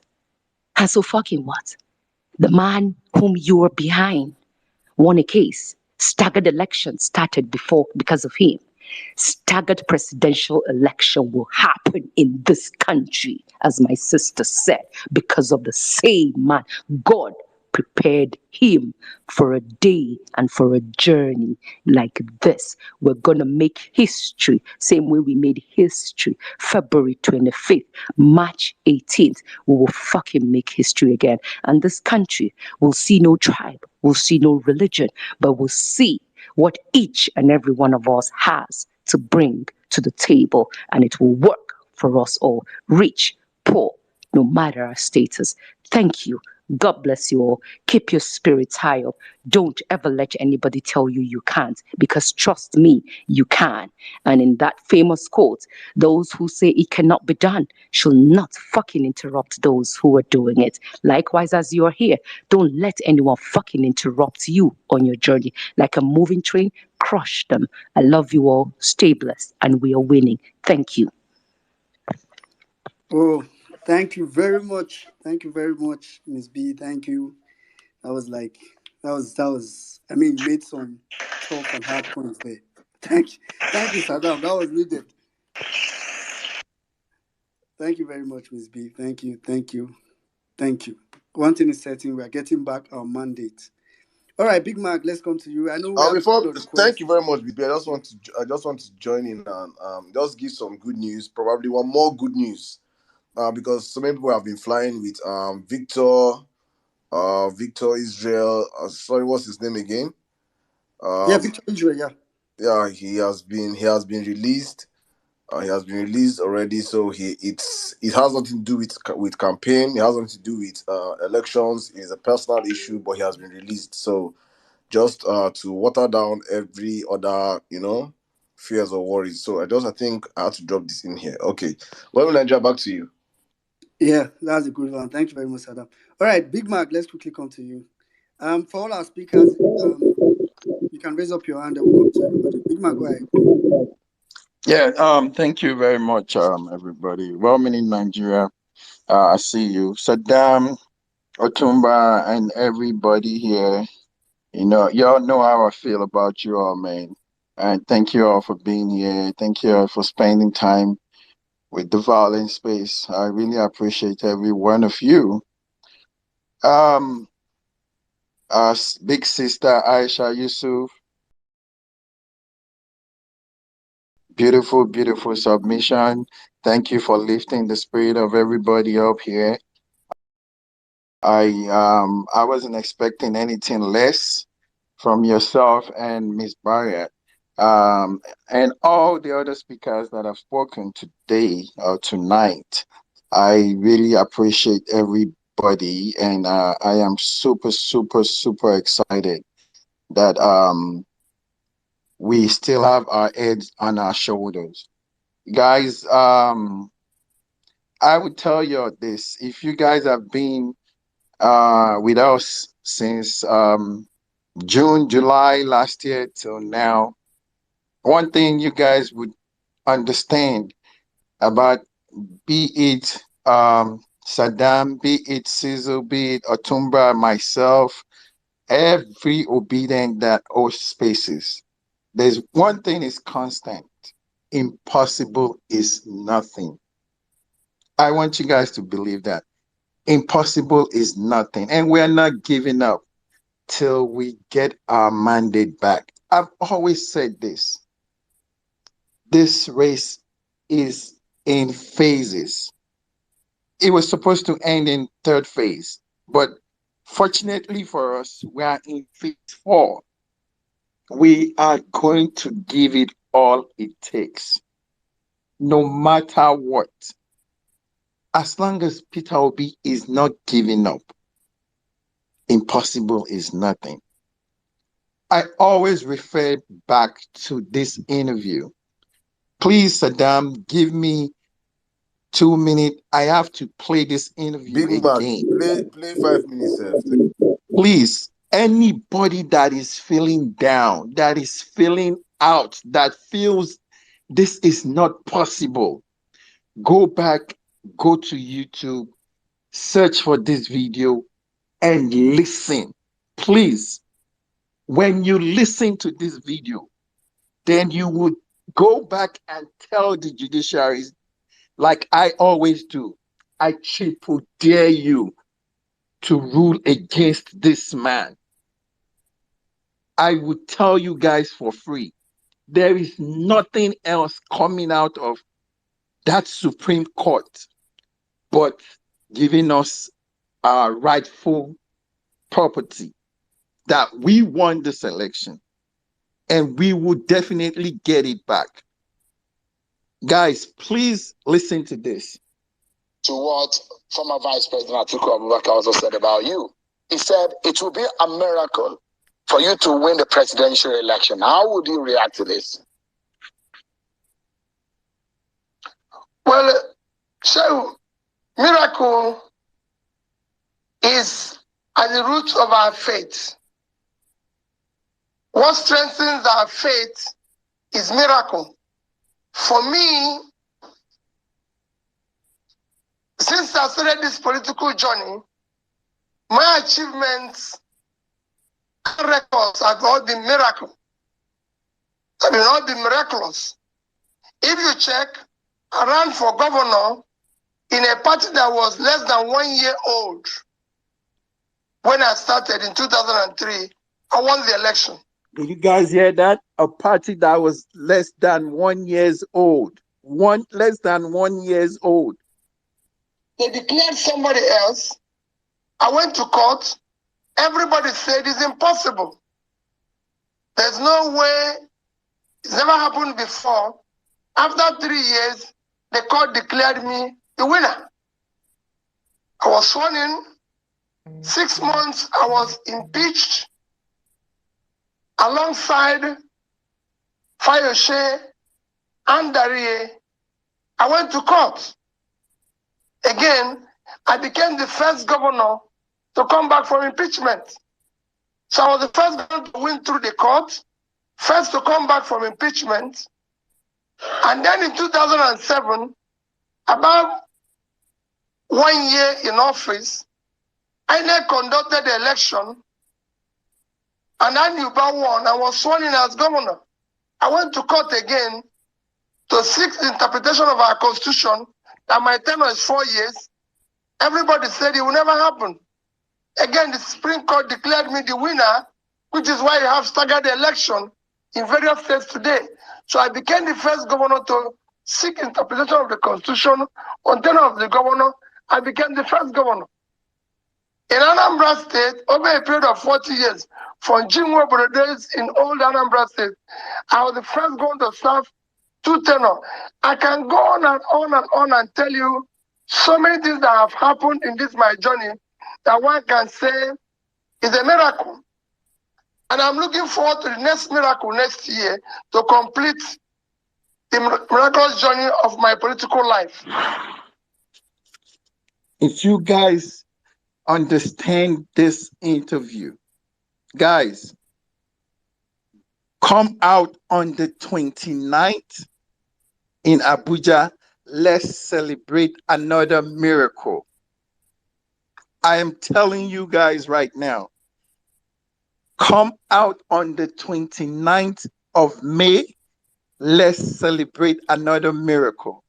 S20: And so fucking what? The man whom you were behind won a case. Staggered election started before because of him. Staggered presidential election will happen in this country, as my sister said, because of the same man. God prepared him for a day and for a journey like this. We're going to make history, same way we made history. February 25th, March 18th, we will fucking make history again. And this country will see no tribe, will see no religion, but will see what each and every one of us has to bring to the table, and it will work for us all, rich, poor, no matter our status. Thank you. God bless you all. Keep your spirits high up. Don't ever let anybody tell you you can't, because trust me, you can. And in that famous quote, those who say it cannot be done shall not fucking interrupt those who are doing it. Likewise, as you are here, don't let anyone fucking interrupt you on your journey. Like a moving train, crush them. I love you all. Stay blessed. And we are winning. Thank you.
S18: Oh, thank you very much. Thank you very much, Miss B. Thank you. That was like that was. I mean, you made some tough and hard points there. Thank you, Saddam. That was needed. Thank you very much, Miss B. Thank you, thank you, thank you. One thing is certain: we are getting back our mandate. All right, Big Mac. Let's come to you. I know we have a
S1: Before,
S18: couple of
S1: thank
S18: requests.
S1: you very much, BB. I just want to join in and just give some good news. Probably one more good news. Because so many people have been flying with Victor Israel. Sorry, what's his name again?
S18: Yeah,
S1: Um,
S18: Victor Israel. Yeah.
S1: yeah, he has been released. He has been released already, so it has nothing to do with campaign. It has nothing to do with elections. It's a personal issue, but he has been released. So just to water down every other fears or worries. So I think I had to drop this in here. Okay, well, Nigeria, back to you.
S18: Yeah, that's a good one. Thank you very much, Saddam. All right, Big Mac. Let's quickly come to you. For all our speakers, you can raise up your hand and we'll come to everybody. Big Mac, go ahead.
S19: Yeah, thank you very much, everybody. Well, meaning Nigeria, I see you. Saddam, Otumba, and everybody here. Y'all know how I feel about you all, man. And thank you all for being here. Thank you all for spending time with the violent space. I really appreciate every one of you. Um, big sister Aisha Yusuf, beautiful, beautiful submission. Thank you for lifting the spirit of everybody up here. I wasn't expecting anything less from yourself and Miss Barrett. And all the other speakers that have spoken today or tonight. I really appreciate everybody, and I am super, super, super excited that we still have our heads on our shoulders. Guys, I would tell you this. If you guys have been with us since June, July last year till now, one thing you guys would understand about, be it Saddam, be it Sizzle, be it Otumba, myself, every obedient that owes spaces. There's one thing is constant. Impossible is nothing. I want you guys to believe that. Impossible is nothing. And we're not giving up till we get our mandate back. I've always said this. This race is in phases. It was supposed to end in third phase, but fortunately for us, we are in phase 4. We are going to give it all it takes, no matter what. As long as Peter Obi is not giving up, impossible is nothing. I always refer back to this interview. Please, Saddam, give me 2 minutes. I have to play this interview
S1: Big man,
S19: again.
S1: play 5 minutes, Seth.
S19: Please, anybody that is feeling down, that is feeling out, that feels this is not possible, go back, go to YouTube, search for this video, and listen. Please, when you listen to this video, then you would go back and tell the judiciary, like I always do, I triple dare you to rule against this man. I would tell you guys for free, there is nothing else coming out of that Supreme Court but giving us our rightful property, that we won this election and we will definitely get it back. Guys, please listen to this. To what former Vice President Atiku Abubakar also said about you. He said it will be a miracle for you to win the presidential election. How would you react to this? Well, so miracle is at the root of our faith. What strengthens our faith is miracle. For me, since I started this political journey, my achievements and records have all been miracle. Have been all been miraculous. If you check, I ran for governor in a party that was less than 1 year old. When I started in 2003, I won the election. Did you guys hear that? A party that was less than 1 year old. Less than 1 year old. They declared somebody else. I went to court. Everybody said it's impossible. There's no way. It's never happened before. After 3 years, the court declared me the winner. I was sworn in. 6 months, I was impeached alongside Fayose and Darie. I went to court. Again, I became the first governor to come back from impeachment. So I was the first governor to win through the court, first to come back from impeachment. And then in 2007, about 1 year in office, INEC conducted the election, and I knew about won. I was sworn in as governor. I went to court again to seek the interpretation of our constitution that my tenure is 4 years. Everybody said it will never happen. Again, the Supreme Court declared me the winner, which is why you have staggered the election in various states today. So I became the first governor to seek interpretation of the constitution on tenure of the governor. I became the first governor. In Anambra State, over a period of 40 years, from Jimwe days in old Anambra State, I was the first governor to serve 2 tenures. I can go on and on and on and tell you so many things that have happened in this my journey that one can say is a miracle. And I'm looking forward to the next miracle next year to complete the miraculous journey of my political life. If you guys understand this interview, guys, come out on the 29th in Abuja. Let's celebrate another miracle. I am telling you guys right now, come out on the 29th of May. Let's celebrate another miracle.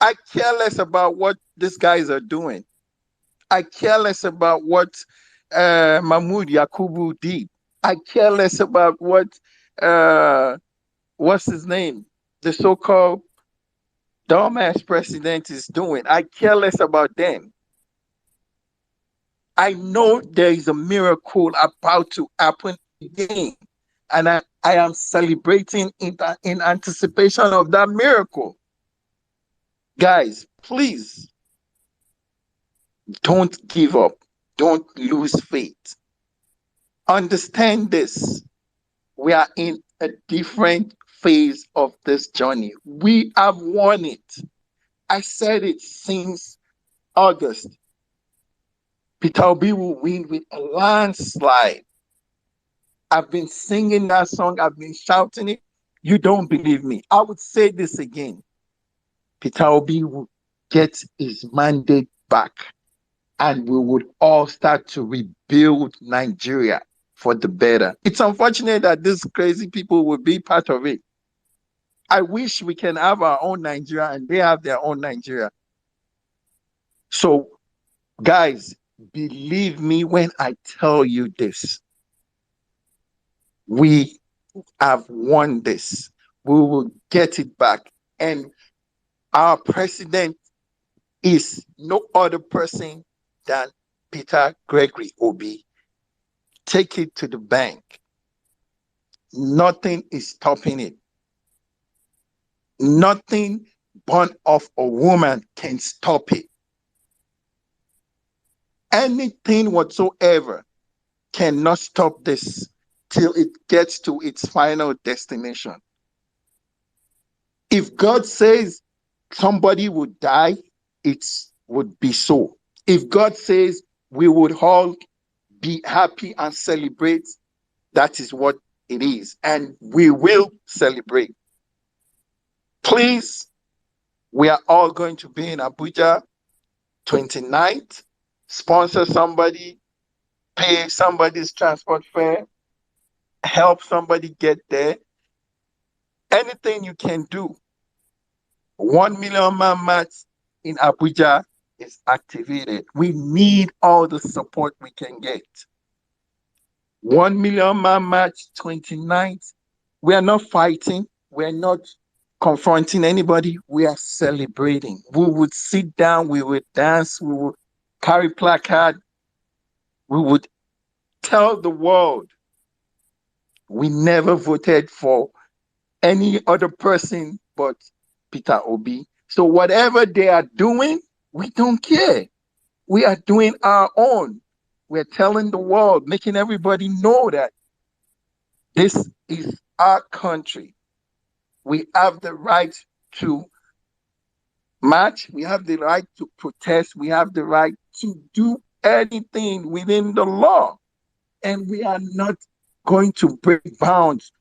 S19: I care less about what these guys are doing. I care less about what Mahmoud Yakubu did. I care less about what what's his name? The so-called dumbass president is doing. I care less about them. I know there is a miracle about to happen again. And I am celebrating in anticipation of that miracle. Guys, please don't give up. Don't lose faith. Understand this. We are in a different phase of this journey. We have won it. I said it since August. Peter Obi will win with a landslide. I've been singing that song. I've been shouting it. You don't believe me. I would say this again. Peter Obi will get his mandate back, and we would all start to rebuild Nigeria for the better. It's unfortunate that these crazy people will be part of it. I wish we can have our own Nigeria and they have their own Nigeria. So, guys, believe me when I tell you this. We have won this. We will get it back. And our president is no other person than Peter Gregory Obi. Take it to the bank. Nothing is stopping it. Nothing born of a woman can stop it. Anything whatsoever cannot stop this till it gets to its final destination. If God says somebody would die, it would be so. If God says we would all be happy and celebrate, that is what it is. And we will celebrate. Please, we are all going to be in Abuja 29th. Sponsor somebody, pay somebody's transport fare, help somebody get there. Anything you can do. 1 million man march in Abuja is activated. We need all the support we can get. 1 million man march 29th. We are not fighting. We are not confronting anybody. We are celebrating. We would sit down. We would dance. We would carry placard. We would tell the world we never voted for any other person but Peter Obi. So whatever they are doing, we don't care. We are doing our own. We're telling the world, making everybody know that this is our country. We have the right to march. We have the right to protest. We have the right to do anything within the law. And we are not going to break bounds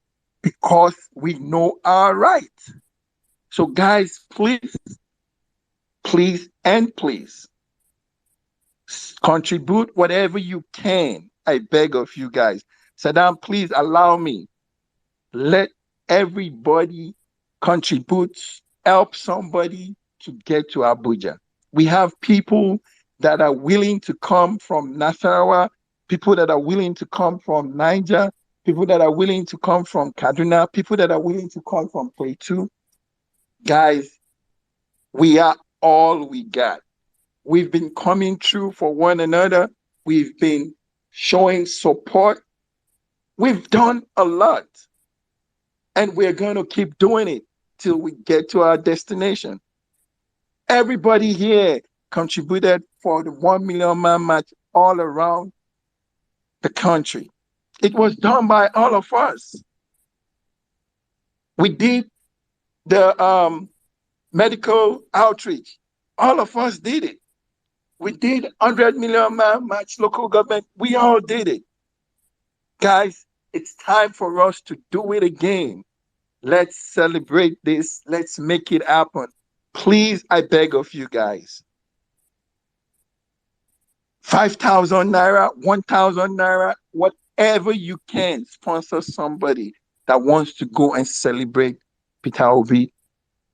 S19: because we know our rights. So guys, please, and please, contribute whatever you can. I beg of you guys. Saddam, please allow me. Let everybody contribute, help somebody to get to Abuja. We have people that are willing to come from Nasarawa, people that are willing to come from Niger, people that are willing to come from Kaduna, people that are willing to come from Plateau. Guys, we are all we got. We've been coming through for one another. We've been showing support. We've done a lot. And we're going to keep doing it till we get to our destination. Everybody here contributed for the 1 million man march all around the country. It was done by all of us. We did the medical outreach. All of us did it. We did 100 million man march local government. We all did it. Guys, it's time for us to do it again. Let's celebrate this. Let's make it happen. Please, I beg of you guys. 5,000 naira, 1,000 naira, whatever you can, sponsor somebody that wants to go and celebrate Peter Obi.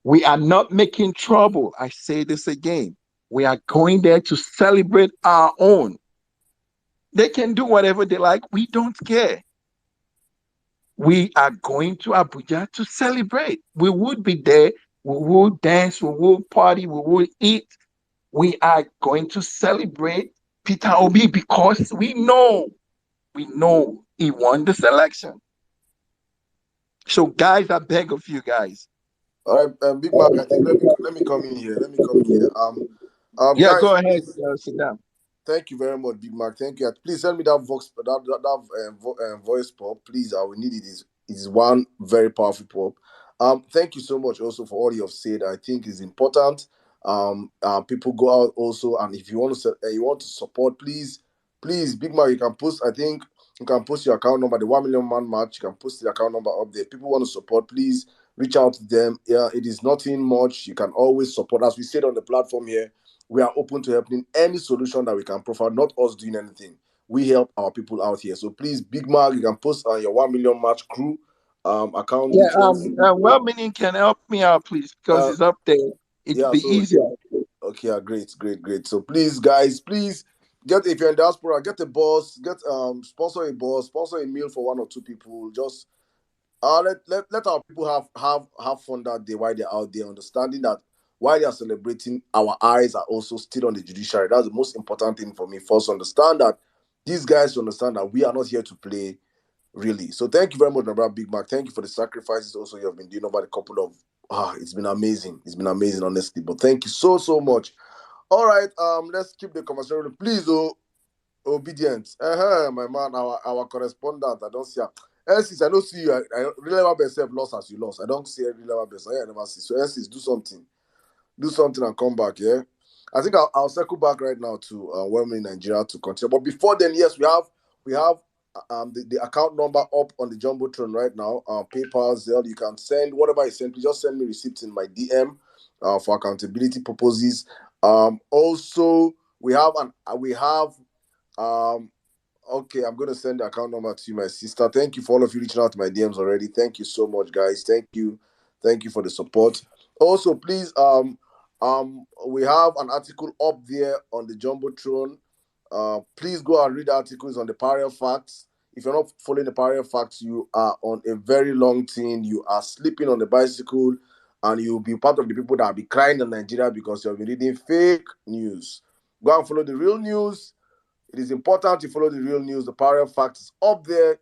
S19: We are not making trouble. I say this again. We are going there to celebrate our own. They can do whatever they like. We don't care. We are going to Abuja to celebrate. We would be there. We will dance. We will party. We will eat. We are going to celebrate Peter Obi because we know he won the selection. So, guys, I beg of you guys.
S1: All right, Big Mac. I think let me come in here. Let me come in here.
S19: Yeah,
S1: Guys,
S19: go ahead,
S1: please.
S19: Saddam.
S1: Thank you very much, Big Mac. Thank you. Please send me that voice pop. Please, I will need it. Is one very powerful pop. Thank you so much also for all you have said. I think it's important. People go out also, and if you want to you want to support, please, Big Mac, you can post. I think you can post your account number, the 1 million man match. You can post the account number up there. People want to support, please reach out to them. Yeah, it is nothing much. You can always support. As we said on the platform here, we are open to helping any solution that we can provide, not us doing anything. We help our people out here. So please, Big Mac, you can post on your 1 million match crew account
S19: Yeah,
S1: details.
S19: well meaning can help me out, please, because
S1: Uh,
S19: it's up there. It'd
S1: yeah,
S19: be
S1: so
S19: easier.
S1: okay, yeah, great. So please, guys, please get, if you're in diaspora, get a boss, get sponsor a boss, sponsor a meal for one or two people. Just let our people have fun that day while they're out there, understanding that while they are celebrating, our eyes are also still on the judiciary. That's the most important thing for me. First, understand that these guys understand that we are not here to play, really. So thank you very much, my brother Big Mac. Thank you for the sacrifices also you have been doing over the couple of it's been amazing. It's been amazing, honestly. But thank you so much. All right, let's keep the conversation rolling. Please, obedient. My man, our correspondent. I don't see her. Elsis, I don't see you. I really never myself lost as you lost. I don't see really never best. I never see. So Elsis, do something. Do something and come back, yeah? I think I'll circle back right now to Wembley, Nigeria to continue. But before then, yes, we have the account number up on the Jumbotron right now. PayPal, Zelle, you can send whatever you send. Please just send me receipts in my DM for accountability purposes. Also, um okay, I'm gonna send the account number to you, my sister. Thank you for all of you reaching out to my DMs already. Thank you so much, guys. Thank you for the support. Also, please, we have an article up there on the Jumbotron. Please go and read the articles on the parallel facts. If you're not following the parallel facts, you are on a very long thing. You are sleeping on the bicycle, and you'll be part of the people that will be crying in Nigeria because you'll be reading fake news. Go and follow the real news. It is important to follow the real news. The parallel facts is up there.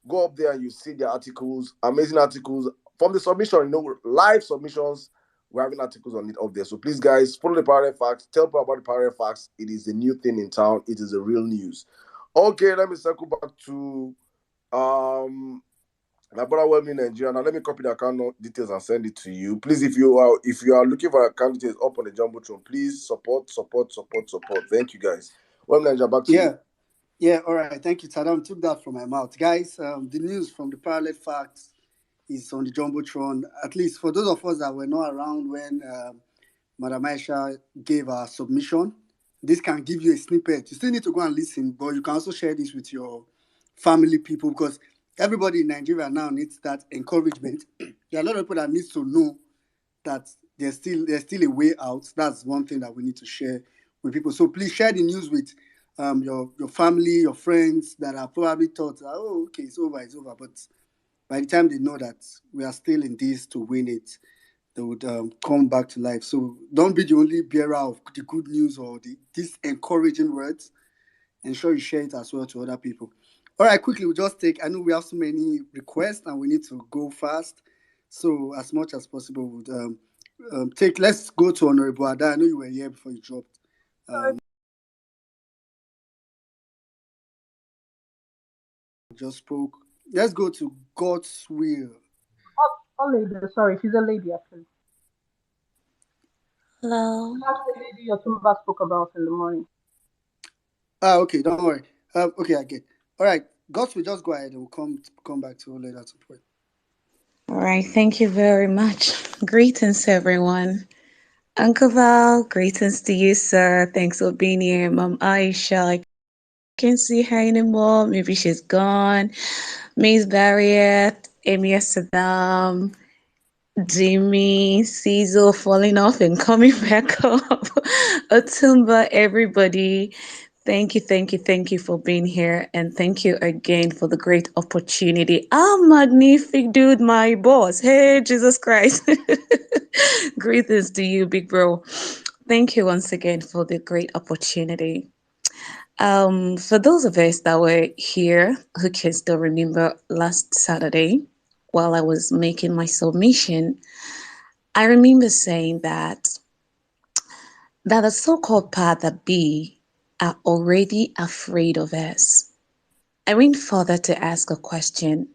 S1: Go up there and you see the articles, amazing articles from the submission, live submissions. We're having articles on it up there. So please, guys, follow the parallel facts. Tell people about the parallel facts. It is a new thing in town. It is the real news. Okay, let me circle back to my brother Wemi Nigeria. Now let me copy the account details and send it to you. Please, if you are looking for account details up on the Jumbotron, please support. Thank you, guys. Wemi Nigeria, back to you.
S18: Yeah, all right. Thank you, Tadam. Took that from my mouth. Guys, the news from the parallel facts is on the Jumbotron. At least for those of us that were not around when Madam Aisha gave her submission, this can give you a snippet. You still need to go and listen, but you can also share this with your family people because everybody in Nigeria now needs that encouragement. There are a lot of people that needs to know that there's still a way out. That's one thing that we need to share with people. So please share the news with your family, your friends that are probably thought, oh, okay, it's over. But by the time they know that we are still in this to win it, they would come back to life. So don't be the only bearer of the good news or these encouraging words. Ensure you share it as well to other people. All right, quickly, we'll just take, I know we have so many requests and we need to go fast. So as much as possible, we'll let's go to Honorable Ada. I know you were here before you dropped. Just spoke. Let's go to God's will.
S2: Oh, lady, sorry, she's a lady actually.
S21: Hello.
S2: That's the lady your Tumba spoke about in the morning.
S18: Okay, don't worry. Okay, I get. All right, God's will, just go ahead and we'll come back to later at some point.
S21: All right, thank you very much. Greetings, everyone. Uncle Val, greetings to you, sir. Thanks for being here. Mom Aisha, I can't see her anymore. Maybe she's gone. Miss Barrier, Emir Saddam, Jimmy, Cecil falling off and coming back up. Otumba, everybody. Thank you for being here. And thank you again for the great opportunity. Magnific dude, my boss. Hey, Jesus Christ. Greetings to you, big bro. Thank you once again for the great opportunity. For those of us that were here who can still remember last Saturday while I was making my submission, I remember saying that the so-called part that be are already afraid of us. I went further to ask a question.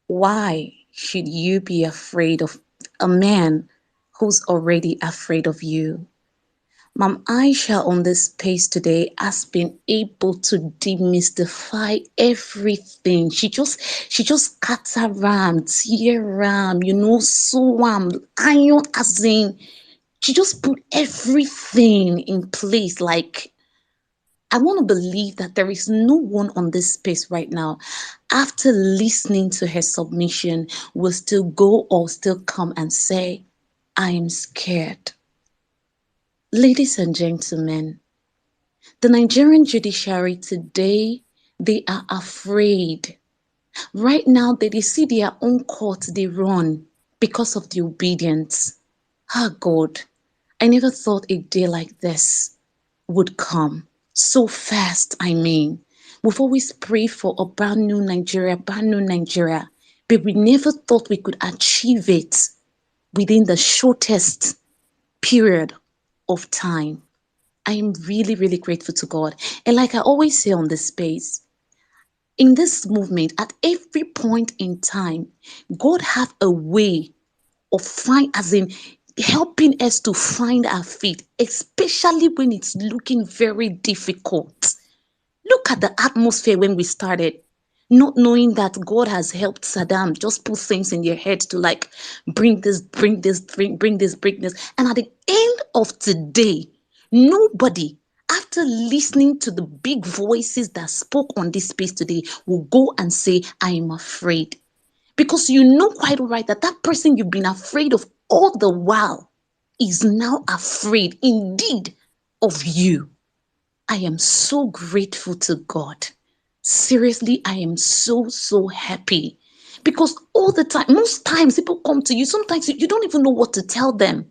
S21: Why should you be afraid of a man who's already afraid of you? Ma'am Aisha on this space today has been able to demystify everything. She just cut around, tear around, sew iron as in she just put everything in place. Like, I want to believe that there is no one on this space right now, after listening to her submission, will still go or still come and say, I am scared. Ladies and gentlemen, the Nigerian judiciary today, they are afraid. Right now, they see their own court, they run because of the obedience. Ah, God, I never thought a day like this would come so fast. I mean, we've always prayed for a brand new Nigeria, but we never thought we could achieve it within the shortest period of time. I am really, really grateful to God. And like I always say on this space, in this movement, at every point in time, God have a way of as in helping us to find our feet, especially when it's looking very difficult. Look at the atmosphere when we started, not knowing that God has helped Saddam just put things in your head to like bring this, bring this, bring this, bring this. And at the end of today, nobody, after listening to the big voices that spoke on this space today, will go and say, I am afraid. Because you know quite right that that person you've been afraid of all the while is now afraid indeed of you. I am so grateful to God. Seriously, I am so, so happy. Because all the time, most times people come to you, sometimes you don't even know what to tell them.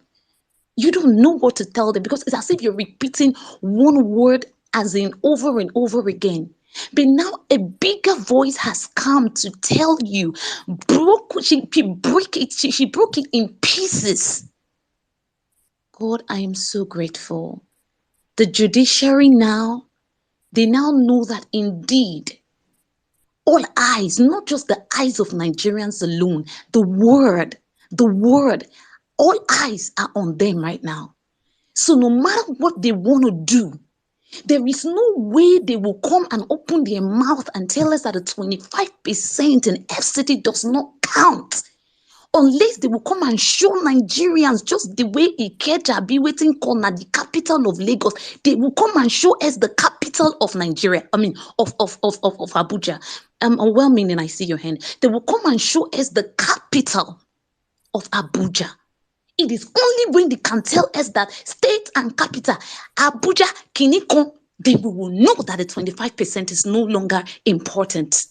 S21: You don't know what to tell them because it's as if you're repeating one word as in over and over again. But now a bigger voice has come to tell you, she broke it in pieces. God, I am so grateful. The judiciary now, they now know that indeed all eyes, not just the eyes of Nigerians alone, the word, all eyes are on them right now. So no matter what they want to do, there is no way they will come and open their mouth and tell us that the 25% in FCT does not count. Unless they will come and show Nigerians just the way Ikeja be waiting corner, the capital of Lagos, they will come and show us the capital of Nigeria. I mean, of Abuja. Well meaning, I see your hand. They will come and show us the capital of Abuja. It is only when they can tell us that state and capital, Abuja, Kinikon, then we will know that the 25% is no longer important.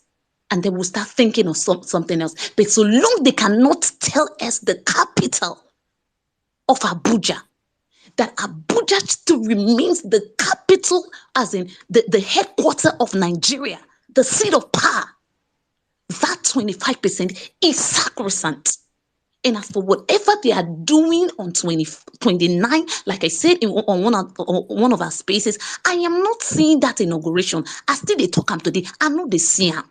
S21: And they will start thinking of something else. But so long they cannot tell us the capital of Abuja, that Abuja still remains the capital, as in the headquarters of Nigeria, the seat of power, that 25% is sacrosanct. And as for whatever they are doing on 29, like I said on one of our spaces, I am not seeing that inauguration. I still they talk am today. I know they see am.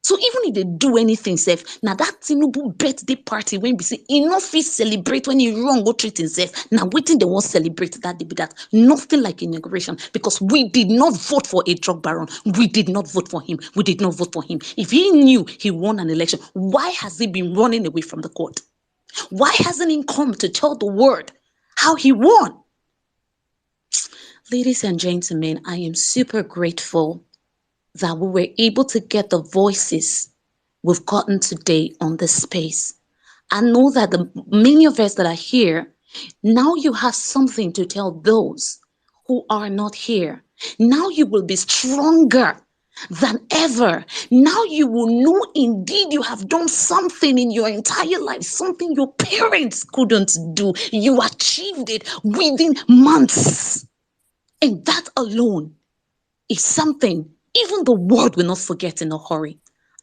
S21: So even if they do anything safe, now that Tinubu birthday party when we say enough fit celebrate when he wrong go treat himself. Now waiting they won't celebrate that day be that nothing like inauguration because we did not vote for a drug baron. We did not vote for him. We did not vote for him. If he knew he won an election, why has he been running away from the court? Why hasn't he come to tell the world how he won? Ladies and gentlemen, I am super grateful that we were able to get the voices we've gotten today on this space. I know that the many of us that are here, now you have something to tell those who are not here. Now you will be stronger than ever. Now you will know indeed you have done something in your entire life, something your parents couldn't do. You achieved it within months. And that alone is something even the world will not forget in a hurry.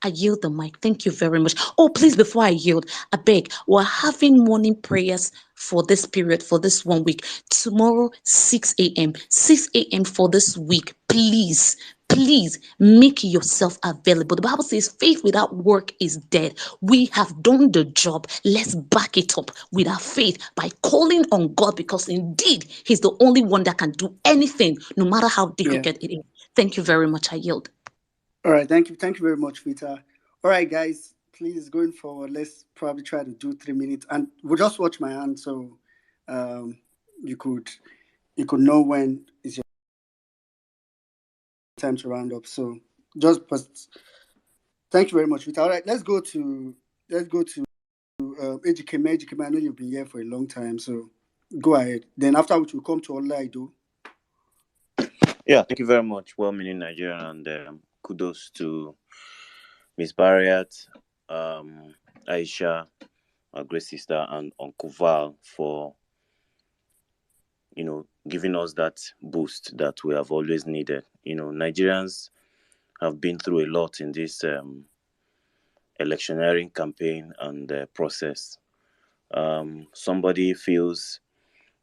S21: I yield the mic. Thank you very much. Oh, please, before I yield, I beg, we're having morning prayers for this period, for this 1 week. Tomorrow, 6 a.m. 6 a.m. for this week. Please, please make yourself available. The Bible says faith without work is dead. We have done the job. Let's back it up with our faith by calling on God, because indeed He's the only one that can do anything, no matter how
S18: Yeah.
S21: difficult it is. Thank you very much. I yield.
S18: All right. Thank you very much, Vita. All right, guys. Please, going forward, let's probably try to do 3 minutes, and we'll just watch my hand, so you could know when is your time to round up. So thank you very much, Vita. All right, let's go to Ejikeme. Ejikeme, I know you've been here for a long time, so go ahead. Then after which we'll come to Olaido.
S6: Yeah, thank you very much. Well-meaning Nigerian, and kudos to Miss Barriat, Aisha, our great sister, and Uncle Val for, giving us that boost that we have always needed. Nigerians have been through a lot in this electioneering campaign and process. Somebody feels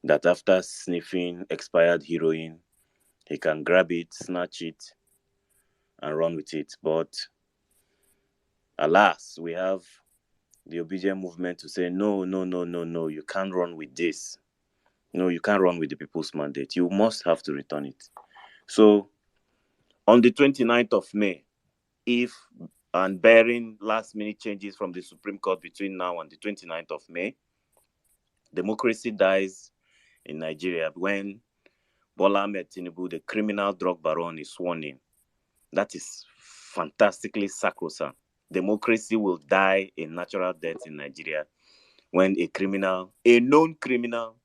S6: that after sniffing expired heroin, he can grab it, snatch it, and run with it. But alas, we have the obedient movement to say, no, you can't run with this. No, you can't run with the people's mandate. You must have to return it. So on the 29th of May, and bearing last-minute changes from the Supreme Court between now and the 29th of May, democracy dies in Nigeria when Bola Ahmed Tinubu, the criminal drug baron, is sworn in. That is fantastically sacrosanct. Democracy will die a natural death in Nigeria when a known criminal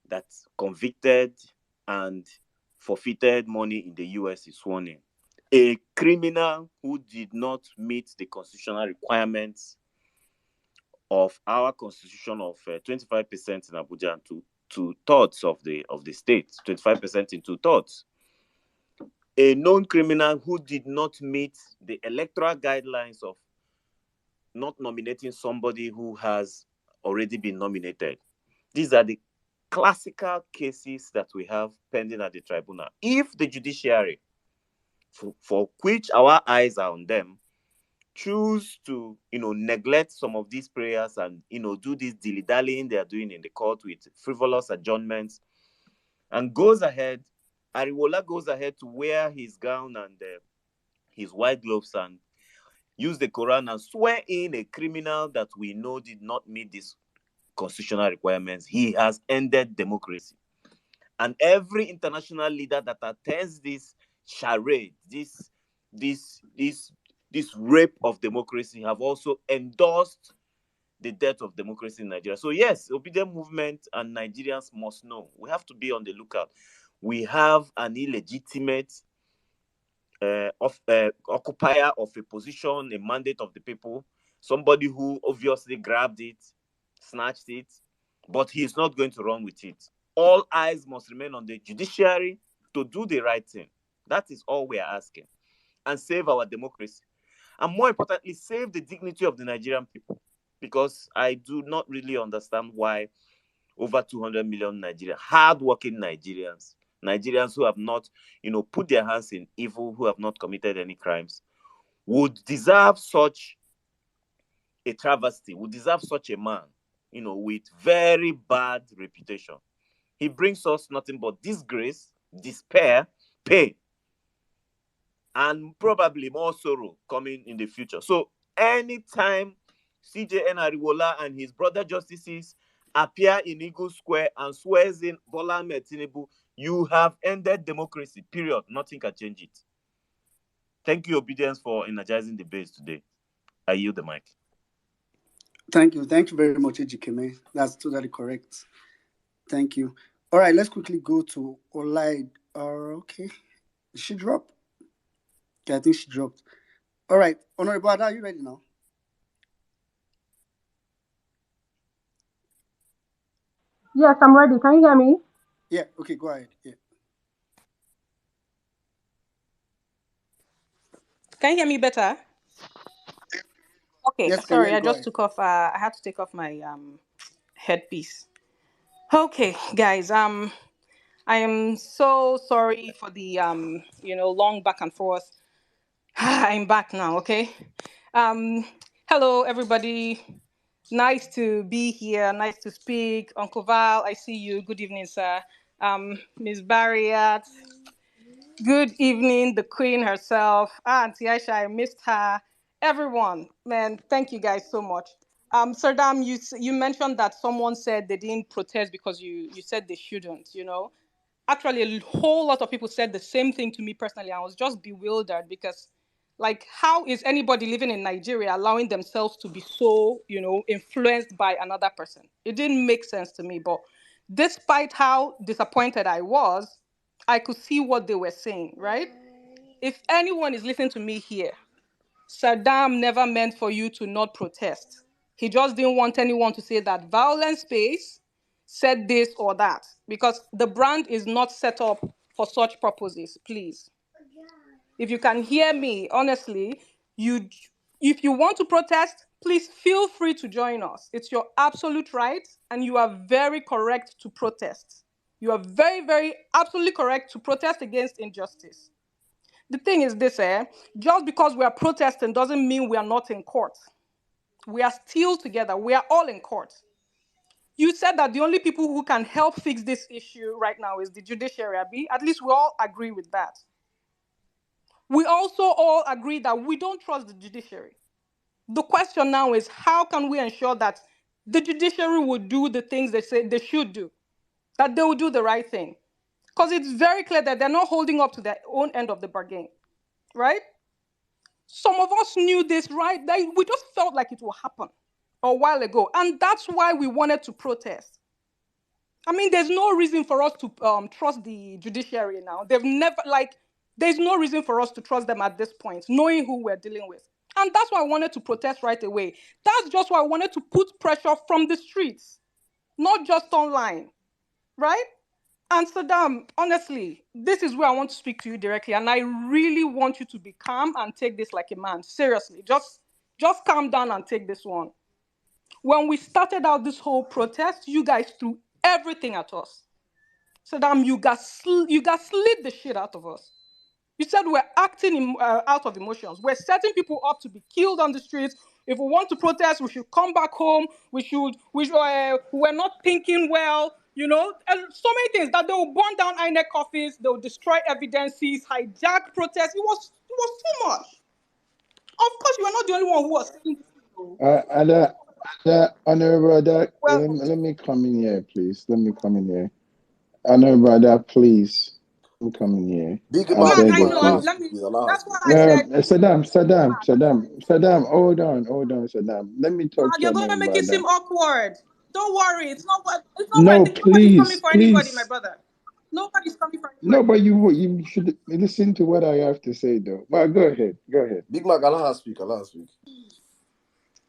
S6: that's convicted and forfeited money in the US is sworn in. A criminal who did not meet the constitutional requirements of our constitution of 25% in Abuja and two-thirds of the state, 25% in two-thirds. A known criminal who did not meet the electoral guidelines of not nominating somebody who has already been nominated. These are the classical cases that we have pending at the tribunal. If the judiciary, for which our eyes are on them, choose to, neglect some of these prayers and, do this dilly-dallying they are doing in the court with frivolous adjournments, and Ariwola goes ahead to wear his gown and his white gloves and use the Quran and swear in a criminal that we know did not meet these constitutional requirements, he has ended democracy. And every international leader that attends this charade, this rape of democracy, have also endorsed the death of democracy in Nigeria. So yes, obedient movement and Nigerians must know. We have to be on the lookout. We have an illegitimate occupier of a position, a mandate of the people, somebody who obviously grabbed it, snatched it, but he is not going to run with it. All eyes must remain on the judiciary to do the right thing. That is all we are asking. And save our democracy. And more importantly, save the dignity of the Nigerian people. Because I do not really understand why over 200 million Nigerians, hardworking Nigerians who have not, put their hands in evil, who have not committed any crimes, would deserve such a travesty, would deserve such a man, with very bad reputation. He brings us nothing but disgrace, despair, pain, and probably more sorrow coming in the future. So anytime CJN Ariwola and his brother justices appear in Eagle Square and swears in Bola Ahmed Tinubu, you have ended democracy, period. Nothing can change it. Thank you, Obedience, for energizing the base today. I yield the mic.
S18: Thank you very much, Ejikeme. That's totally correct. Thank you. All right, let's quickly go to Okay. Did she drop? Yeah, I think she dropped. All right. Honorable Ada, are you ready now?
S8: Yes, I'm ready. Can you hear me?
S18: Yeah, okay, go ahead. Yeah.
S2: Can you hear me better? Okay,
S18: Yes, can hear
S2: sorry,
S18: you.
S2: I
S18: Go
S2: just
S18: ahead.
S2: took off. I had to take off my headpiece. Okay, guys. I am so sorry for the long back and forth. I'm back now. Okay. Um, hello everybody. Nice to be here. Nice to speak. Uncle Val, I see you. Good evening, sir. Miss Barriat. Good evening, the Queen herself. Auntie Aisha, I missed her. Everyone, man, thank you guys so much. Sir Dam, you mentioned that someone said they didn't protest because you said they shouldn't. Actually, a whole lot of people said the same thing to me personally. I was just bewildered because, like, how is anybody living in Nigeria allowing themselves to be so, influenced by another person? It didn't make sense to me. But despite how disappointed I was, I could see what they were saying, right? If anyone is listening to me here, Saddam never meant for you to not protest. He just didn't want anyone to say that Violence Space said this or that, because the brand is not set up for such purposes, please. If you can hear me, honestly, if you want to protest, please feel free to join us. It's your absolute right, and you are very correct to protest. You are very, very, absolutely correct to protest against injustice. The thing is this, just because we are protesting doesn't mean we are not in court. We are still together. We are all in court. You said that the only people who can help fix this issue right now is the judiciary, Abi. At least we all agree with that. We also all agree that we don't trust the judiciary. The question now is, how can we ensure that the judiciary will do the things they say they should do, that they will do the right thing? Because it's very clear that they're not holding up to their own end of the bargain, right? Some of us knew this, right? We just felt like it will happen a while ago. And that's why we wanted to protest. I mean, there's no reason for us to trust the judiciary now. There's no reason for us to trust them at this point, knowing who we're dealing with. And that's why I wanted to protest right away. That's just why I wanted to put pressure from the streets, not just online, right? And Saddam, honestly, this is where I want to speak to you directly. And I really want you to be calm and take this like a man. Seriously, just calm down and take this one. When we started out this whole protest, you guys threw everything at us. Saddam, you got slid the shit out of us. You said we're acting out of emotions. We're setting people up to be killed on the streets. If we want to protest, we should come back home. We're not thinking well, and so many things, that they will burn down INEC office, they will destroy evidences, hijack protests. It was too much. Of course, you are not the only one who was saying this.
S19: Honorable Ada,
S2: Well,
S19: let me come in here, please. Let me come in here. Honorable Ada, please. Let me come in here.
S1: Big
S19: I
S1: man,
S19: beg
S1: big
S2: I
S19: you,
S1: man,
S2: know.
S1: allow her
S19: please.
S2: Let
S1: speak,
S2: me.
S1: please. Allow her
S2: That's
S1: speak.
S2: why I said.
S19: Saddam, hold on, Saddam. Let me talk to
S2: You're going to
S19: Honorable
S2: make it
S19: Ada.
S2: seem awkward. Don't worry. It's not. It's not
S19: No,
S2: right. Nobody's coming
S19: please,
S2: for anybody, my
S19: please.
S2: brother. Nobody's coming for
S19: No,
S2: anybody.
S19: but you should listen to what I have to say, though. Well, go ahead, go ahead.
S1: Big Mac, allow her speak. Allow her speak.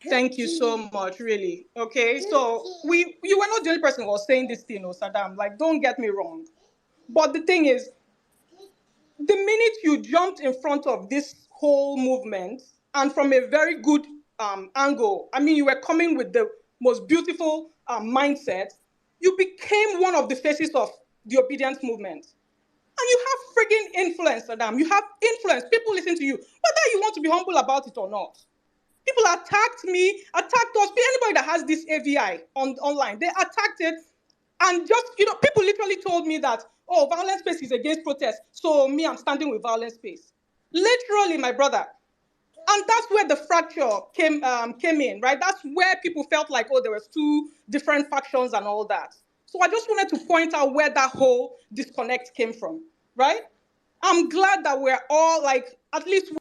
S2: Thank you so much, really. Okay, so you were not the only person who was saying this thing, Saddam. Like, don't get me wrong. But the thing is, the minute you jumped in front of this whole movement, and from a very good angle, I mean, you were coming with the most beautiful mindset, you became one of the faces of the obedience movement. And you have frigging influence, Saddam. You have influence. People listen to you, whether you want to be humble about it or not. People attacked me, attacked us. Anybody that has this AVI online, they attacked it. And just, people literally told me that, oh, Violence Space is against protest. So me, I'm standing with Violence Space. Literally, my brother. And that's where the fracture came in, right? That's where people felt like, oh, there was two different factions and all that. So I just wanted to point out where that whole disconnect came from, right? I'm glad that we're all like, at least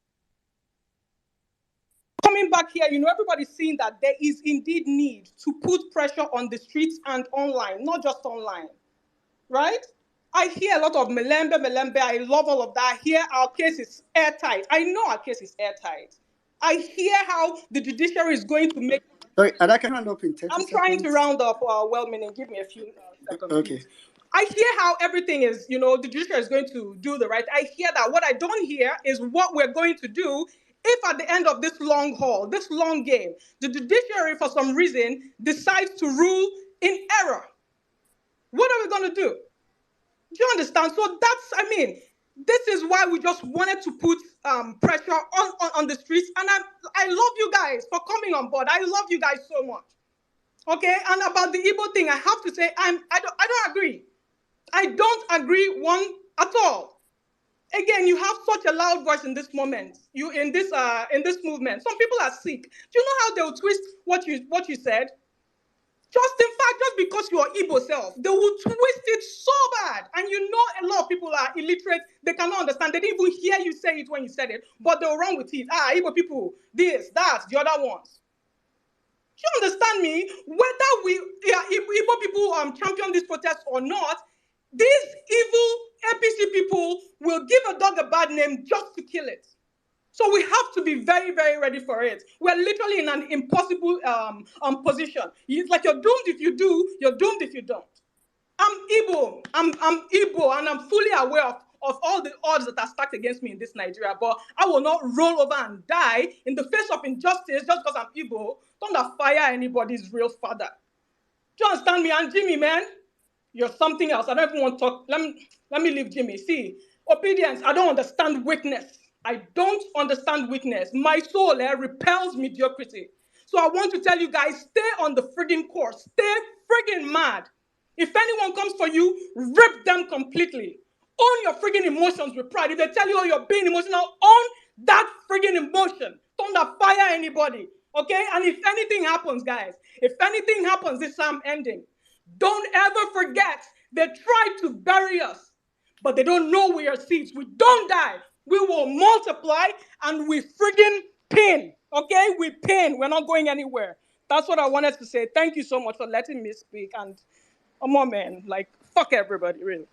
S2: coming back here, everybody's seeing that there is indeed need to put pressure on the streets and online, not just online, right? I hear a lot of melembe. I love all of that. I hear our case is airtight. I know our case is airtight. I hear how the judiciary is going to make.
S18: Sorry, Ada, can you round up in 30
S2: I'm trying to
S18: seconds?
S2: round up. Well-meaning. Give me a few seconds,
S18: Okay.
S2: please. I hear how everything is, the judiciary is going to do the right. I hear that. What I don't hear is what we're going to do if at the end of this long haul, this long game, the judiciary, for some reason, decides to rule in error. What are we going to do? Do you understand? So this is why we just wanted to put pressure on the streets. And I love you guys for coming on board. I love you guys so much. Okay, and about the Igbo thing, I have to say I don't agree. I don't agree one at all. Again, you have such a loud voice in this moment. You in this movement. Some people are sick. Do you know how they'll twist what you said? Just because you're Igbo self, they will twist it so bad. And a lot of people are illiterate. They cannot understand. They didn't even hear you say it when you said it, but they'll run with it. Igbo people, this, that, the other ones. Do you understand me? Whether Igbo people champion this protest or not, these evil APC people will give a dog a bad name just to kill it. So we have to be very, very ready for it. We're literally in an impossible position. It's like you're doomed if you do, you're doomed if you don't. I'm Igbo. I'm Igbo, and I'm fully aware of all the odds that are stacked against me in this Nigeria. But I will not roll over and die in the face of injustice just because I'm Igbo. Don't fire anybody's real father. Do you understand me? And Jimmy, man, you're something else. I don't even want to talk. Let me leave Jimmy. See, obedience. I don't understand weakness. I don't understand weakness. My soul repels mediocrity. So I want to tell you guys, stay on the friggin' course. Stay friggin' mad. If anyone comes for you, rip them completely. Own your friggin' emotions with pride. If they tell you you're being emotional, own that friggin' emotion. Don't fire anybody. Okay? And if anything happens, guys, this time ending. Don't ever forget, they tried to bury us, but they don't know we are seeds. We don't die. We will multiply and we friggin' pin. Okay? We pin. We're not going anywhere. That's what I wanted to say. Thank you so much for letting me speak. And come on, man. Like, fuck everybody, really.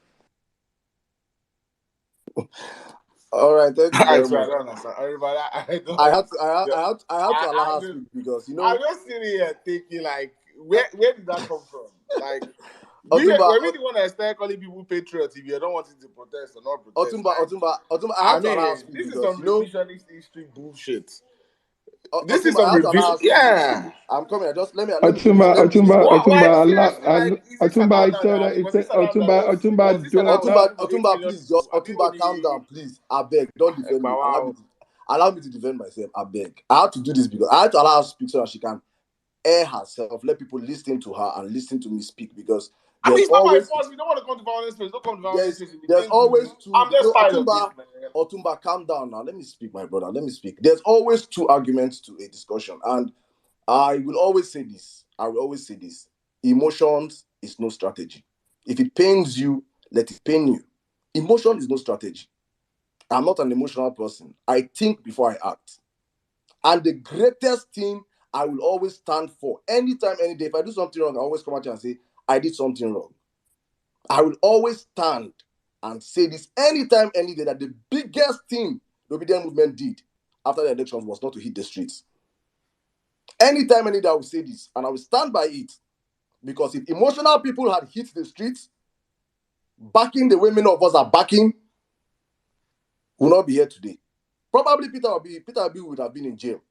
S1: All right, thank you very
S11: So I
S1: much.
S11: don't understand. Everybody,
S1: I had to allow her speak because
S11: I'm just sitting here thinking like, where did that come from? Like, were we the one that started calling people patriots if you don't want to protest or not protest?
S1: Otumba, I have to allow her speak
S11: this is
S1: because
S11: some revisionist history bullshit. This is
S1: Otumba,
S11: some
S1: I have to allow her
S11: revision.
S1: speak.
S11: Yeah.
S1: I'm coming. Just let me
S11: Like, is this allowed now? Was this allowed now? Was this allowed now?
S1: Otumba, please, just Otumba, calm down, please. I beg, don't defend me. Allow me to defend myself. I beg. I have to do this because I have to allow her to speak so that she can air herself. Let people listen to her and listen to me speak because
S11: it's not my fault. We don't want to come to violence space. Don't come to violence space.
S1: There's always two.
S11: I'm just tired of this, man.
S1: Otumba, calm down now. Let me speak, my brother. Let me speak. There's always two arguments to a discussion, and I will always say this. Emotions is no strategy. If it pains you, let it pain you. Emotion is no strategy. I'm not an emotional person. I think before I act. And the greatest thing I will always stand for, anytime, any day, if I do something wrong, I always come out and say, I did something wrong. I will always stand and say this anytime, any day, that the biggest thing the obedient movement did after the elections was not to hit the streets. Anytime, any day, I will say this, and I will stand by it. Because if emotional people had hit the streets, backing the way many of us are backing, will not be here today. Probably Peter Obi would have been in jail.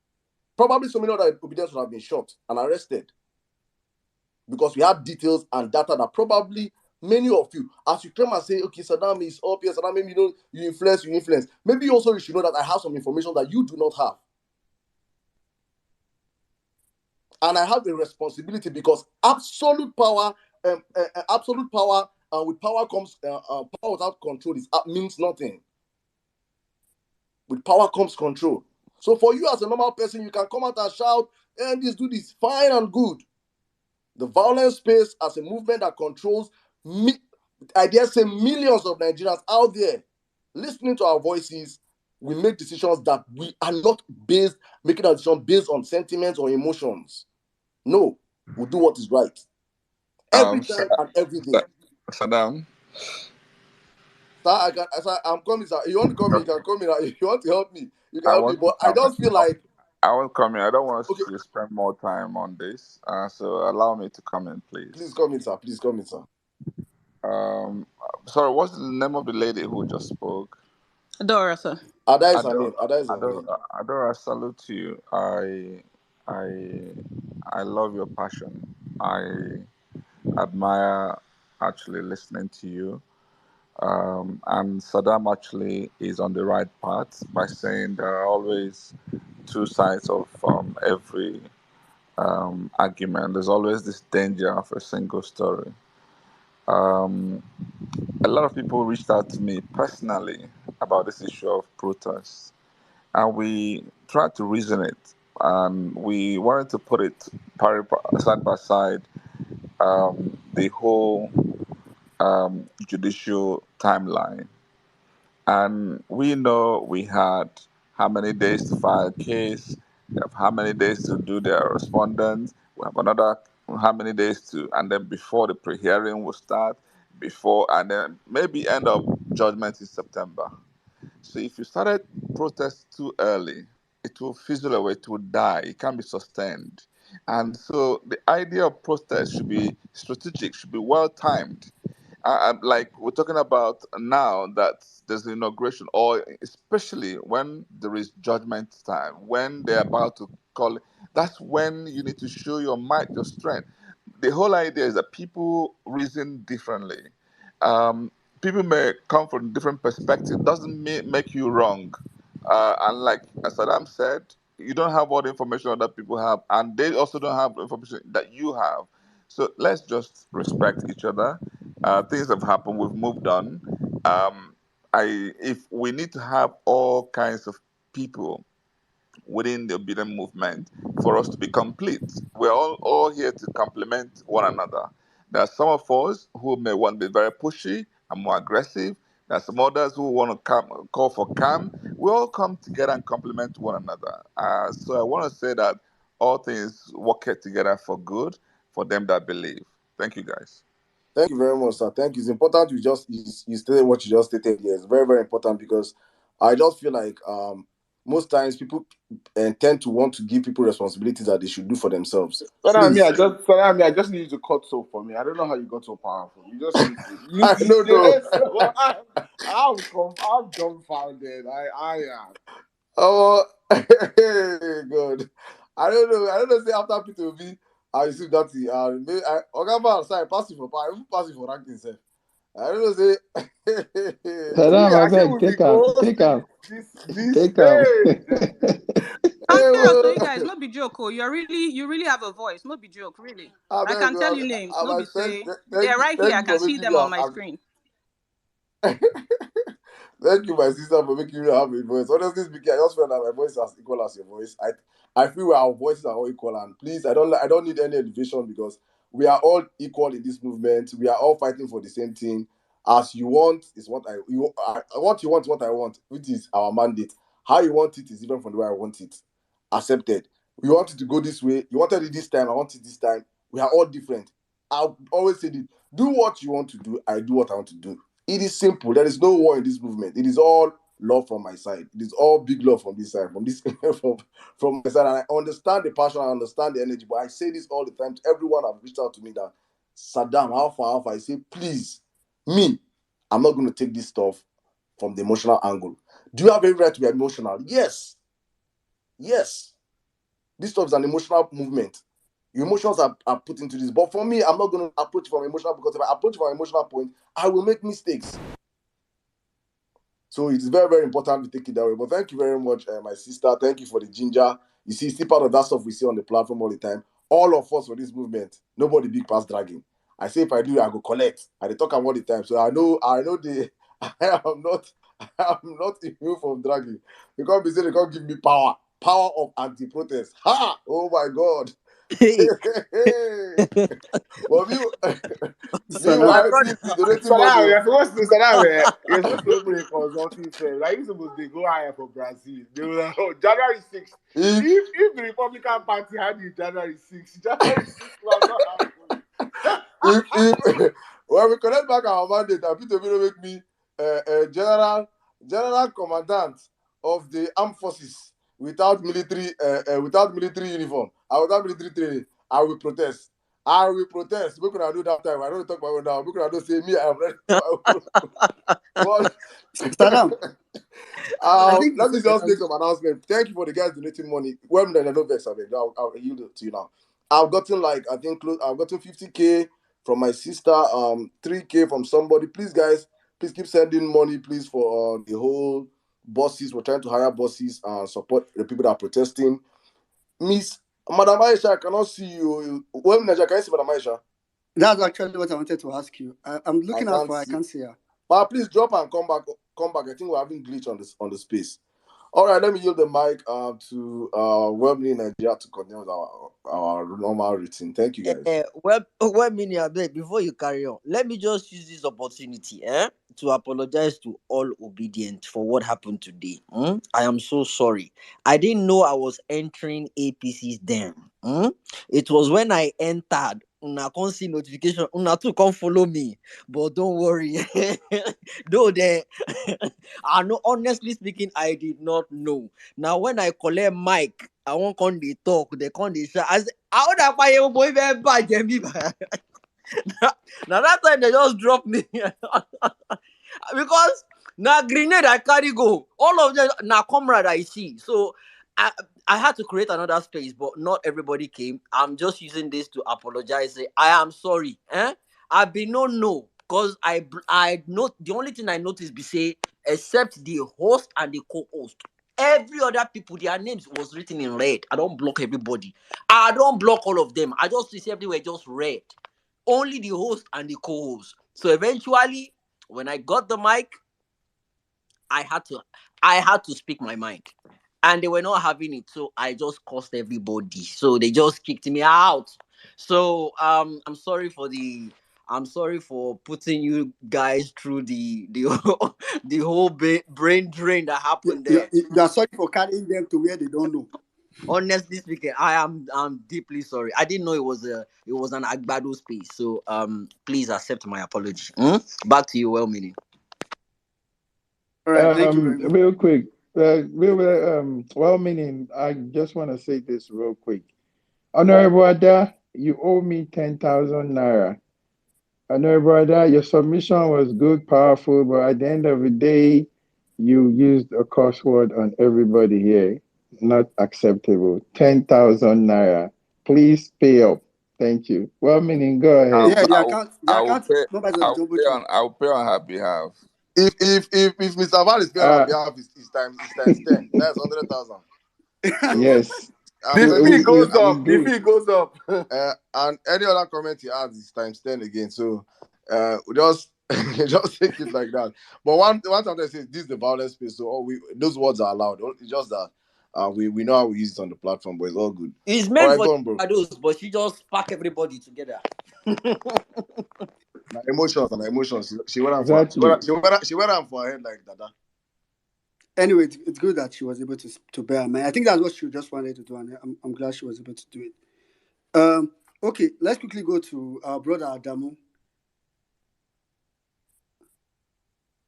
S1: Probably so many other obedience would have been shot and arrested. Because we have details and data that probably many of you, as you come and say, okay, Saddam is up here, Saddam, maybe you influence. Maybe also you should know that I have some information that you do not have. And I have a responsibility because absolute power with power comes power without control means nothing. With power comes control. So for you as a normal person, you can come out and shout, and this dude is fine and good. The violence space as a movement that controls, I dare say, millions of Nigerians out there listening to our voices, we make decisions that we are not making a decision based on sentiments or emotions. No, we'll do what is right. Every time and every day.
S10: Saddam,
S1: I'm coming, sir. If you want to come in, you can come in. If you want to help me, you can
S10: I
S1: help me.
S10: want to
S1: But I
S10: come
S1: just feel like
S10: I will come in. I don't want us
S1: okay,
S10: to spend more time on this. So allow me to come in,
S1: please
S10: please.
S1: come in, sir. Please come in, sir.
S10: Um, sorry, what's the name of the lady who just spoke?
S2: Dora, sir.
S1: Ada is her name.
S10: Adora.
S1: Ada is her name.
S10: Adora. Adora, salute to you. I, I love your passion. I admire actually listening to you. And Saddam actually is on the right path by saying there are always two sides of every argument. There's always this danger of a single story. Um, a lot of people reached out to me personally about this issue of protests, and we tried to reason it, and we wanted to put it side by side, the whole judicial timeline. And we know we had how many days to file a case, we have how many days to do their respondents, we have another how many days to, and then before the pre hearing will start, before, and then maybe end up judgment in September. So if you started protest too early, it will fizzle away, it will die, it can't be sustained. And so the idea of protest should be strategic, should be well timed. Like we're talking about now that there's the inauguration, or especially when there is judgment time, when they're about to call it, that's when you need to show your might, your strength. The whole idea is that people reason differently. Um, People may come from different perspectives. Doesn't make you wrong. And like Saddam said, you don't have all the information other people have, and they also don't have the information that you have. So let's just respect each other. Things have happened. We've moved on. If we need to have all kinds of people within the obedient movement for us to be complete. We're all here to complement one another. There are some of us who may want to be very pushy and more aggressive. There are some others who want to call for calm. We all come together and complement one another. So I want to say that all things work together for good for them that believe. Thank you, guys.
S1: Thank you very much, sir. Thank you. It's important you stated what you just stated here. It's very, very important because I just feel like most times people tend to want to give people responsibilities that they should do for themselves. Please.
S11: I just need you to cut soap for me. I don't know how you got so powerful. You just need to.
S1: I don't know.
S11: I'm dumbfounded. I am.
S1: Oh, good. I don't know. I don't know. Say after P2V, I received that. Maybe Ogama, sorry, pass it for power. I even pass it for ranking, sir. I don't know. Say.
S11: Me,
S19: Saddam, I
S11: I say
S19: beg,
S11: we'll be
S19: take him, take
S11: co-hosting
S19: him,
S11: this
S19: take him.
S11: stage.
S2: I'm
S1: Hey,
S2: serious, so
S1: well,
S2: you guys, no be joke. Oh, you really have a voice. No be joke, really.
S1: I
S2: I
S1: beg,
S2: can tell
S1: well,
S2: you names.
S1: I
S2: No be
S1: might thank,
S2: say
S1: thank
S2: they're
S1: you,
S2: right here.
S1: thank
S2: I
S1: you for
S2: can see
S1: making
S2: them
S1: me
S2: on my screen.
S1: Thank you, my sister, for making me have a voice. Honestly speaking, I just felt that my voice is as equal as your voice. I feel our voices are all equal, and please, I don't need any elevation because we are all equal in this movement. We are all fighting for the same thing. As you want is what what you want is what I want, which is our mandate. How you want it is different from the way I want it. Accepted. You want it to go this way. You wanted it this time. I want it this time. We are all different. I've always said it. Do what you want to do. I do what I want to do. It is simple. There is no war in this movement. It is all love from my side. It is all big love from this side, from this from my side. And I understand the passion, I understand the energy. But I say this all the time to everyone I've reached out to me that Saddam, how far? I say, please, I'm not going to take this stuff from the emotional angle. Do you have every right to be emotional? Yes. Yes. This stuff is an emotional movement. Your emotions are put into this. But for me, I'm not going to approach from emotional because if I approach from an emotional point, I will make mistakes. So it's very, very important to take it that way. But thank you very much, my sister. Thank you for the ginger. You see, it's still part of that stuff we see on the platform all the time. All of us for this movement, nobody big past dragging. I say if I do, I go collect. I talk about all the time. So I know I am not immune from dragging. They can't be saying they can't give me power. Power of anti-protest. Ha! Oh my God.
S4: Hey.
S1: Well,
S4: My
S1: meanwhile,
S4: brother.
S1: since the donating model.
S11: You're supposed to open a consulting firm. Like you're supposed to go higher for Brazil. They were like, oh, January 6th. If the Republican Party had it January 6th, January 6th was not happening.
S1: if when we connect back our mandate and Peter will make me general commandant of the armed forces without military uniform and without military training, I will protest. I will protest. We could do that time. I don't talk about it now. We could do say me. I'm ready. What?
S18: Saddam, I think
S1: Let me
S18: before you
S1: just make
S18: answer,
S1: some announcement. Thank you for the guys donating money. Well, then I know vex. I'll yield it to you now. I've gotten I've gotten 50K from my sister, 3K from somebody. Please, guys, please keep sending money, please, for the whole bosses. We're trying to hire bosses and support the people that are protesting. Miss Madam Aisha, I cannot see you. Well, Naja, can you see Madam Aisha?
S18: that's actually what I wanted to ask you. I'm
S1: I
S18: looking out
S1: can't
S18: for her, I
S1: see.
S18: can't see her.
S1: But please drop and come back. Come back. I think we're having glitch on the space. All right, let me yield the mic to Wembley Nigeria to continue with our normal routine. Thank you, guys.
S4: Well, Mini, I beg, before you carry on, let me just use this opportunity to apologize to all obedient for what happened today. I am so sorry. I didn't know I was entering APC's den. It was when I entered. Una can't see notification. Una too can't follow me. But don't worry. Though they I know, honestly speaking, I did not know. Now when I collect mic, I won't come they talk, they come they shout. I say, how that buy your boy very bad, Jemmy? Now that time they just drop me because now grenade I carry go. All of them now comrade I see. So I I had to create another space, but not everybody came. I'm just using this to apologize. Say, I am sorry. I be no because I know the only thing I noticed be say except the host and the co-host. Every other people, their names was written in red. I don't block everybody. I don't block all of them. I just see everywhere just red. Only the host and the co-host. So eventually, when I got the mic, I had to speak my mind. And they were not having it. So I just cursed everybody. So they just kicked me out. So I'm sorry for putting you guys through the whole brain drain that happened there.
S18: You are sorry for carrying them to where they don't know.
S4: Honestly speaking, I'm deeply sorry. I didn't know it was an Agbado space. So please accept my apology. Back to you, well meaning.
S18: All right, thank you very much.
S5: Real quick, well meaning. I just want to say this real quick. Honorable Ada, you owe me 10,000 naira. Honorable Ada, your submission was good, powerful, but at the end of the day, you used a curse word on everybody here. Not acceptable. 10,000 naira. Please pay up. Thank you. Well meaning, go ahead.
S18: Yeah, the
S10: I will
S18: account
S10: pay.
S18: numbers
S10: I
S18: on
S10: will
S18: double
S10: pay
S18: check.
S10: on. I will pay on her behalf.
S1: If Mr. Val is paying on our behalf, it's times 10. That's 100,000. So
S5: Yes.
S1: I'm
S11: The
S1: sending
S11: fee
S1: it.
S11: goes
S5: We
S11: up. The
S5: good.
S11: fee goes up.
S1: And any other comment he adds is times 10 again. So we just just take it like that. But one time they say this is the violence space, so those words are allowed. It's just that we know how we use it on the platform, but it's all good.
S4: It's
S1: All
S4: meant
S1: right,
S4: for
S1: go on, bro.
S4: those, but she just pack everybody together.
S1: My emotions and emotions. She went on for
S5: Exactly.
S1: she went on for her head like that.
S18: Anyway, it's good that she was able to bear her mind. I think that's what she just wanted to do, and I'm glad she was able to do it. Okay, let's quickly go to our brother Adamu.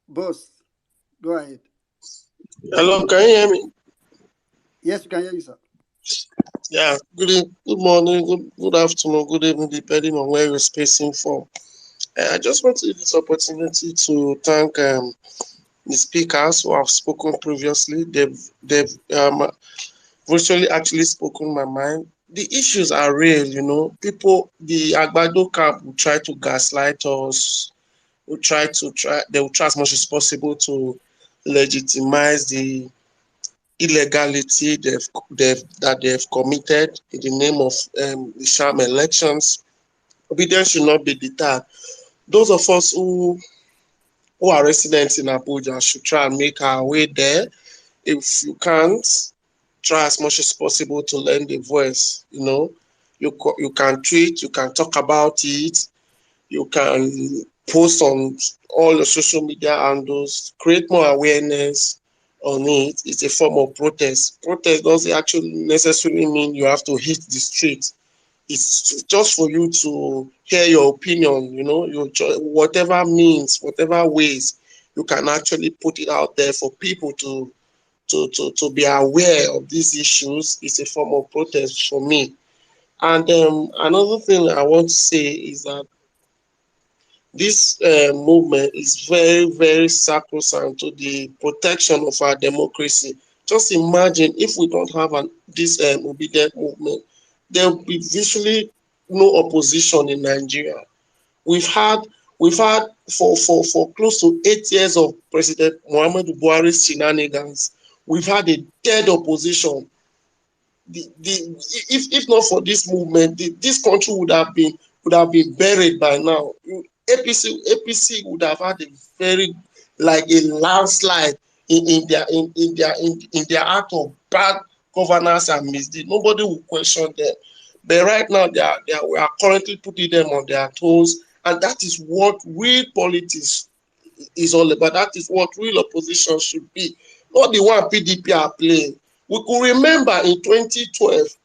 S18: Boss, go ahead.
S22: Hello, can you hear me?
S18: Yes, we can hear you, sir.
S22: Yeah, good morning, good afternoon, good evening, depending on where you're spacing from. I just want to use this opportunity to thank the speakers who have spoken previously. They've virtually actually spoken my mind. The issues are real, People, the Agbado camp will try to gaslight us, they will try as much as possible to legitimize the illegality that they've committed in the name of the sham elections. Obedience should not be deterred. Those of us who are residents in Abuja should try and make our way there. If you can't, try as much as possible to lend a voice. You can tweet, you can talk about it, you can post on all the social media handles, create more awareness on it. It's a form of protest. Protest doesn't actually necessarily mean you have to hit the street. It's just for you to hear your opinion, whatever means, whatever ways you can actually put it out there for people to be aware of these issues. It's a form of protest for me. And another thing I want to say is that this movement is very, very sacrosanct to the protection of our democracy. Just imagine if we don't have this obedient movement, there will be virtually no opposition in Nigeria. We've had for close to 8 years of President Muhammadu Buhari's shenanigans. We've had a dead opposition. If not for this movement, this country would have been buried by now. APC would have had a very like a landslide in their act of bad governance and misdeed. Nobody will question them. But right now we are currently putting them on their toes, and that is what real politics is all about. That is what real opposition should be, not the one PDP are playing. We could remember in 2012,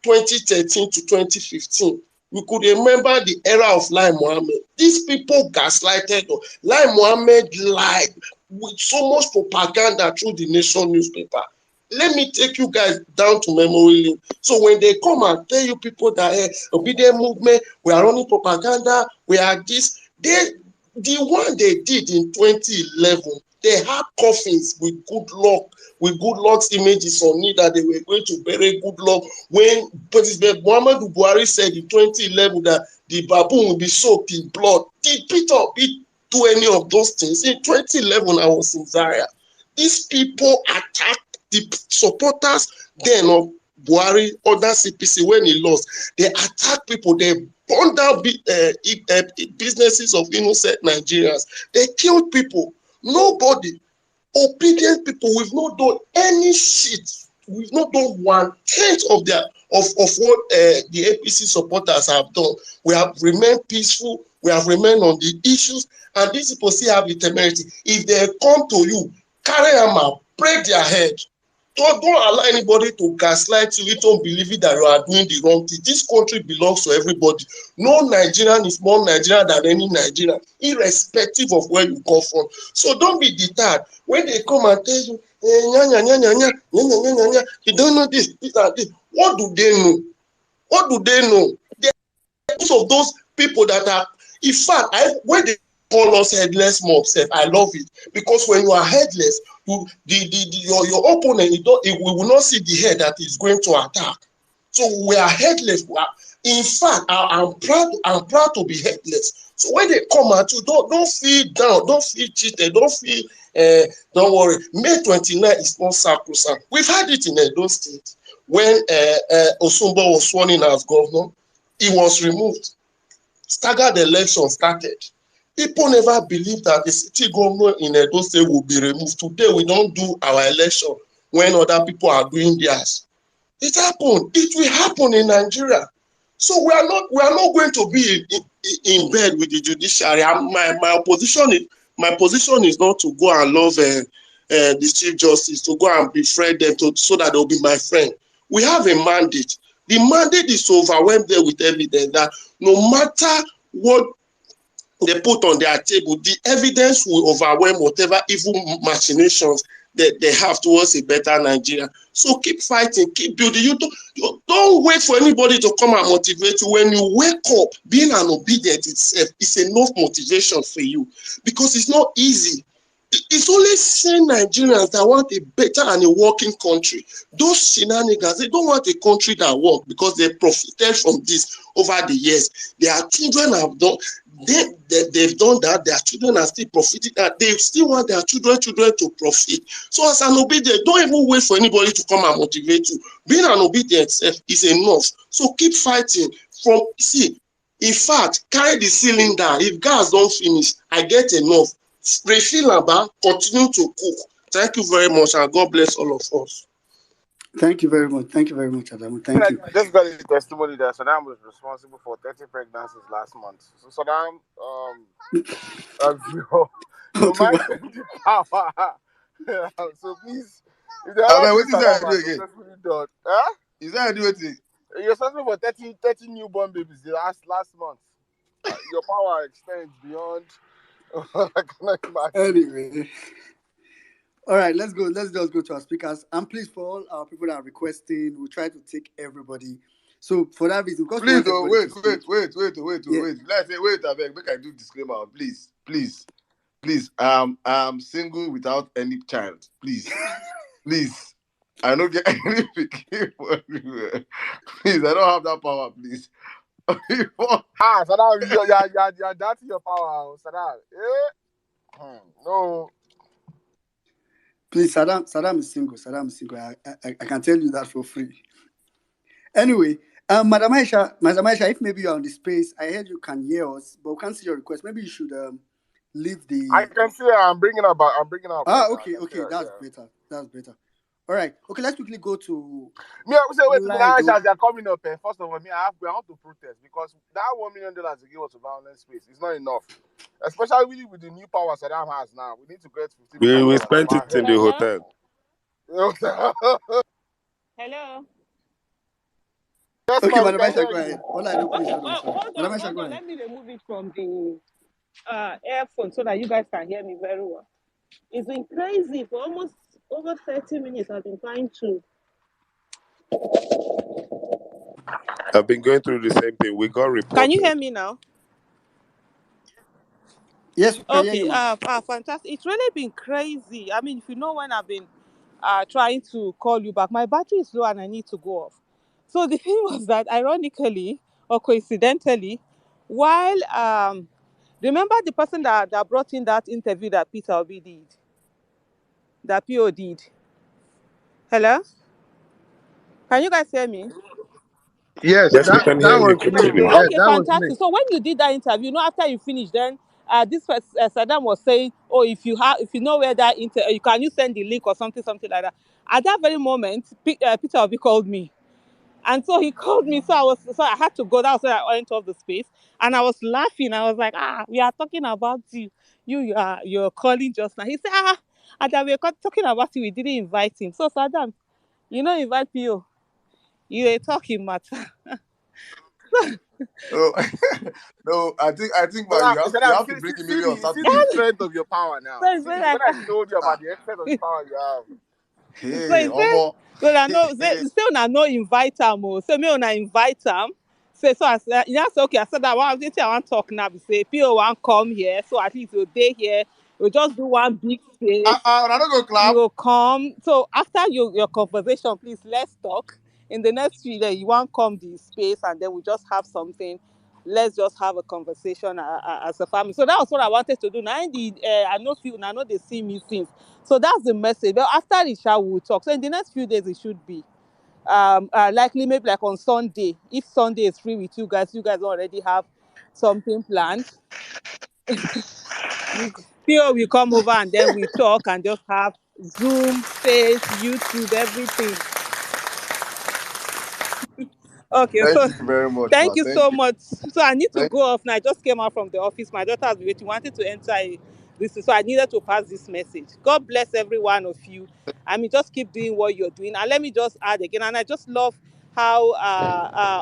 S22: 2013 to 2015, we could remember the era of Lai Mohammed. These people gaslighted. Lai Mohammed lied with so much propaganda through the Nation newspaper. Let me take you guys down to memory lane. So when they come and tell you people that obedient movement, we are running propaganda, we are this, the one they did in 2011, they had coffins with Goodluck's images on it that they were going to bury Goodluck. When President Muhammadu Buhari said in 2011 that the baboon will be soaked in blood, did Peter Obi do any of those things? In 2011, I was in Zaria. These people attacked the supporters then of Buhari under CPC when he lost. They attacked people. They burned down businesses of innocent Nigerians. They killed people. Nobody, obedient people, we've not done any shit. We've not done 1/10 of what the APC supporters have done. We have remained peaceful. We have remained on the issues, and these people still have the temerity. If they come to you, carry them out, break their head. Don't allow anybody to gaslight you into believing that you are doing the wrong thing. This country belongs to everybody. No Nigerian is more Nigerian than any Nigerian, irrespective of where you come from. So don't be deterred when they come and tell you, you don't know this and this. What do they know? What do they know? Most of those people that are, in fact, when they call us headless mobs, I love it, because when you are headless, your opponent, we will not see the head that is going to attack. So we are headless. In fact, I'm proud to be headless. So when they come at you, don't feel down, don't feel cheated, don't worry. May 29 is not sacrosanct. We've had it in Edo State when Osumbo was sworn in as governor. He was removed. Staggered election started. People never believed that the city governor in Edo State will be removed. Today, we don't do our election when other people are doing theirs. It happened. It will happen in Nigeria. So we are not going to be in bed with the judiciary. My position is not to go and love the Chief Justice, to go and befriend them so that they'll be my friend. We have a mandate. The mandate is to overwhelm them with evidence that no matter what they put on their table, the evidence will overwhelm whatever evil machinations that they have towards a better Nigeria. So keep fighting, keep building. You don't wait for anybody to come and motivate you. When you wake up, being an obedient itself is enough motivation for you, because it's not easy. It's only sane Nigerians that want a better and a working country. Those shenanigans, they don't want a country that works, because they profited from this over the years. Their children have done, they've done that. Their children are still profiting, and they still want their children to profit. So as an obedient, don't even wait for anybody to come and motivate you. Being an obedient self is enough. So keep fighting. In fact, carry the cylinder. If gas don't finish, I get enough. Refill about, continue to cook. Thank you very much, and God bless all of us.
S18: Thank you very much. Thank you very much, Adamu. Thank you.
S11: I just got a testimony that Saddam was responsible for 30 pregnancies last month. So Saddam, your mind and the power. So please, if there
S1: I
S11: are
S1: mean, what
S11: things
S1: is that I
S11: Saddam
S1: do
S11: has
S1: again?
S11: successfully done, huh?
S1: Is that I do anything?
S11: You're responsible for 30 newborn babies the last month. Your power extends beyond I cannot imagine.
S18: Anyway. All right, let's go. Let's just go to our speakers. And please, for all our people that are requesting, we'll try to take everybody. So for that reason, because we
S1: Please,
S18: want everybody to speak.
S1: wait. Let's say wait, I beg. Make I do disclaimer, please. I'm single without any child. Please. I don't get any pikin for anywhere. Please, I don't have that power. Please.
S11: Saddam, you're doubting your power, Saddam. No.
S18: Please, Saddam is single. Saddam is single. I can tell you that for free. Anyway, Madam Aisha, if maybe you're on the space, I heard you can hear us, but we can't see your request. Maybe you should leave the.
S11: I can see her. I'm bringing up.
S18: Okay, that's better. That's better. All right. Okay, let's quickly go to.
S11: Me, I say wait a minute. As they're coming up, first of all, I want to protest because that $1 million they give us a violence space is not enough. Especially with the new power Saddam has now. We need to get 50.
S13: We spent it in the hotel.
S14: Hello.
S11: Yes,
S18: Okay,
S11: ma'am,
S18: Madam Aisha, go ahead. All I know, please hold on. Sorry. Madam Aisha, go ahead.
S9: Let me remove it from the earphone so that you guys can hear me very well. It's been crazy for almost over 30 minutes. I've been trying to.
S13: I've been going through the same thing. We got reported.
S9: Can you hear me now?
S18: Yes, we can hear
S9: Okay.
S18: you, ma'am.
S9: Fantastic. It's really been crazy. I mean, if you know when I've been trying to call you back, my battery is low and I need to go off. So the thing was that, ironically or coincidentally, while remember the person that brought in that interview that Peter Obi did, that PO did. Hello? Can you guys hear me?
S5: Yes,
S13: Yes, we
S5: that
S13: can hear
S5: that
S13: you.
S5: was me.
S13: Continue.
S5: Yes,
S9: Okay,
S5: that was me.
S9: fantastic. So when you did that interview, after you finished, then this Saddam was saying, "Oh, if you know where that can you send the link or something like that." At that very moment, Peter Obi called me, and so he called me. So I had to go. That was where I went off the space, and I was laughing. I was like, we are talking about you. You're calling just now. He said, and that we are talking about you. We didn't invite him. So Saddam, invite you. You a talking matter.
S1: No, I think, man, you have to bring a million on
S11: See the
S1: Saturday.
S11: strength of your power now.
S9: So it's
S11: When
S9: been like,
S11: I told you about the extent of the power you have.
S9: so
S1: Hey,
S9: he said,
S1: Omo.
S9: well, I know, say una no invite am o. Say me una invite am. So I said, you know, say, okay, I said that one thing I want to talk now. Be say, PO one come here, so at least you'll stay here. We'll just do one big space.
S1: I don't go
S9: You
S1: clap.
S9: will come. So after your conversation, please let's talk. In the next few days, you want come the space, and then we just have something. Let's just have a conversation as a family. So that was what I wanted to do. Now, I know they see me since. So that's the message. But after the show, we'll talk. So in the next few days, it should be likely maybe like on Sunday. If Sunday is free with you guys already have something planned. People will come over and then we talk and just have Zoom, Face, YouTube, everything. Okay,
S1: Thank
S9: so
S1: you very much,
S9: thank
S1: man.
S9: you
S1: Thank
S9: so
S1: you.
S9: much. So I need to
S1: Thank
S9: go off now. I just came out from the office. My daughter has been waiting, wanted to enter this, so I needed to pass this message. God bless every one of you. I mean, just keep doing what you're doing. And let me just add again, and I just love how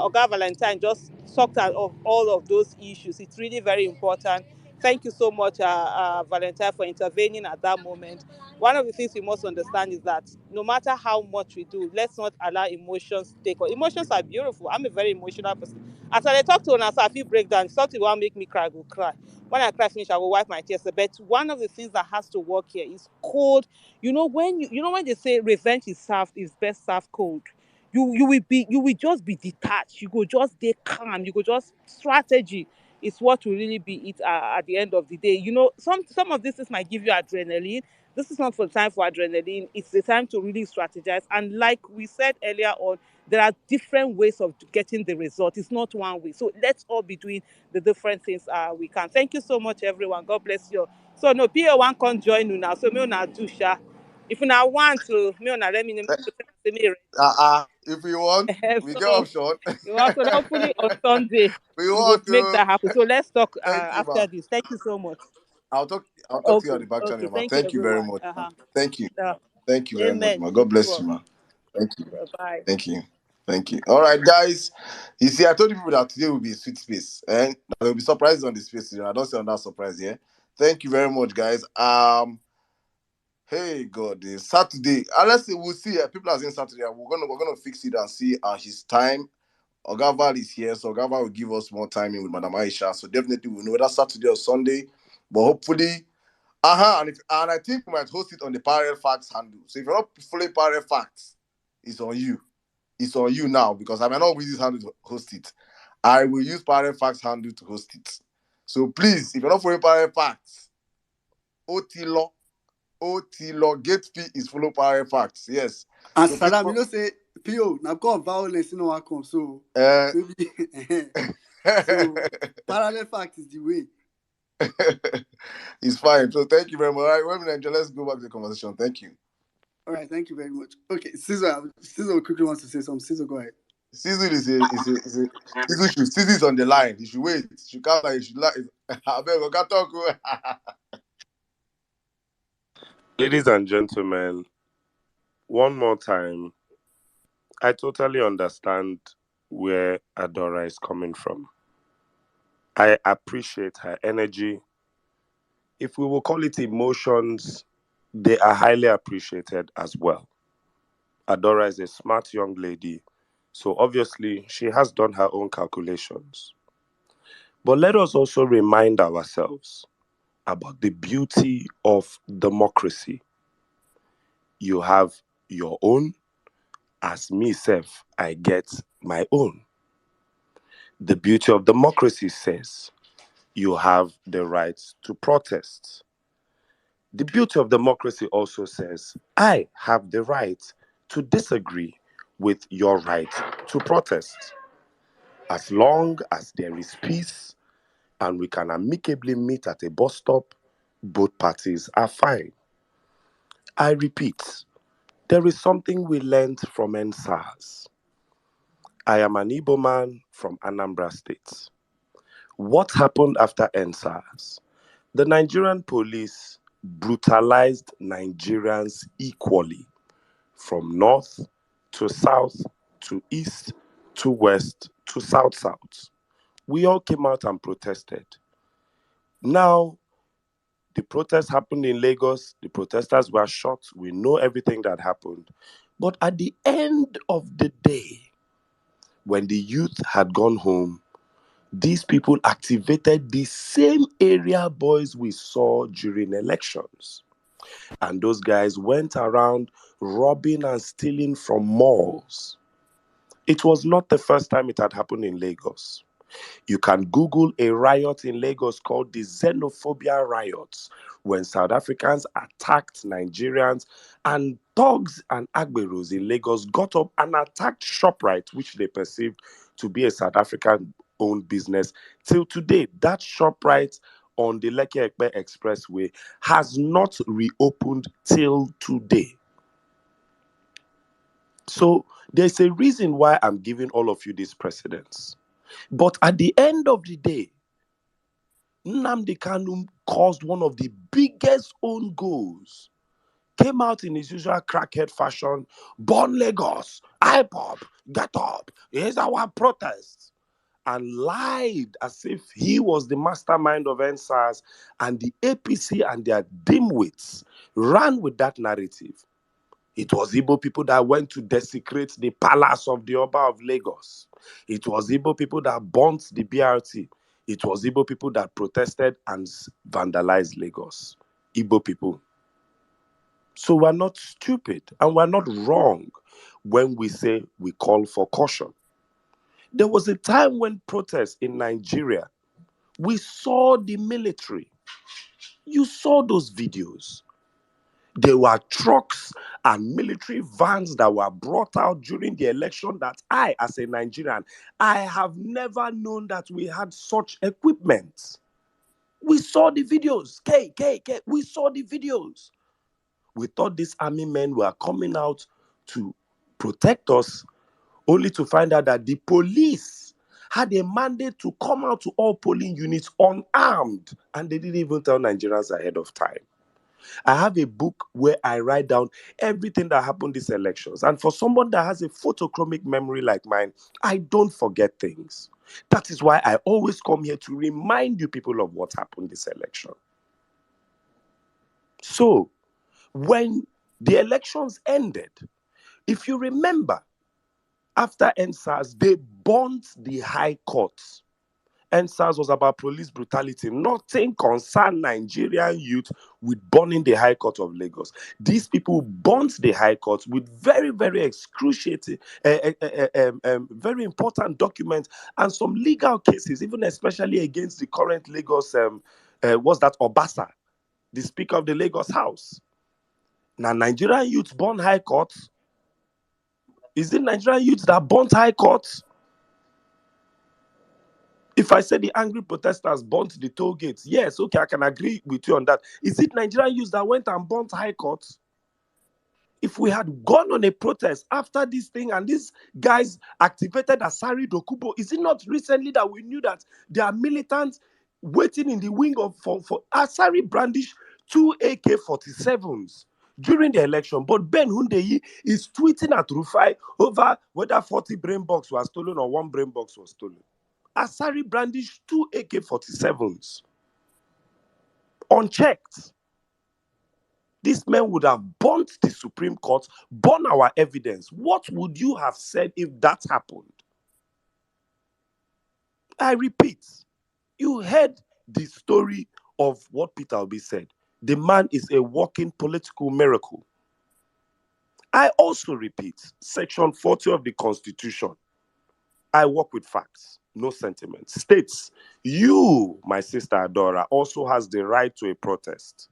S9: Oga Valentine just talked of all of those issues. It's really very important. Thank you so much, Valentine, for intervening at that moment. One of the things we must understand is that no matter how much we do, let's not allow emotions to take over. Emotions are beautiful. I'm a very emotional person. As I talk to one, I feel breakdown. Something will make me cry, I go cry. When I cry finish, I will wipe my tears. But one of the things that has to work here is cold. When they say revenge is best served cold. You will just be detached. You go just stay calm. You go just strategy is what will really be it at the end of the day. Some of this might give you adrenaline. This is not for time for adrenaline. It's the time to really strategize. And like we said earlier on, there are different ways of getting the result. It's not one way. So let's all be doing the different things we can. Thank you so much, everyone. God bless you. So no, PA1 can't join you now. So me una do sha. If you now want to, me una let me know.
S1: If you want, we get
S9: So
S1: option.
S9: you also hopefully on Sunday
S1: We
S9: we will
S1: want
S9: make
S1: to.
S9: that happen. So let's talk
S1: Thank you, man.
S9: after this. Thank you so much.
S1: I'll talk to you on
S9: Okay,
S1: the back
S9: okay.
S1: channel, man.
S9: Thank you,
S1: Thank you very
S9: everyone.
S1: much, man. Thank you.
S9: Uh,
S1: Thank you very much,
S9: amen.
S1: man.
S9: Keep
S1: God
S9: you
S1: bless you,
S9: up.
S1: man. Thank you.
S9: Bye.
S1: Thank you. Thank you. All right, guys. You see, I told you people that today will be a sweet space. And there will be surprises on the space. I don't say on that surprise, yeah. Thank you very much, guys. Hey God, it's Saturday. Let's see, we'll see. People are saying Saturday. We're gonna fix it and see his time. Ogaval is here, so Ogaval will give us more time in with Madam Aisha. So definitely we'll know whether Saturday or Sunday. But hopefully, and I think we might host it on the Parallel Facts handle. So if you're not following Parallel Facts, it's on you. It's on you now because I might not use this handle to host it. I will use Parallel Facts handle to host it. So please, if you're not following Parallel Facts, OT law gate fee is follow Parallel Facts. Yes.
S18: And
S1: So please,
S18: Saddam, you know, say, PO, now call violence, you know, I come. So,
S1: uh,
S18: maybe, so, parallel fact is the way.
S1: it's fine. So thank you very much. All right, wait a minute, let's go back to the conversation. Thank you.
S18: All right, thank you very much. Okay, Caesar quickly wants to say something. Caesar, go ahead.
S1: Caesar Caesar is on the line. He should wait. He should come like he should like. I beg, okay, talk.
S3: Ladies and gentlemen, one more time, I totally understand where Adora is coming from. I appreciate her energy. If we will call it emotions, they are highly appreciated as well. Adora is a smart young lady, so obviously she has done her own calculations. But let us also remind ourselves about the beauty of democracy. You have your own, as me self, I get my own. The beauty of democracy says you have the right to protest. The beauty of democracy also says I have the right to disagree with your right to protest. As long as there is peace and we can amicably meet at a bus stop, both parties are fine. I repeat, there is something we learned from NSAS. I am an Igbo man from Anambra State. What happened after NSAS? The Nigerian police brutalized Nigerians equally, from north to south to east to west to south. We all came out and protested. Now, the protest happened in Lagos. The protesters were shot. We know everything that happened. But at the end of the day, when the youth had gone home, these people activated the same area boys we saw during elections. And those guys went around robbing and stealing from malls. It was not the first time it had happened in Lagos. You can Google a riot in Lagos called the Xenophobia Riots, when South Africans attacked Nigerians, and thugs and agberos in Lagos got up and attacked ShopRite, which they perceived to be a South African-owned business. Till today, that ShopRite on the Lekki Ekpe Expressway has not reopened till today. So there's a reason why I'm giving all of you these precedents. But at the end of the day, Nnamdi Kanu caused one of the biggest own goals. Came out in his usual crackhead fashion, Born Lagos, IPOP, get up, here's our protest, and lied as if he was the mastermind of NSAS, and the APC and their dimwits ran with that narrative. It was Igbo people that went to desecrate the palace of the Oba of Lagos. It was Igbo people that burnt the BRT. It was Igbo people that protested and vandalized Lagos. Igbo people. So we're not stupid and we're not wrong when we say we call for caution. There was a time when protests in Nigeria, we saw the military. You saw those videos. There were trucks and military vans that were brought out during the election that I, as a Nigerian, I have never known that we had such equipment. We saw the videos. We saw the videos. We thought these army men were coming out to protect us, only to find out that the police had a mandate to come out to all polling units unarmed, and they didn't even tell Nigerians ahead of time. I have a book where I write down everything that happened these elections. And for someone that has a photochromic memory like mine, I don't forget things. That is why I always come here to remind you people of what happened this election. So, when the elections ended, if you remember, after NSAS, they burnt the high courts. NSAS was about police brutality. Nothing concerned Nigerian youth with burning the High Court of Lagos. These people burnt the High Court with very, very excruciating, very important documents and some legal cases, even especially against the current Lagos, what's that, Obasa, the Speaker of the Lagos House. Now, Nigerian youths burn High Courts. Is it Nigerian youths that burnt High Courts? If I say the angry protesters burnt the toll gates, yes, okay, I can agree with you on that. Is it Nigerian youths that went and burnt High Courts? If we had gone on a protest after this thing and these guys activated Asari Dokubo, is it not recently that we knew that there are militants waiting in the wing of for Asari brandish 2 AK-47s during the election? But Ben Hundeyi is tweeting at Rufai over whether 40 brain box was stolen or 1 brain box was stolen. Asari brandished 2 AK-47s unchecked. These men would have burnt the Supreme Court, burnt our evidence. What would you have said if that happened? I repeat, you heard the story of what Peter Obi said. The man is a walking political miracle. I also repeat, Section 40 of the Constitution. I work with facts, no sentiments. States, you, my sister Adora, also has the right to a protest.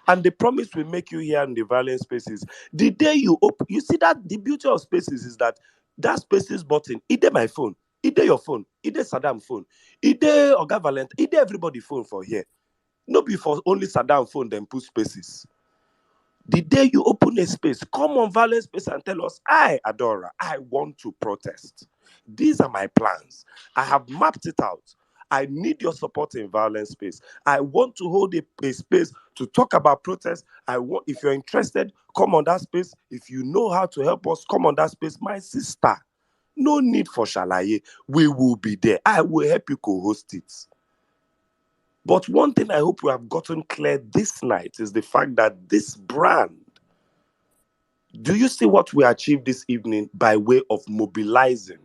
S3: And the promise we make you here in the violent spaces, the day you open, you see that the beauty of spaces is that spaces button, either my phone, either your phone, either Saddam phone, either Oga Valent, either everybody phone for here. No be for only Saddam phone, then put spaces. The day you open a space, come on violent space and tell us, I, Adora, I want to protest. These are my plans. I have mapped it out. I need your support in violent space. I want to hold a space to talk about protest. If you're interested, come on that space. If you know how to help us, come on that space. My sister, no need for shalaye. We will be there. I will help you co-host it. But one thing I hope we have gotten clear this night is the fact that this brand, do you see what we achieved this evening by way of mobilizing,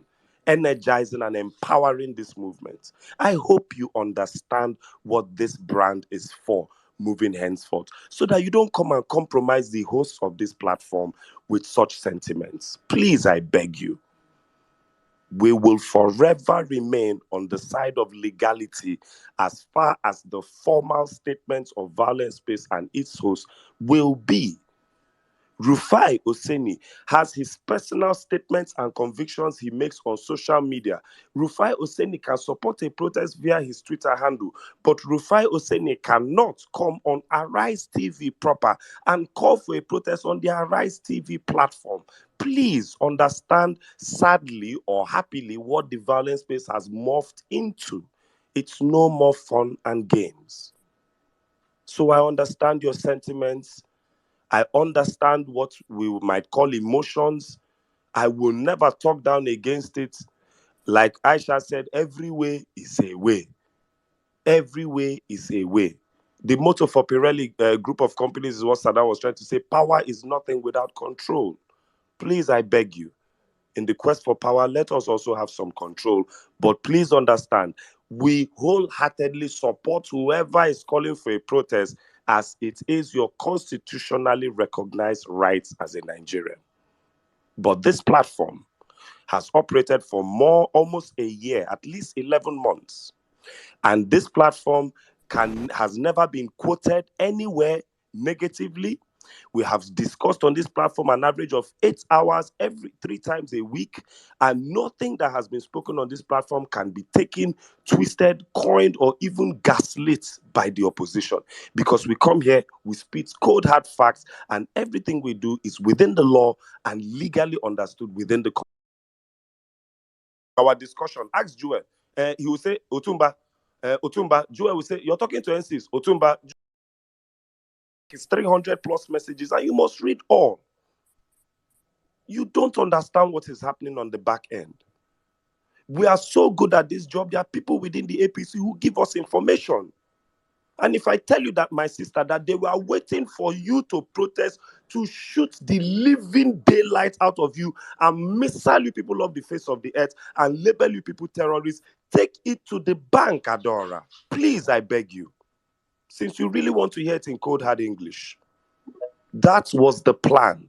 S3: energizing, and empowering this movement? I hope you understand what this brand is for moving henceforth, so that you don't come and compromise the hosts of this platform with such sentiments. Please, I beg you. We will forever remain on the side of legality as far as the formal statements of violent space and its hosts will be. Rufai Oseni has his personal statements and convictions he makes on social media. Rufai Oseni can support a protest via his Twitter handle, but Rufai Oseni cannot come on Arise TV proper and call for a protest on the Arise TV platform. Please understand, sadly or happily, what the violence space has morphed into. It's no more fun and games. So I understand your sentiments. I understand what we might call emotions. I will never talk down against it. Like Aisha said, every way is a way. Every way is a way. The motto for Pirelli group of companies is what Saddam was trying to say. Power is nothing without control. Please, I beg you. In the quest for power, let us also have some control. But please understand, we wholeheartedly support whoever is calling for a protest, as it is your constitutionally recognized rights as a Nigerian. But this platform has operated for almost a year, at least 11 months. And this platform has never been quoted anywhere negatively. We have discussed on this platform an average of 8 hours every 3 times a week, and nothing that has been spoken on this platform can be taken, twisted, coined, or even gaslit by the opposition. Because we come here, we spit cold hard facts, and everything we do is within the law and legally understood within the our discussion. Ask Joel. He will say, Otumba. Joel will say, you're talking to NCs. Otumba, it's 300 plus messages and you must read all. You don't understand what is happening on the back end. We are so good at this job. There are people within the APC who give us information. And if I tell you that, my sister, that they were waiting for you to protest, to shoot the living daylight out of you and missile you people off the face of the earth and label you people terrorists, take it to the bank, Adora. Please, I beg you. Since you really want to hear it in cold hard English, that was the plan.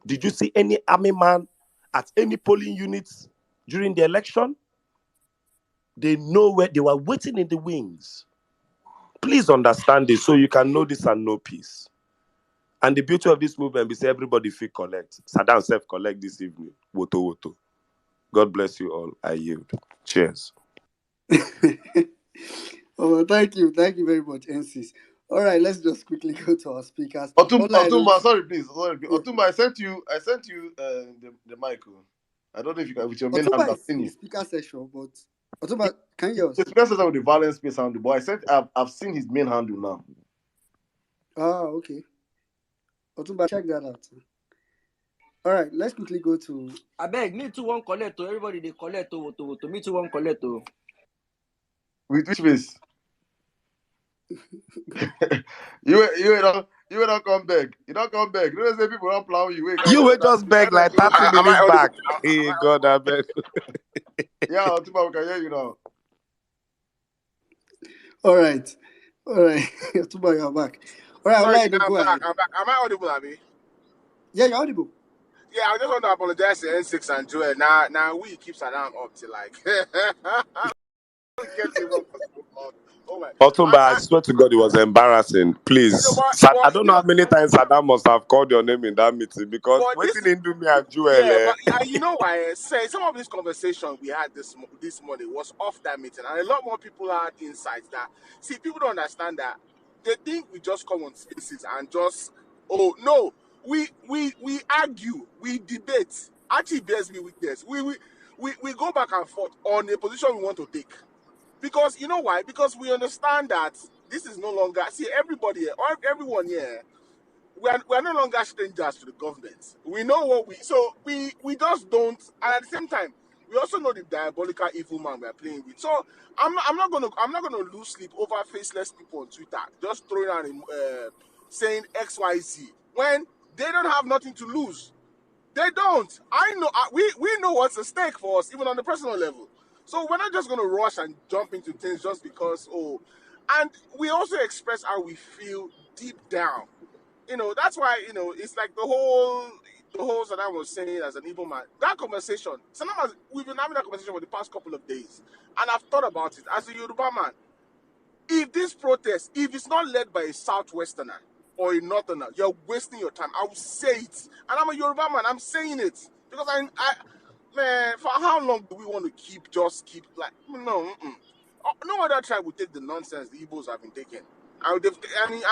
S3: Did you see any army man at any polling units during the election? They know where they were waiting in the wings. Please understand this so you can know this and know peace. And the beauty of this movement is everybody feel collect. Saddam self collect this evening. Woto woto. God bless you all. I yield. Cheers.
S18: Oh, thank you very much, NCs. All right, let's just quickly go to our speakers.
S1: Otumba, sorry, please.
S18: Yeah.
S1: Otumba, I sent you the mic. I don't know if you can with your main hand.
S18: Otumba
S1: I've
S18: is
S1: seen
S18: in
S1: you.
S18: speaker session, but Otumba, can you hear us?
S1: The speaker says with the violence space handle, but I've seen his main handle now.
S18: Ah, okay. Otumba, check that out. All right, let's quickly go to.
S4: I beg me too one collect to everybody they collect to me too one collect to.
S1: With which face? you don't come back. You don't come back. You don't say people don't plow you.
S3: You will just beg like 30
S11: Am I
S3: minutes
S11: audible?
S3: back. Hey, God, I beg.
S1: Yeah, Otumba, we can hear you now.
S18: All right. Otumba, you're back. All right,
S11: Sorry,
S18: Olaido,
S11: I'm
S18: go
S11: back.
S18: ahead.
S11: Am I audible, Abi?
S18: Yeah, you're audible.
S11: Yeah, I just want to apologize to N6 and Joel. Now we keep Saddam up to like. Get him up. Oh my.
S3: Otumba, I swear to God, it was embarrassing. Please. I don't know how many times Saddam must have called your name in that meeting because
S11: but
S3: waiting
S11: this
S3: in do me and Joel.
S11: Yeah, but you know why? Say some of this conversation we had this morning was off that meeting, and a lot more people had insights that see people don't understand that they think we just come on spaces and just no, we argue, we debate. Actually, bears me witness. We go back and forth on a position we want to take because you know why? Because we understand that this is no longer see everybody here, or everyone here we're no longer strangers to the government. We know what we just don't, and at the same time, we also know the diabolical evil man we're playing with. So I'm not gonna lose sleep over faceless people on Twitter just throwing out saying XYZ when they don't have nothing to lose. They don't. I know. We know what's at stake for us, even on the personal level. So we're not just gonna rush and jump into things just because and we also express how we feel deep down. That's why it's like the whole Saddam was saying as an evil man. That conversation, we've been having that conversation for the past couple of days, and I've thought about it as a Yoruba man. If this protest, if it's not led by a Southwesterner or a Northerner, you're wasting your time. I will say it, and I'm a Yoruba man. I'm saying it because man, for how long do we want to keep like no? No other tribe would take the nonsense the Igbos have been taking. I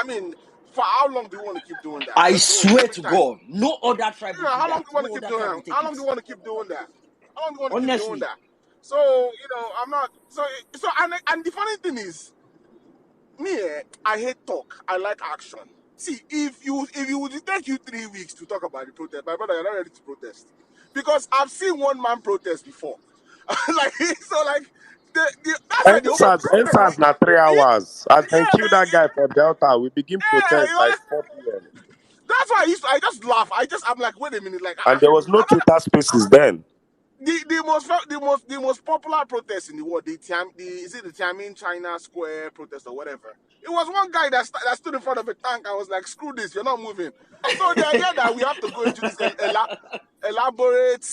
S11: mean, for how long do we want to keep doing that?
S4: I
S11: Just
S4: swear
S11: every
S4: to
S11: time.
S4: God, no other tribe will
S11: Yeah,
S4: do
S11: how long do
S4: that.
S11: you want to
S4: No
S11: keep
S4: other
S11: doing
S4: tribe
S11: that?
S4: will take
S11: How
S4: it.
S11: long do you want to keep doing that? How long do you want to keep doing
S4: Honestly.
S11: that? So I'm not. And the funny thing is, I hate talk. I like action. See, if you would take you 3 weeks to talk about the protest, my brother, you're not ready to protest because I've seen one man protest before. like so, like that's why the whole
S3: NSAS na 3 hours. As they kill that guy for Delta, we begin
S11: yeah,
S3: protest by 4 p.m.
S11: that's why I just laugh. I'm like, wait a minute, like
S3: And there was no Twitter spaces then.
S11: the most popular protest in the world, is it the Tiananmen China Square protest or whatever? It was one guy that stood in front of a tank and was like, "Screw this, you're not moving." So the idea that we have to go into this elaborate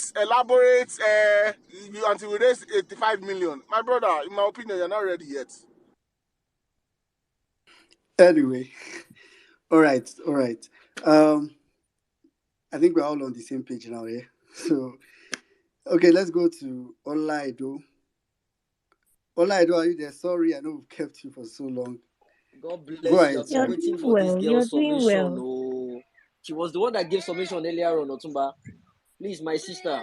S11: until we raise 85 million, my brother, in my opinion, you're not ready yet.
S18: Anyway, all right. I think we're all on the same page now, yeah. So, okay, let's go to Olaido. Olaido, are you there? Sorry, I know we've kept you for so long.
S4: God
S18: Go
S4: bless you.
S18: ahead,
S4: I've been
S21: You're
S18: sir.
S4: waiting
S21: doing
S4: for this
S21: well. You're
S4: girl's
S21: doing
S4: submission.
S21: well.
S4: Oh, she was the one that gave submission earlier on, Otumba. Please, my sister,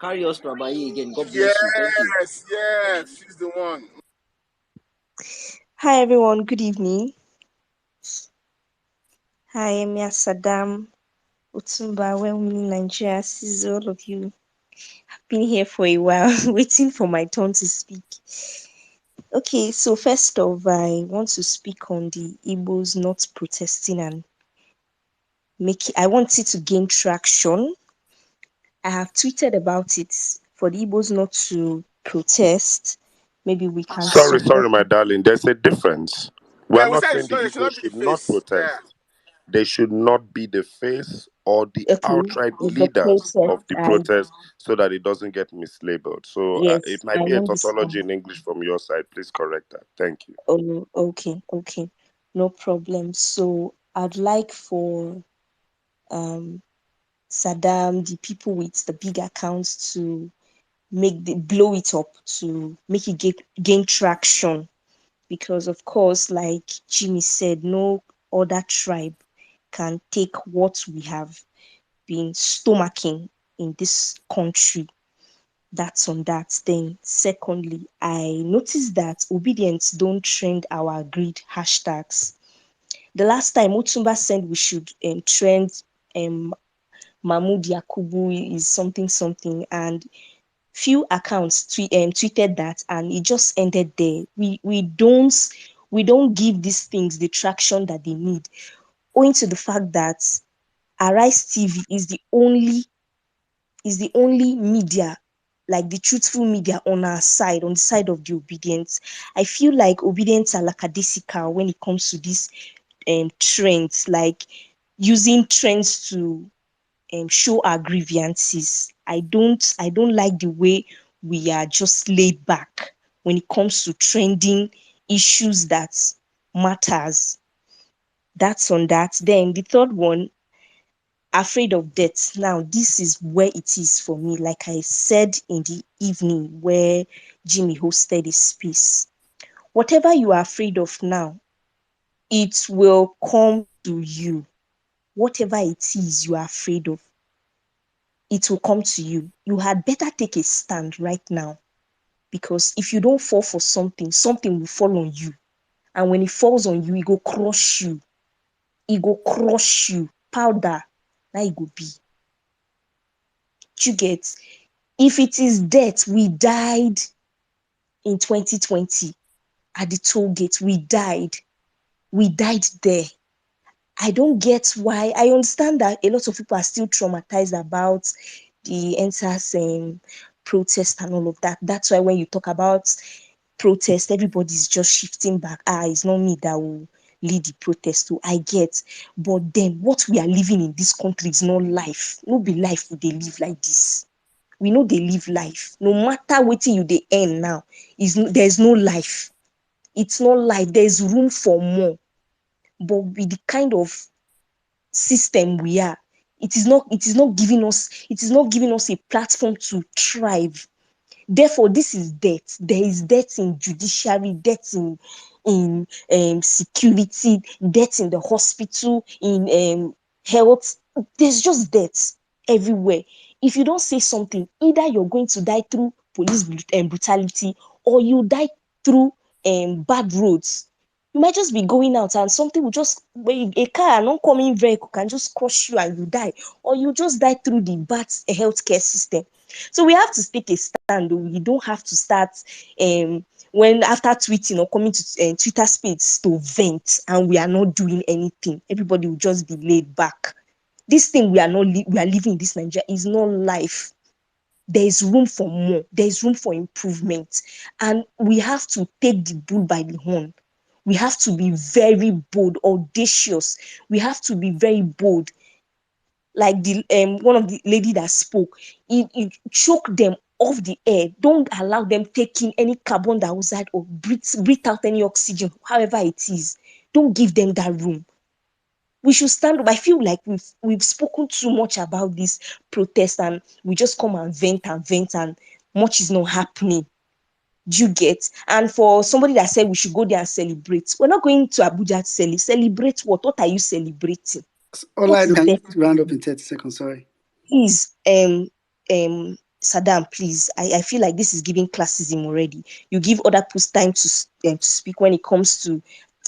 S4: carry us to Abayi again. God bless you. Thank you.
S11: Yes, she's the one.
S7: Hi everyone, good evening. Hi, Emia Saddam, Otumba, Welmi, Nigeria, sees all of you. I've been here for a while, waiting for my turn to speak. Okay, so first off, I want to speak on the Igbos not protesting and I want it to gain traction. I have tweeted about it for the Igbos not to protest. Maybe we can
S3: Sorry,
S7: support.
S3: my darling. There's a difference. We are
S11: We
S3: not
S11: said
S3: saying the
S11: it should
S3: Igbo
S11: not be the
S3: should not
S11: face. Yeah.
S3: protest. They should not be the face or the
S7: Okay,
S3: outright
S7: the
S3: leaders
S7: protest.
S3: of the protest so that it doesn't get mislabeled. So it
S7: Yes,
S3: might
S7: I
S3: be a tautology
S7: understand.
S3: in English from your side. Please correct that. Thank you.
S7: Oh, okay, no problem. So I'd like for um Saddam, the people with the big accounts, to blow it up, to make it gain traction, because of course, like Jimmy said, no other tribe can take what we have been stomaching in this country. That's on that thing. Secondly, I noticed that obedience don't trend our greed hashtags. The last time Otumba said we should trend um Mahmoud Yakubu is something something, and few accounts tweeted that, and it just ended there. We don't give these things the traction that they need, owing to the fact that Arise TV is the only media, like the truthful media, on our side, on the side of the obedience. I feel like obedience are lackadaisical when it comes to these trends, like using trends to show our grievances. I don't like the way we are just laid back when it comes to trending issues that matters. That's on that. Then the third one, afraid of death. Now this is where it is for me. Like I said in the evening where Jimmy hosted his space, whatever you are afraid of now, it will come to you. Whatever it is you are afraid of, it will come to you. You had better take a stand right now, because if you don't fall for something, something will fall on you. And when it falls on you, it go crush you. It go crush you. Powder. Now it go be. You get? If it is death, we died in 2020 at the toll gate. We died. We died there. I don't get why. I understand that a lot of people are still traumatized about the NSAS protest and all of that. That's why when you talk about protest, everybody's just shifting back. It's not me that will lead the protest. So I get. But then what we are living in this country is not life. No be life we dey live like this. We know they live life. No matter what you they earn now, there's no life. It's not life. There's room for more. But with the kind of system we are, it is not giving us a platform to thrive. Therefore, this is debt. There is debt in judiciary, debt in security, debt in the hospital, in health. There's just debt everywhere. If you don't say something, either you're going to die through police brutality, or you die through bad roads. You might just be going out and something will just, a car, an oncoming vehicle can just crush you and you die, or you just die through the bad healthcare system. So we have to take a stand. We don't have to start when after tweeting or coming to Twitter space to vent, and we are not doing anything. Everybody will just be laid back. This thing we are living in this Nigeria is not life. There is room for more. There is room for improvement, and we have to take the bull by the horn. We have to be very bold, audacious. We have to be very bold, like the one of the lady that spoke. It choke them off the air. Don't allow them take in any carbon dioxide or breathe out any oxygen, however it is. Don't give them that room. We should stand up. I feel like we've spoken too much about this protest, and we just come and vent, and much is not happening. Do you get? And for somebody that said we should go there and celebrate, we're not going to Abuja to celebrate. What are you celebrating?
S18: All
S7: What
S18: right,
S7: is
S18: can
S7: there?
S18: you round up in 30 seconds? Sorry.
S7: Please, Saddam, please. I feel like this is giving classism already. You give other people time to speak when it comes to,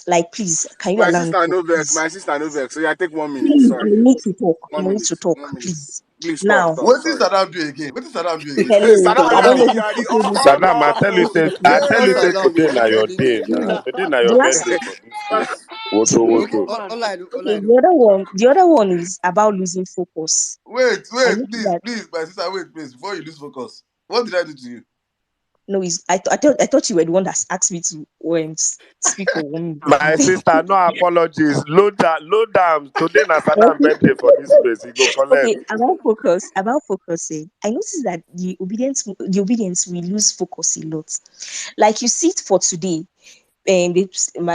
S7: like, please, can you
S11: My
S7: allow me
S11: sister
S7: to,
S11: no vex.
S7: please?
S11: My sister no vex. So yeah, take 1 minute.
S7: Please, I
S11: Sorry.
S7: need to talk. I
S11: One
S7: need
S11: minute.
S7: to talk,
S11: 1 minute.
S7: please.
S11: Please talk,
S7: Now,
S11: talk.
S1: What is
S11: Sorry.
S1: Saddam do again? What is Saddam do again?
S7: hello,
S11: Saddam,
S7: I don't know
S11: you
S7: if
S11: are the
S7: people know this.
S3: Saddam, I tell you, say, I
S18: Wait,
S3: tell
S18: what
S3: you, say
S18: Saddam
S3: today
S18: do?
S3: na
S18: You
S3: your
S18: get
S3: day
S18: the
S3: now.
S7: No,
S3: Today na
S7: the
S3: your
S7: last,
S3: birthday for this place. Woto
S18: okay.
S3: woto.
S7: okay, the other one is about losing focus.
S1: Wait,
S7: I
S1: wait,
S7: noticed
S1: please,
S7: that.
S1: please, my sister, wait, please, before you lose focus. What did I do to you?
S7: No, is I thought you were the one that asked me to speak for 1 minute.
S3: My sister, no apologies. Load down. Today na Saddam
S7: Okay,
S3: birthday for this place. He go collect.
S7: okay, about focusing. I noticed that the obedience we lose focus a lot. Like you see it for today. I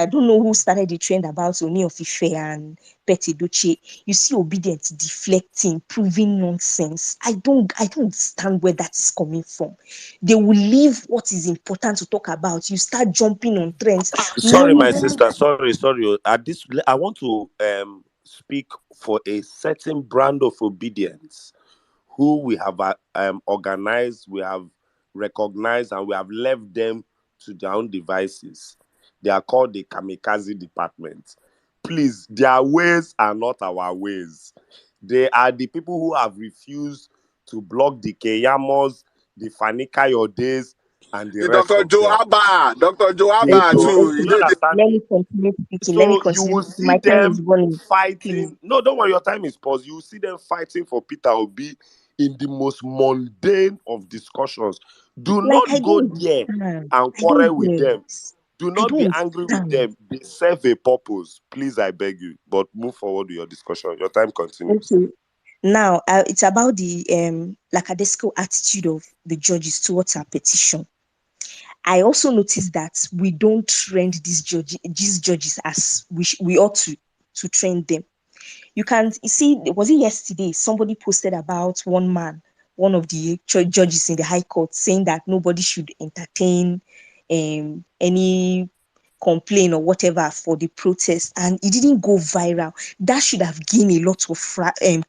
S7: don't know who started the trend about Oni of Ife and Betty Duce. You see obedience deflecting, proving nonsense. I don't understand where that is coming from. They will leave what is important to talk about. You start jumping on trends,
S3: Sorry,
S7: knowing
S3: my
S7: that.
S3: sister. Sorry. At this, I want to speak for a certain brand of obedience who we have organized, we have recognized, and we have left them to their own devices. They are called the kamikaze department. Please, their ways are not our ways. They are the people who have refused to block the Keyamos, the Fanika Yodes, and the
S11: The
S3: rest
S11: Dr.
S3: of them.
S11: Dr.
S3: They
S11: Joaba
S3: don't.
S11: too.
S7: Okay,
S11: He
S3: Do you
S11: did.
S3: understand
S7: let
S3: me?
S7: me continue speaking. Let me
S3: So you
S7: continue
S3: will
S7: speaking.
S3: see
S7: My time is
S3: them
S7: running. Please.
S3: fighting. No, don't worry, your time is paused. You will see them fighting for Peter Obi in the most mundane of discussions. Do
S7: Like, I
S3: not go
S7: don't
S3: there
S7: understand.
S3: and
S7: I don't
S3: quarrel with
S7: get
S3: them.
S7: it.
S3: Do
S7: I
S3: not be
S7: don't
S3: angry with
S7: understand.
S3: them. They serve a purpose. Please, I beg you. But move forward with your discussion. Your time continues.
S7: Okay. Now, it's about the lackadaisical attitude of the judges towards our petition. I also noticed that we don't train these judges as we ought to train them. You can see, was it yesterday? Somebody posted about one man, one of the judges in the High Court, saying that nobody should entertain any complaint or whatever for the protest, and it didn't go viral. That should have gained a lot of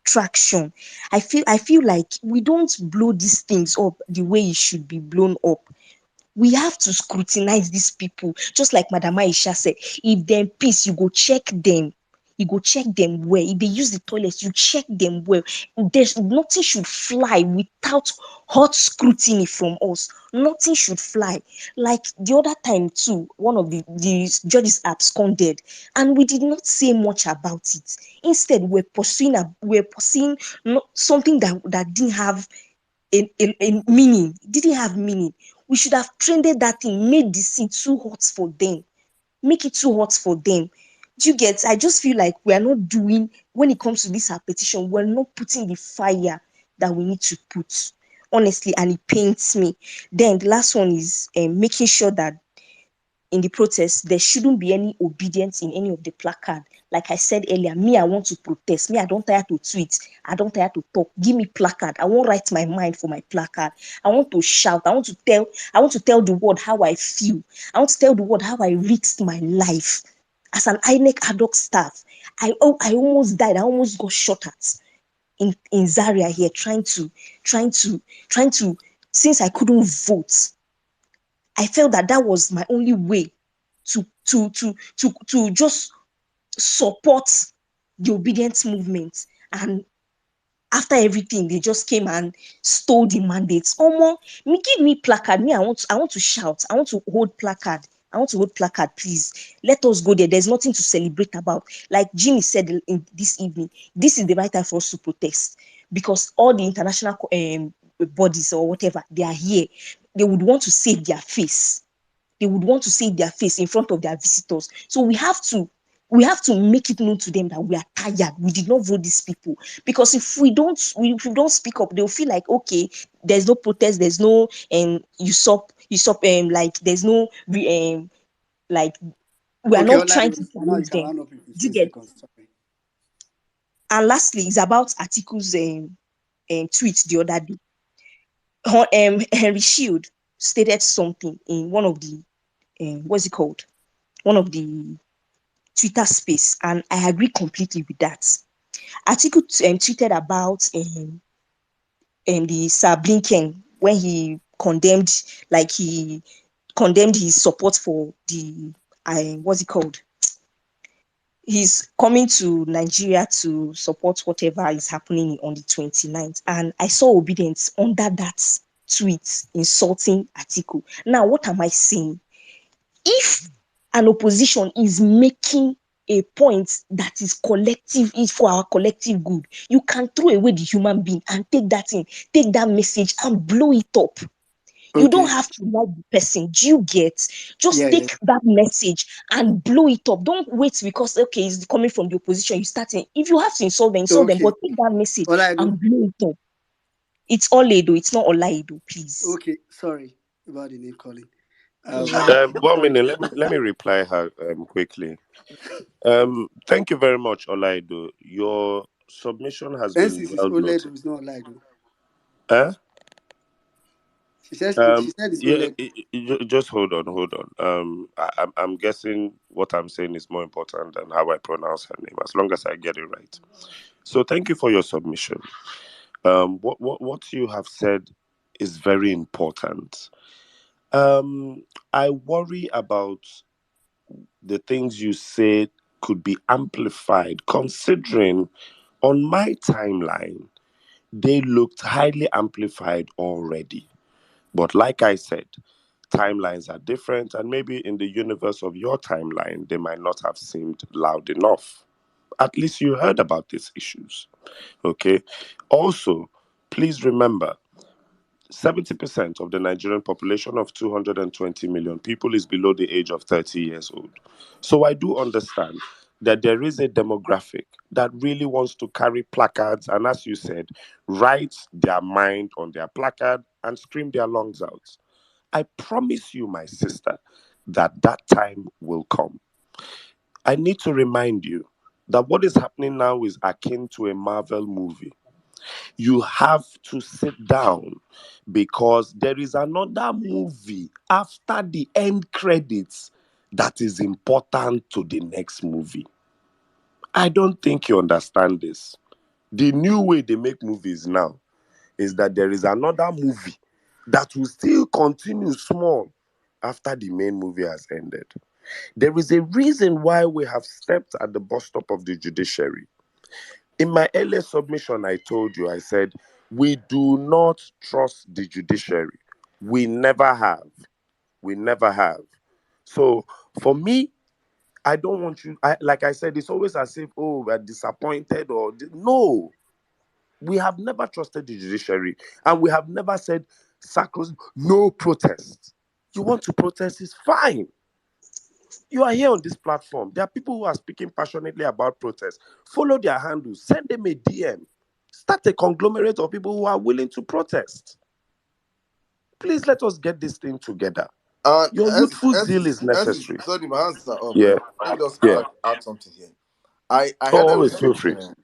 S7: traction. I feel like we don't blow these things up the way it should be blown up. We have to scrutinize these people, just like Madam Aisha said. If they're peace, you go check them. You go check them well. If they use the toilets, you check them well. There's nothing should fly without hot scrutiny from us. Nothing should fly. Like the other time too, one of the judges absconded, and we did not say much about it. Instead, we're pursuing something that didn't have in meaning, didn't have meaning. We should have trended that thing, made the scene too hot for them, make it too hot for them. Do you get? I just feel like we are not doing, when it comes to this our petition, we're not putting the fire that we need to put, honestly, and it pains me. Then the last one is making sure that in the protest, there shouldn't be any obedience in any of the placard. Like I said earlier, me, I want to protest. Me, I don't tire to tweet. I don't tire to talk. Give me placard. I won't write my mind for my placard. I want to shout. I want to tell the world how I feel. I want to tell the world how I risked my life. As an INEC ad hoc staff, I almost died. I almost got shot at in Zaria here, trying to, since I couldn't vote. I felt that was my only way to just support the obedience movement. And after everything, they just came and stole the mandates. Omo, me give me placard. Me, I want to shout. I want to hold placard. I want to hold placard, please. Let us go there. There's nothing to celebrate about. Like Jimmy said in this evening, this is the right time for us to protest, because all the international bodies or whatever, they are here. They would want to save their face. They would want to save their face in front of their visitors. So we have to make it known to them that we are tired. We did not vote these people, because if we don't speak up, they'll feel like, okay, there's no protest, there's no usurp like there's no like we are
S18: Okay,
S7: not
S18: Olade,
S7: trying to
S18: for now you
S7: challenge
S18: can
S7: them.
S18: round up in
S7: Do you
S18: 15
S7: get?
S18: seconds. Sorry.
S7: And lastly, it's about articles tweet the other day. Henry Shield stated something in one of the what's it called? One of the Twitter space, and I agree completely with that. Article tweeted about the Sir Blinken when he condemned his support for the what's it called, he's coming to Nigeria to support whatever is happening on the 29th. And I saw Obedience under that tweet, insulting article. Now, what am I saying? If an opposition is making a point that is collective, is for our collective good, you can throw away the human being and take that message and blow it up. You don't
S18: Okay.
S7: have to like the person. Do you get? Just
S18: Yeah, yeah.
S7: take that message and blow it up. Don't wait because okay, it's coming from the opposition. You start in. If you have to insult them,
S18: Okay.
S7: but take that message
S18: All I do.
S7: and blow it up. It's Oledo, it's not Olaido, please.
S18: Okay. Sorry about the name calling.
S7: Yeah.
S3: 1
S18: Sorry.
S3: minute. Let me reply her quickly. Thank you very much, Olaido. Your submission has been
S18: Emphasis is
S3: well noted.
S18: Oledo, it's not Olaido.
S3: Eh?
S18: She said it's
S3: Yeah,
S18: Oledo.
S3: just hold on. I'm guessing what I'm saying is more important than how I pronounce her name, as long as I get it right. So thank you for your submission. What you have said is very important. I worry about the things you said could be amplified, considering on my timeline they looked highly amplified already. But like I said, timelines are different, and maybe in the universe of your timeline, they might not have seemed loud enough. At least you heard about these issues. Okay. Also, please remember 70% of the Nigerian population of 220 million people is below the age of 30 years old. So I do understand that there is a demographic that really wants to carry placards and, as you said, write their mind on their placard and scream their lungs out. I promise you, my sister, that that time will come. I need to remind you that what is happening now is akin to a Marvel movie. You have to sit down because there is another movie after the end credits that is important to the next movie. I don't think you understand this. The new way they make movies now is that there is another movie that will still continue small after the main movie has ended. There is a reason why we have stepped at the bus stop of the judiciary. In my earlier submission, I told you, I said, we do not trust the judiciary. We never have. We never have. So for me, I don't want you, like I said, it's always as if, oh, we're disappointed or, no, we have never trusted the judiciary and we have never said, no protest. You want to protest is fine. You are here on this platform. There are people who are speaking passionately about protest. Follow their handles, send them a DM. Start a conglomerate of people who are willing to protest. Please let us get this thing together.
S1: And
S3: Your youthful zeal is necessary.
S1: sorry, my hands are up.
S3: Yeah,
S1: Let me just
S3: yeah.
S1: add something here. I
S3: Oh,
S1: heard
S3: always
S1: everything she
S3: feel
S1: was
S3: free.
S1: saying,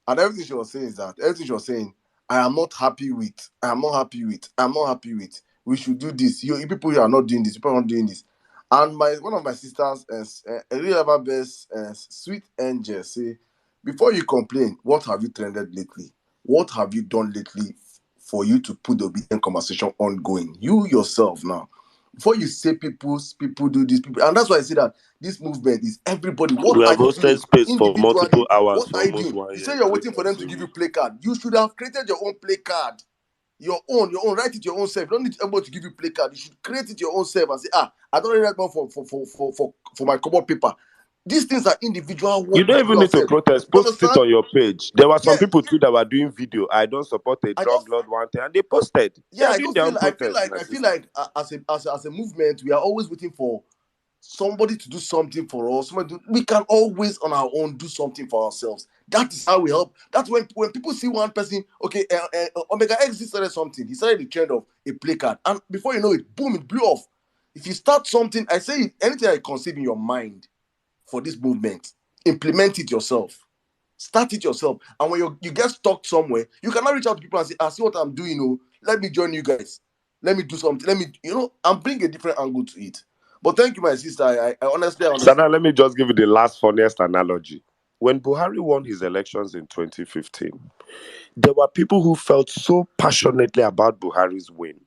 S1: and everything she was saying is that everything she was saying, I am not happy with. I am not happy with. I'm not happy with. We should do this. You people here are not doing this. People are not doing this. And one of my sisters, a real ever best, sweet angel, say, before you complain, what have you trended lately? What have you done lately for you to put the obedient conversation ongoing? You yourself now. Before you say people do this, people, and that's why I say that this movement is everybody. What
S3: We
S1: are
S3: have
S1: you
S3: hosted
S1: doing
S3: space for multiple
S1: individually?
S3: hours
S1: What
S3: for
S1: are you
S3: almost
S1: doing?
S3: one
S1: You say
S3: year,
S1: you're
S3: three
S1: waiting for them
S3: times
S1: to
S3: a
S1: give you
S3: week.
S1: play card. You should have created your own play card. Your own. Write it your own self. You don't need everybody to give you play card. You should create it your own self and say, I don't really write one for my common paper. These things are individual
S3: You
S1: work
S3: don't
S1: between
S3: even need to
S1: yourself.
S3: protest.
S1: You
S3: Post it
S1: understand?
S3: on your page. There were some
S1: Yeah.
S3: people too that were doing video. I don't support a
S1: I
S3: drug
S1: just
S3: lord one thing, and they posted. They
S1: yeah,
S3: are
S1: I
S3: doing
S1: just
S3: their
S1: feel
S3: own protest, my
S1: I feel
S3: sister.
S1: like as a movement, we are always waiting for somebody to do something for us. We can always on our own do something for ourselves. That is how we help. That's when people see one person, okay, Omega X started something. He started the trend of a play card, and before you know it, boom, it blew off. If you start something, I say anything I conceive in your mind for this movement, implement it yourself. Start it yourself. And when you get stuck somewhere, you cannot reach out to people and say, I see what I'm doing. Oh, let me join you guys. Let me do something. Let me, and bring a different angle to it. But thank you, my sister. I honestly I understand.
S3: Sana, let me just give you the last funniest analogy. When Buhari won his elections in 2015, there were people who felt so passionately about Buhari's win.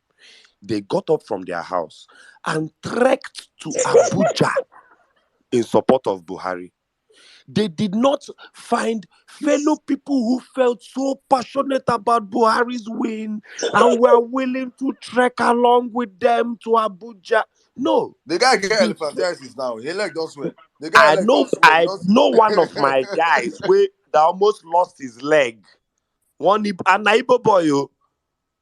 S3: They got up from their house and trekked to Abuja in support of Buhari. They did not find fellow people who felt so passionate about Buhari's win and were willing to trek along with them to Abuja. No.
S1: The guy get
S3: The-
S1: elephantiasis now. He like don't swear. The guy like don't swear.
S3: I know one of my guys that almost lost his leg. One an Igbo boy,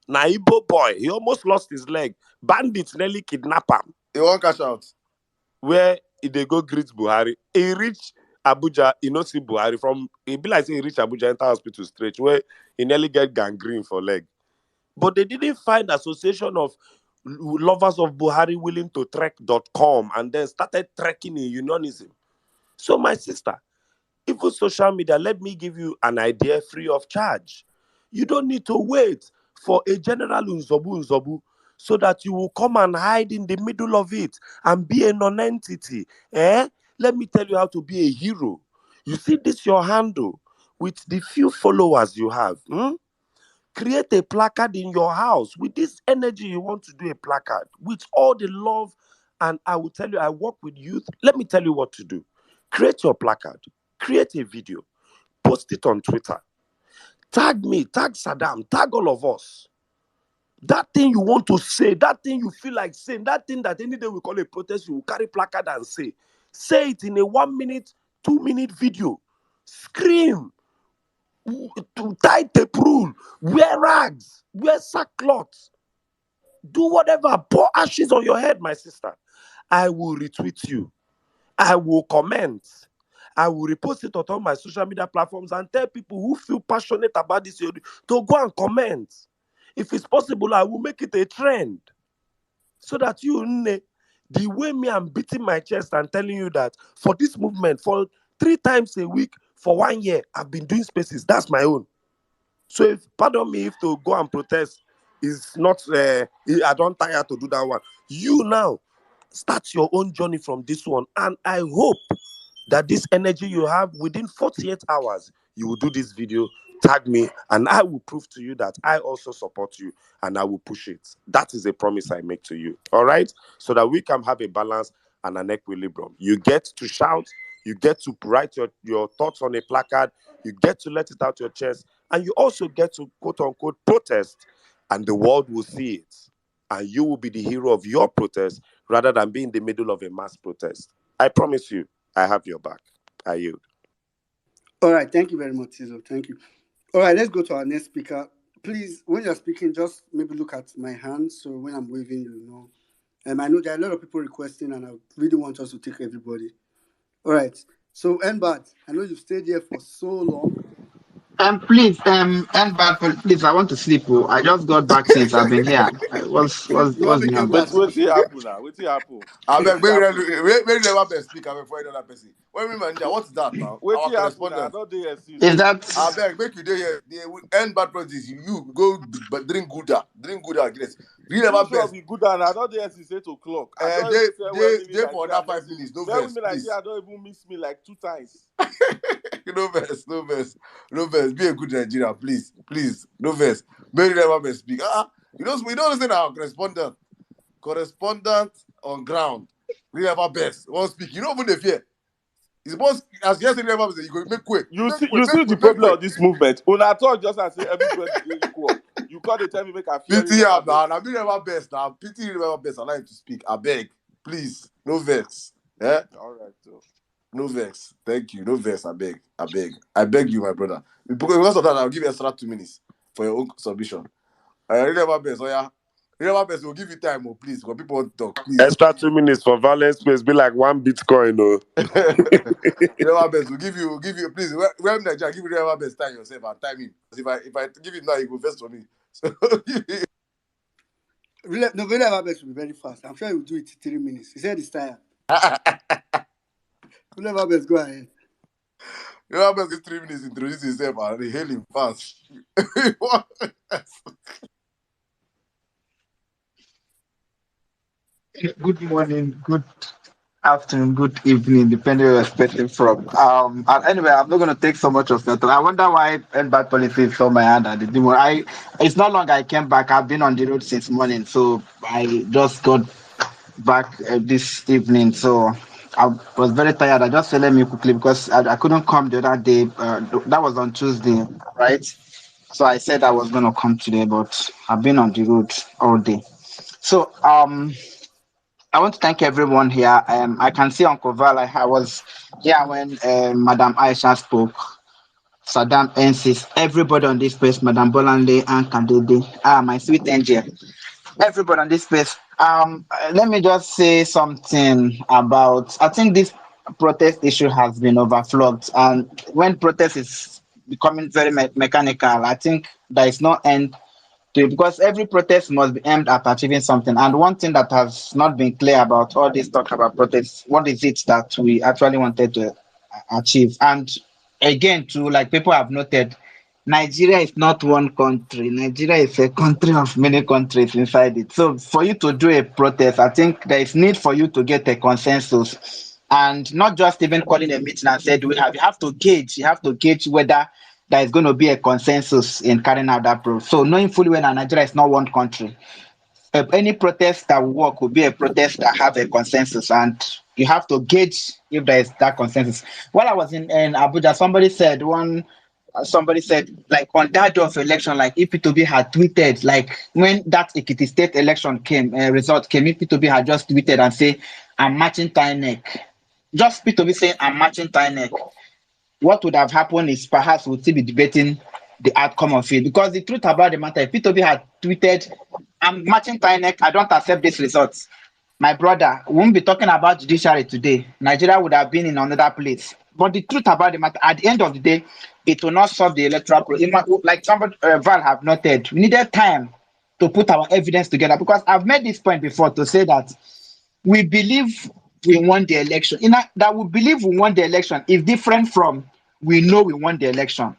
S3: Igbo boy. He almost lost his leg. Bandits nearly kidnap him.
S1: He won't cash out.
S3: Where they go greet Buhari. He reach Abuja, he not see Buhari from. He be like say he reach Abuja enter hospital straight where he nearly get gangrene for leg. But they didn't find association of lovers of Buhari willing to trek.com and then started trekking in unionism. So my sister, even social media, let me give you an idea free of charge. You don't need to wait for a general unzobu so that you will come and hide in the middle of it and be a non-entity. Let me tell you how to be a hero. You see this your handle with the few followers you have. Create a placard in your house with this energy. You want to do a placard with all the love. And I will tell you, I work with youth. Let me tell you what to do. Create your placard, create a video, post it on Twitter. Tag me, tag Saddam, tag all of us. That thing you want to say, that thing you feel like saying, that thing that any day we call a protest, you will carry placard and say. Say it in a 1 minute, 2 minute video. Scream. To tie tape rule, wear rags, wear sackcloth, do whatever, pour ashes on your head, my sister. I will retweet you. I will comment. I will repost it on all my social media platforms and tell people who feel passionate about this to go and comment. If it's possible, I will make it a trend so that the way me I'm beating my chest and telling you that for this movement, for 3 times a week, for 1 year, I've been doing spaces. That's my own. So if, pardon me, if to go and protest is not, I don't tire to do that one. You now start your own journey from this one. And I hope that this energy you have within 48 hours, you will do this video, tag me, and I will prove to you that I also support you and I will push it. That is a promise I make to you. All right? So that we can have a balance and an equilibrium. You get to shout, you get to write your thoughts on a placard, you get to let it out your chest, and you also get to quote unquote protest, and the world will see it. And you will be the hero of your protest rather than be in the middle of a mass protest. I promise you, I have your back. I yield.
S18: All right, thank you very much, Tizo. Thank you. All right, let's go to our next speaker. Please, when you're speaking, just maybe look at my hands. So when I'm waving, you know. I know there are a lot of people requesting, and I really want us to take everybody. All right. So, Nbad, I know you've stayed here for so long.
S12: Please, Nbad, please, I want to sleep. Oh. I just got back since I've been here. What's
S18: You want
S12: the
S18: me to
S12: number?
S10: Wait till happen now. Wait till happen.
S1: I beg, maybe never best speak before another person. When we man, what's that now?
S10: Wait
S1: Our
S10: till happen now. I
S1: correspondent.
S10: don't dare see.
S12: Is that
S1: I beg, make you do here. The end bad practice. You go, but drink Gouda, yes. Read about
S10: Which one
S1: best.
S10: be good and I don't dare since 8 o'clock. I don't even say well me
S1: They
S10: like
S1: for
S10: that.
S1: that 5 minutes. No
S10: Tell
S1: verse,
S10: me like
S1: please.
S10: I don't even miss me like 2 times.
S1: No verse, no verse, no verse. Be a good Nigerian, please, please. No verse. Maybe never best speak. We don't listen our correspondent on ground. We never best. Won't speak. You don't even fear. It's supposed as yesterday never best. You go make quick.
S10: You see the problem of this movement. When I talk just and say everybody is equal. You can't tell me make a fear.
S1: Pity now. I be never best now. Pity never best. I like to speak. I beg, please. No vex. Yeah.
S10: All right, so.
S1: No vex. Thank you. No vex. I beg you, my brother. Because of that, I'll give you extra 2 minutes for your own submission. Never best. Oh yeah. Never best. We'll give you time, please. Because people want to talk. Please.
S3: Extra 2 minutes for Vawulence space be like 1 Bitcoin.
S1: Never best. We'll give you. Please. When Nigeria give you never best time yourself and time him. If I give him now, he go first for me. So
S18: Never best will be very fast. I'm sure he will do it in 3 minutes. He said he's tired. Never best, go ahead.
S1: Never best get 3 minutes introduce himself and hail him fast.
S12: good morning, good afternoon, good evening, depending where you're expecting from. And anyway, I'm not gonna take so much of your time. I wonder why bad politics saw my hand at the demo. It's not long I came back. I've been on the road since morning, so I just got back this evening. So I was very tired. I just said let me quickly because I couldn't come the other day. That was on Tuesday, right? So I said I was gonna come today, but I've been on the road all day. So I want to thank everyone here. I can see Uncle Val. I was here when Madam Aisha spoke. Saddam Ensis, everybody on this space, Madam Bolanle and Kandede. My sweet angel. Everybody on this space. Let me just say something about. I think this protest issue has been overflowed, and when protest is becoming very mechanical, I think there is no end to it because every protest must be aimed at achieving something. And one thing that has not been clear about all this talk about protests, what is it that we actually wanted to achieve? And again, too, like people have noted, Nigeria is not one country. Nigeria is a country of many countries inside it. So for you to do a protest, I think there is need for you to get a consensus and not just even calling a meeting and said you have to gauge whether there is going to be a consensus in carrying out that process. So knowing fully well that Nigeria is not one country, any protest that will work will be a protest that have a consensus, and you have to gauge if there is that consensus. While I was in Abuja, somebody said like on that day of election, like if P2B had tweeted, like when that Ekiti state election came, result came, if P2B had just tweeted and say, I'm matching INEC, just P2B saying I'm matching INEC, what would have happened is perhaps we'll still be debating the outcome of it. Because the truth about the matter, if P2B had tweeted, I'm matching INEC, I don't accept this result, my brother, we won't be talking about judiciary today. Nigeria would have been in another place. But the truth about the matter, at the end of the day, it will not solve the electoral process. Like somebody, Val have noted, we needed time to put our evidence together because I've made this point before to say that we believe we won the election. That we believe we won the election is different from we know we won the election.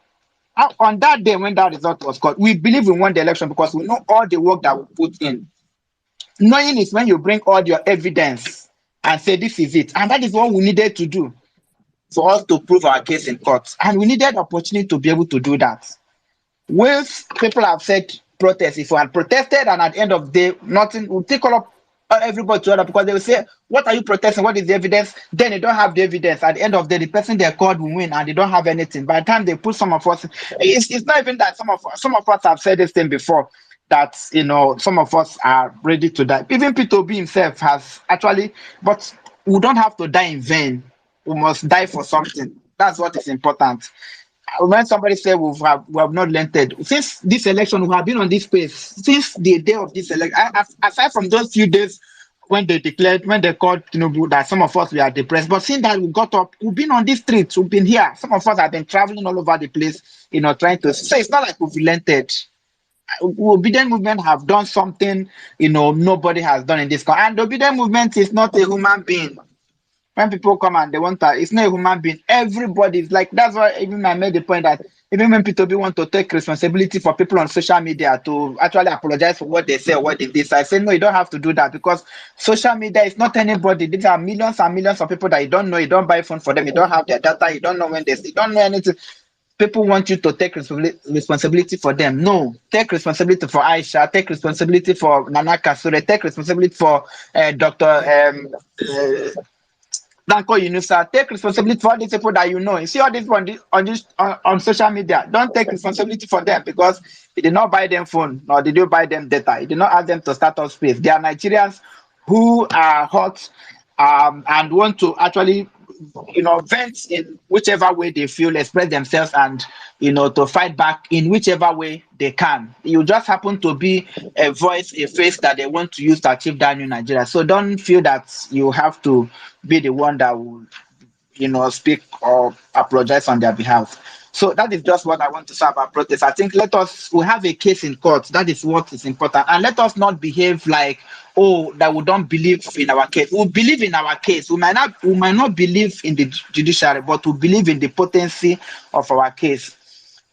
S12: On that day when that result was called, we believe we won the election because we know all the work that we put in. Knowing is when you bring all your evidence and say this is it. And that is what we needed to do for us to prove our case in court. And we needed opportunity to be able to do that. Once people have said protest, if we had protested and at the end of the day, nothing will take all up everybody together because they will say, what are you protesting? What is the evidence? Then they don't have the evidence. At the end of the day, the person they called will win and they don't have anything. By the time they put some of us, it's not even that some of us have said this thing before, that some of us are ready to die. Even P2B himself has actually, but we don't have to die in vain. We must die for something. That's what is important. When somebody say we have not learned it, since this election, we have been on this space since the day of this election. Aside from those few days when they called Tinubu that some of us we are depressed, but since that we got up, we've been on these streets, we've been here. Some of us have been traveling all over the place, trying to. So it's not like we've relented. Obedient movement have done something, nobody has done in this country. And the obedient movement is not a human being. When people come and they want to, it's not a human being. Everybody's like, that's why even I made the point that even when people want to take responsibility for people on social media to actually apologize for what they say or what they did, so I say, no, you don't have to do that because social media is not anybody. These are millions and millions of people that you don't know, you don't buy phone for them, you don't have their data, you don't know when you don't know anything. People want you to take responsibility for them. No, take responsibility for Aisha, take responsibility for Nana Kasure, take responsibility for Dr. Danko Yunusa. Take responsibility for all these people that you know. You see all these on social media. Don't take responsibility for them because you did not buy them phone, nor did you buy them data. You did not ask them to start up space. They are Nigerians who are hot and want to actually vent in whichever way they feel, express themselves, and to fight back in whichever way they can. You just happen to be a voice, a face that they want to use to achieve that new Nigeria. So don't feel that you have to be the one that will speak or apologize on their behalf. So that is just what I want to say about protest. I think we have a case in court. That is what is important. And let us not behave like, that we don't believe in our case. We believe in our case. We might not believe in the judiciary, but we believe in the potency of our case.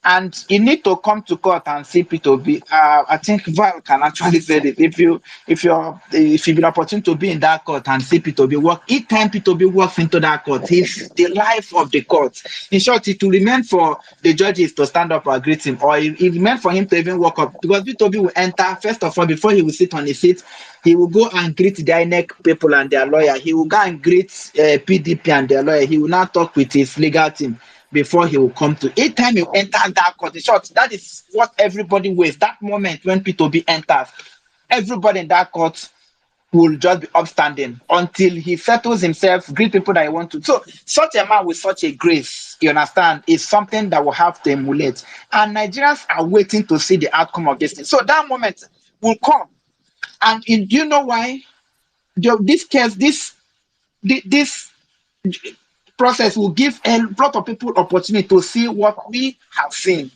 S12: and you need to come to court and see P2B. I think Val can actually say it. If you be opportunity to be in that court and see P2B work, each time P2B walks into that court, it's the life of the court. In short, it will remain for the judges to stand up and greet him, or it remains for him to even walk up, because P2B will enter first of all before he will sit on his seat. He will go and greet the INEC people and their lawyer. He will go and greet PDP and their lawyer. He will now talk with his legal team before he will come to. Each time he enters that court, in short, that is what everybody waits. That moment when P2B enters, everybody in that court will just be upstanding until he settles himself, greet people that he wants to. So such a man with such a grace, you understand, is something that will have to emulate. And Nigerians are waiting to see the outcome of this thing. So that moment will come. And do you know why? This case, this process will give a lot of people opportunity to see what we have seen.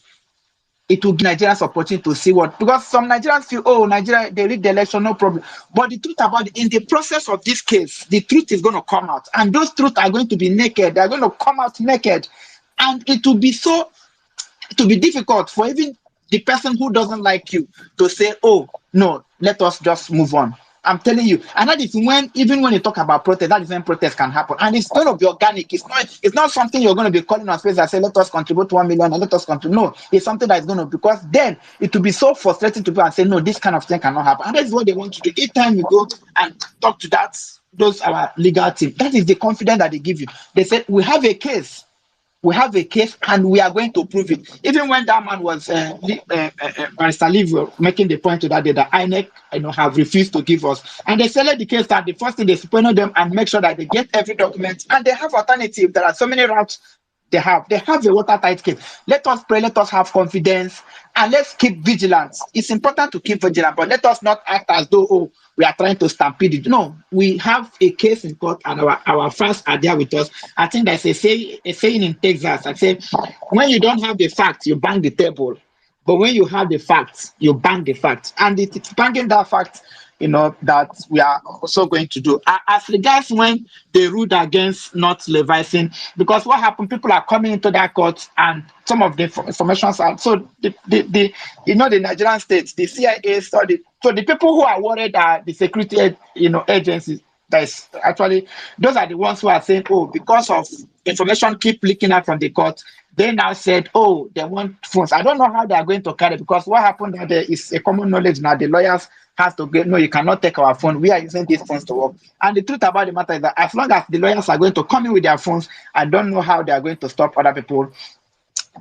S12: It will give Nigerians opportunity to see what, because some Nigerians feel, oh, Nigeria, they rig the election, no problem. But the truth about it, in the process of this case, the truth is going to come out. And those truths are going to be naked. They're going to come out naked. And it will be difficult for even the person who doesn't like you to say, oh, no, let us just move on. I'm telling you. And that is even when you talk about protest, that is when protest can happen. And it's going to be organic. It's not something you're going to be calling on space and say, let us contribute 1 million and let us contribute. No, it's something that is going to, because then it will be so frustrating to people and say, no, this kind of thing cannot happen. And that's what they want to do. Each time you go and talk to those our legal team, that is the confidence that they give you. They say, we have a case. We have a case and we are going to prove it. Even when that man was Barrister Lee making the point to that day that INEC have refused to give us, and they settled the case that the first thing they subpoena them and make sure that they get every document, and they have alternative. There are so many routes they have a watertight case. Let us pray, let us have confidence, and let's keep vigilant. It's important to keep vigilant, but let us not act as though we are trying to stampede it. No, we have a case in court and our facts are there with us. I think there's a saying in Texas. I say, when you don't have the facts, you bang the table. But when you have the facts, you bang the facts. And it's banging that fact, that we are also going to do. As regards when they ruled against not levising, because what happened, people are coming into that court and some of the informations are, so the Nigerian states, the CIA studied. So the people who are worried are the security, agencies. That's actually, those are the ones who are saying, oh, because of information keep leaking out from the court, they now said, oh, they want phones. I don't know how they are going to carry it, because what happened that there is a common knowledge now. The lawyers have to get, no, you cannot take our phone. We are using these phones to work. And the truth about the matter is that as long as the lawyers are going to come in with their phones, I don't know how they are going to stop other people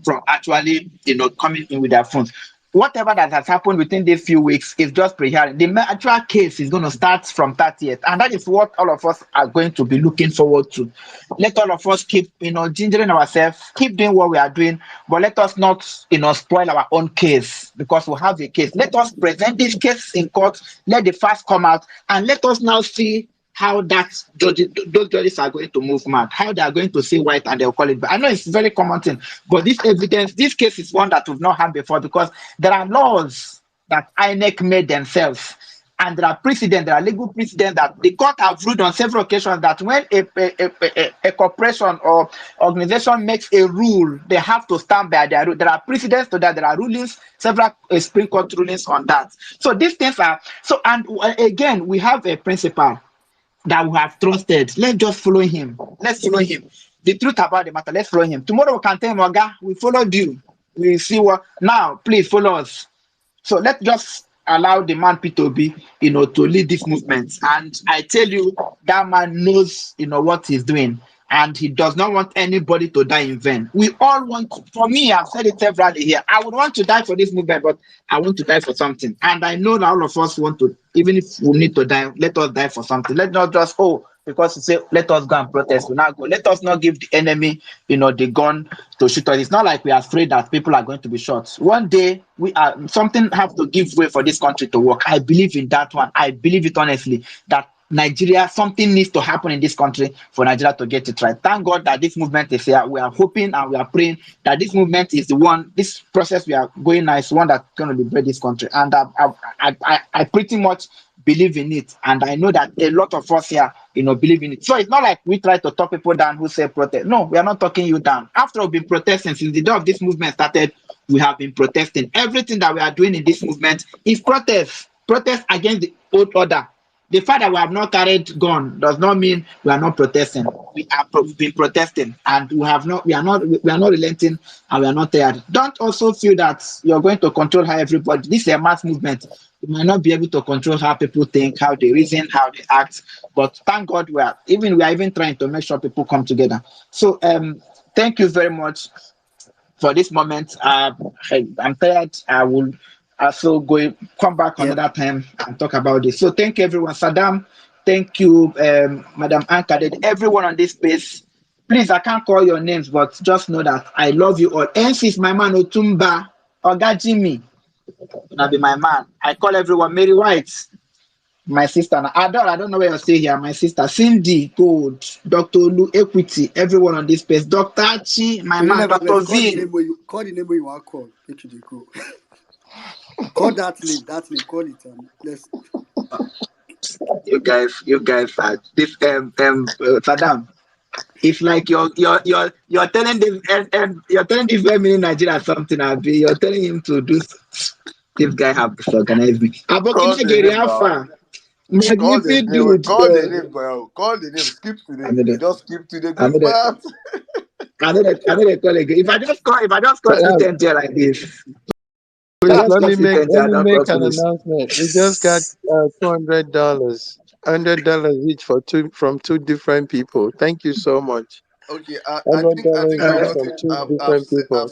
S12: from actually, coming in with their phones. Whatever that has happened within these few weeks is just pre-hearing. The actual case is going to start from 30th, and that is what all of us are going to be looking forward to. Let all of us keep, gingering ourselves, keep doing what we are doing, but let us not, spoil our own case, because we have a case. Let us present this case in court, let the facts come out, and let us now see how those judges are going to move mad, how they are going to see white and they'll call it. But I know it's very common thing, but this evidence, this case is one that we've not had before, because there are laws that INEC made themselves, and there are precedents, there are legal precedents that the court have ruled on several occasions that when a corporation or organization makes a rule, they have to stand by their rule. There are precedents to that. There are rulings, several Supreme Court rulings on that. So these things are so. And again, we have a principle that we have trusted. Let's just follow him. Let's follow him. The truth about the matter, let's follow him. Tomorrow we can tell him, Oga, we followed you. We see what now. Please follow us. So let's just allow the man P2B, to lead this movement. And I tell you, that man knows, what he's doing. And he does not want anybody to die in vain. We all want, for me, I've said it severally here, I would want to die for this movement, but I want to die for something. And I know that all of us want to, even if we need to die, let us die for something. Let's not just, because you say, let us go and protest. We now go. Let us not give the enemy, the gun to shoot us. It's not like we are afraid that people are going to be shot. One day, something have to give way for this country to work. I believe in that one. I believe it honestly, that Nigeria, something needs to happen in this country for Nigeria to get it right. Thank God that this movement is here. We are hoping and we are praying that this movement is the one, this process we are going now is one that's going to liberate this country. And I pretty much believe in it. And I know that a lot of us here, believe in it. So it's not like we try to talk people down who say protest. No, we are not talking you down. After we've been protesting since the day of this movement started, we have been protesting. Everything that we are doing in this movement is protest against the old order. The fact that we have not carried gun does not mean we are not protesting. We have been protesting, and we are not relenting, and we are not tired. Don't also feel that you're going to control how everybody. This is a mass movement. You might not be able to control how people think, how they reason, how they act. But thank God we are even trying to make sure people come together. So thank you very much for this moment. I'm tired. I will also come back
S18: Yep.
S12: another time and talk about this. So thank you, everyone. Saddam, thank you, Madam Ankaded, everyone on this space. Please, I can't call your names, but just know that I love you all. Ensis, my man, Otumba, Oga Jimmy, gonna be my man. I call everyone Mary White, my sister. Adore, I don't know where you're staying here. My sister Cindy Gold, Dr. Olu Equity, everyone on this space. Dr. Chi, my
S18: So
S12: man,
S18: never
S12: Dr.
S18: vex. Call the
S12: V.
S18: name where you want call. Make you dey go. Call that name. That name. Call it. Let's.
S12: You guys are this Saddam. It's like you're telling the you're telling this guy in Nigeria something. Abi, you're telling him to do. This guy have disorganized me.
S1: Call the
S12: Abokine
S1: name now.
S12: Alpha,
S1: Call the
S12: magnificent
S1: name.
S12: dude.
S1: Call the name, bro. Call the name. Skip today.
S12: I know
S1: Just skip today.
S12: I
S1: Good
S12: know that.
S1: man.
S12: I know they call again. If I just call
S5: Salam,
S12: Sitente like this, if I
S5: please
S12: just call Sitente,
S5: let
S12: I
S5: me
S12: don't
S5: make
S12: call
S5: an
S12: police.
S5: announcement. We just got $200 each for from two different people. Thank you so much.
S1: Okay. I
S5: $100
S1: think I've
S5: each
S12: Uh,
S5: from
S1: gotten.
S5: two different people.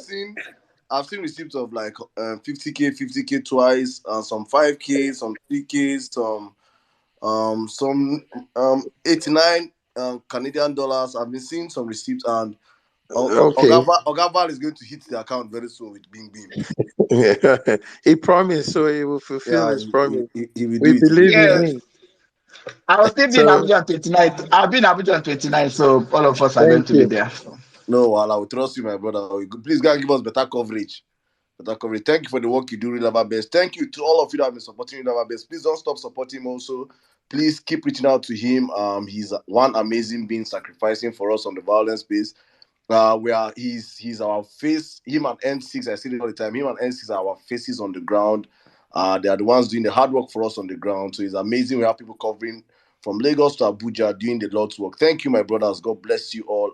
S1: I've seen receipts of like 50k twice, some 5k, some 3k, some 89 Canadian dollars. I've been seeing some receipts, and
S5: Okay.
S1: Ogaval is going to hit the account very soon with Bing Beam.
S5: He promised, so he will fulfill
S1: Yeah,
S5: his promise.
S1: he will
S5: We
S1: do it. He will
S5: believe
S1: do it.
S5: in
S12: yeah,
S5: him.
S12: I will still be in
S5: So
S12: Abuja on 29th. I'll be in Abuja on 29th, so all of us are going
S5: thank
S12: to be
S5: you.
S12: there.
S1: No, well, I will trust you, my brother. Please, God, give us better coverage. Better coverage. Thank you for the work you do, Real Lava Best. Thank you to all of you that have been supporting Real Lava Best. Please don't stop supporting him also. Please keep reaching out to him. He's one amazing being sacrificing for us on the violence space. He's our face. Him and N6, I say it all the time. Him and N6 are our faces on the ground. They are the ones doing the hard work for us on the ground. So it's amazing. We have people covering from Lagos to Abuja doing the Lord's work. Thank you, my brothers. God bless you all.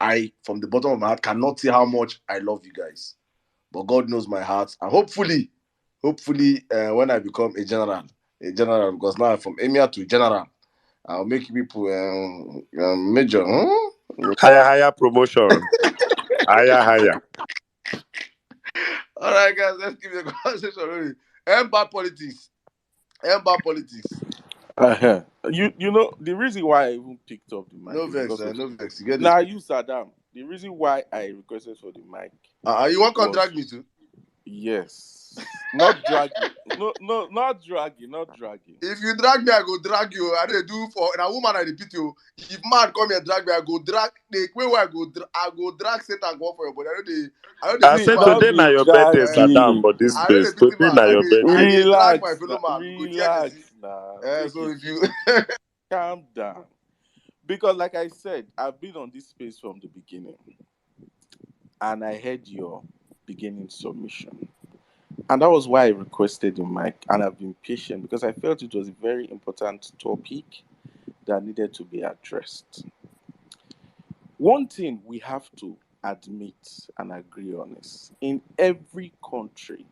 S1: I, from the bottom of my heart, cannot say how much I love you guys. But God knows my heart. And hopefully, when I become a general, because now I'm from emir to general, I'll make people major.
S3: Higher promotion. Higher.
S1: All right, guys, let's keep the conversation rolling. End bad politics. End bad politics.
S13: You know the reason why I even picked up the mic
S1: No
S13: is
S1: vex,
S13: because of
S1: no vex. You get this.
S13: now you Saddam. The reason why I requested for the mic
S1: You want to
S13: was
S1: contract me too?
S13: yes, not dragging, no, not dragging.
S1: If you drag me, I go drag you. I dey do for a woman. I repeat you. If man come here drag me, I go drag the way where I go drag Satan go for your body. I know they
S3: I
S1: pity
S13: See,
S3: said
S1: man.
S13: don't
S3: today na
S13: be
S3: your birthday, Saddam,
S13: dragging.
S3: for this
S1: I know they
S3: space.
S1: pity
S3: Today
S1: man.
S3: na your
S1: I
S3: birthday.
S1: dey drag my
S13: Relax,
S1: fellow man. We go tear the
S13: relax,
S1: sea.
S13: now.
S1: So
S13: Take it
S1: if you
S13: easy. Calm down. Because, like I said, I've been on this space from the beginning, and I heard your beginning submission. And that was why I requested the mic, and I've been patient because I felt it was a very important topic that needed to be addressed. One thing we have to admit and agree on is in every country,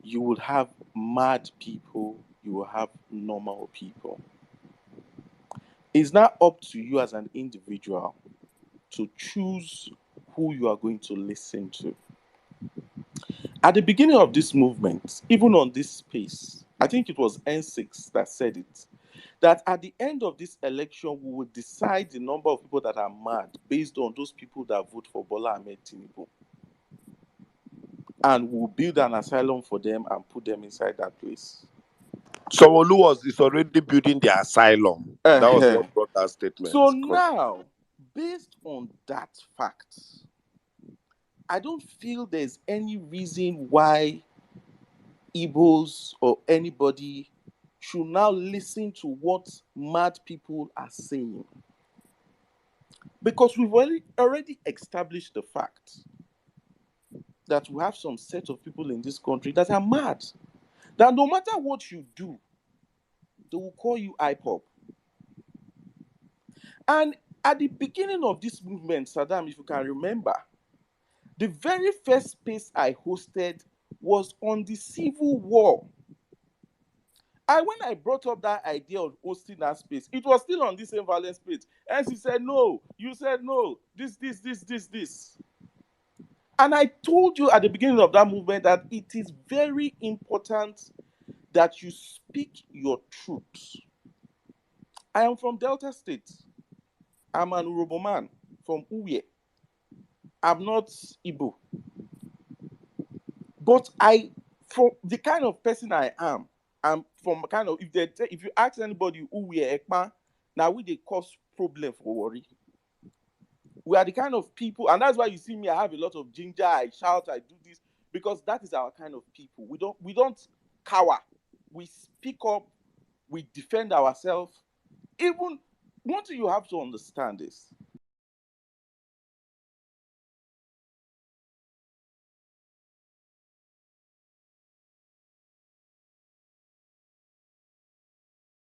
S13: you will have mad people, you will have normal people. It's now up to you as an individual to choose who you are going to listen to. At the beginning of this movement, even on this space, I think it was N6 that said it, that at the end of this election, we will decide the number of people that are mad based on those people that vote for Bola Ahmed Tinubu. And we'll build an asylum for them and put them inside that place.
S3: Someone is already building the asylum. That was
S13: Uh-huh.
S3: what brought that statement.
S13: So now, based on that fact, I don't feel there's any reason why Igbos or anybody should now listen to what mad people are saying. Because we've already established the fact
S15: that we have some set of people in this country that are mad. That no matter what you do, they will call you IPOP. And at the beginning of this movement, Saddam, if you can remember, the very first space I hosted was on the Civil War. And when I brought up that idea of hosting that space, it was still on the same Vawulence space. And she said, no, you said no, this. And I told you at the beginning of that movement that it is very important that you speak your truth. I am from Delta State. I'm an Urobo man from Uye. I'm not Igbo. But from the kind of person I am, I'm from kind of, if you ask anybody who we are Ekpa, now we they cause problem for worry. We are the kind of people, and that's why you see me, I have a lot of ginger, I shout, I do this, because that is our kind of people. We don't cower. We speak up, we defend ourselves. Even one thing you have to understand is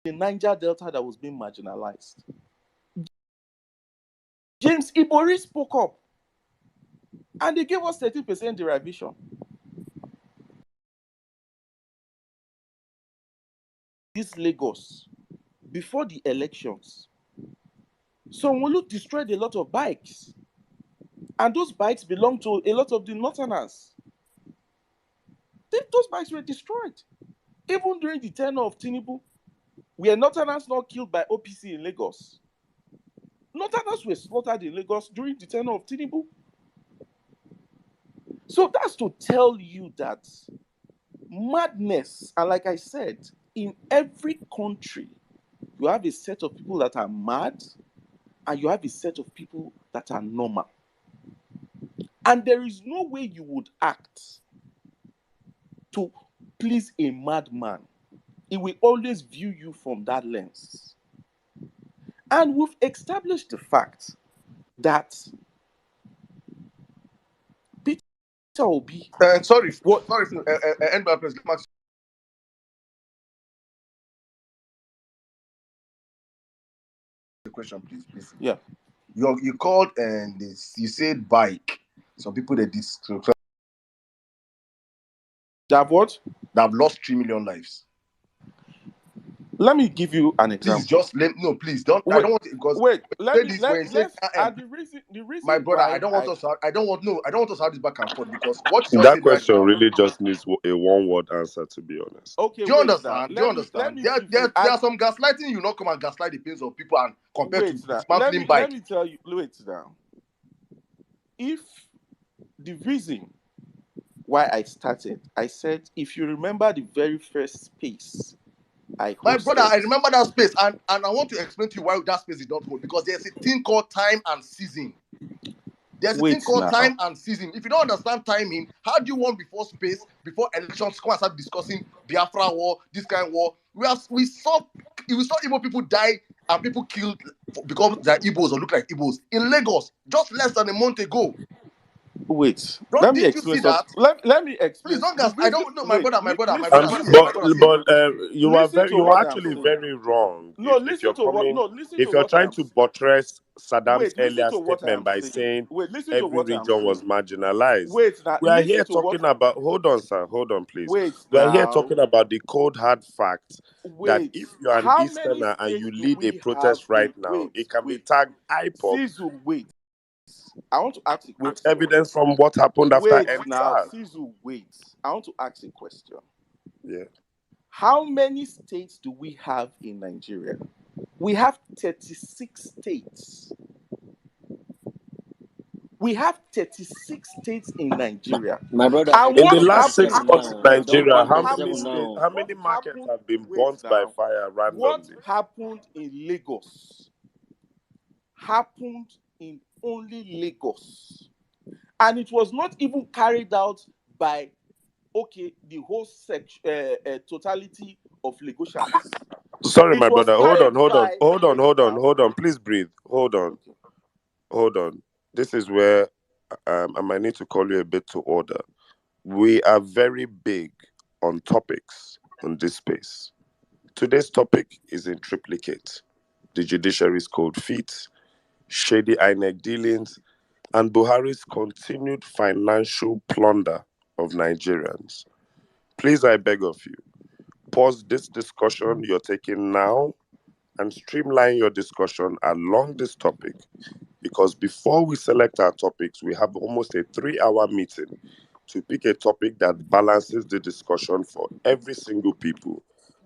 S15: the Niger Delta that was being marginalized. James Ibori spoke up, and they gave us 30% derivation. This Lagos, before the elections, Sanwo-Olu destroyed a lot of bikes, and those bikes belong to a lot of the Northerners. Those bikes were destroyed. Even during the tenure of Tinubu, were Northerners not killed by OPC in Lagos? Northerners were slaughtered in Lagos during the tenure of Tinubu. So that's to tell you that madness, and like I said, in every country, you have a set of people that are mad, and you have a set of people that are normal. And there is no way you would act to please a madman. He will always view you from that lens. And we've established the fact that Peter Obi.
S1: Sorry,
S15: What?
S1: End by press. The question, please.
S15: Yeah.
S1: You called and you said bike. Some people they
S15: That what?
S1: That have lost 3 million lives.
S15: Let me give you an example.
S1: Please just please don't.
S15: Wait,
S1: I don't want to, because
S15: wait.
S1: let's
S15: The reason
S1: my brother,
S15: why
S1: I don't want us to have this back and forth, because what you're
S3: That
S1: saying right
S3: question
S1: now.
S3: really just needs a one-word answer, to be honest.
S15: Okay,
S1: Do you
S15: wait
S1: understand?
S15: now.
S1: Do you understand? There are some gaslighting. You not come and gaslight the pains of people and compare to dismantling bike.
S15: Let me tell you. Wait now. If the reason why I started, I said, if you remember the very first space I hosted.
S1: My brother, I remember that space, and I want to explain to you why that space did not hold. Because there's a thing called time and season. There's a thing called time and season. If you don't understand timing, how do you want before elections come and start discussing Biafra war, this kind of war? We saw Igbo people die and people killed because they're Igbos or look like Igbos in Lagos just less than a month ago.
S15: Wait,
S1: Didn't you see that?
S15: Let me explain.
S1: Please don't gas. I don't know, my brother.
S3: You are actually very wrong.
S15: No, listen to
S3: you're
S15: what
S3: trying
S15: I'm
S3: to buttress Saddam's
S15: listen
S3: earlier
S15: to what
S3: statement
S15: I'm
S3: by
S15: saying.
S3: saying
S15: To what I'm
S3: region was marginalized. We are here talking about. Hold on, sir. Hold on, please. We are here talking about the cold hard fact that if you are an Easterner and you lead a protest right now, it can be tagged IPOP.
S15: Wait. I want to ask a question.
S3: With evidence from what happened after NSAS.
S15: Wait. I want to ask a question.
S3: Yeah.
S15: How many states do we have in Nigeria? We have 36 states. We have 36 states in Nigeria.
S4: My brother,
S3: in the last 6 months in Nigeria, how many markets have been burnt by fire randomly?
S15: What happened in Lagos happened in only Lagos. And it was not even carried out by the whole totality of Lagosians.
S3: Sorry, my brother. Hold on. Please breathe. Hold on. This is where I might need to call you a bit to order. We are very big on topics in this space. Today's topic is in triplicate: the judiciary's cold feet, Shady INEC dealings, and Buhari's continued financial plunder of Nigerians. Please, I beg of you, pause this discussion you're taking now and streamline your discussion along this topic, because before we select our topics, we have almost a 3-hour meeting to pick a topic that balances the discussion for every single people,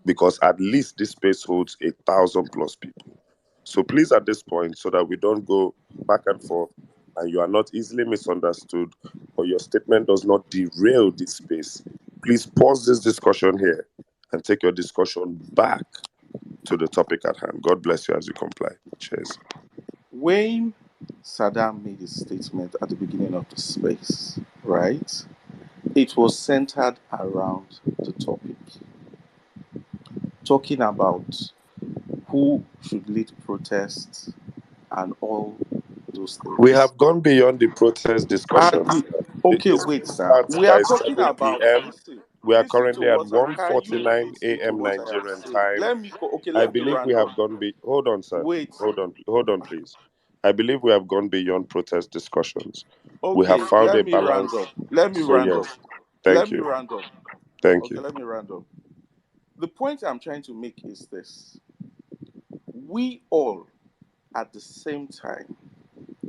S3: because at least this space holds 1,000 plus people. So please, at this point, so that we don't go back and forth and you are not easily misunderstood or your statement does not derail this space, please pause this discussion here and take your discussion back to the topic at hand. God bless you as you comply. Cheers.
S15: When Saddam made his statement at the beginning of the space, right, it was centered around the topic, talking about who should lead protests and all those
S3: We
S15: things.
S3: have gone beyond the protest discussion.
S15: Okay,
S3: This
S15: wait,
S3: room
S15: sir.
S3: starts
S15: We
S3: by
S15: are talking
S3: 7
S15: about,
S3: p.m.
S15: listen,
S3: We are
S15: listen to
S3: currently at
S15: what, can you
S3: 1:49
S15: listen to
S3: a.m.
S15: what I am
S3: Nigerian
S15: saying?
S3: time. I
S15: Let me
S3: believe we
S15: round
S3: have
S15: up.
S3: gone hold on, sir.
S15: Wait.
S3: Hold on, please. I believe we have gone beyond protest discussions. We have
S15: Okay,
S3: found a
S15: let me round
S3: balance.
S15: up. Let me
S3: So
S15: round up.
S3: yes,
S15: Let
S3: thank
S15: me
S3: you.
S15: round up.
S3: Thank
S15: Okay,
S3: you.
S15: let me round up. The point I'm trying to make is this. We all, at the same time,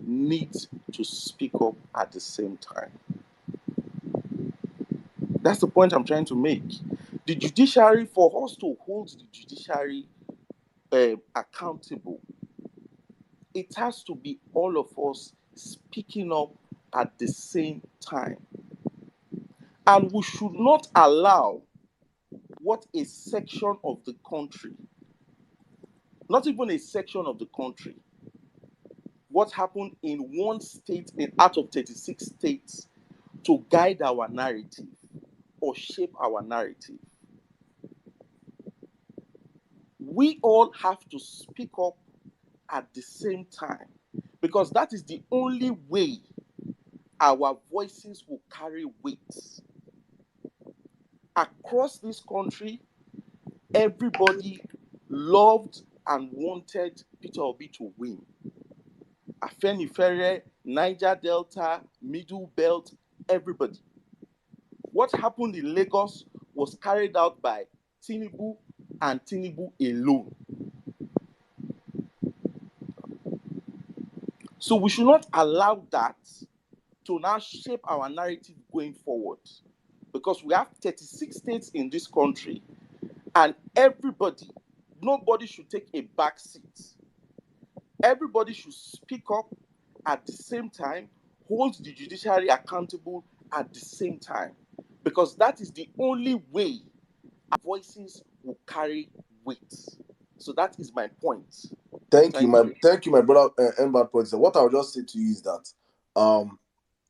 S15: need to speak up at the same time. That's the point I'm trying to make. The judiciary, for us to hold the judiciary accountable, it has to be all of us speaking up at the same time. And we should not allow what a section of the country, not even a section of the country, what happened in one state out of 36 states to guide our narrative or shape our narrative. We all have to speak up at the same time, because that is the only way our voices will carry weight. Across this country, everybody loved and wanted Peter Obi to win. Afenifere, Niger Delta, Middle Belt, everybody. What happened in Lagos was carried out by Tinubu and Tinubu alone. So we should not allow that to now shape our narrative going forward, because we have 36 states in this country, and nobody should take a back seat. Everybody should speak up at the same time, hold the judiciary accountable at the same time, because that is the only way our voices will carry weight. So that is my point.
S1: Thank you,
S15: Thank you.
S1: my brother, Mbad Producer. What I'll just say to you is that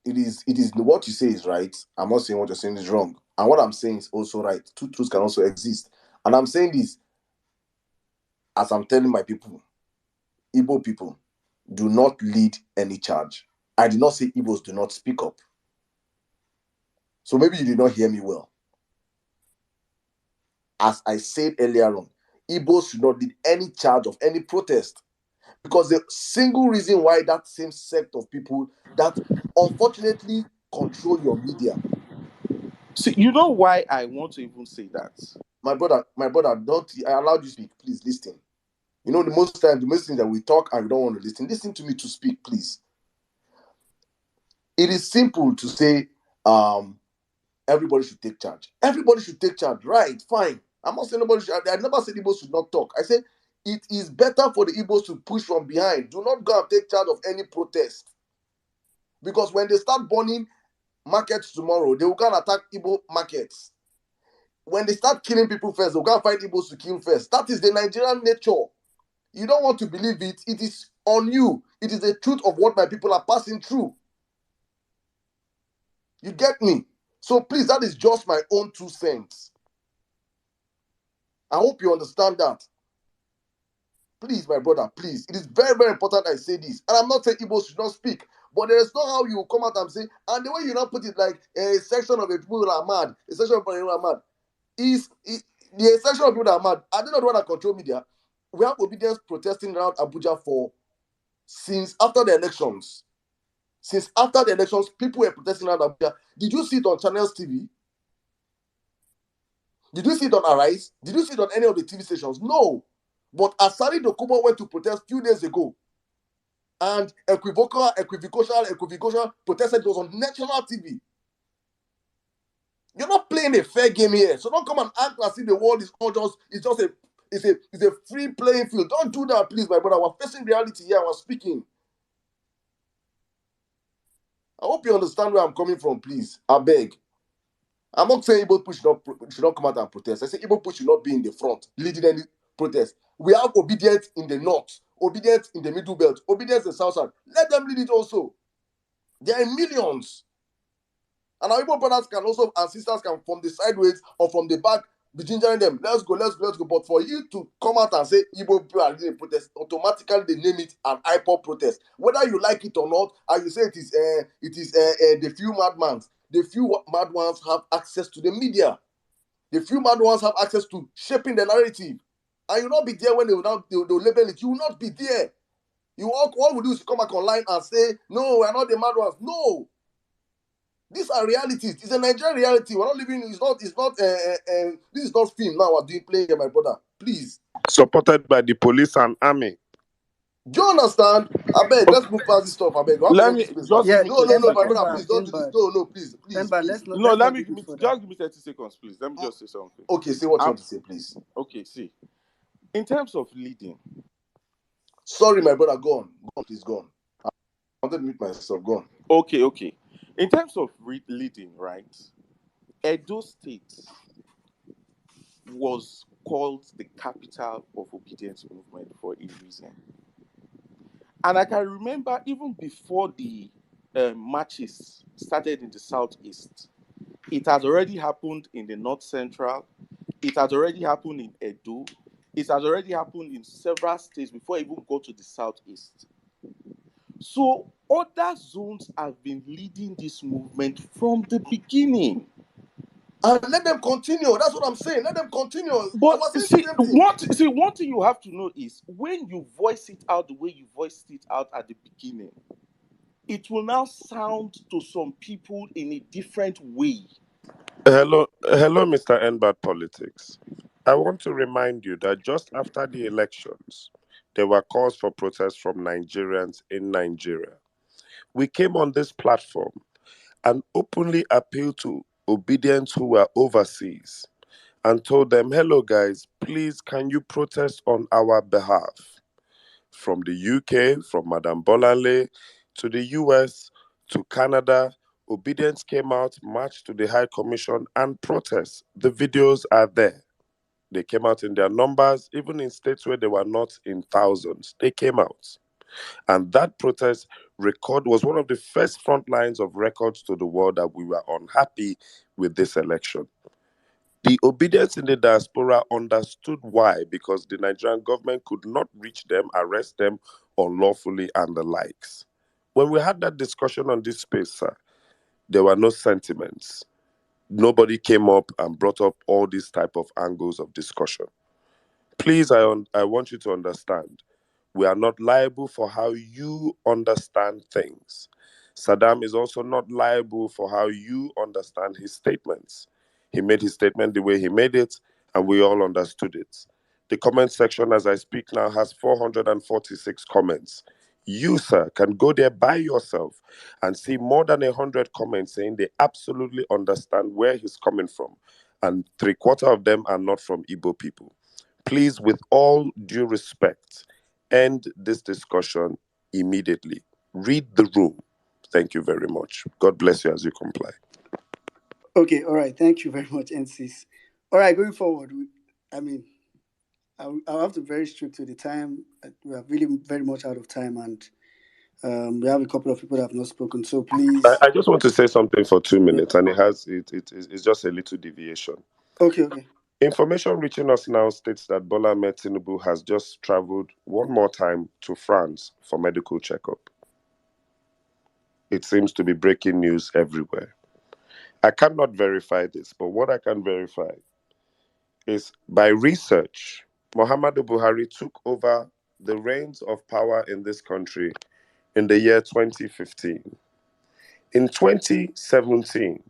S1: it is what you say is right. I'm not saying what you're saying is wrong, and what I'm saying is also right. Two truths can also exist, and I'm saying this as I'm telling my people, Igbo people, do not lead any charge. I did not say Igbos do not speak up. So maybe you did not hear me well. As I said earlier on, Igbos should not lead any charge of any protest, because the single reason why that same sect of people that unfortunately control your media.
S15: See, you know why I want to even say that?
S1: My brother, don't I allowed you to speak? Please listen. You know, the most thing that we talk and we don't want to listen. Listen to me to speak, please. It is simple to say, everybody should take charge. Everybody should take charge, right? Fine. I'm not saying nobody should. I never said Igbos should not talk. I said it is better for the Igbos to push from behind. Do not go and take charge of any protest, because when they start burning markets tomorrow, they will go and attack Igbo markets. When they start killing people first, they'll go and find Igbos to kill first. That is the Nigerian nature. You don't want to believe it. It is on you. It is the truth of what my people are passing through. You get me? So please, that is just my own 2 cents. I hope you understand that. Please, my brother, please. It is very, very important I say this. And I'm not saying Igbos should not speak. But there is not how you come out and say, and the way you now put it like a section of the people that are mad, a section of people that are mad, the section of people that are mad, are they not the one that control media? We have obedience protesting around Abuja since after the elections. Since after the elections, people were protesting around Abuja. Did you see it on Channels TV? Did you see it on Arise? Did you see it on any of the TV stations? No. But Asari Dokubo went to protest a few days ago. And equivocal protested. It was on national TV. You're not playing a fair game here. So don't come and act as if the world is all just, it's a free playing field. Don't do that, please, my brother. We're facing reality here. We're speaking. I hope you understand where I'm coming from, please. I beg. I'm not saying Igbo people should not come out and protest. I say Igbo people should not be in the front leading any protest. We have obedience in the north, obedience in the middle belt, obedience in the south side. Let them lead it also. There are millions. And our Igbo brothers can also, and sisters can, from the sideways or from the back, be gingering them. Let's go. But for you to come out and say Igbo people are leading a protest, automatically they name it an IPOP protest. Whether you like it or not, and you say it is the few madmen. The few mad ones have access to the media. The few mad ones have access to shaping the narrative. And you'll not be there when they'll label it. You will not be there. All we do is come back online and say, no, we're not the mad ones. No. These are realities. It's a Nigerian reality. We're not living, this is not film now we're doing playing here, my brother. Please.
S3: Supported by the police and army.
S1: Do you understand? I beg, let's move past this stuff. I beg.
S15: Let me just give me 30
S1: no, my
S15: seconds.
S1: brother, please don't do this. No, please.
S15: No, let me give me just give me 30 seconds, please. Let me just say something.
S1: Okay, say what you want to say, please.
S15: Okay, see. In terms of leading.
S1: Sorry, my brother, go on. Go on, please, go on. I wanted to mute myself. Go on.
S15: Okay. In terms of leading, right? Edo State was called the capital of obedience movement for a reason. And I can remember even before the marches started in the southeast, it has already happened in the north central, it has already happened in Edo, it has already happened in several states before it even go to the southeast. So other zones have been leading this movement from the beginning.
S1: And let them continue. That's what I'm saying. Let them continue.
S15: But one thing you have to know is when you voice it out the way you voiced it out at the beginning, it will now sound to some people in a different way.
S3: Hello, Mr. Enbad Politics. I want to remind you that just after the elections, there were calls for protests from Nigerians in Nigeria. We came on this platform and openly appealed to obedience who were overseas and told them, hello guys, please can you protest on our behalf? From the UK, from Madame Bolanle, to the US, to Canada, obedience came out, marched to the High Commission and protest. The videos are there. They came out in their numbers, even in states where they were not in thousands. They came out. And that protest record was one of the first front lines of records to the world that we were unhappy with this election. The obedience in the diaspora understood why, because the Nigerian government could not reach them, arrest them unlawfully, and the likes. When we had that discussion on this space, sir, there were no sentiments. Nobody came up and brought up all these type of angles of discussion. Please, I want you to understand, we are not liable for how you understand things. Saddam is also not liable for how you understand his statements. He made his statement the way he made it, and we all understood it. The comment section as I speak now has 446 comments. You, sir, can go there by yourself and see more than 100 comments saying they absolutely understand where he's coming from. And 3/4 of them are not from Igbo people. Please, with all due respect, end this discussion immediately. Read the room. Thank you very much. God bless you as you comply.
S18: Okay, all right. Thank you very much, NCs. All right, going forward, I'll have to be very strict to the time. We are really very much out of time, and we have a couple of people that have not spoken. So please.
S3: I just want to say something for 2 minutes, and it's just a little deviation.
S18: Okay.
S3: Information reaching us now states that Bola Ahmed Tinubu has just traveled one more time to France for medical checkup. It seems to be breaking news everywhere. I cannot verify this, but what I can verify is by research, Muhammadu Buhari took over the reins of power in this country in the year 2015. In 2017,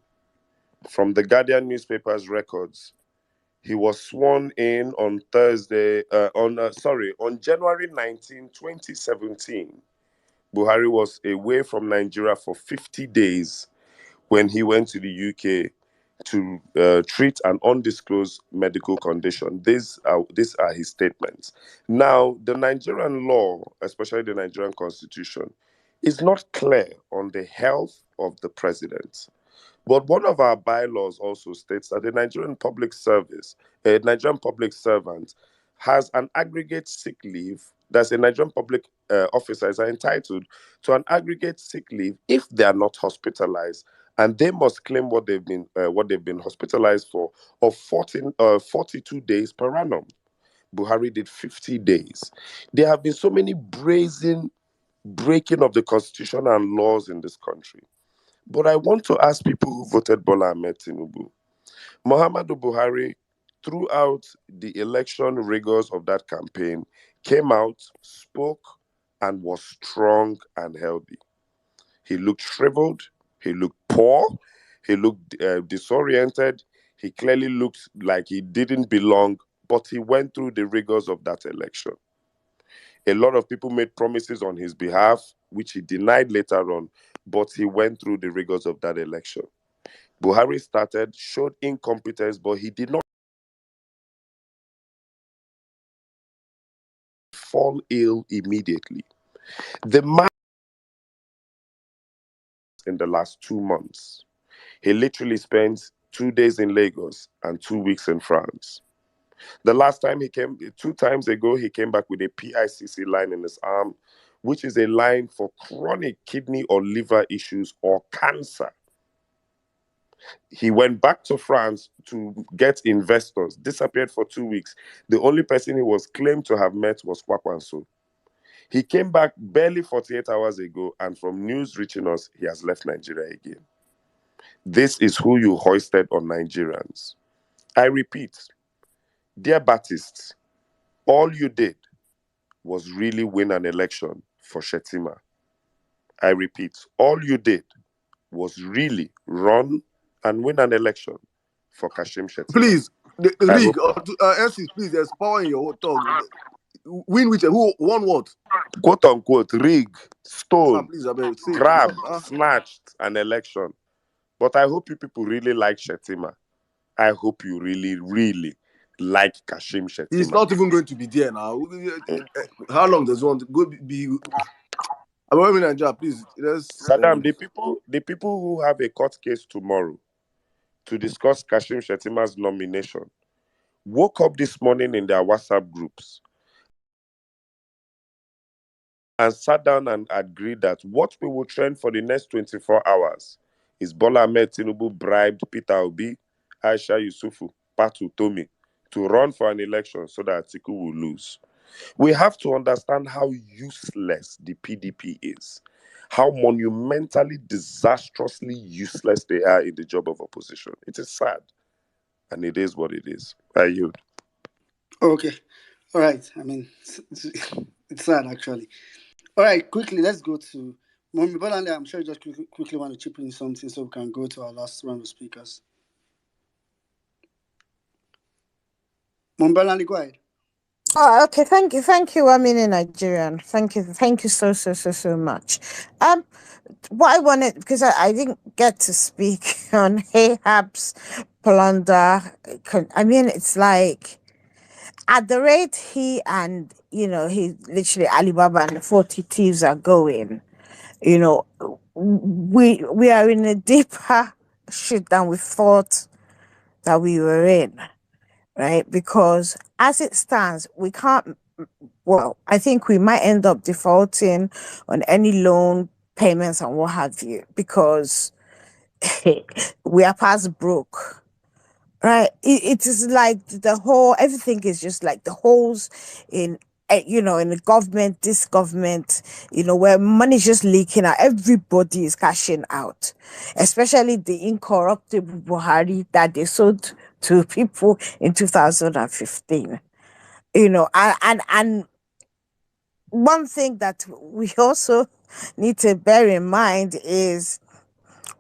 S3: from the Guardian newspaper's records, he was sworn in on on January 19, 2017. Buhari was away from Nigeria for 50 days when he went to the UK to treat an undisclosed medical condition. These are his statements. Now, the Nigerian law, especially the Nigerian constitution, is not clear on the health of the president. But one of our bylaws also states that a Nigerian public servant, has an aggregate sick leave. That's a Nigerian public officers are entitled to an aggregate sick leave if they are not hospitalized, and they must claim what they've been hospitalized for of 42 days per annum. Buhari did 50 days. There have been so many brazen breaking of the constitution and laws in this country. But I want to ask people who voted Bola Ahmed Tinubu. Muhammadu Buhari, throughout the election rigors of that campaign, came out, spoke, and was strong and healthy. He looked shriveled, he looked poor, he looked disoriented, he clearly looked like he didn't belong, but he went through the rigors of that election. A lot of people made promises on his behalf, which he denied later on, but he went through the rigors of that election. Buhari showed incompetence, but he did not fall ill immediately. The man in the last 2 months, he literally spent 2 days in Lagos and 2 weeks in France. The last time he came, 2 times ago, he came back with a PICC line in his arm, which is a line for chronic kidney or liver issues or cancer. He went back to France to get investors, disappeared for 2 weeks. The only person he was claimed to have met was Kwakwanso. He came back barely 48 hours ago, and from news reaching us, he has left Nigeria again. This is who you hoisted on Nigerians. I repeat, dear Baptists, all you did was really win an election for Shetima. I repeat, all you did was really run and win an election for Kashim Shetima.
S1: Please,
S3: I
S1: Rig,
S3: hope
S1: NC, please, there's power in your talk. Win which? Who won what?
S3: quote unquote rig, stole,
S1: Please, I beg, say
S3: grabbed, snatched an election. But I hope you people really like Shetima. I hope you really, really like Kashim Shetima.
S1: He's not even going to be there now. How long does one go be? I'm in Nigeria, please.
S3: Saddam, the people who have a court case tomorrow to discuss Kashim Shetima's nomination woke up this morning in their WhatsApp groups and sat down and agreed that what we will trend for the next 24 hours is Bola Ahmed Tinubu bribed Peter Obi, Aisha Yusufu, Patu Tomi to run for an election so that Atiku will lose. We have to understand how useless the PDP is, how monumentally, disastrously useless they are in the job of opposition. It is sad, and it is what it is. I yield.
S18: Okay. All right. I mean, it's sad actually. All right. Quickly, let's go to Mommy Bolande. I'm sure you just quickly want to chip in something so we can go to our last round of speakers. Mommy Bolande, go ahead.
S16: Oh, okay. Thank you. I'm in Nigerian. Thank you so much. What I wanted, because I didn't get to speak on Ahab's plunder. I mean, it's like at the rate he and he literally Alibaba and the 40 thieves are going. We are in a deeper shit than we thought that we were in, right? Because as it stands, we can't. Well, I think we might end up defaulting on any loan payments and what have you, because we are past broke, right? It is like everything is just like the holes in in the government, this government, where money is just leaking out, everybody is cashing out, especially the incorruptible Buhari that they sold to people in 2015. And one thing that we also need to bear in mind is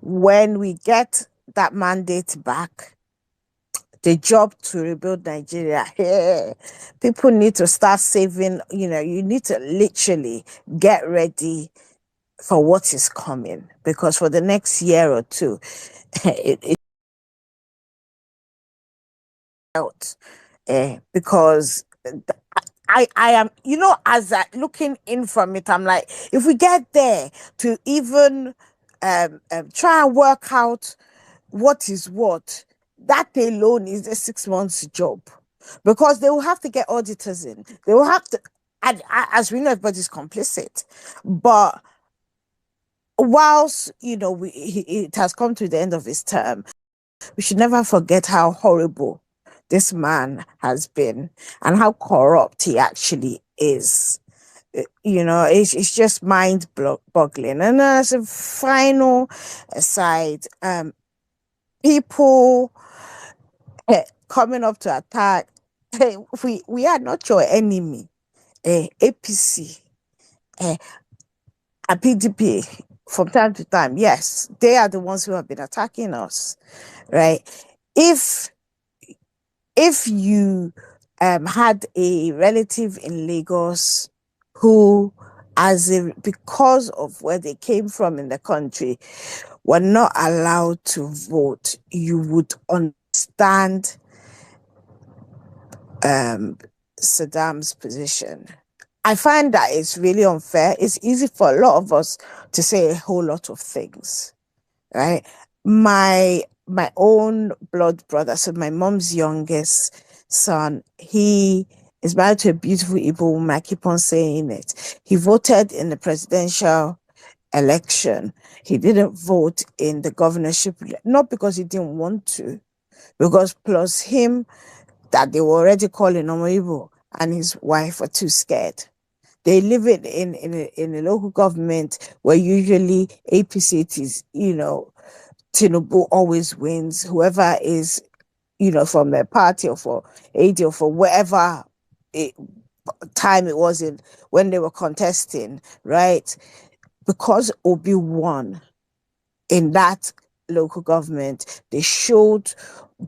S16: when we get that mandate back, the job to rebuild Nigeria. People need to start saving, you need to literally get ready for what is coming, because for the next year or two, it's out. Because I am, as looking in from it, I'm like, if we get there to even try and work out what is what, that alone is a 6 months job, because they will have to get auditors in. They will have to, and as we know, everybody's complicit. But whilst it has come to the end of his term, we should never forget how horrible this man has been and how corrupt he actually is. It's just mind-boggling. And as a final aside, people coming up to attack, we are not your enemy. APC, and PDP, from time to time, yes, they are the ones who have been attacking us, right? If you had a relative in Lagos who, because of where they came from in the country, were not allowed to vote, you would understand Saddam's position. I find that it's really unfair. It's easy for a lot of us to say a whole lot of things, right? My own blood brother, so my mom's youngest son, he is married to a beautiful Igbo woman. I keep on saying it. He voted in the presidential election. He didn't vote in the governorship, not because he didn't want to, because plus him, that they were already calling Igbo, and his wife were too scared. They live in a local government where usually APC it is, Tinubu always wins. Whoever is, from their party or for AD or for whatever time it was in when they were contesting, right? Because Obi won in that local government, they showed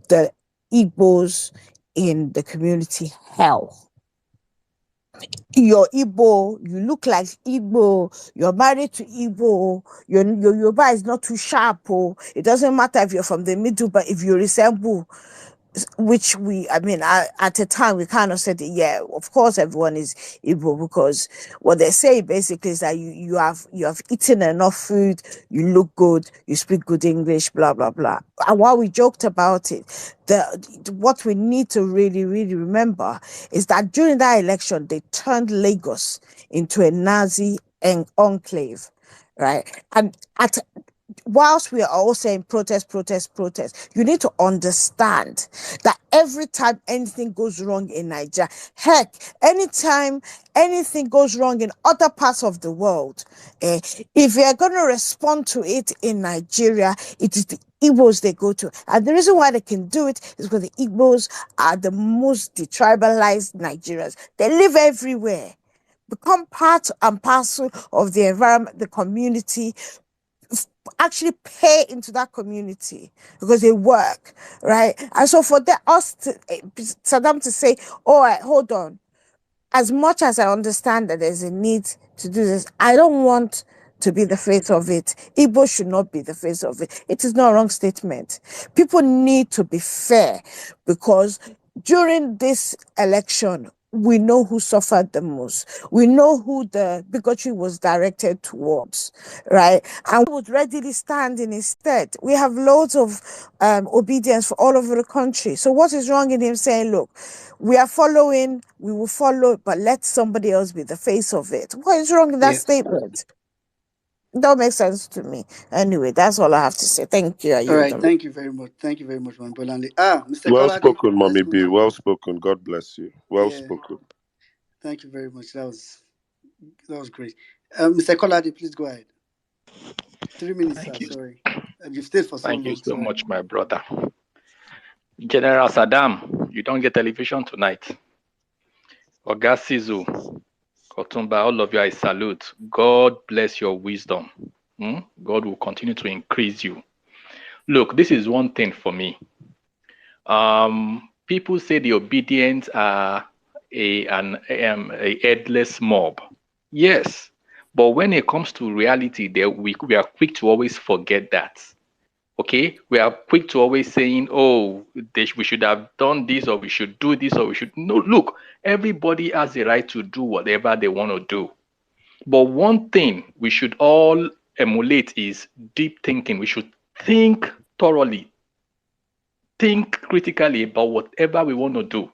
S16: the Igbos in the community hell. You're Igbo, you look like Igbo, you're married to Igbo, your Yoruba is not too sharp. It doesn't matter if you're from the middle, but if you resemble, which at a time we kind of said, yeah, of course everyone is Igbo, because what they say basically is that you have eaten enough food, you look good, you speak good English, blah blah blah. And while we joked about it, what we need to really really remember is that during that election they turned Lagos into a Nazi enclave, right? And whilst we are all saying protest, you need to understand that every time anything goes wrong in Nigeria, heck, anytime anything goes wrong in other parts of the world, if you're going to respond to it in Nigeria, it is the Igbos they go to. And the reason why they can do it is because the Igbos are the most detribalized Nigerians. They live everywhere, become part and parcel of the environment, the community, actually pay into that community because they work, right? And so for Saddam to say, "Oh, hold on," as much as I understand that there's a need to do this, I don't want to be the face of it. Igbo should not be the face of it. It is not a wrong statement. People need to be fair, because during this election, we know who suffered the most. We know who the bigotry was directed towards, right? And we would readily stand in his stead. We have loads of obedience for all over the country. So what is wrong in him saying, look, we are following, we will follow, but let somebody else be the face of it? What is wrong in that statement? Don't make sense to me. Anyway, that's all I have to say. Thank you.
S18: All right, thank you very much. Thank you very much, Mambolande. Mr.
S3: Well
S18: Kolade,
S3: spoken,
S18: let's
S3: Mommy
S18: move
S3: B.
S18: on.
S3: Well spoken. God bless you. Well
S18: Yeah,
S3: spoken.
S18: Thank you very much. That was great. Mr. Kolade, please go ahead. 3 minutes,
S17: Thank
S18: sir.
S17: you.
S18: Sorry. You've stayed for so
S17: Thank you
S18: long.
S17: so
S18: Sorry.
S17: much, my brother. General Saddam, you don't get television tonight. Oga Sizu, Otumba, all of you, I salute. God bless your wisdom. God will continue to increase you. Look, this is one thing for me. People say the obedient are a headless mob. Yes, but when it comes to reality, we are quick to always forget that. Okay, we are quick to always saying, "Oh, we should have done this, or we should do this, or we should." No, look, everybody has the right to do whatever they want to do. But one thing we should all emulate is deep thinking. We should think thoroughly, think critically about whatever we want to do.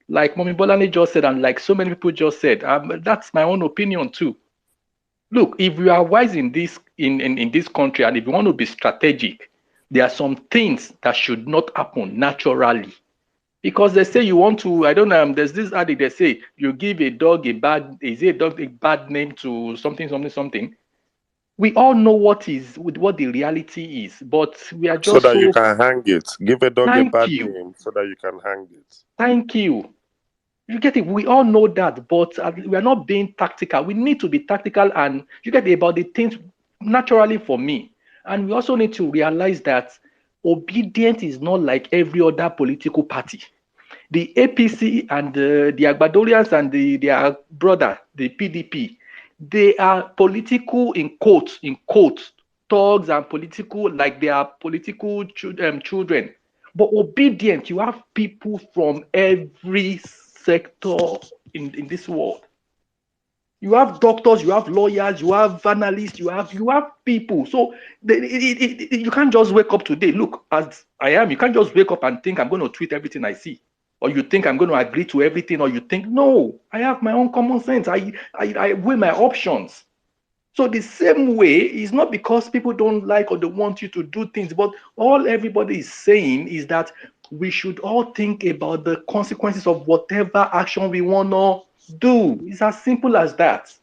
S17: Like Mommy Bolani just said, and like so many people just said, that's my own opinion too. Look, if we are wise in this country, and if we want to be strategic, there are some things that should not happen naturally. Because they say you want to, I don't know, there's this adage they say you give a dog a bad name to something, something, something. We all know what the reality is, but we are
S3: So
S17: just
S3: that you
S17: so.
S3: can hang it. Give a dog a
S17: Thank
S3: bad
S17: you.
S3: name so that you can hang it.
S17: Thank you. You get it? We all know that, but we are not being tactical. We need to be tactical, and you get it, about the things naturally for me. And we also need to realize that obedience is not like every other political party. The APC and the Agbadorians and their brother, the PDP, they are political in quotes, thugs and political, like they are political children. But obedient, you have people from every sector in this world. You have doctors, you have lawyers, you have analysts, you have people. So you can't just wake up today. Look, as I am, you can't just wake up and think I'm going to tweet everything I see, or you think I'm going to agree to everything, or you think no. I have my own common sense. I weigh my options. So the same way is not because people don't like or they want you to do things, but all everybody is saying is that we should all think about the consequences of whatever action we want to do. It's as simple as that.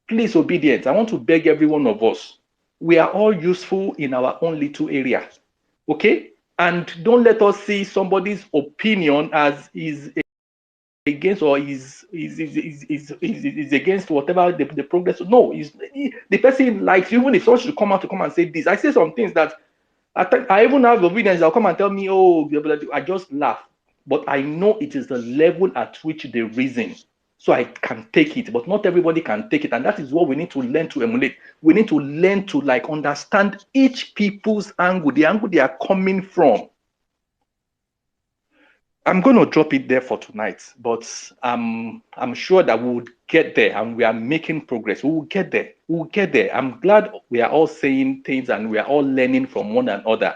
S17: Please, obedience. I want to beg every one of us. We are all useful in our own little area. Okay? And don't let us see somebody's opinion as is against, or is against whatever the progress. No, the person likes, even if someone should come out to come and say this. I say some things that I even have opinions. They'll come and tell me, oh, I just laugh. But I know it is the level at which they reason. So I can take it, but not everybody can take it. And that is what we need to learn to emulate. We need to learn to understand each people's angle, the angle they are coming from. I'm going to drop it there for tonight, but I'm sure that we will get there, and we are making progress. We will get there. We will get there. I'm glad we are all saying things and we are all learning from one another.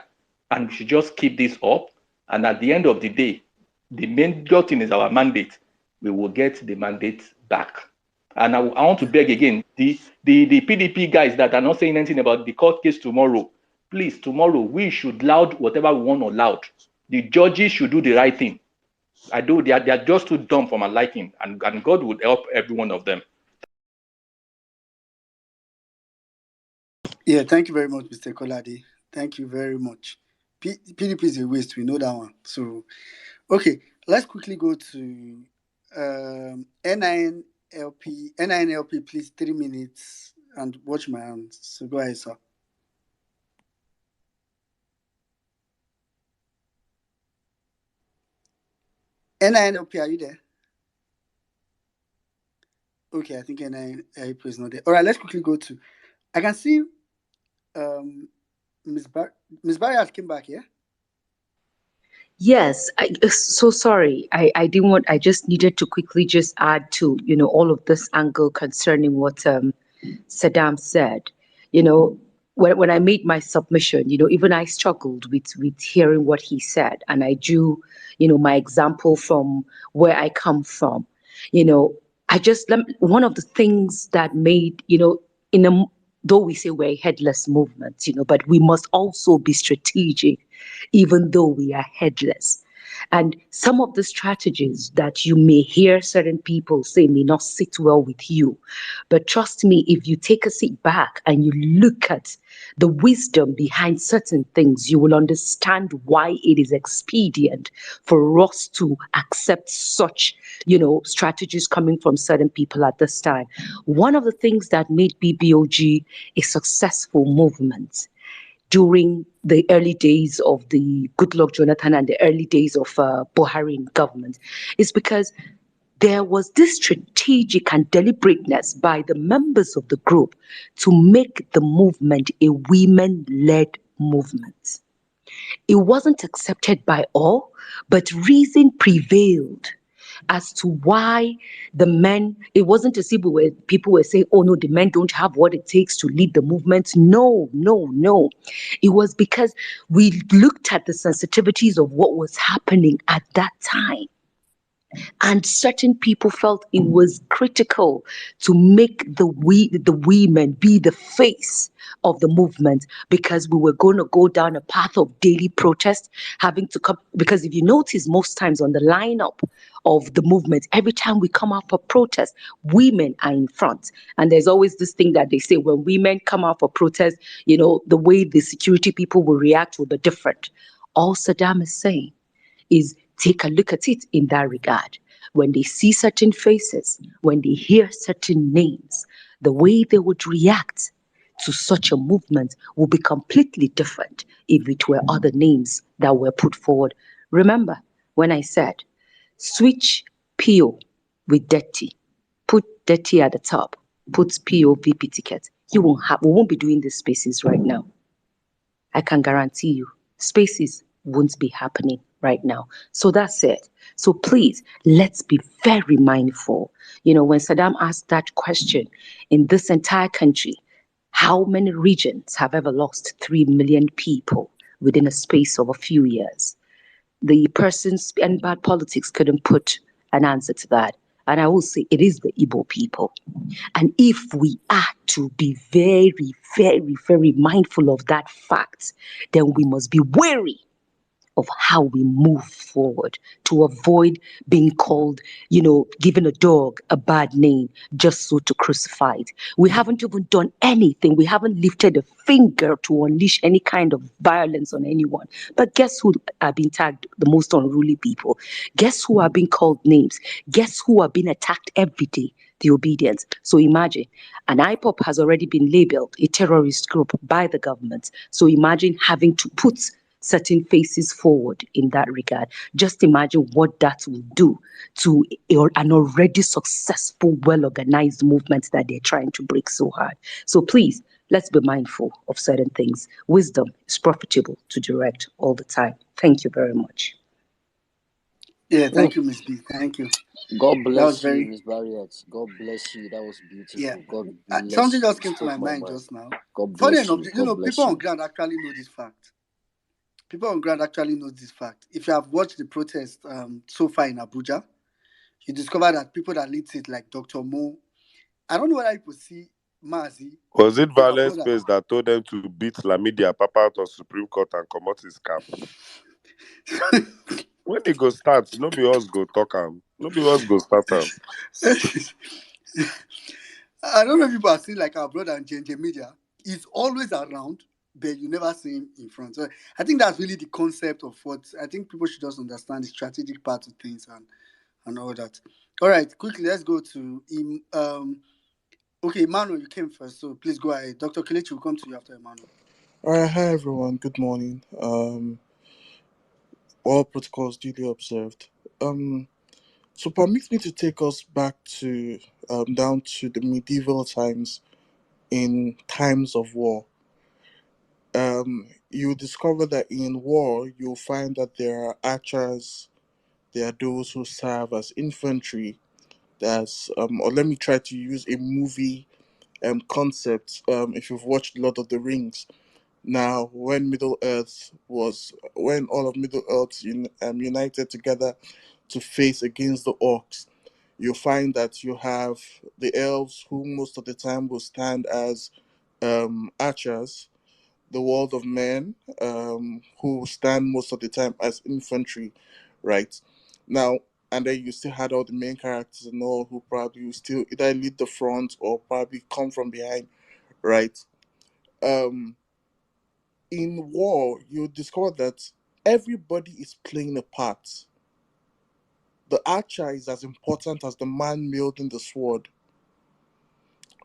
S17: And we should just keep this up. And at the end of the day, the major thing is our mandate. We will get the mandate back. And I want to beg again, the PDP guys that are not saying anything about the court case tomorrow, please, tomorrow we should loud whatever we want to loud. The judges should do the right thing. They are just too dumb for my liking, and God would help every one of them.
S18: Yeah, thank you very much, Mr. Kolade. Thank you very much. PDP is a waste. We know that one. So, okay, let's quickly go to NINLP. NINLP, please, 3 minutes, and watch my hands. So go ahead, sir. NINLP, are you there? Okay, I think NINLP is not there. All right, let's quickly go to. I can see Miss Barry has came back, yeah?
S20: Yes, so sorry. I didn't want, I just needed to quickly just add to, all of this angle concerning what Saddam said. When I made my submission, even I struggled with hearing what he said. And I drew, my example from where I come from. One of the things that made, though we say we're a headless movement, but we must also be strategic, even though we are headless. And some of the strategies that you may hear certain people say may not sit well with you. But trust me, if you take a seat back and you look at the wisdom behind certain things, you will understand why it is expedient for us to accept such, strategies coming from certain people at this time. One of the things that made BBOG a successful movement during the early days of the Goodluck Jonathan and the early days of Buhari in government is because there was this strategic and deliberateness by the members of the group to make the movement a women-led movement. It wasn't accepted by all, but reason prevailed as to why the men, it wasn't as if people were saying, oh no, the men don't have what it takes to lead the movement. No, no, no. It was because we looked at the sensitivities of what was happening at that time. And certain people felt it was critical to make the women be the face of the movement, because we were going to go down a path of daily protest, having to come. Because if you notice, most times on the lineup of the movement, every time we come out for protest, women are in front. And there's always this thing that they say, when women come out for protest, the way the security people will react will be different. All Saddam is saying is take a look at it in that regard. When they see certain faces, when they hear certain names, the way they would react to such a movement will be completely different if it were other names that were put forward. Remember when I said, switch PO with dirty, put dirty at the top, put PO VP ticket. We won't be doing these spaces right now. I can guarantee you, spaces won't be happening right now. So that's it. So please, let's be very mindful. When Saddam asked that question, in this entire country, how many regions have ever lost 3 million people within a space of a few years? The persons and bad politics couldn't put an answer to that. And I will say it is the Igbo people. And if we are to be very, very, very mindful of that fact, then we must be wary of how we move forward to avoid being called, giving a dog a bad name just so to crucify it. We haven't even done anything. We haven't lifted a finger to unleash any kind of violence on anyone. But guess who are being tagged the most unruly people? Guess who are being called names? Guess who are being attacked every day? The obedience. So imagine, an IPOP has already been labeled a terrorist group by the government. So imagine having to put certain faces forward in that regard. Just imagine what that will do to an already successful, well-organized movement that they're trying to break so hard. So please, let's be mindful of certain things. Wisdom is profitable to direct all the time. Thank you very much.
S18: Yeah, thank you, Miss B. Thank you.
S4: God
S18: That was
S4: bless
S18: very
S4: you, Miss Barriott. God bless you. That was beautiful.
S18: yeah.
S4: God bless
S18: Something
S4: you.
S18: just came to
S4: Spoke
S18: my
S4: my
S18: mind
S4: mind.
S18: just now.
S4: God
S18: Funny
S4: bless
S18: enough,
S4: you. God bless
S18: people on
S4: you.
S18: ground actually know this fact. People on ground actually know this fact. If you have watched the protest so far in Abuja, you discover that people that lead it, like Dr. Mo, I don't know whether people see Mazi,
S3: Was it
S18: our
S3: Violence
S18: brother.
S3: Space that told them to beat Lamidia Papa out of Supreme Court and come out his cap? When it go start, nobody else go talk him. Nobody else go start him.
S18: I don't know if people have seen like our brother and JJ Media. He's always around, but you never see him in front. So I think that's really the concept of what I think people should just understand the strategic part of things and all that. All right, quickly, let's go to okay, Emmanuel, you came first, so please go ahead. Dr. Kelechi will come to you after Emmanuel.
S6: All right, hi everyone. Good morning. All protocols duly observed. So permit me to take us back to down to the medieval times. In times of war, you discover that in war you'll find that there are archers, there are those who serve as infantry. Or let me try to use a movie concept. If you've watched Lord of the Rings. Now, when all of Middle Earth united together to face against the orcs, you find that you have the elves who most of the time will stand as archers, the world of men who stand most of the time as infantry, right? Now, and then you still had all the main characters and all who probably will still either lead the front or probably come from behind, right? Um, in war, you discover that everybody is playing a part. The archer is as important as the man wielding the sword,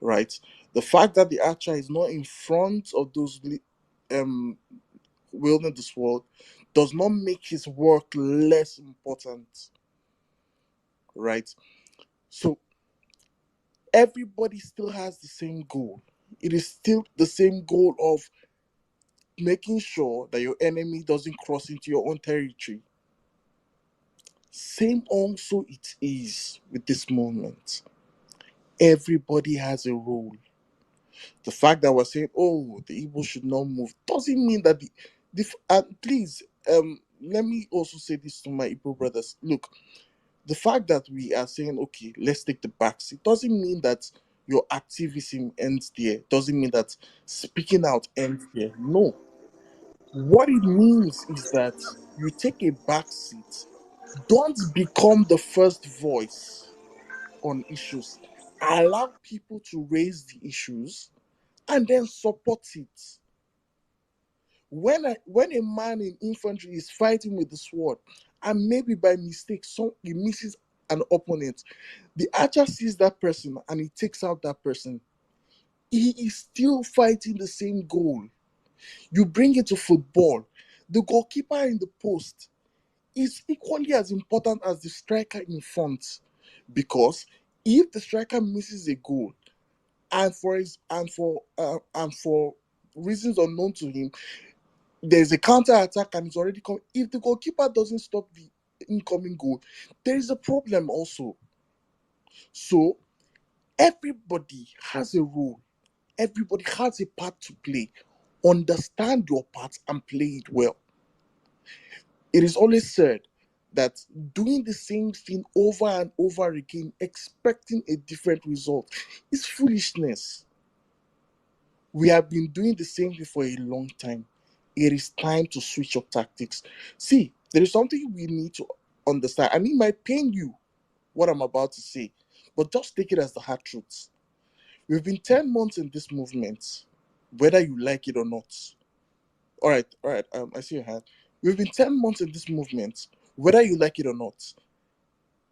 S6: right? The fact that the archer is not in front of those wielding the sword does not make his work less important, right? So everybody still has the same goal. It is still the same goal of making sure that your enemy doesn't cross into your own territory. Same also it is with this movement. Everybody has a role. The fact that we're saying, oh, the Igbo should not move, doesn't mean that and please, let me also say this to my Igbo brothers. Look, the fact that we are saying, okay, let's take the back seat, doesn't mean that your activism ends there. Doesn't mean that speaking out ends there. No. What it means is that you take a back seat. Don't become the first voice on issues. Allow people to raise the issues and then support it. When a man in infantry is fighting with the sword and maybe by mistake he misses an opponent, the archer sees that person and he takes out that person. He is still fighting the same goal. You bring it to football. The goalkeeper in the post is equally as important as the striker in front, because if the striker misses a goal and for reasons unknown to him, there's a counter attack and it's already come. If the goalkeeper doesn't stop the incoming goal, there is a problem also. So everybody has a role. Everybody has a part to play. Understand your part and play it well. It is always said that doing the same thing over and over again, expecting a different result, is foolishness. We have been doing the same thing for a long time. It is time to switch up tactics. See, there is something we need to understand. I mean, it might pain you what I'm about to say, but just take it as the hard truth. We've been 10 months in this movement, whether you like it or not. All right, I see your hand. We've been 10 months in this movement, whether you like it or not.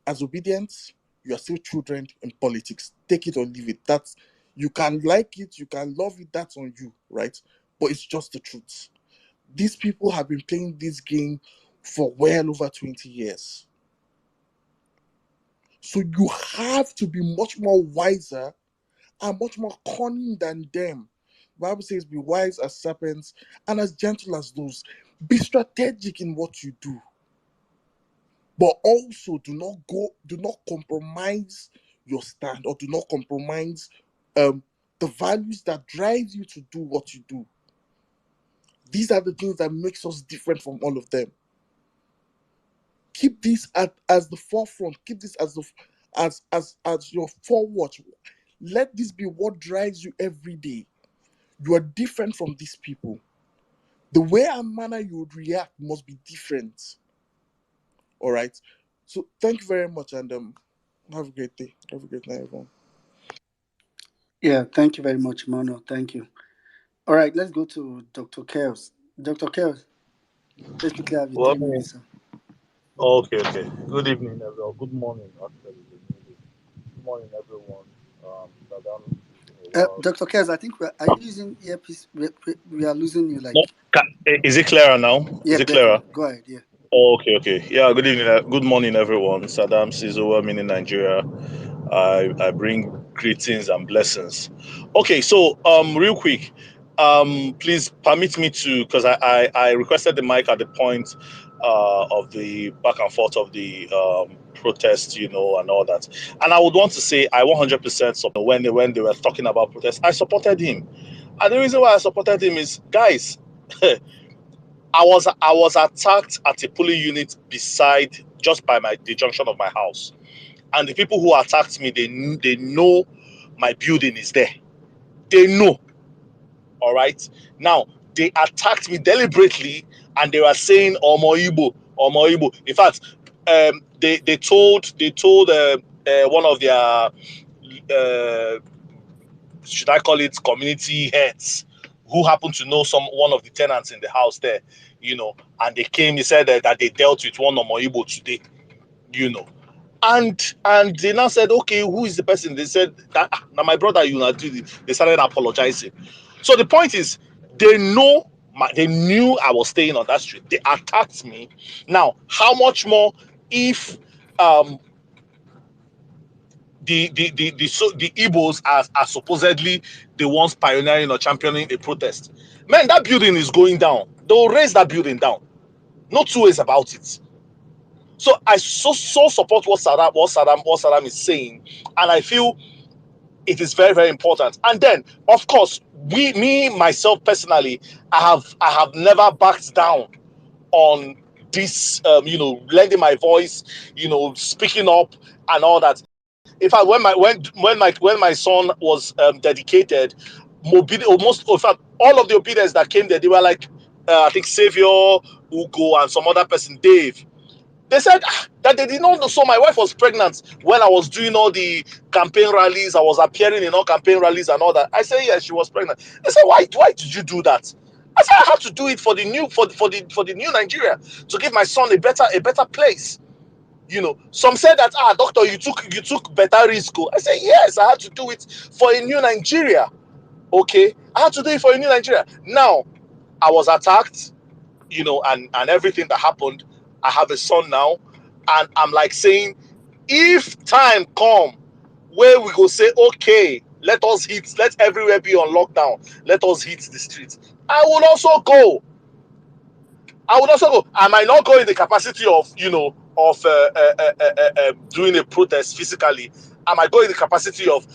S6: As obedience, you are still children in politics. Take it or leave it. That's, you can like it, you can love it, that's on you, right? But it's just the truth. These people have been playing this game for well over 20 years. So you have to be much more wiser and much more cunning than them. The Bible says, be wise as serpents and as gentle as doves. Be strategic in what you do. But also do not compromise your stand, or do not compromise the values that drive you to do what you do. These are the things that makes us different from all of them. Keep this as the forefront. Keep this as your forward. Let this be what drives you every day. You are different from these people. The way and manner you would react must be different. All right. So thank you very much, and have a great day. Have a great night, everyone.
S18: Yeah, thank you very much, Mano. Thank you. All right, let's go to Dr. Kels. Dr. Kels, let's quickly have you
S8: Well,
S18: 3 minutes, sir.
S8: okay, okay. Good evening, everyone. Good morning, actually. Good morning, everyone. Madam, well,
S18: Dr. Kels, I think are you using earpiece? We are losing you.
S8: no,
S18: Like,
S8: is it clearer now?
S18: yeah,
S8: Is it
S18: better.
S8: clearer?
S18: Go ahead. Yeah.
S8: Oh, okay, okay. Yeah, good evening. Good morning, everyone. Saddam Sizowa, in Nigeria. I bring greetings and blessings. Okay, so real quick, please permit me to, because I requested the mic at the point of the back and forth of the protest, and all that. And I would want to say I 100% support when they were talking about protest. I supported him, and the reason why I supported him is, guys. I was attacked at a polling unit beside, just by the junction of my house, and the people who attacked me, they know my building is there. They know. All right. Now they attacked me deliberately, and they were saying Omo Igbo. Omo Igbo. In fact, they told one of their should I call it community heads, who happened to know one of the tenants in the house there, and they came. He said that they dealt with one Omo Igbo today, and they now said, okay, who is the person? They said that now my brother, they started apologizing. So the point is, they knew I was staying on that street. They attacked me. Now, how much more if the Igbos are supposedly the ones pioneering or championing a protest? Man, that building is going down. They'll raise that building down. No two ways about it. So I so support what Saddam is saying, and I feel it is very, very important. And then, of course, myself personally, I have never backed down on this, lending my voice, speaking up and all that. In fact, when my son was dedicated, almost, in fact, all of the obedience that came there, they were like, I think Savior, Ugo, and some other person, Dave. They said that they did not know. So my wife was pregnant when I was doing all the campaign rallies. I was appearing in all campaign rallies and all that. I said, yeah, she was pregnant. They said, why did you do that? I said, I have to do it for the new Nigeria, to give my son a better place. Some said that, doctor, you took better risk. I said, yes, I had to do it for a new Nigeria. Okay, I had to do it for a new Nigeria. Now, I was attacked, and everything that happened. I have a son now, and I'm like saying, if time come where we go say, okay, let everywhere be on lockdown, let us hit the streets, I will also go. I might not go in the capacity of doing a protest physically. I might go in the capacity of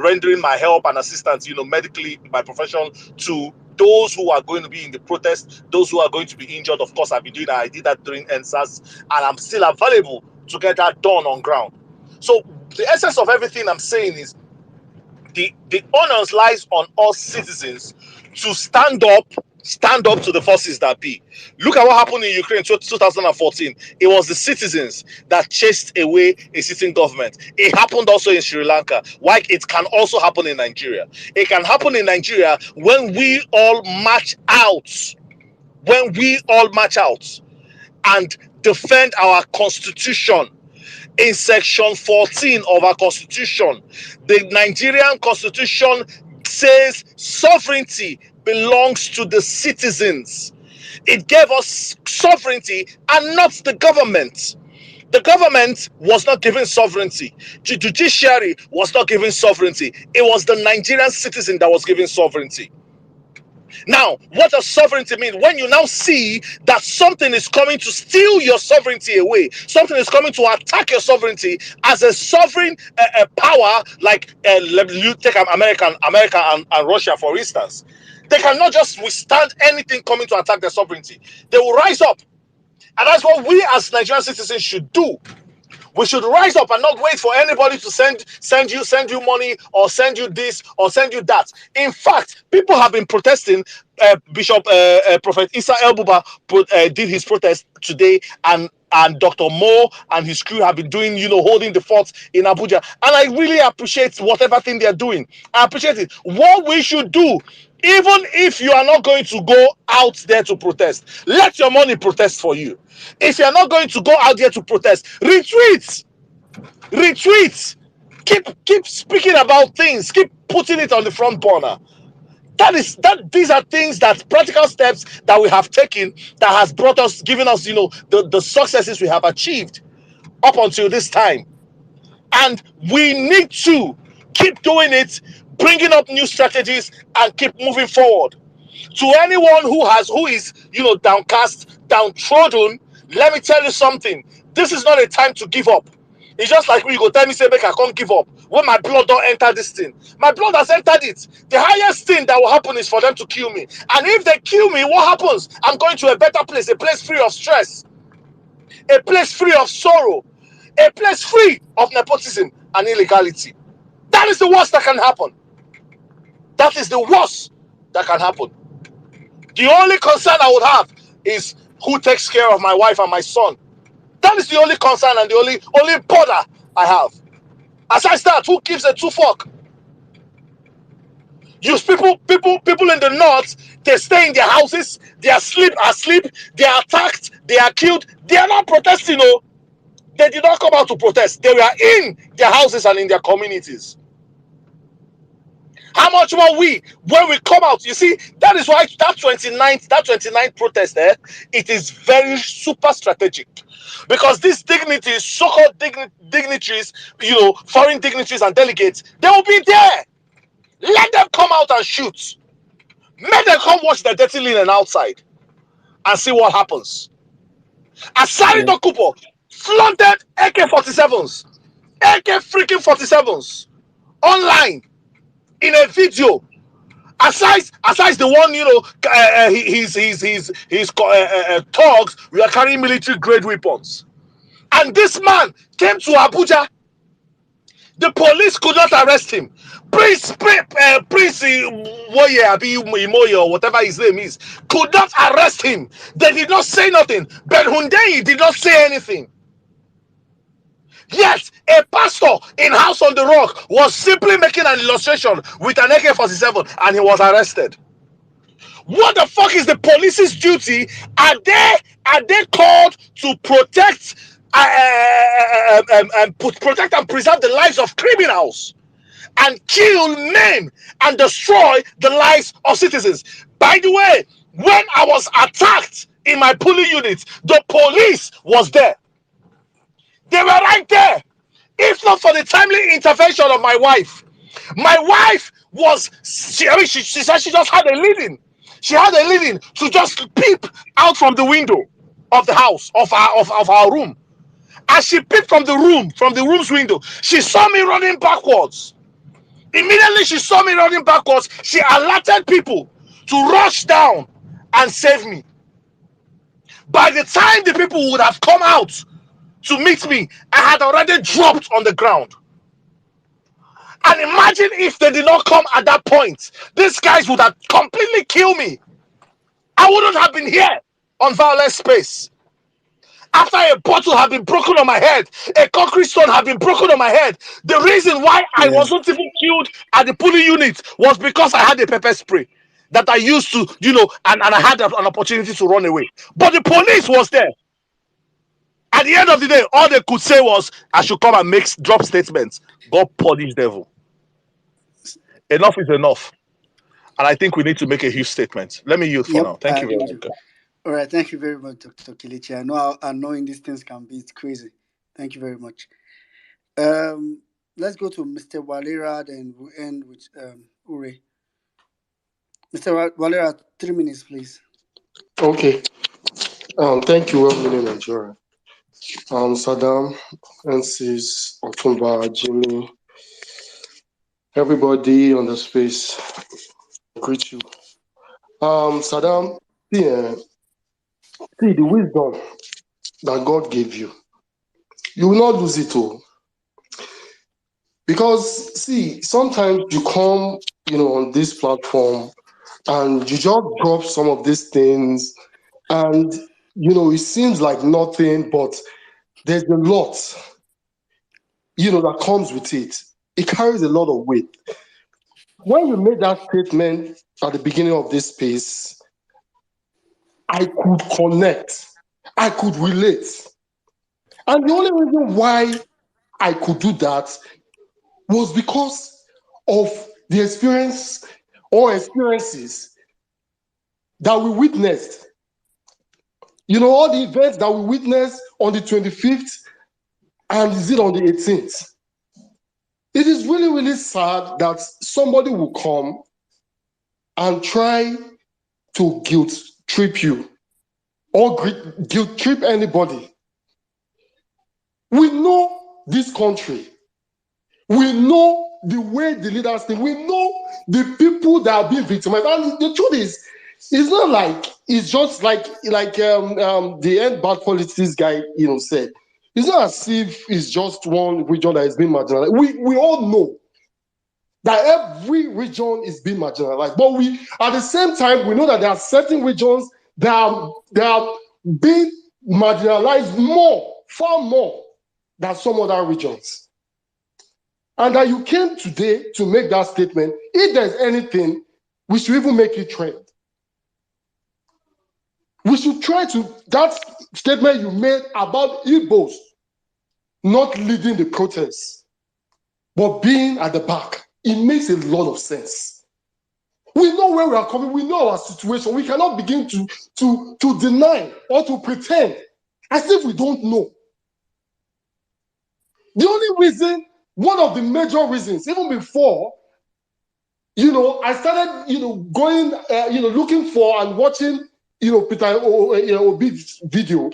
S8: rendering my help and assistance, medically, my profession, to those who are going to be in the protest, those who are going to be injured. Of course, I've been doing that. I did that during NSAS, and I'm still available to get that done on ground. So the essence of everything I'm saying is the onus lies on us citizens to stand up to the forces that be. Look at what happened in Ukraine in 2014. It was the citizens that chased away a sitting government. It happened also in Sri Lanka. Why? It can also happen in Nigeria. It can happen in Nigeria when we all march out. When we all march out and defend our constitution. In section 14 of our constitution, the Nigerian constitution says sovereignty belongs to the citizens. It gave us sovereignty and not the government. The government was not given sovereignty. The judiciary was not given sovereignty. It was the Nigerian citizen that was given sovereignty. Now, what does sovereignty mean? When you now see that something is coming to steal your sovereignty away, something is coming to attack your sovereignty as a sovereign power, like you take America and Russia, for instance. They cannot just withstand anything coming to attack their sovereignty. They will rise up. And that's what we as Nigerian citizens should do. We should rise up and not wait for anybody to send you money or send you this or send you that. In fact, people have been protesting. Bishop Prophet Issa Elbuba did his protest today, and Dr. Mo and his crew have been doing, holding the fort in Abuja. And I really appreciate whatever thing they're doing. I appreciate it. What we should do, even if you are not going to go out there to protest, let your money protest for you. If you're not going to go out there to protest, retweet. Keep speaking about things. Keep putting it on the front burner. These are things, that practical steps that we have taken, that has given us, the successes we have achieved up until this time. And we need to keep doing it, bringing up new strategies, and keep moving forward. To anyone who is downcast, downtrodden, let me tell you something. This is not a time to give up. It's just like when you go tell me, say, make I can't give up. When my blood don't enter this thing. My blood has entered it. The highest thing that will happen is for them to kill me. And if they kill me, what happens? I'm going to a better place, a place free of stress, a place free of sorrow, a place free of nepotism and illegality. That is the worst that can happen. That is the worst that can happen. The only concern I would have is who takes care of my wife and my son. That is the only concern and the only bother I have. Aside that, who gives a two fuck? Use people in the north, they stay in their houses, they are asleep, they are attacked, they are killed. They are not protesting, no. They did not come out to protest. They were in their houses and in their communities. How much more we, when we come out, you see, that is why that 29th protest there, it is very super strategic. Because these dignitaries, so-called dignitaries, foreign dignitaries and delegates, they will be there. Let them come out and shoot. Let them come watch the dirty linen outside and see what happens. Asari
S18: Yeah.
S8: Dokupo flaunted AK-47s, AK-47s online in a video. Aside the one, his thugs we are carrying military grade weapons, and this man came to Abuja. The police could not arrest him. Prince Moye, Imoye, or whatever his name is, could not arrest him. They did not say nothing. Ben Hundeyi did not say anything. Yes, a pastor in House on the Rock was simply making an illustration with an AK-47 and he was arrested. What the fuck is the police's duty? Are they called to protect protect and preserve the lives of criminals and kill, maim, and destroy the lives of citizens? By the way, when I was attacked in my police unit, the police was there. They were right there. If not for the timely intervention of my wife was, she said she just had a leading. She had a leading to just peep out from the window of the house, of our room. As she peeped from the room's window, she saw me running backwards. Immediately she saw me running backwards, she alerted people to rush down and save me. By the time the people would have come out to meet me, I had already dropped on the ground. And imagine if they did not come at that point. These guys would have completely killed me. I wouldn't have been here on Vawulence Space. After a bottle had been broken on my head, a concrete stone had been broken on my head. The reason why I
S18: Yeah.
S8: wasn't even killed at the police unit was because I had a pepper spray that I used to, and I had an opportunity to run away. But the police was there. At the end of the day, all they could say was, I should come and drop statements. God punish devil. Enough is enough. And I think we need to make a huge statement. Let me yield for
S18: Yep,
S8: now. Thank
S18: I
S8: you very
S18: agree.
S8: much.
S18: All right, thank you very much, Dr. Kilichi. I know how annoying these things can be. It's crazy. Thank you very much. Let's go to Mr. Walera, and we'll end with Ure. Mr. Walera, 3 minutes, please.
S22: Okay. Thank you, well-meaning Nigeria. Saddam, Francis, Otumba, Jimmy, everybody on the space, greet you. Saddam, see the wisdom that God gave you. You will not lose it all. Because, see, sometimes you come, on this platform and you just drop some of these things and, it seems like nothing, but there's a lot, that comes with it. It carries a lot of weight. When you made that statement at the beginning of this space, I could connect. I could relate. And the only reason why I could do that was because of the experiences that we witnessed. All the events that we witnessed on the 25th and is it on the 18th. It is really, really sad that somebody will come and try to guilt trip you or guilt trip anybody. We know this country. We know the way the leaders think. We know the people that are being victimized. And the truth is, it's not like it's just like the end bad politics guy said. It's not as if it's just one region that is being marginalized. We all know that every region is being marginalized, but we at the same time we know that there are certain regions that are
S2: being marginalized more, far more than some other regions. And that you came today to make that statement. If there's anything, we should even make it trend. We should try to, that statement you made about Igbos not leading the protests, but being at the back, it makes a lot of sense. We know where we are coming, we know our situation. We cannot begin to deny or to pretend as if we don't know. The only reason, one of the major reasons, even before, I started, going, looking for and watching, Peter Obi's video.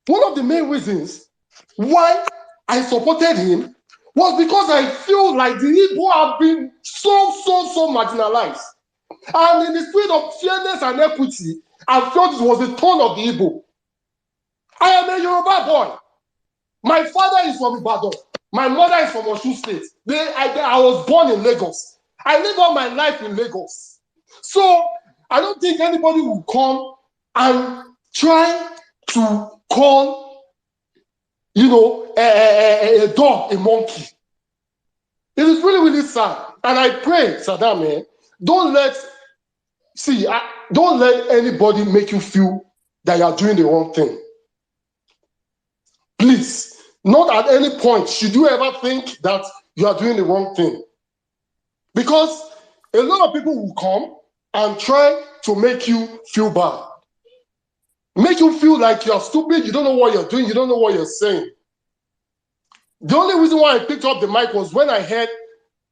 S2: One of the main reasons why I supported him was because I feel like the Igbo have been so marginalized. And in the spirit of fairness and equity, I felt it was the turn of the Igbo. I am a Yoruba boy. My father is from Ibadan. My mother is from Osun State. I was born in Lagos. I live all my life in Lagos. So I don't think anybody will come and try to call, a dog a monkey. It is really sad. And I pray, Saddam, don't let anybody make you feel that you are doing the wrong thing. Please, not at any point should you ever think that you are doing the wrong thing. Because a lot of people will come and try to make you feel bad. Make you feel like you're stupid, you don't know what you're doing, you don't know what you're saying. The only reason why I picked up the mic was when I heard,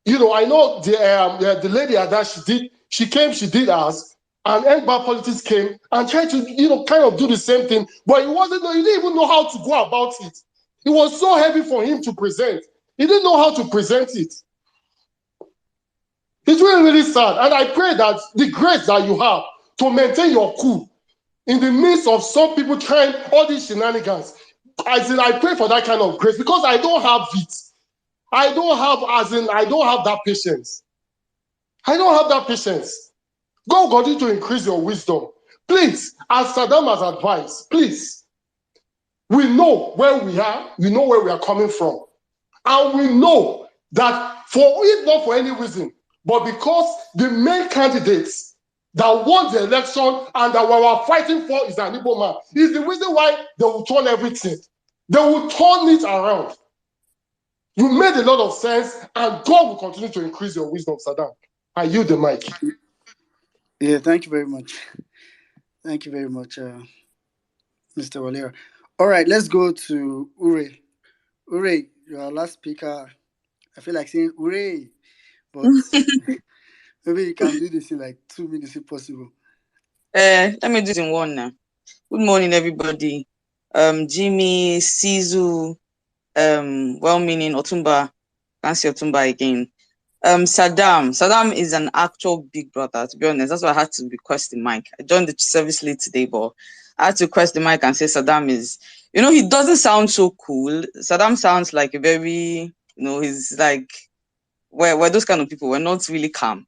S2: I know the lady that she did us, and End Bad Politics came and tried to, kind of do the same thing, but he didn't even know how to go about it. It was so heavy for him to present. He didn't know how to present it. It's really sad. And I pray that the grace that you have to maintain your cool in the midst of some people trying all these shenanigans, I pray for that kind of grace, because I don't have it. I don't have that patience. I don't have that patience. God continue to increase your wisdom. Please, as Saddam has advised, please, we know where we are, we know where we are coming from. And we know that if not for any reason, but because the main candidates that won the election and that we are fighting for is an Igbo man, is the reason why they will turn everything. They will turn it around. You made a lot of sense, and God will continue to increase your wisdom, Saddam. I yield the mic.
S18: Yeah, thank you very much. Thank you very much, Mr. Walera. All right, let's go to Ure. Ure, you're our last speaker. I feel like saying Ure, but maybe you can do this in like 2 minutes if possible.
S19: Let me do it in one now. Good morning, everybody. Jimmy, Sizu, well-meaning Otumba. Can't see Otumba again. Saddam is an actual big brother, to be honest. That's why I had to request the mic. I joined the service late today, but I had to request the mic and say Saddam is, he doesn't sound so cool. Saddam sounds like a very, he's like, we're those kind of people. We're not really calm.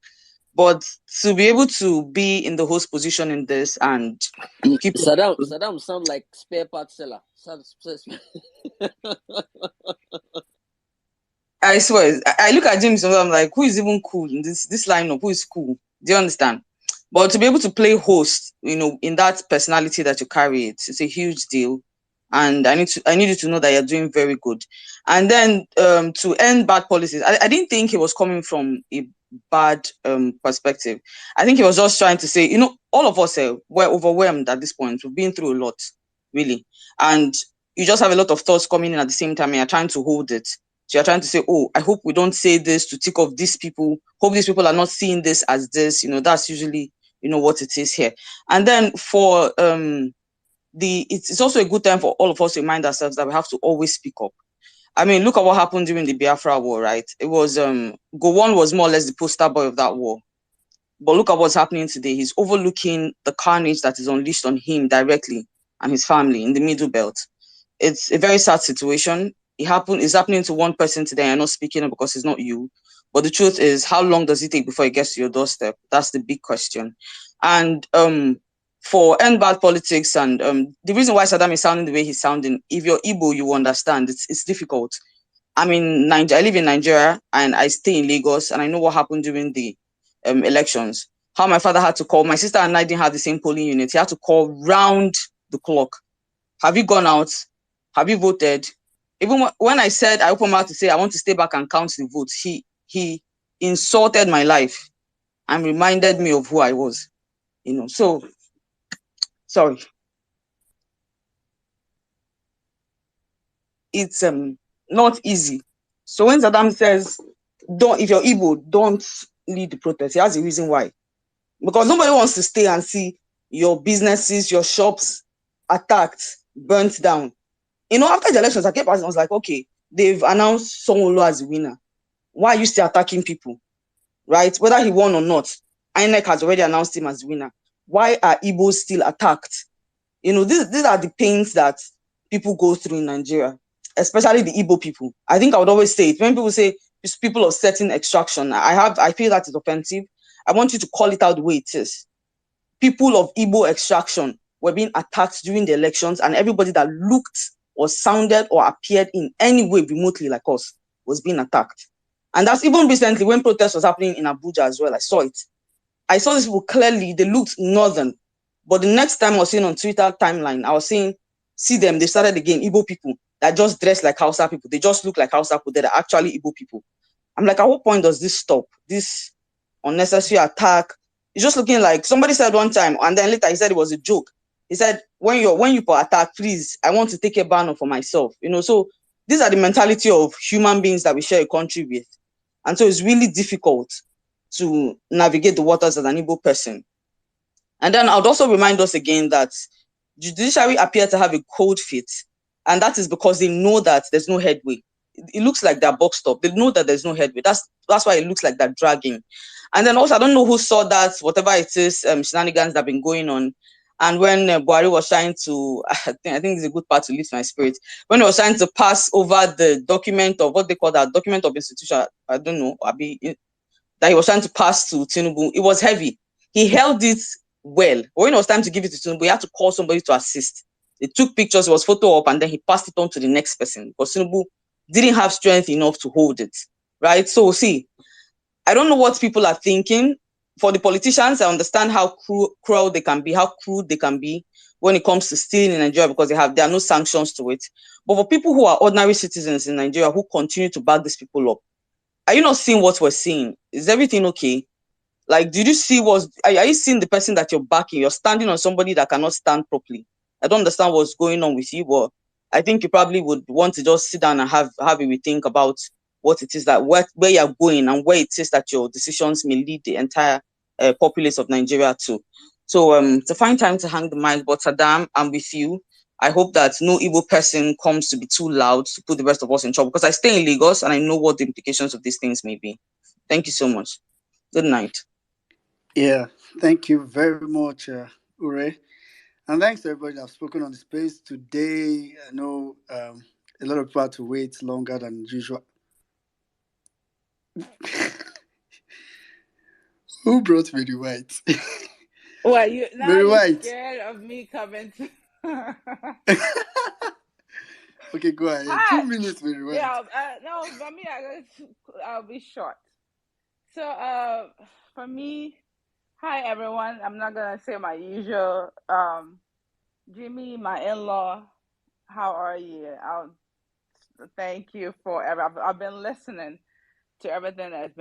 S19: But to be able to be in the host position in this and keep
S4: Saddam sound like spare part seller.
S19: I swear, I look at Jim sometimes, I'm like, who is even cool in this lineup? Who is cool? Do you understand? But to be able to play host, in that personality that you carry, it's a huge deal. And I need you to know that you're doing very good. And then to end bad policies, I didn't think he was coming from a bad perspective. I think he was just trying to say, all of us we're overwhelmed at this point. We've been through a lot, really. And you just have a lot of thoughts coming in at the same time, and you're trying to hold it. So you're trying to say, oh, I hope we don't say this to tick off these people. Hope these people are not seeing this as this. That's usually, what it is here. And then for it's also a good time for all of us to remind ourselves that we have to always speak up. I mean, look at what happened during the Biafra war, right? It was Gowon was more or less the poster boy of that war. But look at what's happening today. He's overlooking the carnage that is unleashed on him directly and his family in the Middle Belt. It's a very sad situation. It's happening to one person today. I'm not speaking up because it's not you. But the truth is, how long does it take before it gets to your doorstep? That's the big question. And for end bad politics and the reason why Saddam is sounding the way he's sounding, if you're Igbo, you will understand. It's difficult. I'm in Nigeria, I live in Nigeria and I stay in Lagos, and I know what happened during the elections. How my father had to call, my sister and I didn't have the same polling unit. He had to call round the clock. Have you gone out? Have you voted? Even when I said, I opened my mouth to say I want to stay back and count the votes, he insulted my life and reminded me of who I was. So sorry. It's not easy. So when Saddam says, if you're Igbo, don't lead the protest, he has a reason why. Because nobody wants to stay and see your businesses, your shops attacked, burnt down. After the elections, I kept asking, I was like, okay, they've announced Sanwo-Olu as the winner. Why are you still attacking people? Right? Whether he won or not, INEC has already announced him as the winner. Why are Igbos still attacked? These are the pains that people go through in Nigeria, especially the Igbo people. I think I would always say it. When people say it's people of certain extraction, I feel that is offensive. I want you to call it out the way it is. People of Igbo extraction were being attacked during the elections, and everybody that looked or sounded or appeared in any way remotely like us was being attacked. And that's even recently when protests was happening in Abuja as well. I saw it. I saw these people clearly, they looked northern. But the next time I was seeing on Twitter timeline, I was seeing, see them, they started again, Igbo people that just dress like Hausa people. They just look like Hausa people. They're actually Igbo people. I'm like, at what point does this stop? This unnecessary attack. It's just looking like somebody said one time, and then later he said it was a joke. He said, when you attack, please, I want to take a banner for myself. So these are the mentality of human beings that we share a country with. And so it's really difficult to navigate the waters as an Igbo person. And then I would also remind us again that Judiciary appear to have a cold feet, and that is because they know that there's no headway. It looks like they're boxed up. They know that there's no headway. That's why it looks like they're dragging. And then also, I don't know who saw that, whatever it is, shenanigans that have been going on. And when Buhari was trying to, I think it's a good part to lift my spirit, when he was trying to pass over the document of what they call that document of institution, I don't know, that he was trying to pass to Tinubu, it was heavy. He held it well. But when it was time to give it to Tinubu, he had to call somebody to assist. They took pictures, it was photo up, and then he passed it on to the next person. Because Tinubu didn't have strength enough to hold it. Right? So see, I don't know what people are thinking. For the politicians, I understand how cruel they can be, how crude they can be when it comes to stealing in Nigeria because there are no sanctions to it. But for people who are ordinary citizens in Nigeria who continue to back these people up, are you not seeing what we're seeing? Is everything okay? Like, did you see are you seeing the person that you're backing? You're standing on somebody that cannot stand properly. I don't understand what's going on with you, but I think you probably would want to just sit down and have a rethink about what it is that where you're going and where it is that your decisions may lead the entire populace of Nigeria to. So it's a fine time to hang the mic, but Saddam, I'm with you. I hope that no Igbo person comes to be too loud to put the rest of us in trouble because I stay in Lagos and I know what the implications of these things may be. Thank you so much. Good night.
S18: Yeah, thank you very much, Ure. And thanks to everybody that's spoken on the space today. I know a lot of people had to wait longer than usual. Who brought Mary White?
S9: Well, now
S18: Mary
S9: you're
S18: White.
S9: scared of me coming to.
S18: Okay, go ahead.
S9: Hi.
S18: 2 minutes, Mary White.
S9: Yeah, no, for me, I'll be short. So, for me, hi everyone. I'm not gonna say my usual. Jimmy, my in-law, how are you? I'll thank you for I've been listening to everything that has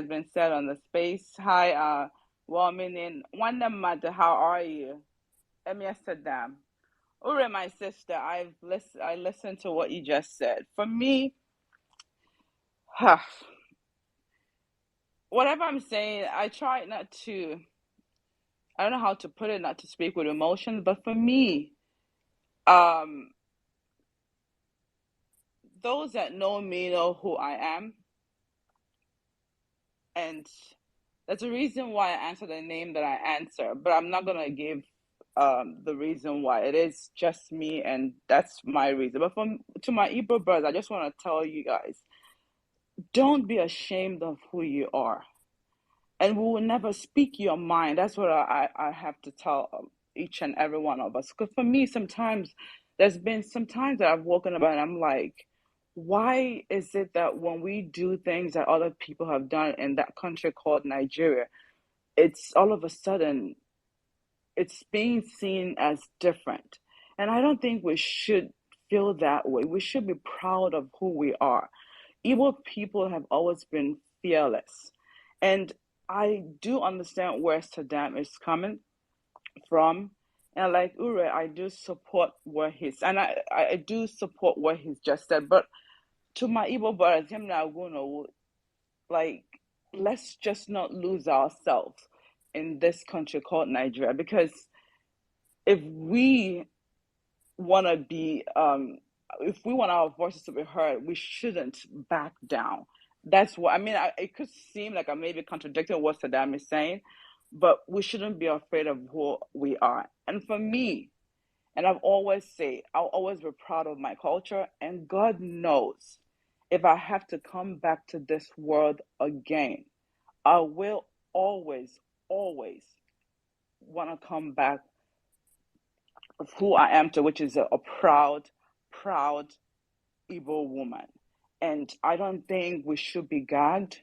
S9: been said on the space. Hi, woman Wonder Mother, how are you? Amsterdam. Uri, my sister, I listened to what you just said. For me, whatever I'm saying, I try not to. I don't know how to put it, not to speak with emotion, but for me, those that know me know who I am, and that's the reason why I answer the name that I answer. But I'm not gonna give the reason why. It is just me, and that's my reason. But to my Igbo brothers, I just want to tell you guys, don't be ashamed of who you are. and we will never speak your mind. That's what I have to tell each and every one of us. Because for me, sometimes there's been some times that I've woken up and I'm like, why is it that when we do things that other people have done in that country called Nigeria, it's all of a sudden it's being seen as different? And I don't think we should feel that way. We should be proud of who we are. Igbo people have always been fearless. And I do understand where Saddam is coming from. And like Ure, I do support what he's, and I do support what he's just said. But to my Igbo brothers, him now going, like, let's just not lose ourselves in this country called Nigeria. Because if we want to be if we want our voices to be heard, we shouldn't back down. That's what I mean. It could seem like I may be contradicting what Saddam is saying, but we shouldn't be afraid of who we are. And for me, and I've always say, I'll always be proud of my culture. And God knows, if I have to come back to this world again, I will always, always want to come back of who I am to, which is a proud, proud Igbo woman. And I don't think we should be gagged.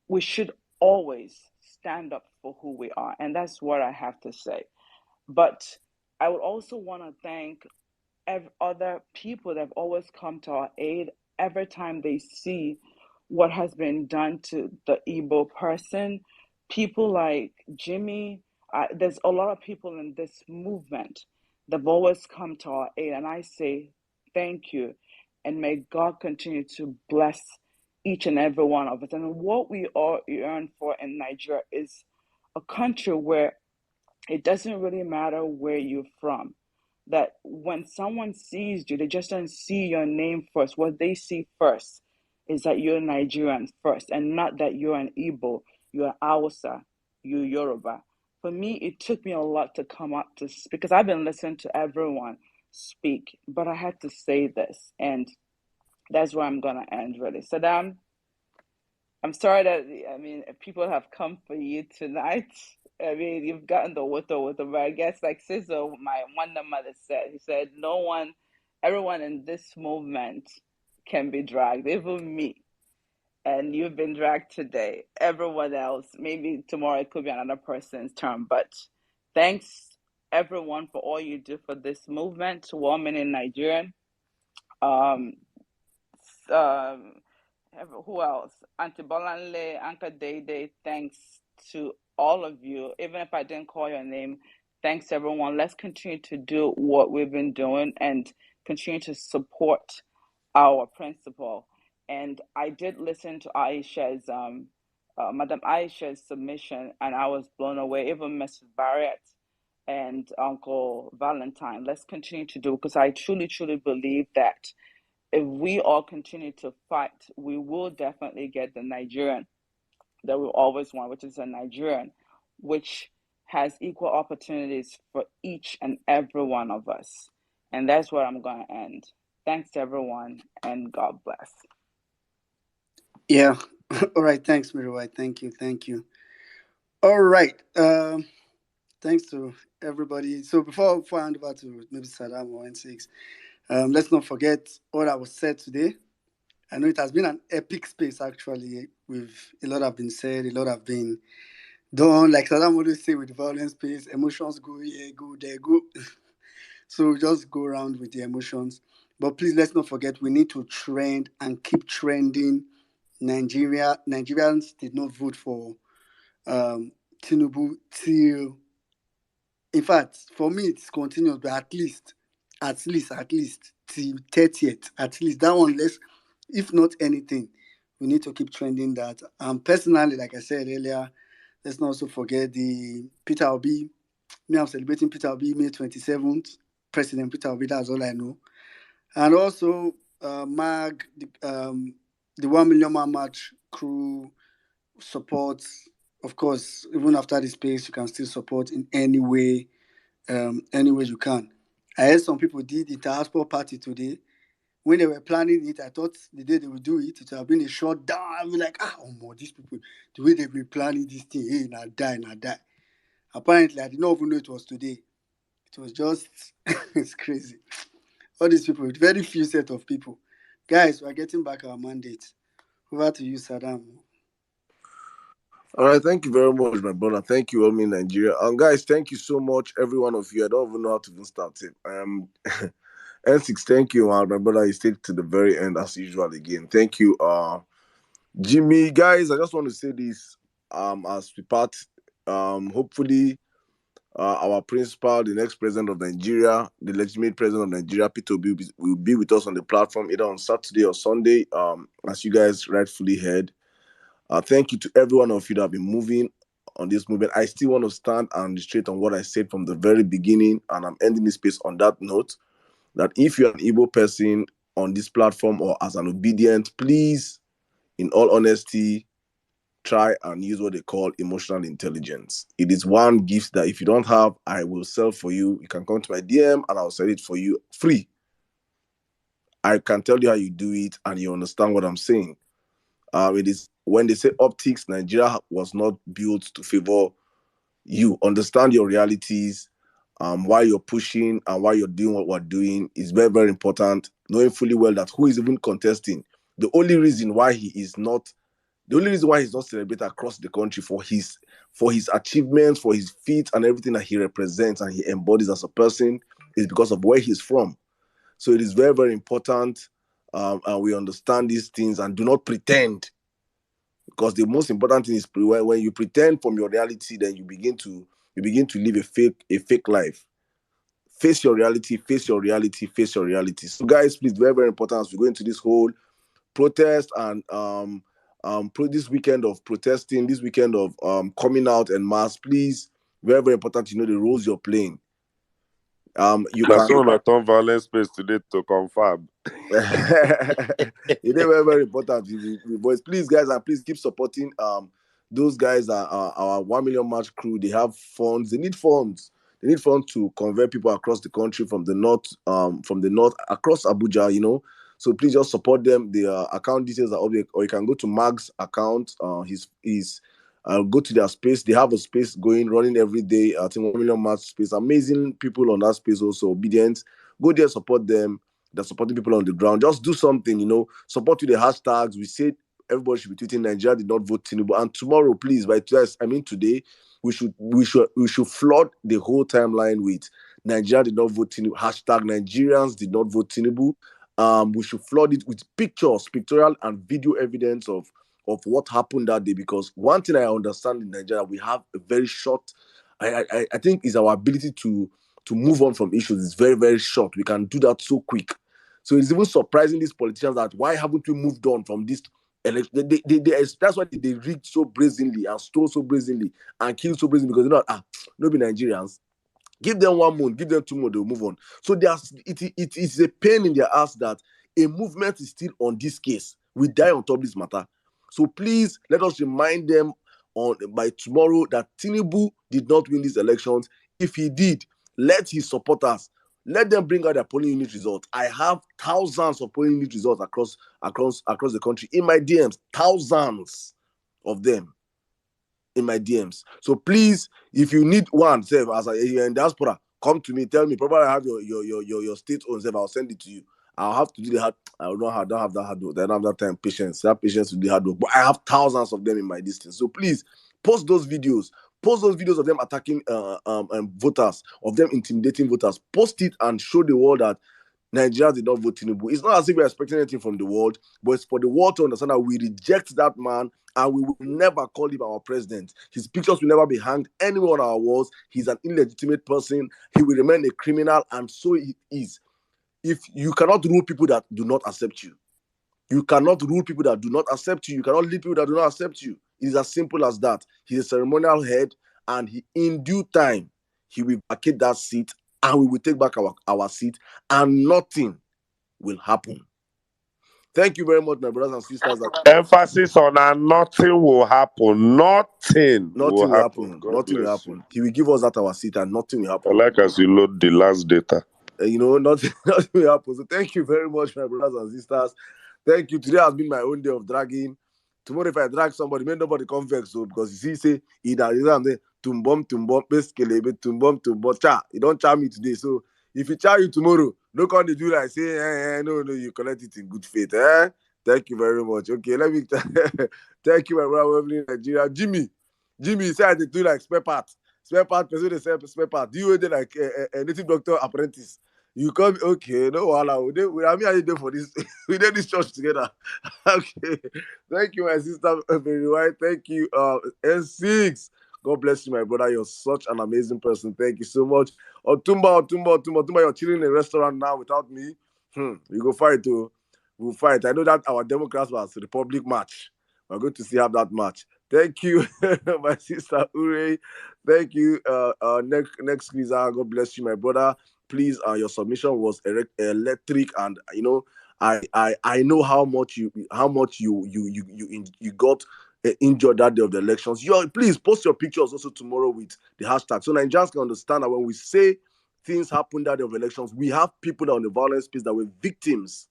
S9: We should always stand up for who we are. And that's what I have to say. But I would also want to thank other people that have always come to our aid every time they see what has been done to the Igbo person. People like Jimmy, there's a lot of people in this movement that have always come to our aid. And I say thank you. And may God continue to bless each and every one of us. And what we all yearn for in Nigeria is a country where it doesn't really matter where you're from. That when someone sees you, they just don't see your name first. What they see first is that you're Nigerian first, and not that you're an Igbo, you're Hausa, you're Yoruba. For me, it took me a lot to come up to, because I've been listening to everyone speak, but I had to say this, and that's where I'm gonna end really. Saddam, I'm sorry that, I mean, people have come for you tonight. I mean, you've gotten the water, but I guess like Sizzle, my wonder mother said, he said, no one, everyone in this movement can be dragged, even me. And you've been dragged today. Everyone else, maybe tomorrow it could be another person's turn. But thanks everyone for all you do for this movement, women in Nigeria. Um, um, who else? Auntie Bolanle, Anka Dede, thanks to all of you. Even if I didn't call your name, thanks everyone. Let's continue to do what we've been doing and continue to support our principal. And I did listen to Aisha's, Madam Aisha's submission, and I was blown away. Even Mrs. Barrett and Uncle Valentine. Let's continue to do, because I truly, truly believe that if we all continue to fight, we will definitely get the Nigerian that we always want, which is a Nigerian, which has equal opportunities for each and every one of us. And that's where I'm going to end. Thanks, everyone, and God bless.
S18: Yeah. All right. Thanks, Miriwai. Thank you. Thank you. All right. Thanks to everybody. So before I hand over to maybe Saddam or N6, let's not forget what I was said today. I know it has been an epic space, actually. With a lot have been said, a lot have been done. Like Saddam always say, with the violence space, emotions go here, go there, go. So just go around with the emotions. But please, let's not forget, we need to trend and keep trending. Nigerians did not vote for Tinubu till, in fact, for me, it's continuous, but at least till 30th. At least that one, if not anything, we need to keep trending that. Personally, like I said earlier, let's not also forget the Peter Obi. Me, I'm celebrating Peter Obi May 27th. President Peter Obi, that's all I know. And also, MAG, the 1 Million Man March crew support. Of course, even after the space, you can still support in any way you can. I heard some people did the diaspora party today. When they were planning it, I thought the day they would do it, it would have been a short down. I'd be like, oh my, these people, the way they've been planning this thing, hey, now die, now die. Apparently, I did not even know it was today. It was just, it's crazy. All these people, very few set of people. Guys, we're getting back our mandate. Over to you, Saddam.
S1: All right, thank you very much, my brother. Thank you, Omi Nigeria. Guys, thank you so much, every one of you. I don't even know how to even start it. N6, thank you, my brother. You stayed to the very end as usual again. Thank you, Jimmy. Guys, I just want to say this as we part. Hopefully, our principal, the next president of Nigeria, the legitimate president of Nigeria, Peter Obi, will be with us on the platform either on Saturday or Sunday, as you guys rightfully heard. Thank you to every one of you that have been moving on this movement. I still want to stand and straight on what I said from the very beginning, and I'm ending this space on that note, that if you're an Igbo person on this platform or as an obedient, please, in all honesty, try and use what they call emotional intelligence. It is one gift that if you don't have, I will sell for you. You can come to my DM and I'll sell it for you free. I can tell you how you do it and you understand what I'm saying. It is when they say optics, Nigeria was not built to favor you. Understand your realities, why you're pushing and why you're doing what we're doing is very, very important. Knowing fully well that who is even contesting. The only reason why he's not celebrated across the country for his achievements, for his feats and everything that he represents and he embodies as a person is because of where he's from. So it is very, very important. And we understand these things and do not pretend, because the most important thing is when you pretend from your reality, then you begin to live a fake life. Face your reality, face your reality, face your reality. So guys, please, very, very important as we go into this whole protest and this weekend of protesting, this weekend of coming out en masse, please, very, very important, you know the roles you're playing. You
S3: That's
S1: can.
S3: one I turn Vawulence space today to confirm.
S1: It is very, very important. Boys, please, guys, and please keep supporting. Those guys are our 1 million march crew. They have funds. They need funds. They need funds to convert people across the country from the north across Abuja. You know, so please just support them. The account details are up there, or you can go to Mag's account. Go to their space. They have a space running every day. I think 1 million march space. Amazing people on that space also. Obedient. Go there, support them. They're supporting people on the ground. Just do something, you know. Support with the hashtags. We said everybody should be tweeting Nigeria did not vote Tinubu. And tomorrow, please, today, we should flood the whole timeline with Nigeria did not vote Tinubu. Hashtag Nigerians did not vote Tinubu. We should flood it with pictures, pictorial and video evidence of what happened that day. Because one thing I understand in Nigeria, we have a very short. I think is our ability to move on from issues is very, very short. We can do that so quick. So it's even surprising these politicians that why haven't we moved on from this election? That's why they rigged so brazenly and stole so brazenly and killed so brazenly, because no be Nigerians. Give them 1 month, give them 2 months, they'll move on. So it is a pain in their ass that a movement is still on this case. We die on top of this matter. So please let us remind them by tomorrow that Tinubu did not win these elections. If he did, let his supporters, let them bring out their polling unit results. I have thousands of polling unit results across the country in my DMs, thousands of them in my DMs. So please, if you need one, say as you're in diaspora, come to me, tell me. Probably I have your state own, I'll send it to you. I'll have to do the hard. I don't have that hard work. I don't have that time, patience. That patience to do the hard work. But I have thousands of them in my distance. So please post those videos. Post those videos of them attacking voters, of them intimidating voters. Post it and show the world that Nigeria did not vote Tinubu. It's not as if we're expecting anything from the world, but it's for the world to understand that we reject that man and we will never call him our president. His pictures will never be hanged anywhere on our walls. He's an illegitimate person. He will remain a criminal, and so it is. If you cannot rule people that do not accept you, you cannot rule people that do not accept you. You cannot lead people that do not accept you. It is as simple as that. He's a ceremonial head, and in due time, he will vacate that seat, and we will take back our seat, and nothing will happen. Thank you very much, my brothers and sisters.
S3: Emphasis on nothing will happen. Nothing will happen.
S1: Nothing will happen. He will give us that our seat, and nothing will happen.
S3: I like as you load the last data.
S1: nothing will happen. So thank you very much, my brothers and sisters. Thank you. Today has been my own day of dragging. Tomorrow, if I drag somebody, may nobody come vex, so because you see, say, I'm there, tumbom, basically, tumbom, cha. You don't charm me today. So if you charm you tomorrow, no come to do like say, no, you collect it in good faith. Thank you very much. Okay, let me thank you, my brother, in Nigeria. Jimmy, you said they do like spare parts. Spare part, person they say spare part. Do you do like a native doctor apprentice? You come, okay, no, I mean, I did for this. We did this church together. Okay. Thank you, my sister, very white. Thank you, N6. God bless you, my brother. You're such an amazing person. Thank you so much. Otumba, you're chilling in a restaurant now without me. We go fight, too. We'll fight. I know that our Democrats was Republic match. We're going to see have that match. Thank you, my sister Ure. Thank you, next squeezer. God bless you, my brother. Please, your submission was electric, and I know how much you got injured that day of the elections. Please post your pictures also tomorrow with the hashtag, so Nigerians can understand that when we say things happen that day of elections, we have people that are on the violence space that were victims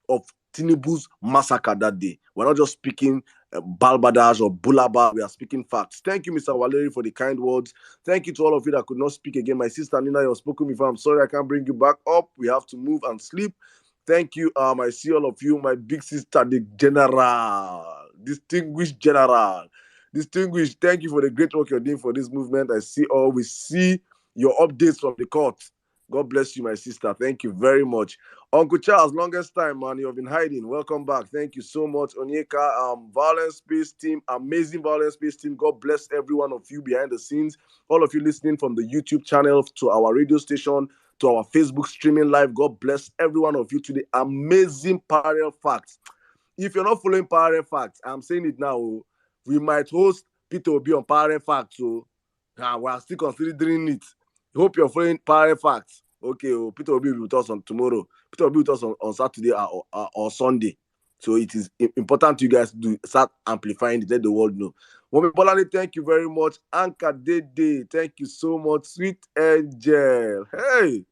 S1: of Tinubu's massacre that day. We're not just speaking balbadage or bulaba. We are speaking facts. Thank you, Mr. Valeri, for the kind words. Thank you to all of you that could not speak again. My sister Nina, you have spoken before. I'm sorry I can't bring you back up. We have to move and sleep. Thank you. I see all of you. My big sister, the general, distinguished general. Distinguished, thank you for the great work you're doing for this movement. We see your updates from the court. God bless you, my sister. Thank you very much. Uncle Charles, longest time, man. You've been hiding. Welcome back. Thank you so much. Onyeka, Violence Space Team, amazing Violence Space Team. God bless every one of you behind the scenes. All of you listening from the YouTube channel to our radio station, to our Facebook streaming live. God bless every one of you to the amazing parallel facts. If you're not following parallel facts, I'm saying it now. We might host Peter Obi on parallel facts. So we are still considering it. Hope you're following parallel facts. Okay, Peter will be with us on tomorrow. Peter will be with us on Saturday or Sunday. So it is important you guys do start amplifying it, let the world know. Womi Bolani, thank you very much. Anka Dede, thank you so much. Sweet Angel. Hey.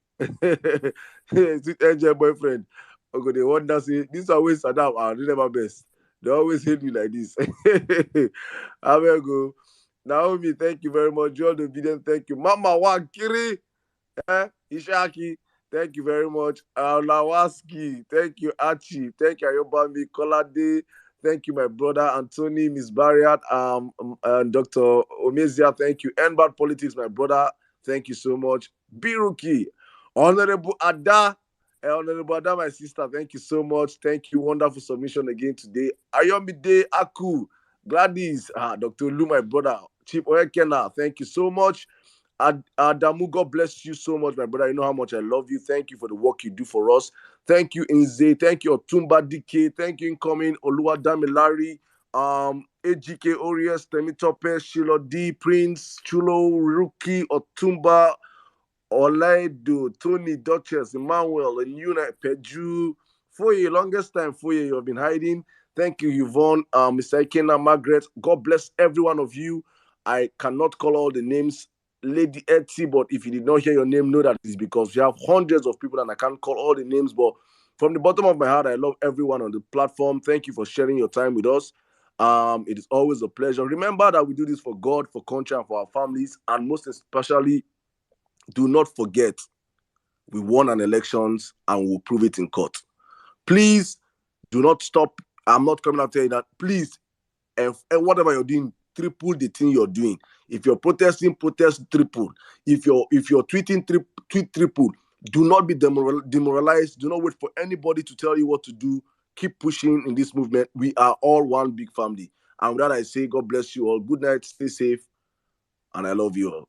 S1: Sweet Angel boyfriend. Okay, they wonder say this always Saddam are never best. They always hate me like this. I will go. Naomi, thank you very much. John Obedient, thank you. Mama Wakiri, Ishaki, thank you very much. Lawaski, thank you. Archie, thank you. Ayobami, Kolade, thank you, my brother Anthony, Miss Barriat, and Dr. Omezia, thank you. Enbad Politics, my brother, thank you so much. Biruki, Honorable Ada, Honorable Ada, my sister, thank you so much. Thank you. Wonderful submission again today. Ayomide Aku, Gladys, Dr. Lu, my brother, Chief Oekena, thank you so much. Adamu, God bless you so much, my brother. You know how much I love you. Thank you for the work you do for us. Thank you, Inze. Thank you, Otumba DK. Thank you, Incoming, Oluwa Damilari, AGK Orias, Temitope, Shilo D, Prince, Chulo, Ruki, Otumba, Olaido, Tony, Duchess, Emmanuel, and Yuna, Peju. For your longest time, you have been hiding. Thank you, Yvonne, Mr. Ikena, Margaret. God bless every one of you. I cannot call all the names, Lady Etsy, but if you did not hear your name, know that it's because we have hundreds of people and I can't call all the names. But from the bottom of my heart, I love everyone on the platform. Thank you for sharing your time with us. It is always a pleasure. Remember that we do this for God, for country, and for our families, and most especially, do not forget, we won an elections and we'll prove it in court. Please do not stop. I'm not coming out telling you that. Please, and whatever you're doing, triple the thing you're doing. If you're protesting, protest triple. If you're tweeting, tweet triple. Do not be demoralized. Do not wait for anybody to tell you what to do. Keep pushing in this movement. We are all one big family. And with that, I say, God bless you all. Good night. Stay safe. And I love you all.